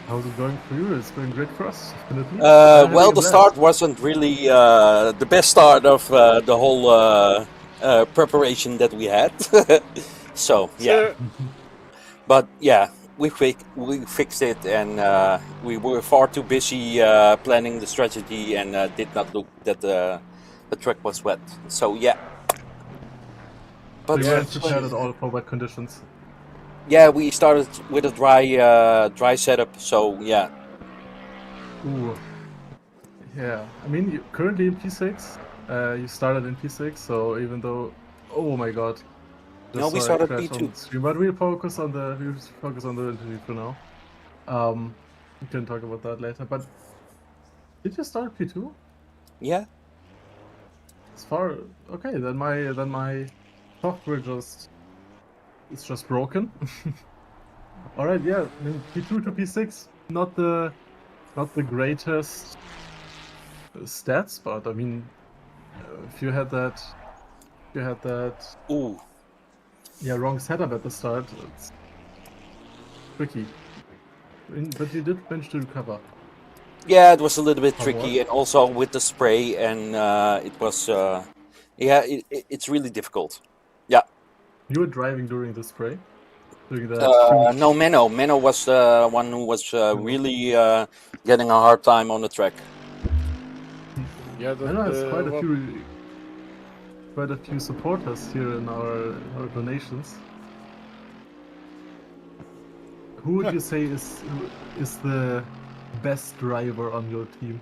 How's it going for you? It's going great for us, definitely. Well, the start wasn't really the best start of the whole preparation that we had. So, yeah. But, yeah, we fixed it, and we were far too busy planning the strategy and did not look that the track was wet. So, yeah. But you guys prepared it all for wet conditions. yeah, we started with a dry setup. So yeah. Ooh. Yeah. I mean, you're currently in P6. You started in P6, so even though, oh my God. No, we saw a started crash P2. on the stream, but we'll focus on the interview for now. We can talk about that later. But did you start P2? Yeah. As far okay, then my software it's just broken. All right, yeah. I mean, P2 to P6, not the greatest stats, but I mean, if you had that, Ooh. yeah, wrong setup at the start, it's tricky. But you did manage to recover. Yeah, it was a little bit Somewhat. tricky, and also with the spray, and it was yeah, it's really difficult. Yeah. You were driving during the spray, during that. No, Menno was the one who was really getting a hard time on the track. Yeah, Menno has quite a few supporters here in our donations. Who would you say is the best driver on your team?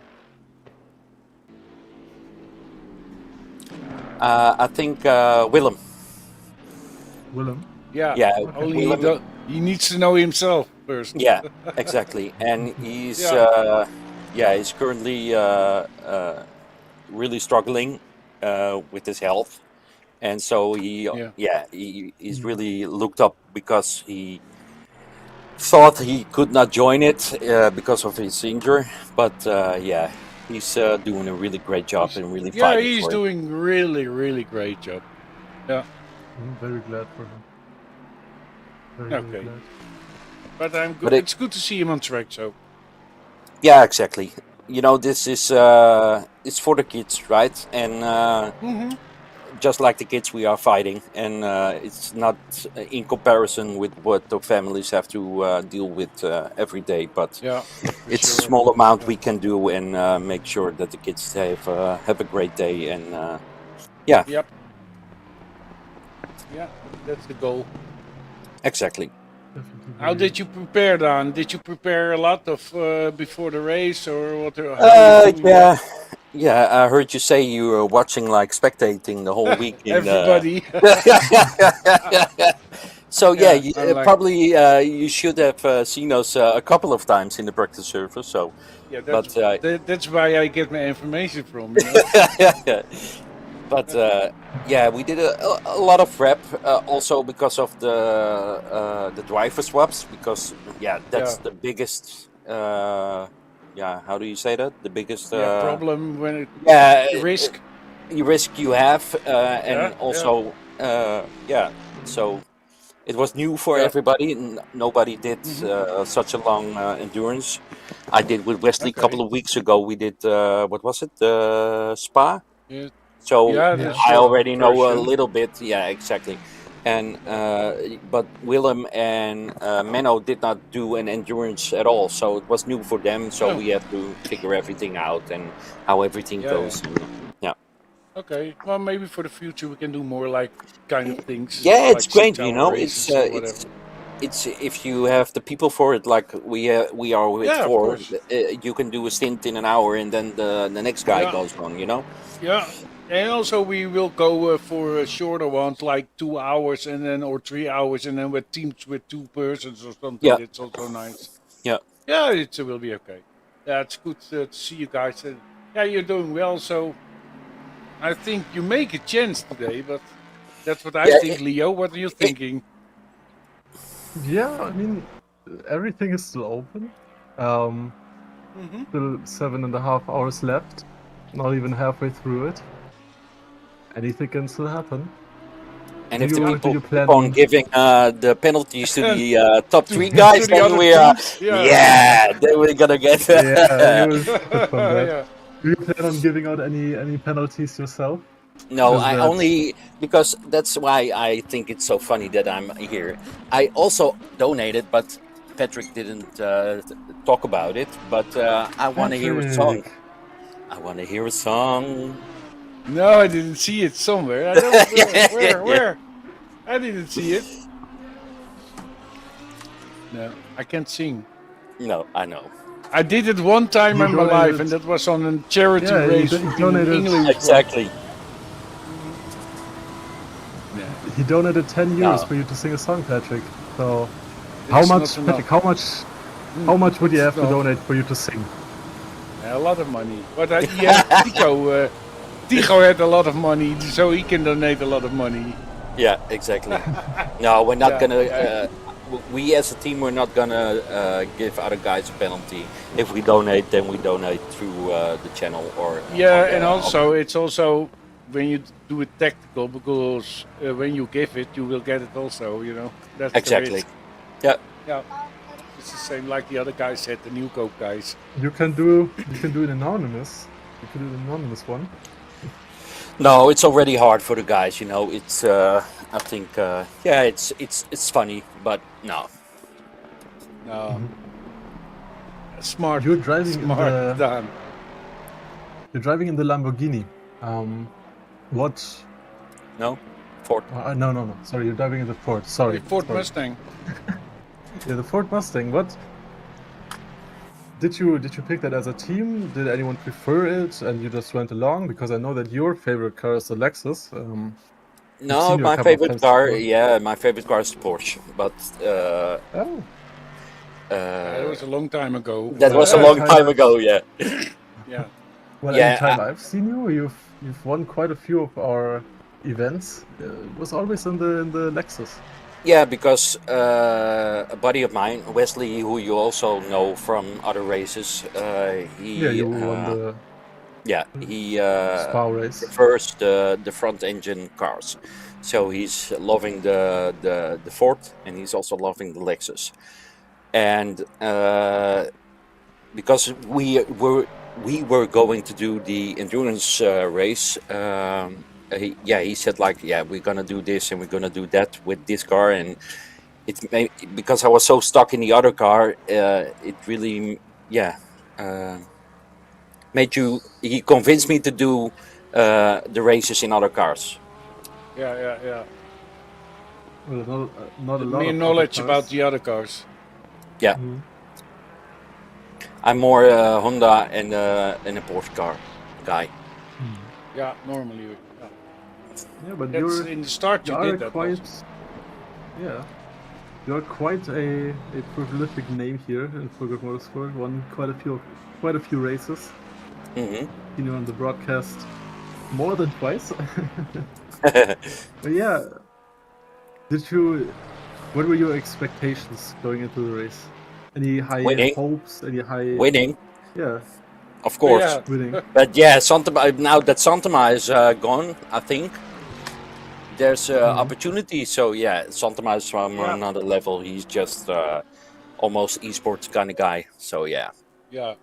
I think Willem. Willem. Yeah. Yeah, Only Willem. he needs to know himself. person. Yeah, exactly. And he's he's currently really struggling with his health, and so he's really looked up because he thought he could not join it because of his injury, but he's doing a really great job and really fighting he's for it. doing really great job. Yeah. I'm very glad for him. Very Okay. glad. But I'm good. But It's good to see him on track. So Yeah, exactly. You know, this is it's for the kids, right? And just like the kids, we are fighting, and it's not in comparison with what the families have to deal with every day. But yeah, it's a sure. small amount we can do and make sure that the kids have a great day. And Yep. Yeah, that's the goal. exactly. Definitely How very- did you prepare, Dan? Did you prepare a lot of before the race, or what? How do you do? Yeah. I heard you say you were watching, like spectating the whole week. Everybody. So Yeah, you, I like- probably you should have seen us a couple of times in the practice surface. So, Yeah, but that's why I get my information from. You know? but we did a lot of prep also because of the driver swaps, because that's the biggest how do you say that, the biggest problem when it risk. risk you have, and Yeah, also so it was new for everybody. Nobody did such a long endurance. I did with Wesley a couple of weeks ago. We did what was it, Spa? Yeah. So the I short already know a version. little bit. Yeah, exactly. And but Willem and Menno did not do an endurance at all, so it was new for them. So we had to figure everything out and how everything goes. And, Okay, well, maybe for the future we can do more like kind of things. yeah, it's like great. 6 hour You know, races or whatever. it's if you have the people for it, like we are with Yeah, of four. course. You can do a stint in an hour, and then the next guy Yeah. goes on. You know. Yeah, and also we will go for shorter ones, like 2 hours and then or 3 hours, and then with teams with 2 persons or something. Yeah. It's also nice. Yeah. Yeah, it will be okay. Yeah, it's good to see you guys. Yeah, you're doing well. So I think you make a chance today, but that's what I think, Leo. What are you thinking? Yeah, I mean, everything is still open. Still 7.5 hours left. Not even halfway through it. Anything can still happen. And if Do the you people plan keep on on- giving the penalties to the top To- 3 to guys, the then other we are teams? then we're gonna get. Yeah, you will suffer from that. Yeah. Do you plan on giving out any penalties yourself? No, Is I that- only, because that's why I think it's so funny that I'm here. I also donated, but Patrick didn't talk about it. But I want to hear a song. Patrick. I want to hear a song. No, I didn't see it somewhere. I don't, where? I didn't see it. No, I can't sing. No, I know. I did it one time You in my life, donated- and that was on a charity Yeah, you race did- you in donated- England. Exactly. Yeah. He donated 10 euros No. for you to sing a song, Patrick. So, It's how not much, enough. Patrick? How much would you have to No. donate for you to sing? A lot of money. But Tico had a lot of money, so he can donate a lot of money. Yeah, exactly. No, we're not Yeah, gonna. yeah. We as a team, we're not gonna give other guys a penalty. If we donate, then we donate through the channel or. Yeah, on the- and also it's also when you do it tactical, because when you give it, you will get it also. You know, that's the Exactly. risk. Yeah. Yeah, it's the same like the other guys said, the new cope guys. You can do an anonymous. You can do an anonymous one. No, it's already hard for the guys. You know, it's. I think. It's funny, but no. No, smart. You're driving in smart the- done. You're driving in the Lamborghini. What? No. Ford. No. Sorry, you're driving in the Ford. Sorry. The Ford sorry. Mustang. Yeah, the Ford Mustang. What? Did you pick that as a team? Did anyone prefer it, and you just went along? Because I know that your favorite car is the Lexus. No, seen you a my couple of favorite times car. before. Yeah, my favorite car is the Porsche. But Oh, That was a long time ago. That was a Yeah, long kind time of. ago, yeah. Yeah. Well, Yeah, anytime I've seen you, you've won quite a few of our events. It was always in the Lexus. Yeah, because a buddy of mine, Wesley, who you also know from other races, Yeah, he you won the he Spa race. prefers the front engine cars, so he's loving the Ford, and he's also loving the Lexus, and because we were going to do the endurance race. He said like, yeah, we're gonna do this and we're gonna do that with this car, and because I was so stuck in the other car, it really, he convinced me to do the races in other cars. Yeah. Well, not a lot Mere of knowledge other about cars. the other cars. Yeah, Mhm. I'm more Honda and a Porsche car guy. Yeah, normally. Yeah. Yeah, but That's in the start you you are did that. quite Also. yeah. You're quite a prolific name here in Grip Motorsport. Won quite a few races. Hmm. You know, on the broadcast more than twice. But yeah, what were your expectations going into the race? Any high Winning. hopes? Any high? Winning, Yeah, of course. Yeah. winning. But yeah, Santama, now that Santama is gone, I think there's opportunity. So yeah, Santama is from Yeah. another level. He's just almost esports kind of guy. So yeah, Yeah.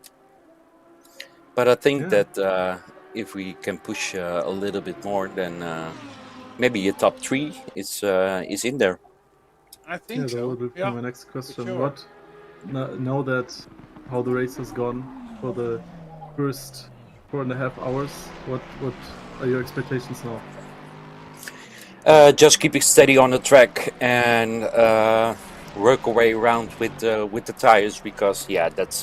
but I think Yeah. that if we can push a little bit more, then maybe a top 3 is in there. I Yeah, think that so. would be Yeah. my next question. sure. What now that how the race has gone for the first 4.5 hours? What are your expectations now? Just keep it steady on the track and work our way around with the tires, because yeah, that's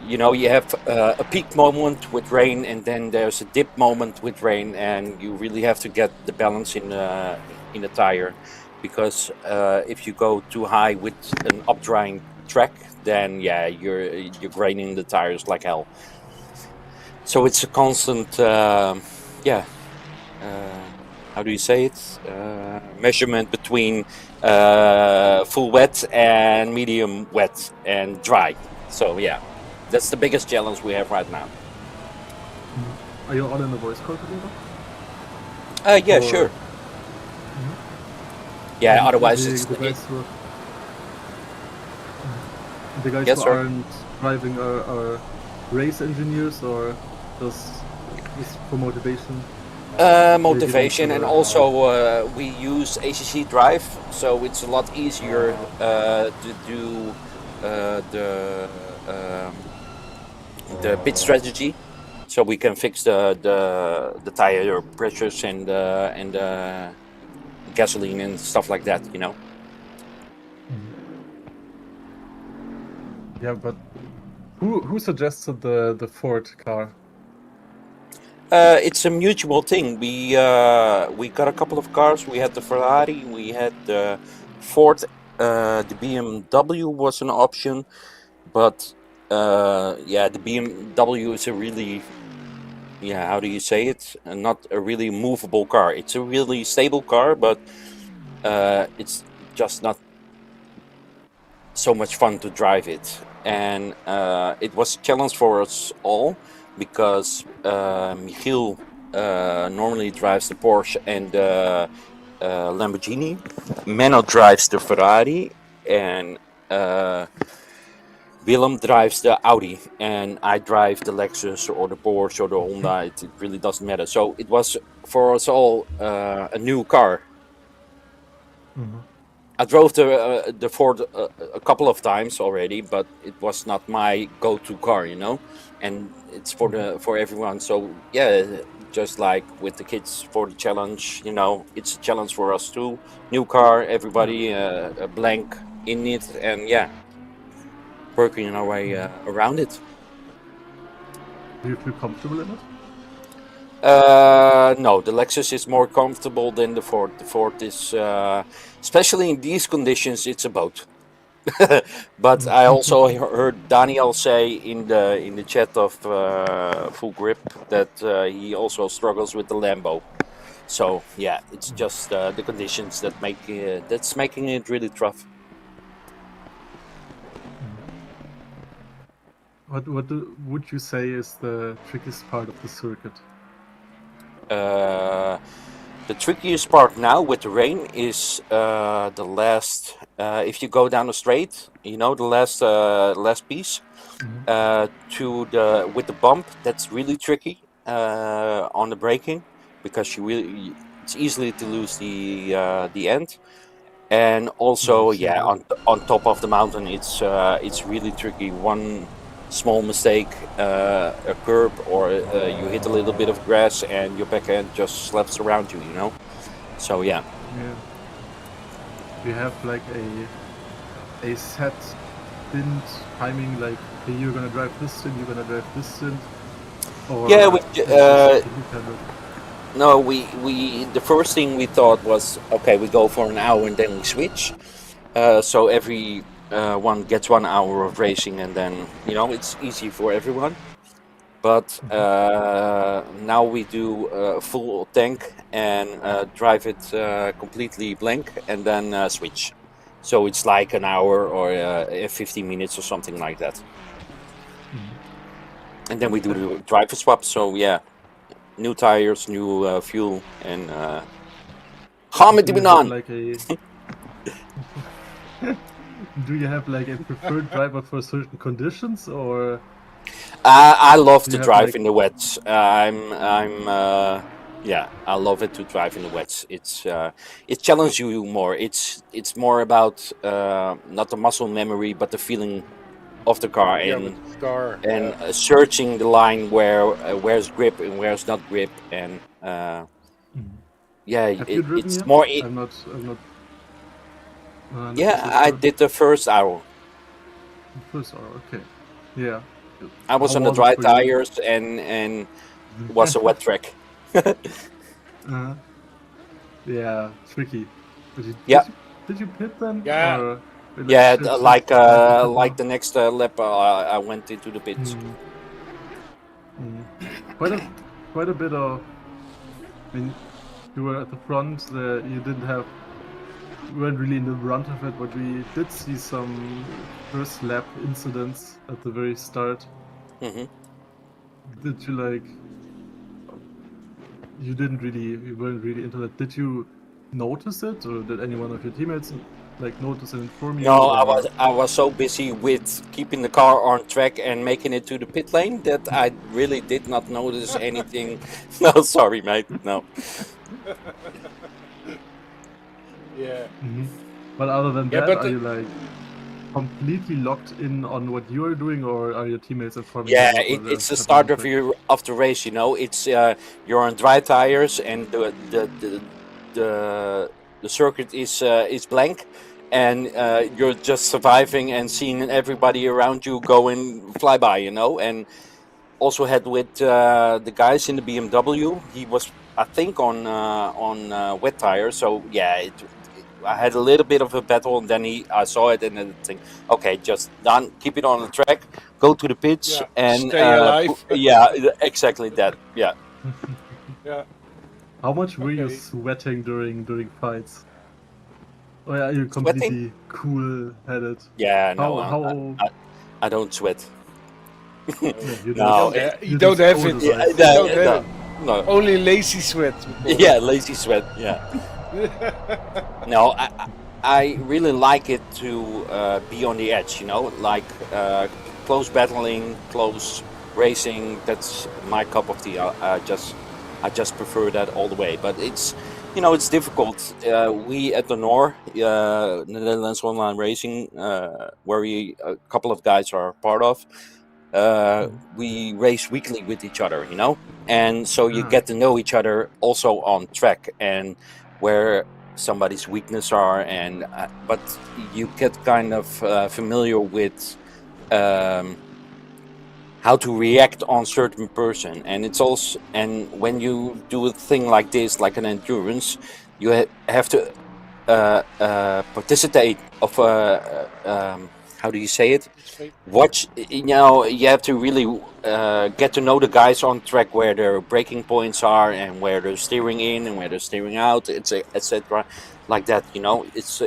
you have a peak moment with rain, and then there's a dip moment with rain, and you really have to get the balance in the tire, because if you go too high with an up drying track, then yeah, you're graining the tires like hell. So it's a constant how do you say it? Measurement between full wet and medium wet and dry. So yeah, that's the biggest challenge we have right now. Are you all in the voice call together? Yeah, Or- sure. Yeah, And otherwise the it's guys who the guys Yes, who sir. aren't driving are race engineers, or just for motivation. motivation, and to, also we use ACC Drive, so it's a lot easier to do the pit strategy, so we can fix the tire pressures and gasoline and stuff like that. Yeah, but who suggested the Ford car? It's a mutual thing. We got a couple of cars. We had the Ferrari, we had the Ford, the BMW was an option, but the BMW is a really, how do you say it? Not a really movable car. It's a really stable car, but it's just not so much fun to drive it. And it was a challenge for us all, because Michiel normally drives the Porsche and the Lamborghini. Menno drives the Ferrari, and Willem drives the Audi, and I drive the Lexus or the Porsche or the Honda. It really doesn't matter. So it was for us all a new car. I drove the Ford a couple of times already, but it was not my go-to car, and it's for everyone. So yeah, just like with the kids for the challenge, it's a challenge for us too. New car, everybody a blank in it, and yeah, working our way around it. Do you feel comfortable in it? No, the Lexus is more comfortable than the Ford. The Ford is, especially in these conditions, it's a boat. But I also heard Daniel say in the chat of Full Grip that he also struggles with the Lambo. So yeah, it's just the conditions that's making it really tough. What would you say is the trickiest part of the circuit? The trickiest part now with the rain is the last. If you go down the straight, the last piece to the with the bump. That's really tricky on the braking because it's easily to lose the end. And also, on top of the mountain, it's really tricky. One small mistake, a curb, or you hit a little bit of grass, and your backhand just slaps around you. So yeah. Yeah. You have like a set stint timing, like hey, you're gonna drive this stint, you're gonna drive this stint. Or Yeah, no, we the first thing we thought was, okay, we go for an hour and then we switch. So every one gets 1 hour of racing, and then it's easy for everyone. But now we do a full tank and drive it completely blank, and then switch. So it's like an hour or 15 minutes or something like that. And then we do the driver swap. So yeah, new tires, new fuel, and Hamid Ibn. Do you have like a preferred driver for certain conditions, or? I love to drive in the wets. I love it to drive in the wets. It challenges you more. It's more about not the muscle memory, but the feeling of the car and searching the line where's grip and where's not grip, and it's more. I'm not. I did the first hour. First hour, okay. Yeah. I was on the dry tires and was a wet track. Yeah, tricky. Did you pit then? Yeah. Or, like the next lap, I went into the pits. Quite a bit of. I mean, you were at the front. You weren't really in the brunt of it, but we did see some first lap incidents at the very start. Mm-hmm. Did you you weren't really into that. Did you notice it, or did any one of your teammates notice and inform you? No, I was so busy with keeping the car on track and making it to the pit lane that I really did not notice anything. No, sorry, mate. No. Yeah. Mm-hmm. But other than that, are you completely locked in on what you are doing, or are your teammates informing you? Yeah, it's the start of the race. It's you're on dry tires, and the circuit is blank, and you're just surviving and seeing everybody around you going fly by. And also had with the guys in the BMW. He was, I think, on wet tires. So yeah, I had a little bit of a battle, and then I saw it, and then think, okay, just done. Keep it on the track. Go to the pits and stay alive. Yeah, exactly that. Yeah. Yeah. How much were you sweating during fights? Or are you completely cool-headed? Yeah, no, I don't sweat. You don't have it. No. Only lazy sweat. Yeah, lazy sweat. Yeah. No, I really like it to be on the edge. Close battling, close racing. That's my cup of tea. I just prefer that all the way. But it's difficult. We at the NOR, Netherlands Online Racing, where a couple of guys are part of. We race weekly with each other, and so you get to know each other also on track and where somebody's weakness are, and but you get kind of familiar with how to react on certain person, and it's also, and when you do a thing like this, like an endurance, you have to participate of how do you say it? Watch, you know, you have to really get to know the guys on track, where their braking points are and where they're steering in and where they're steering out, etc. Like that, you know. It's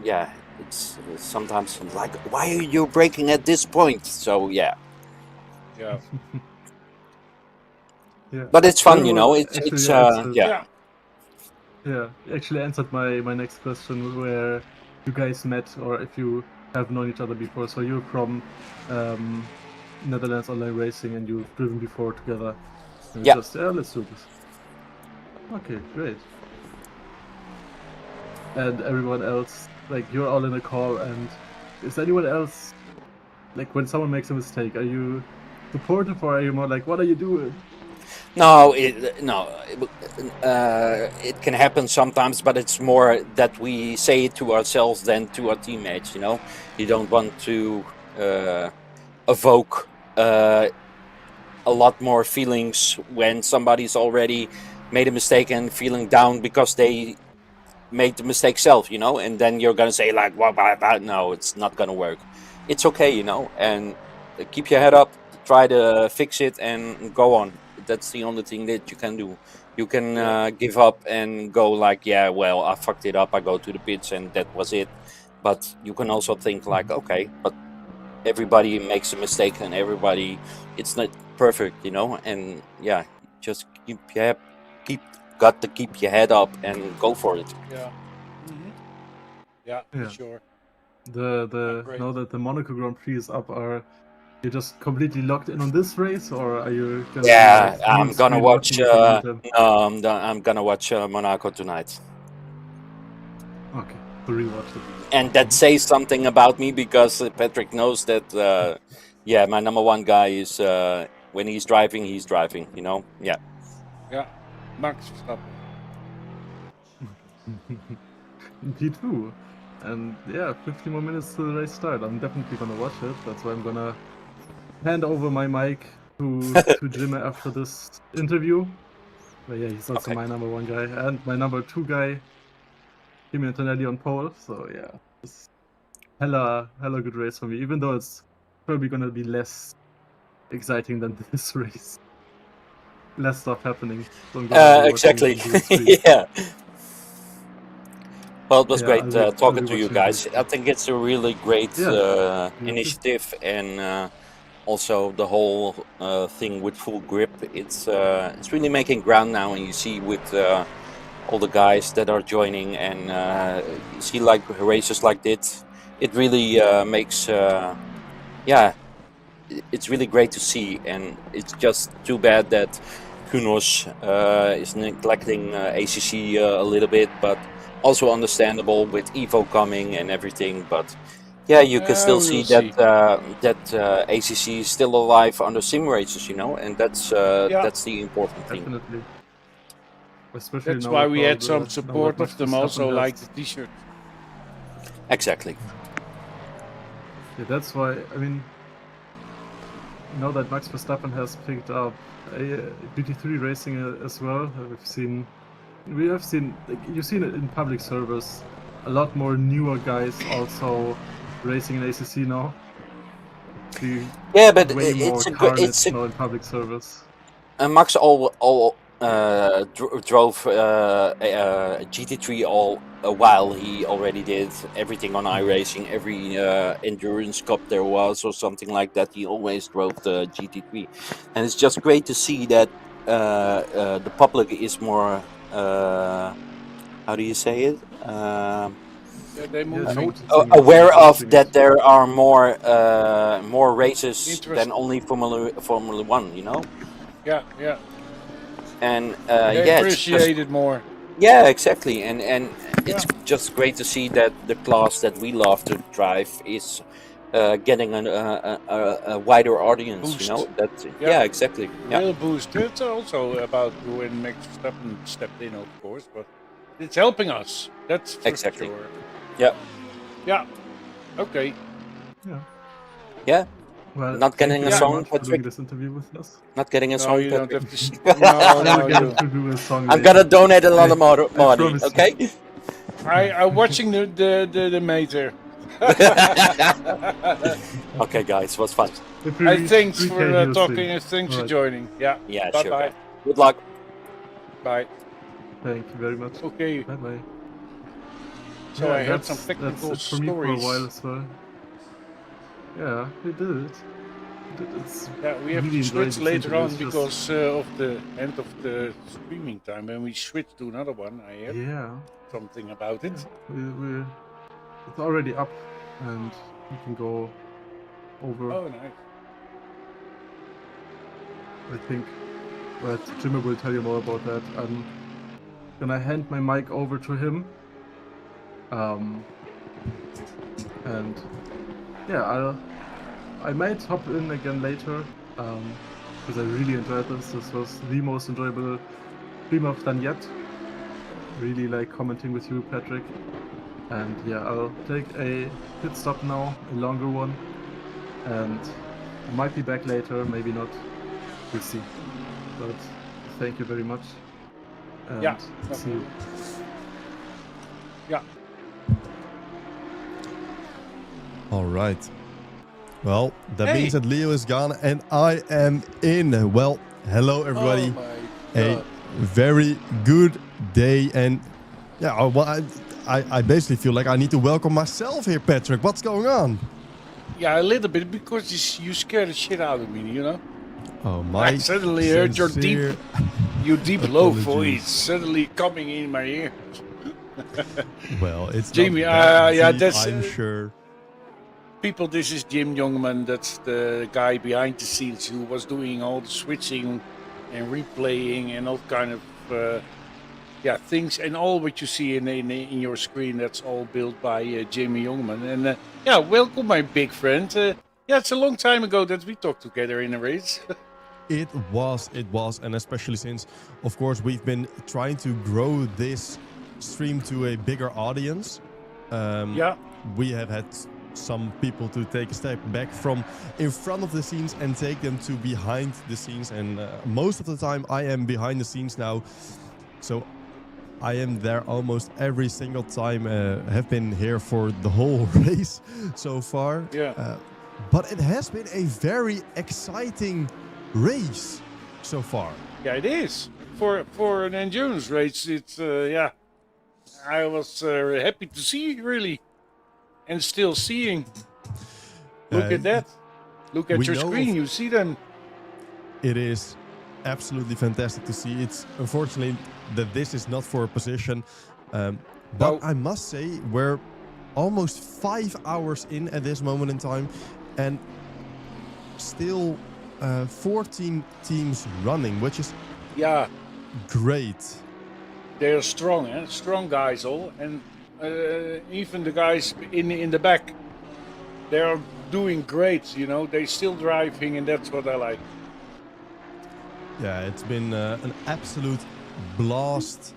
yeah, it's sometimes like, why are you braking at this point? So yeah, Yeah. Yeah. but it's fun, you Well, know. It's actually, you answered- yeah. Yeah, you actually answered my next question, where you guys met, or if you have known each other before. So you're from Netherlands Online Racing, and you've driven before together. And Yeah. Just, let's do this. Okay, great. And everyone else, like, you're all in a call, and is anyone else, like, when someone makes a mistake, are you supportive, or are you more like, what are you doing? No, it can happen sometimes, but it's more that we say it to ourselves than to our teammates. You know, you don't want to evoke a lot more feelings when somebody's already made a mistake and feeling down because they made the mistake self. You know, and then you're gonna say like, "Well, no, it's not gonna work." It's okay, you know, and keep your head up, try to fix it, and go on. That's the only thing that you can do. You can give up and go like, yeah, well, I fucked it up. I go to the pits and that was it. But you can also think like, okay, but everybody makes a mistake and everybody, it's not perfect, you know. And yeah, just got to keep your head up and go for it. Yeah. Mm-hmm. Yeah, Yeah. for sure. Now that the Monaco Grand Prix is up, are you just completely locked in on this race, or are you gonna Yeah, do, I'm gonna screen watch. watching from them? I'm gonna watch Monaco tonight. Okay, to rewatch it. And that says something about me, because Patrick knows that yeah, my number one guy is when he's driving, you know. Yeah. Yeah. Max Verstappen. P2. And yeah, 50 more minutes to the race start. I'm definitely gonna watch it. That's why I'm gonna hand over my mic to Jim after this interview. But yeah, he's also Okay. my number one guy, and my number two guy, Kimi Antonelli on pole. So yeah, it's hella good race for me, even though it's probably gonna be less exciting than this race. Less stuff happening. So I'm gonna be watching Exactly. it on the screen. Yeah. Well, it was Yeah, great I'll talking be to you watching it guys. later. I think it's a really great Yeah. initiative, and also the whole thing with full grip. It's really making ground now, and you see with all the guys that are joining, and you see like races like this. It really makes yeah, it's really great to see, and it's just too bad that Kunos is neglecting ACC a little bit, but also understandable with Evo coming and everything. But yeah, you can still we see will that ACC is still alive under sim races, you know, and that's the important thing. Definitely. Especially That's now why with we all had the- some now support what of them Verstappen also, does. like the t-shirt. Exactly. Yeah, that's why, I mean, now that Max Verstappen has picked up GT3 racing as well, we have seen, like, you've seen it in public service, a lot more newer guys also racing in ACC now. See Yeah, but way more it's a carnage now in public service. Max drove GT3 all a while. He already did everything on iRacing, every endurance cup there was or something like that. He always drove the GT3, and it's just great to see that the public is more how do you say it? Yeah, they moving. noticing Aware it, of noticing that it. there are more races Interesting. than only Formula One, you know. Yeah. And They yeah, it's just, appreciate it more. yeah, exactly, and it's just great to see that the class that we love to drive is getting a wider audience. Boost. You know that. Yeah. Yeah, exactly. Yeah, Real boost. It's also about when Max Verstappen stepped in, of course, but it's helping us. That's for Exactly. sure. yeah, Yeah. Okay. yeah. Well, Not getting thank a you song, very much for doing Patrick? this interview with us. Not getting a No, song, you don't Patrick. have to. No, I'll no, get you. to do a song I'm later. gonna donate a lot of money. promise you. Okay. I'm watching the meter. Okay, guys, was fun. If we And reach thanks 3K, for he'll talking sing. and thanks for Alright. joining. Yeah. Yeah, Bye sure. bye. Guys. Good luck. Bye. Thank you very much. Okay. Bye bye. So I heard some technical that's it for me for a stories. while as well. Yeah, we did it. It's Yeah, we have really to switch enjoying this later on interview. It's because of the end of the streaming time. When we switch to another one, I heard yeah, something about it. it's already up, and we can go over. Oh, nice. I think, but Jimmy will tell you more about that. I'm gonna hand my mic over to him. And yeah, I might hop in again later, because I really enjoyed this. This was the most enjoyable stream I've done yet. Really like commenting with you, Patrick. And yeah, I'll take a pit stop now, a longer one, and I might be back later, maybe not. We'll see. But thank you very much. And Yeah, see you. Yeah. All right. Well, that Hey. means that Leo is gone and I am in. Well, hello everybody. Oh my A God. very good day, and yeah, well, I basically feel like I need to welcome myself here, Patrick. What's going on? Yeah, a little bit because you scared the shit out of me, you know? Oh my! I suddenly heard your sincere low apologies. voice suddenly coming in my ear. Well, it's Jamie, not that yeah, deep, that's, I'm sure. People, this is Jim Youngman. That's the guy behind the scenes who was doing all the switching and replaying and all kind of things. And all what you see in your screen, that's all built by Jamie Youngman. And yeah, welcome, my big friend. Yeah, it's a long time ago that we talked together in a race. It was, and especially since, of course, we've been trying to grow this stream to a bigger audience. Yeah. We have had some people to take a step back from in front of the scenes and take them to behind the scenes. And most of the time, I am behind the scenes now. So I am there almost every single time. Have been here for the whole race so far. Yeah. But it has been a very exciting race so far. Yeah, it is. For an endurance race, it's, yeah. I was happy to see, really. And still seeing. Look at that. Look at we your know screen, you see them. It is absolutely fantastic to see. It's unfortunately that this is not for a position. But No. I must say, we're almost 5 hours in at this moment in time. And still 14 teams running, which is Yeah, great. they're strong, eh? Strong guys all. And even the guys in the back, they're doing great, you know. They're still driving, and that's what I like. Yeah, it's been an absolute blast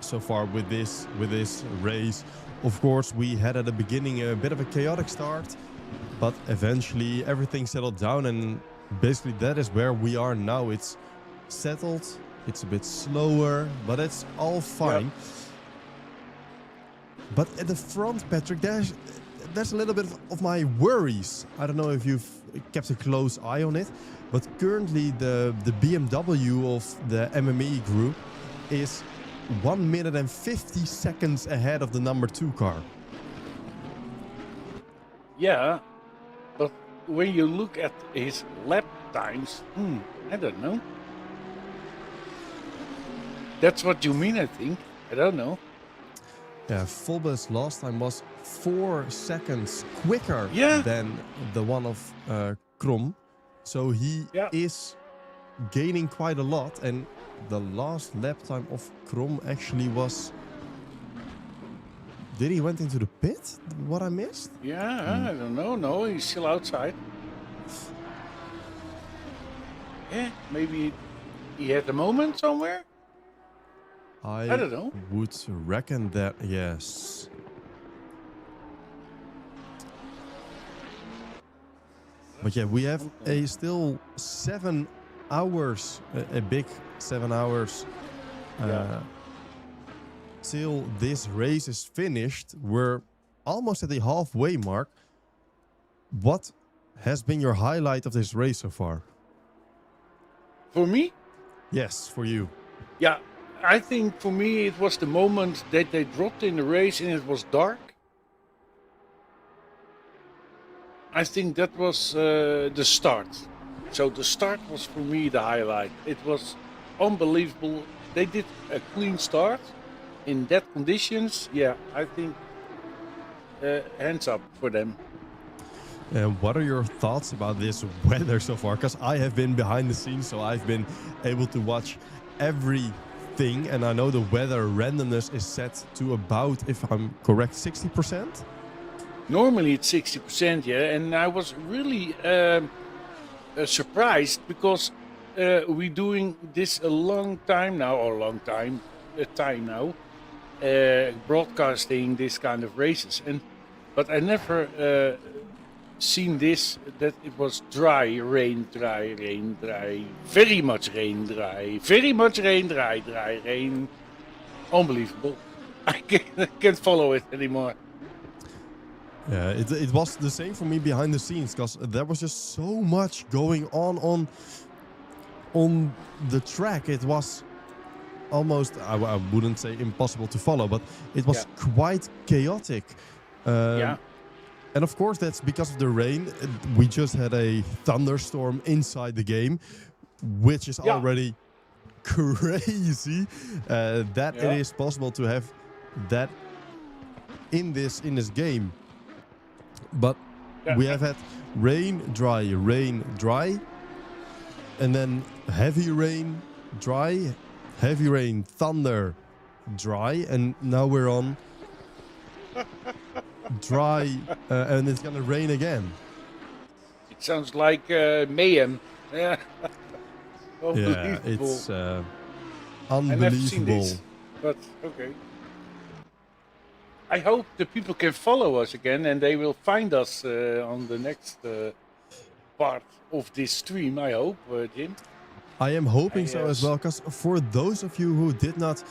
so far with this race. Of course, we had at the beginning a bit of a chaotic start, but eventually everything settled down, and basically that is where we are now. It's settled, it's a bit slower, but it's all fine. Yep. But at the front, Patrick, there's a little bit of my worries. I don't know if you've kept a close eye on it, but currently the BMW of the MME group is 1 minute and 50 seconds ahead of the number 2 car. Yeah, but when you look at his lap times, I don't know. That's what you mean, I think. I don't know. Yeah, Fulbus last time was 4 seconds quicker Yeah. than the one of Krom. So he Yeah. is gaining quite a lot. And the last lap time of Krom actually was... Did he went into the pit? What I missed? Yeah, I don't know. No, he's still outside. Yeah, maybe he had a moment somewhere. I don't know. would reckon that, yes. But yeah, we have a still 7 hours, a big 7 hours Yeah. till this race is finished. We're almost at the halfway mark. What has been your highlight of this race so far? For me, Yes, for you. yeah, I think for me it was the moment that they dropped in the race and it was dark. I think that was the start. So the start was for me the highlight. It was unbelievable. They did a clean start in that conditions. Yeah, I think hands up for them. What are your thoughts about this weather so far? Because I have been behind the scenes, so I've been able to watch everything. And I know the weather randomness is set to about, if I'm correct, 60%? Normally it's 60%, yeah, and I was really surprised because we're doing this a long time now, broadcasting this kind of races, but I never seen this, that it was dry, rain, dry, rain, dry, very much rain, dry, very much rain, dry, dry, rain. Unbelievable. I can't follow it anymore. Yeah, it was the same for me behind the scenes, because there was just so much going on the track. It was almost, I wouldn't say impossible to follow, but it was quite chaotic. Yeah. And of course, that's because of the rain. We just had a thunderstorm inside the game, which is already crazy. That it is possible to have that in this game. But we have had rain, dry, and then heavy rain, dry, heavy rain, thunder, dry, and now we're on dry, and it's gonna rain again. It sounds like mayhem. Yeah. Yeah, it's I never seen unbelievable. this, but okay. I hope the people can follow us again and they will find us on the next part of this stream, I hope, Jim. I am hoping so as well, because for those of you who did not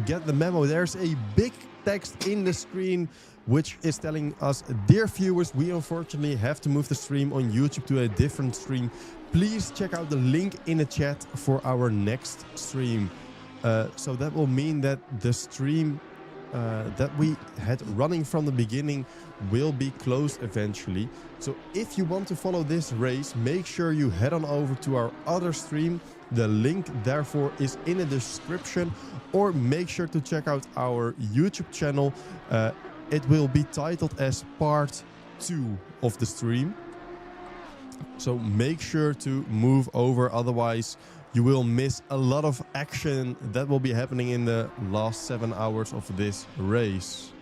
get the memo, there's a big text in the screen which is telling us, dear viewers, we unfortunately have to move the stream on YouTube to a different stream. Please check out the link in the chat for our next stream. So that will mean that the stream that we had running from the beginning will be closed eventually. So if you want to follow this race, make sure you head on over to our other stream. The link therefore is in the description, or make sure to check out our YouTube channel. It will be titled as part 2 of the stream. So make sure to move over, otherwise you will miss a lot of action that will be happening in the last 7 hours of this race.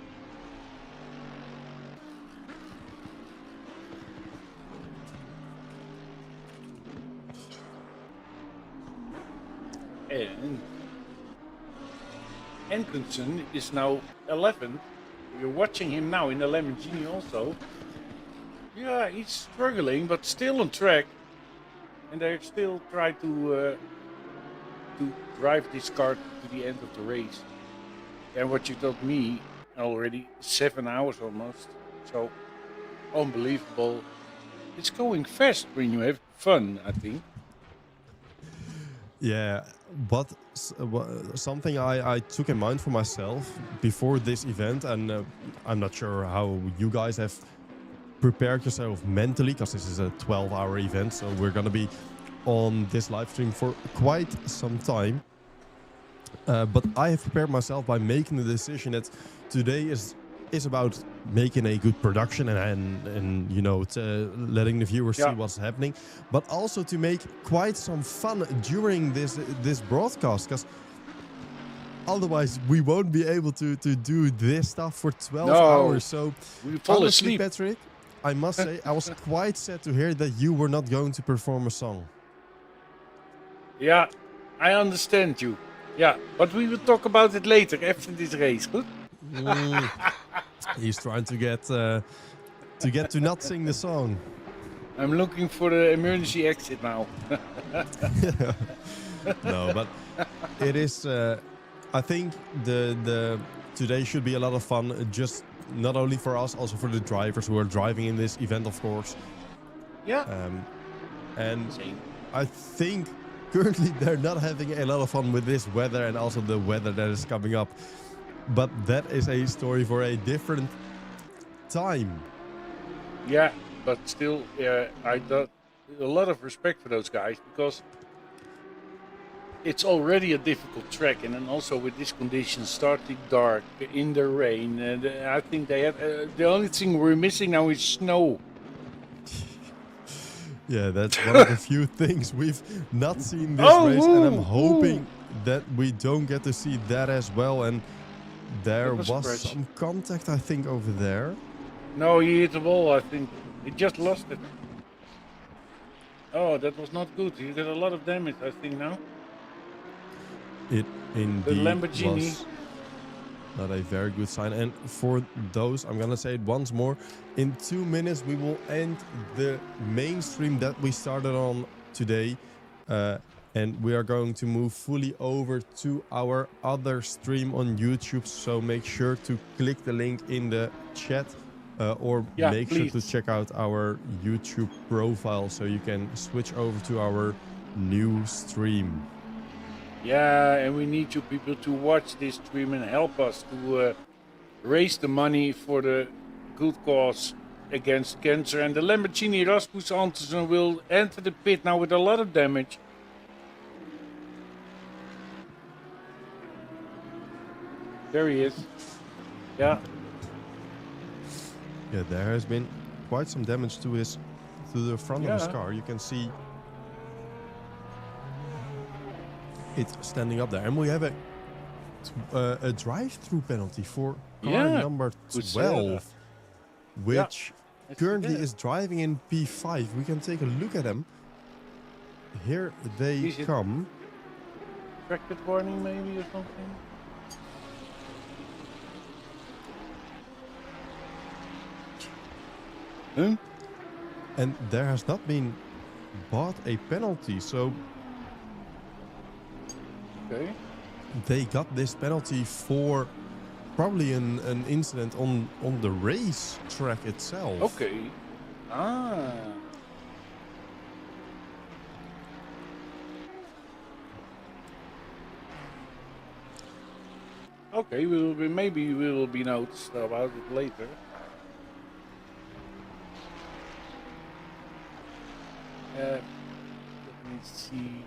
And Enkinson is now 11th. You're watching him now in the Lamborghini also. Yeah, he's struggling, but still on track. And they still try to drive this car to the end of the race. And what you told me already, 7 hours almost. So unbelievable. It's going fast when you have fun, I think. Yeah, but something I took in mind for myself before this event, and I'm not sure how you guys have prepared yourself mentally, because this is a 12-hour event, so we're gonna be on this live stream for quite some time. But I have prepared myself by making the decision that today is about making a good production and you know, letting the viewers see what's happening, but also to make quite some fun during this broadcast, because otherwise we won't be able to do this stuff for 12 hours. So we fall honestly, asleep. Patrick, I must say I was quite sad to hear that you were not going to perform a song. Yeah, I understand you. Yeah, but we will talk about it later after this race. Good? He's trying to get to not sing the song. I'm looking for the emergency exit now. No, but it is. I think the today should be a lot of fun, just not only for us, also for the drivers who are driving in this event, of course. Yeah. And Same. I think currently they're not having a lot of fun with this weather and also the weather that is coming up. But that is a story for a different time. Yeah, but still, I got a lot of respect for those guys because it's already a difficult track, and then also with these conditions, starting dark in the rain, and I think they have the only thing we're missing now is snow. Yeah, that's one of the few things we've not seen this race, and I'm hoping that we don't get to see that as well. And there was some contact, I think, over there. No, he hit the wall, I think. He just lost it. Oh, that was not good. He got a lot of damage, I think, now. It indeed The Lamborghini was not a very good sign. And for those, I'm gonna say it once more, in 2 minutes we will end the main stream that we started on today, and we are going to move fully over to our other stream on YouTube. So make sure to click the link in the chat, or make sure to check out our YouTube profile so you can switch over to our new stream. Yeah, and we need you people to watch this stream and help us to raise the money for the good cause against cancer. And the Lamborghini Rasmus Andersen will enter the pit now with a lot of damage. There he is. Yeah. Yeah, there has been quite some damage to the front of his car. You can see it standing up there, and we have a drive-through penalty for car number 12, which currently is driving in P5. We can take a look at them. Here they come. Tractor warning maybe or something. And there has not been bought a penalty, so they got this penalty for probably an incident on the race track itself. Okay. Okay, maybe we will be noticed about it later. Let me see.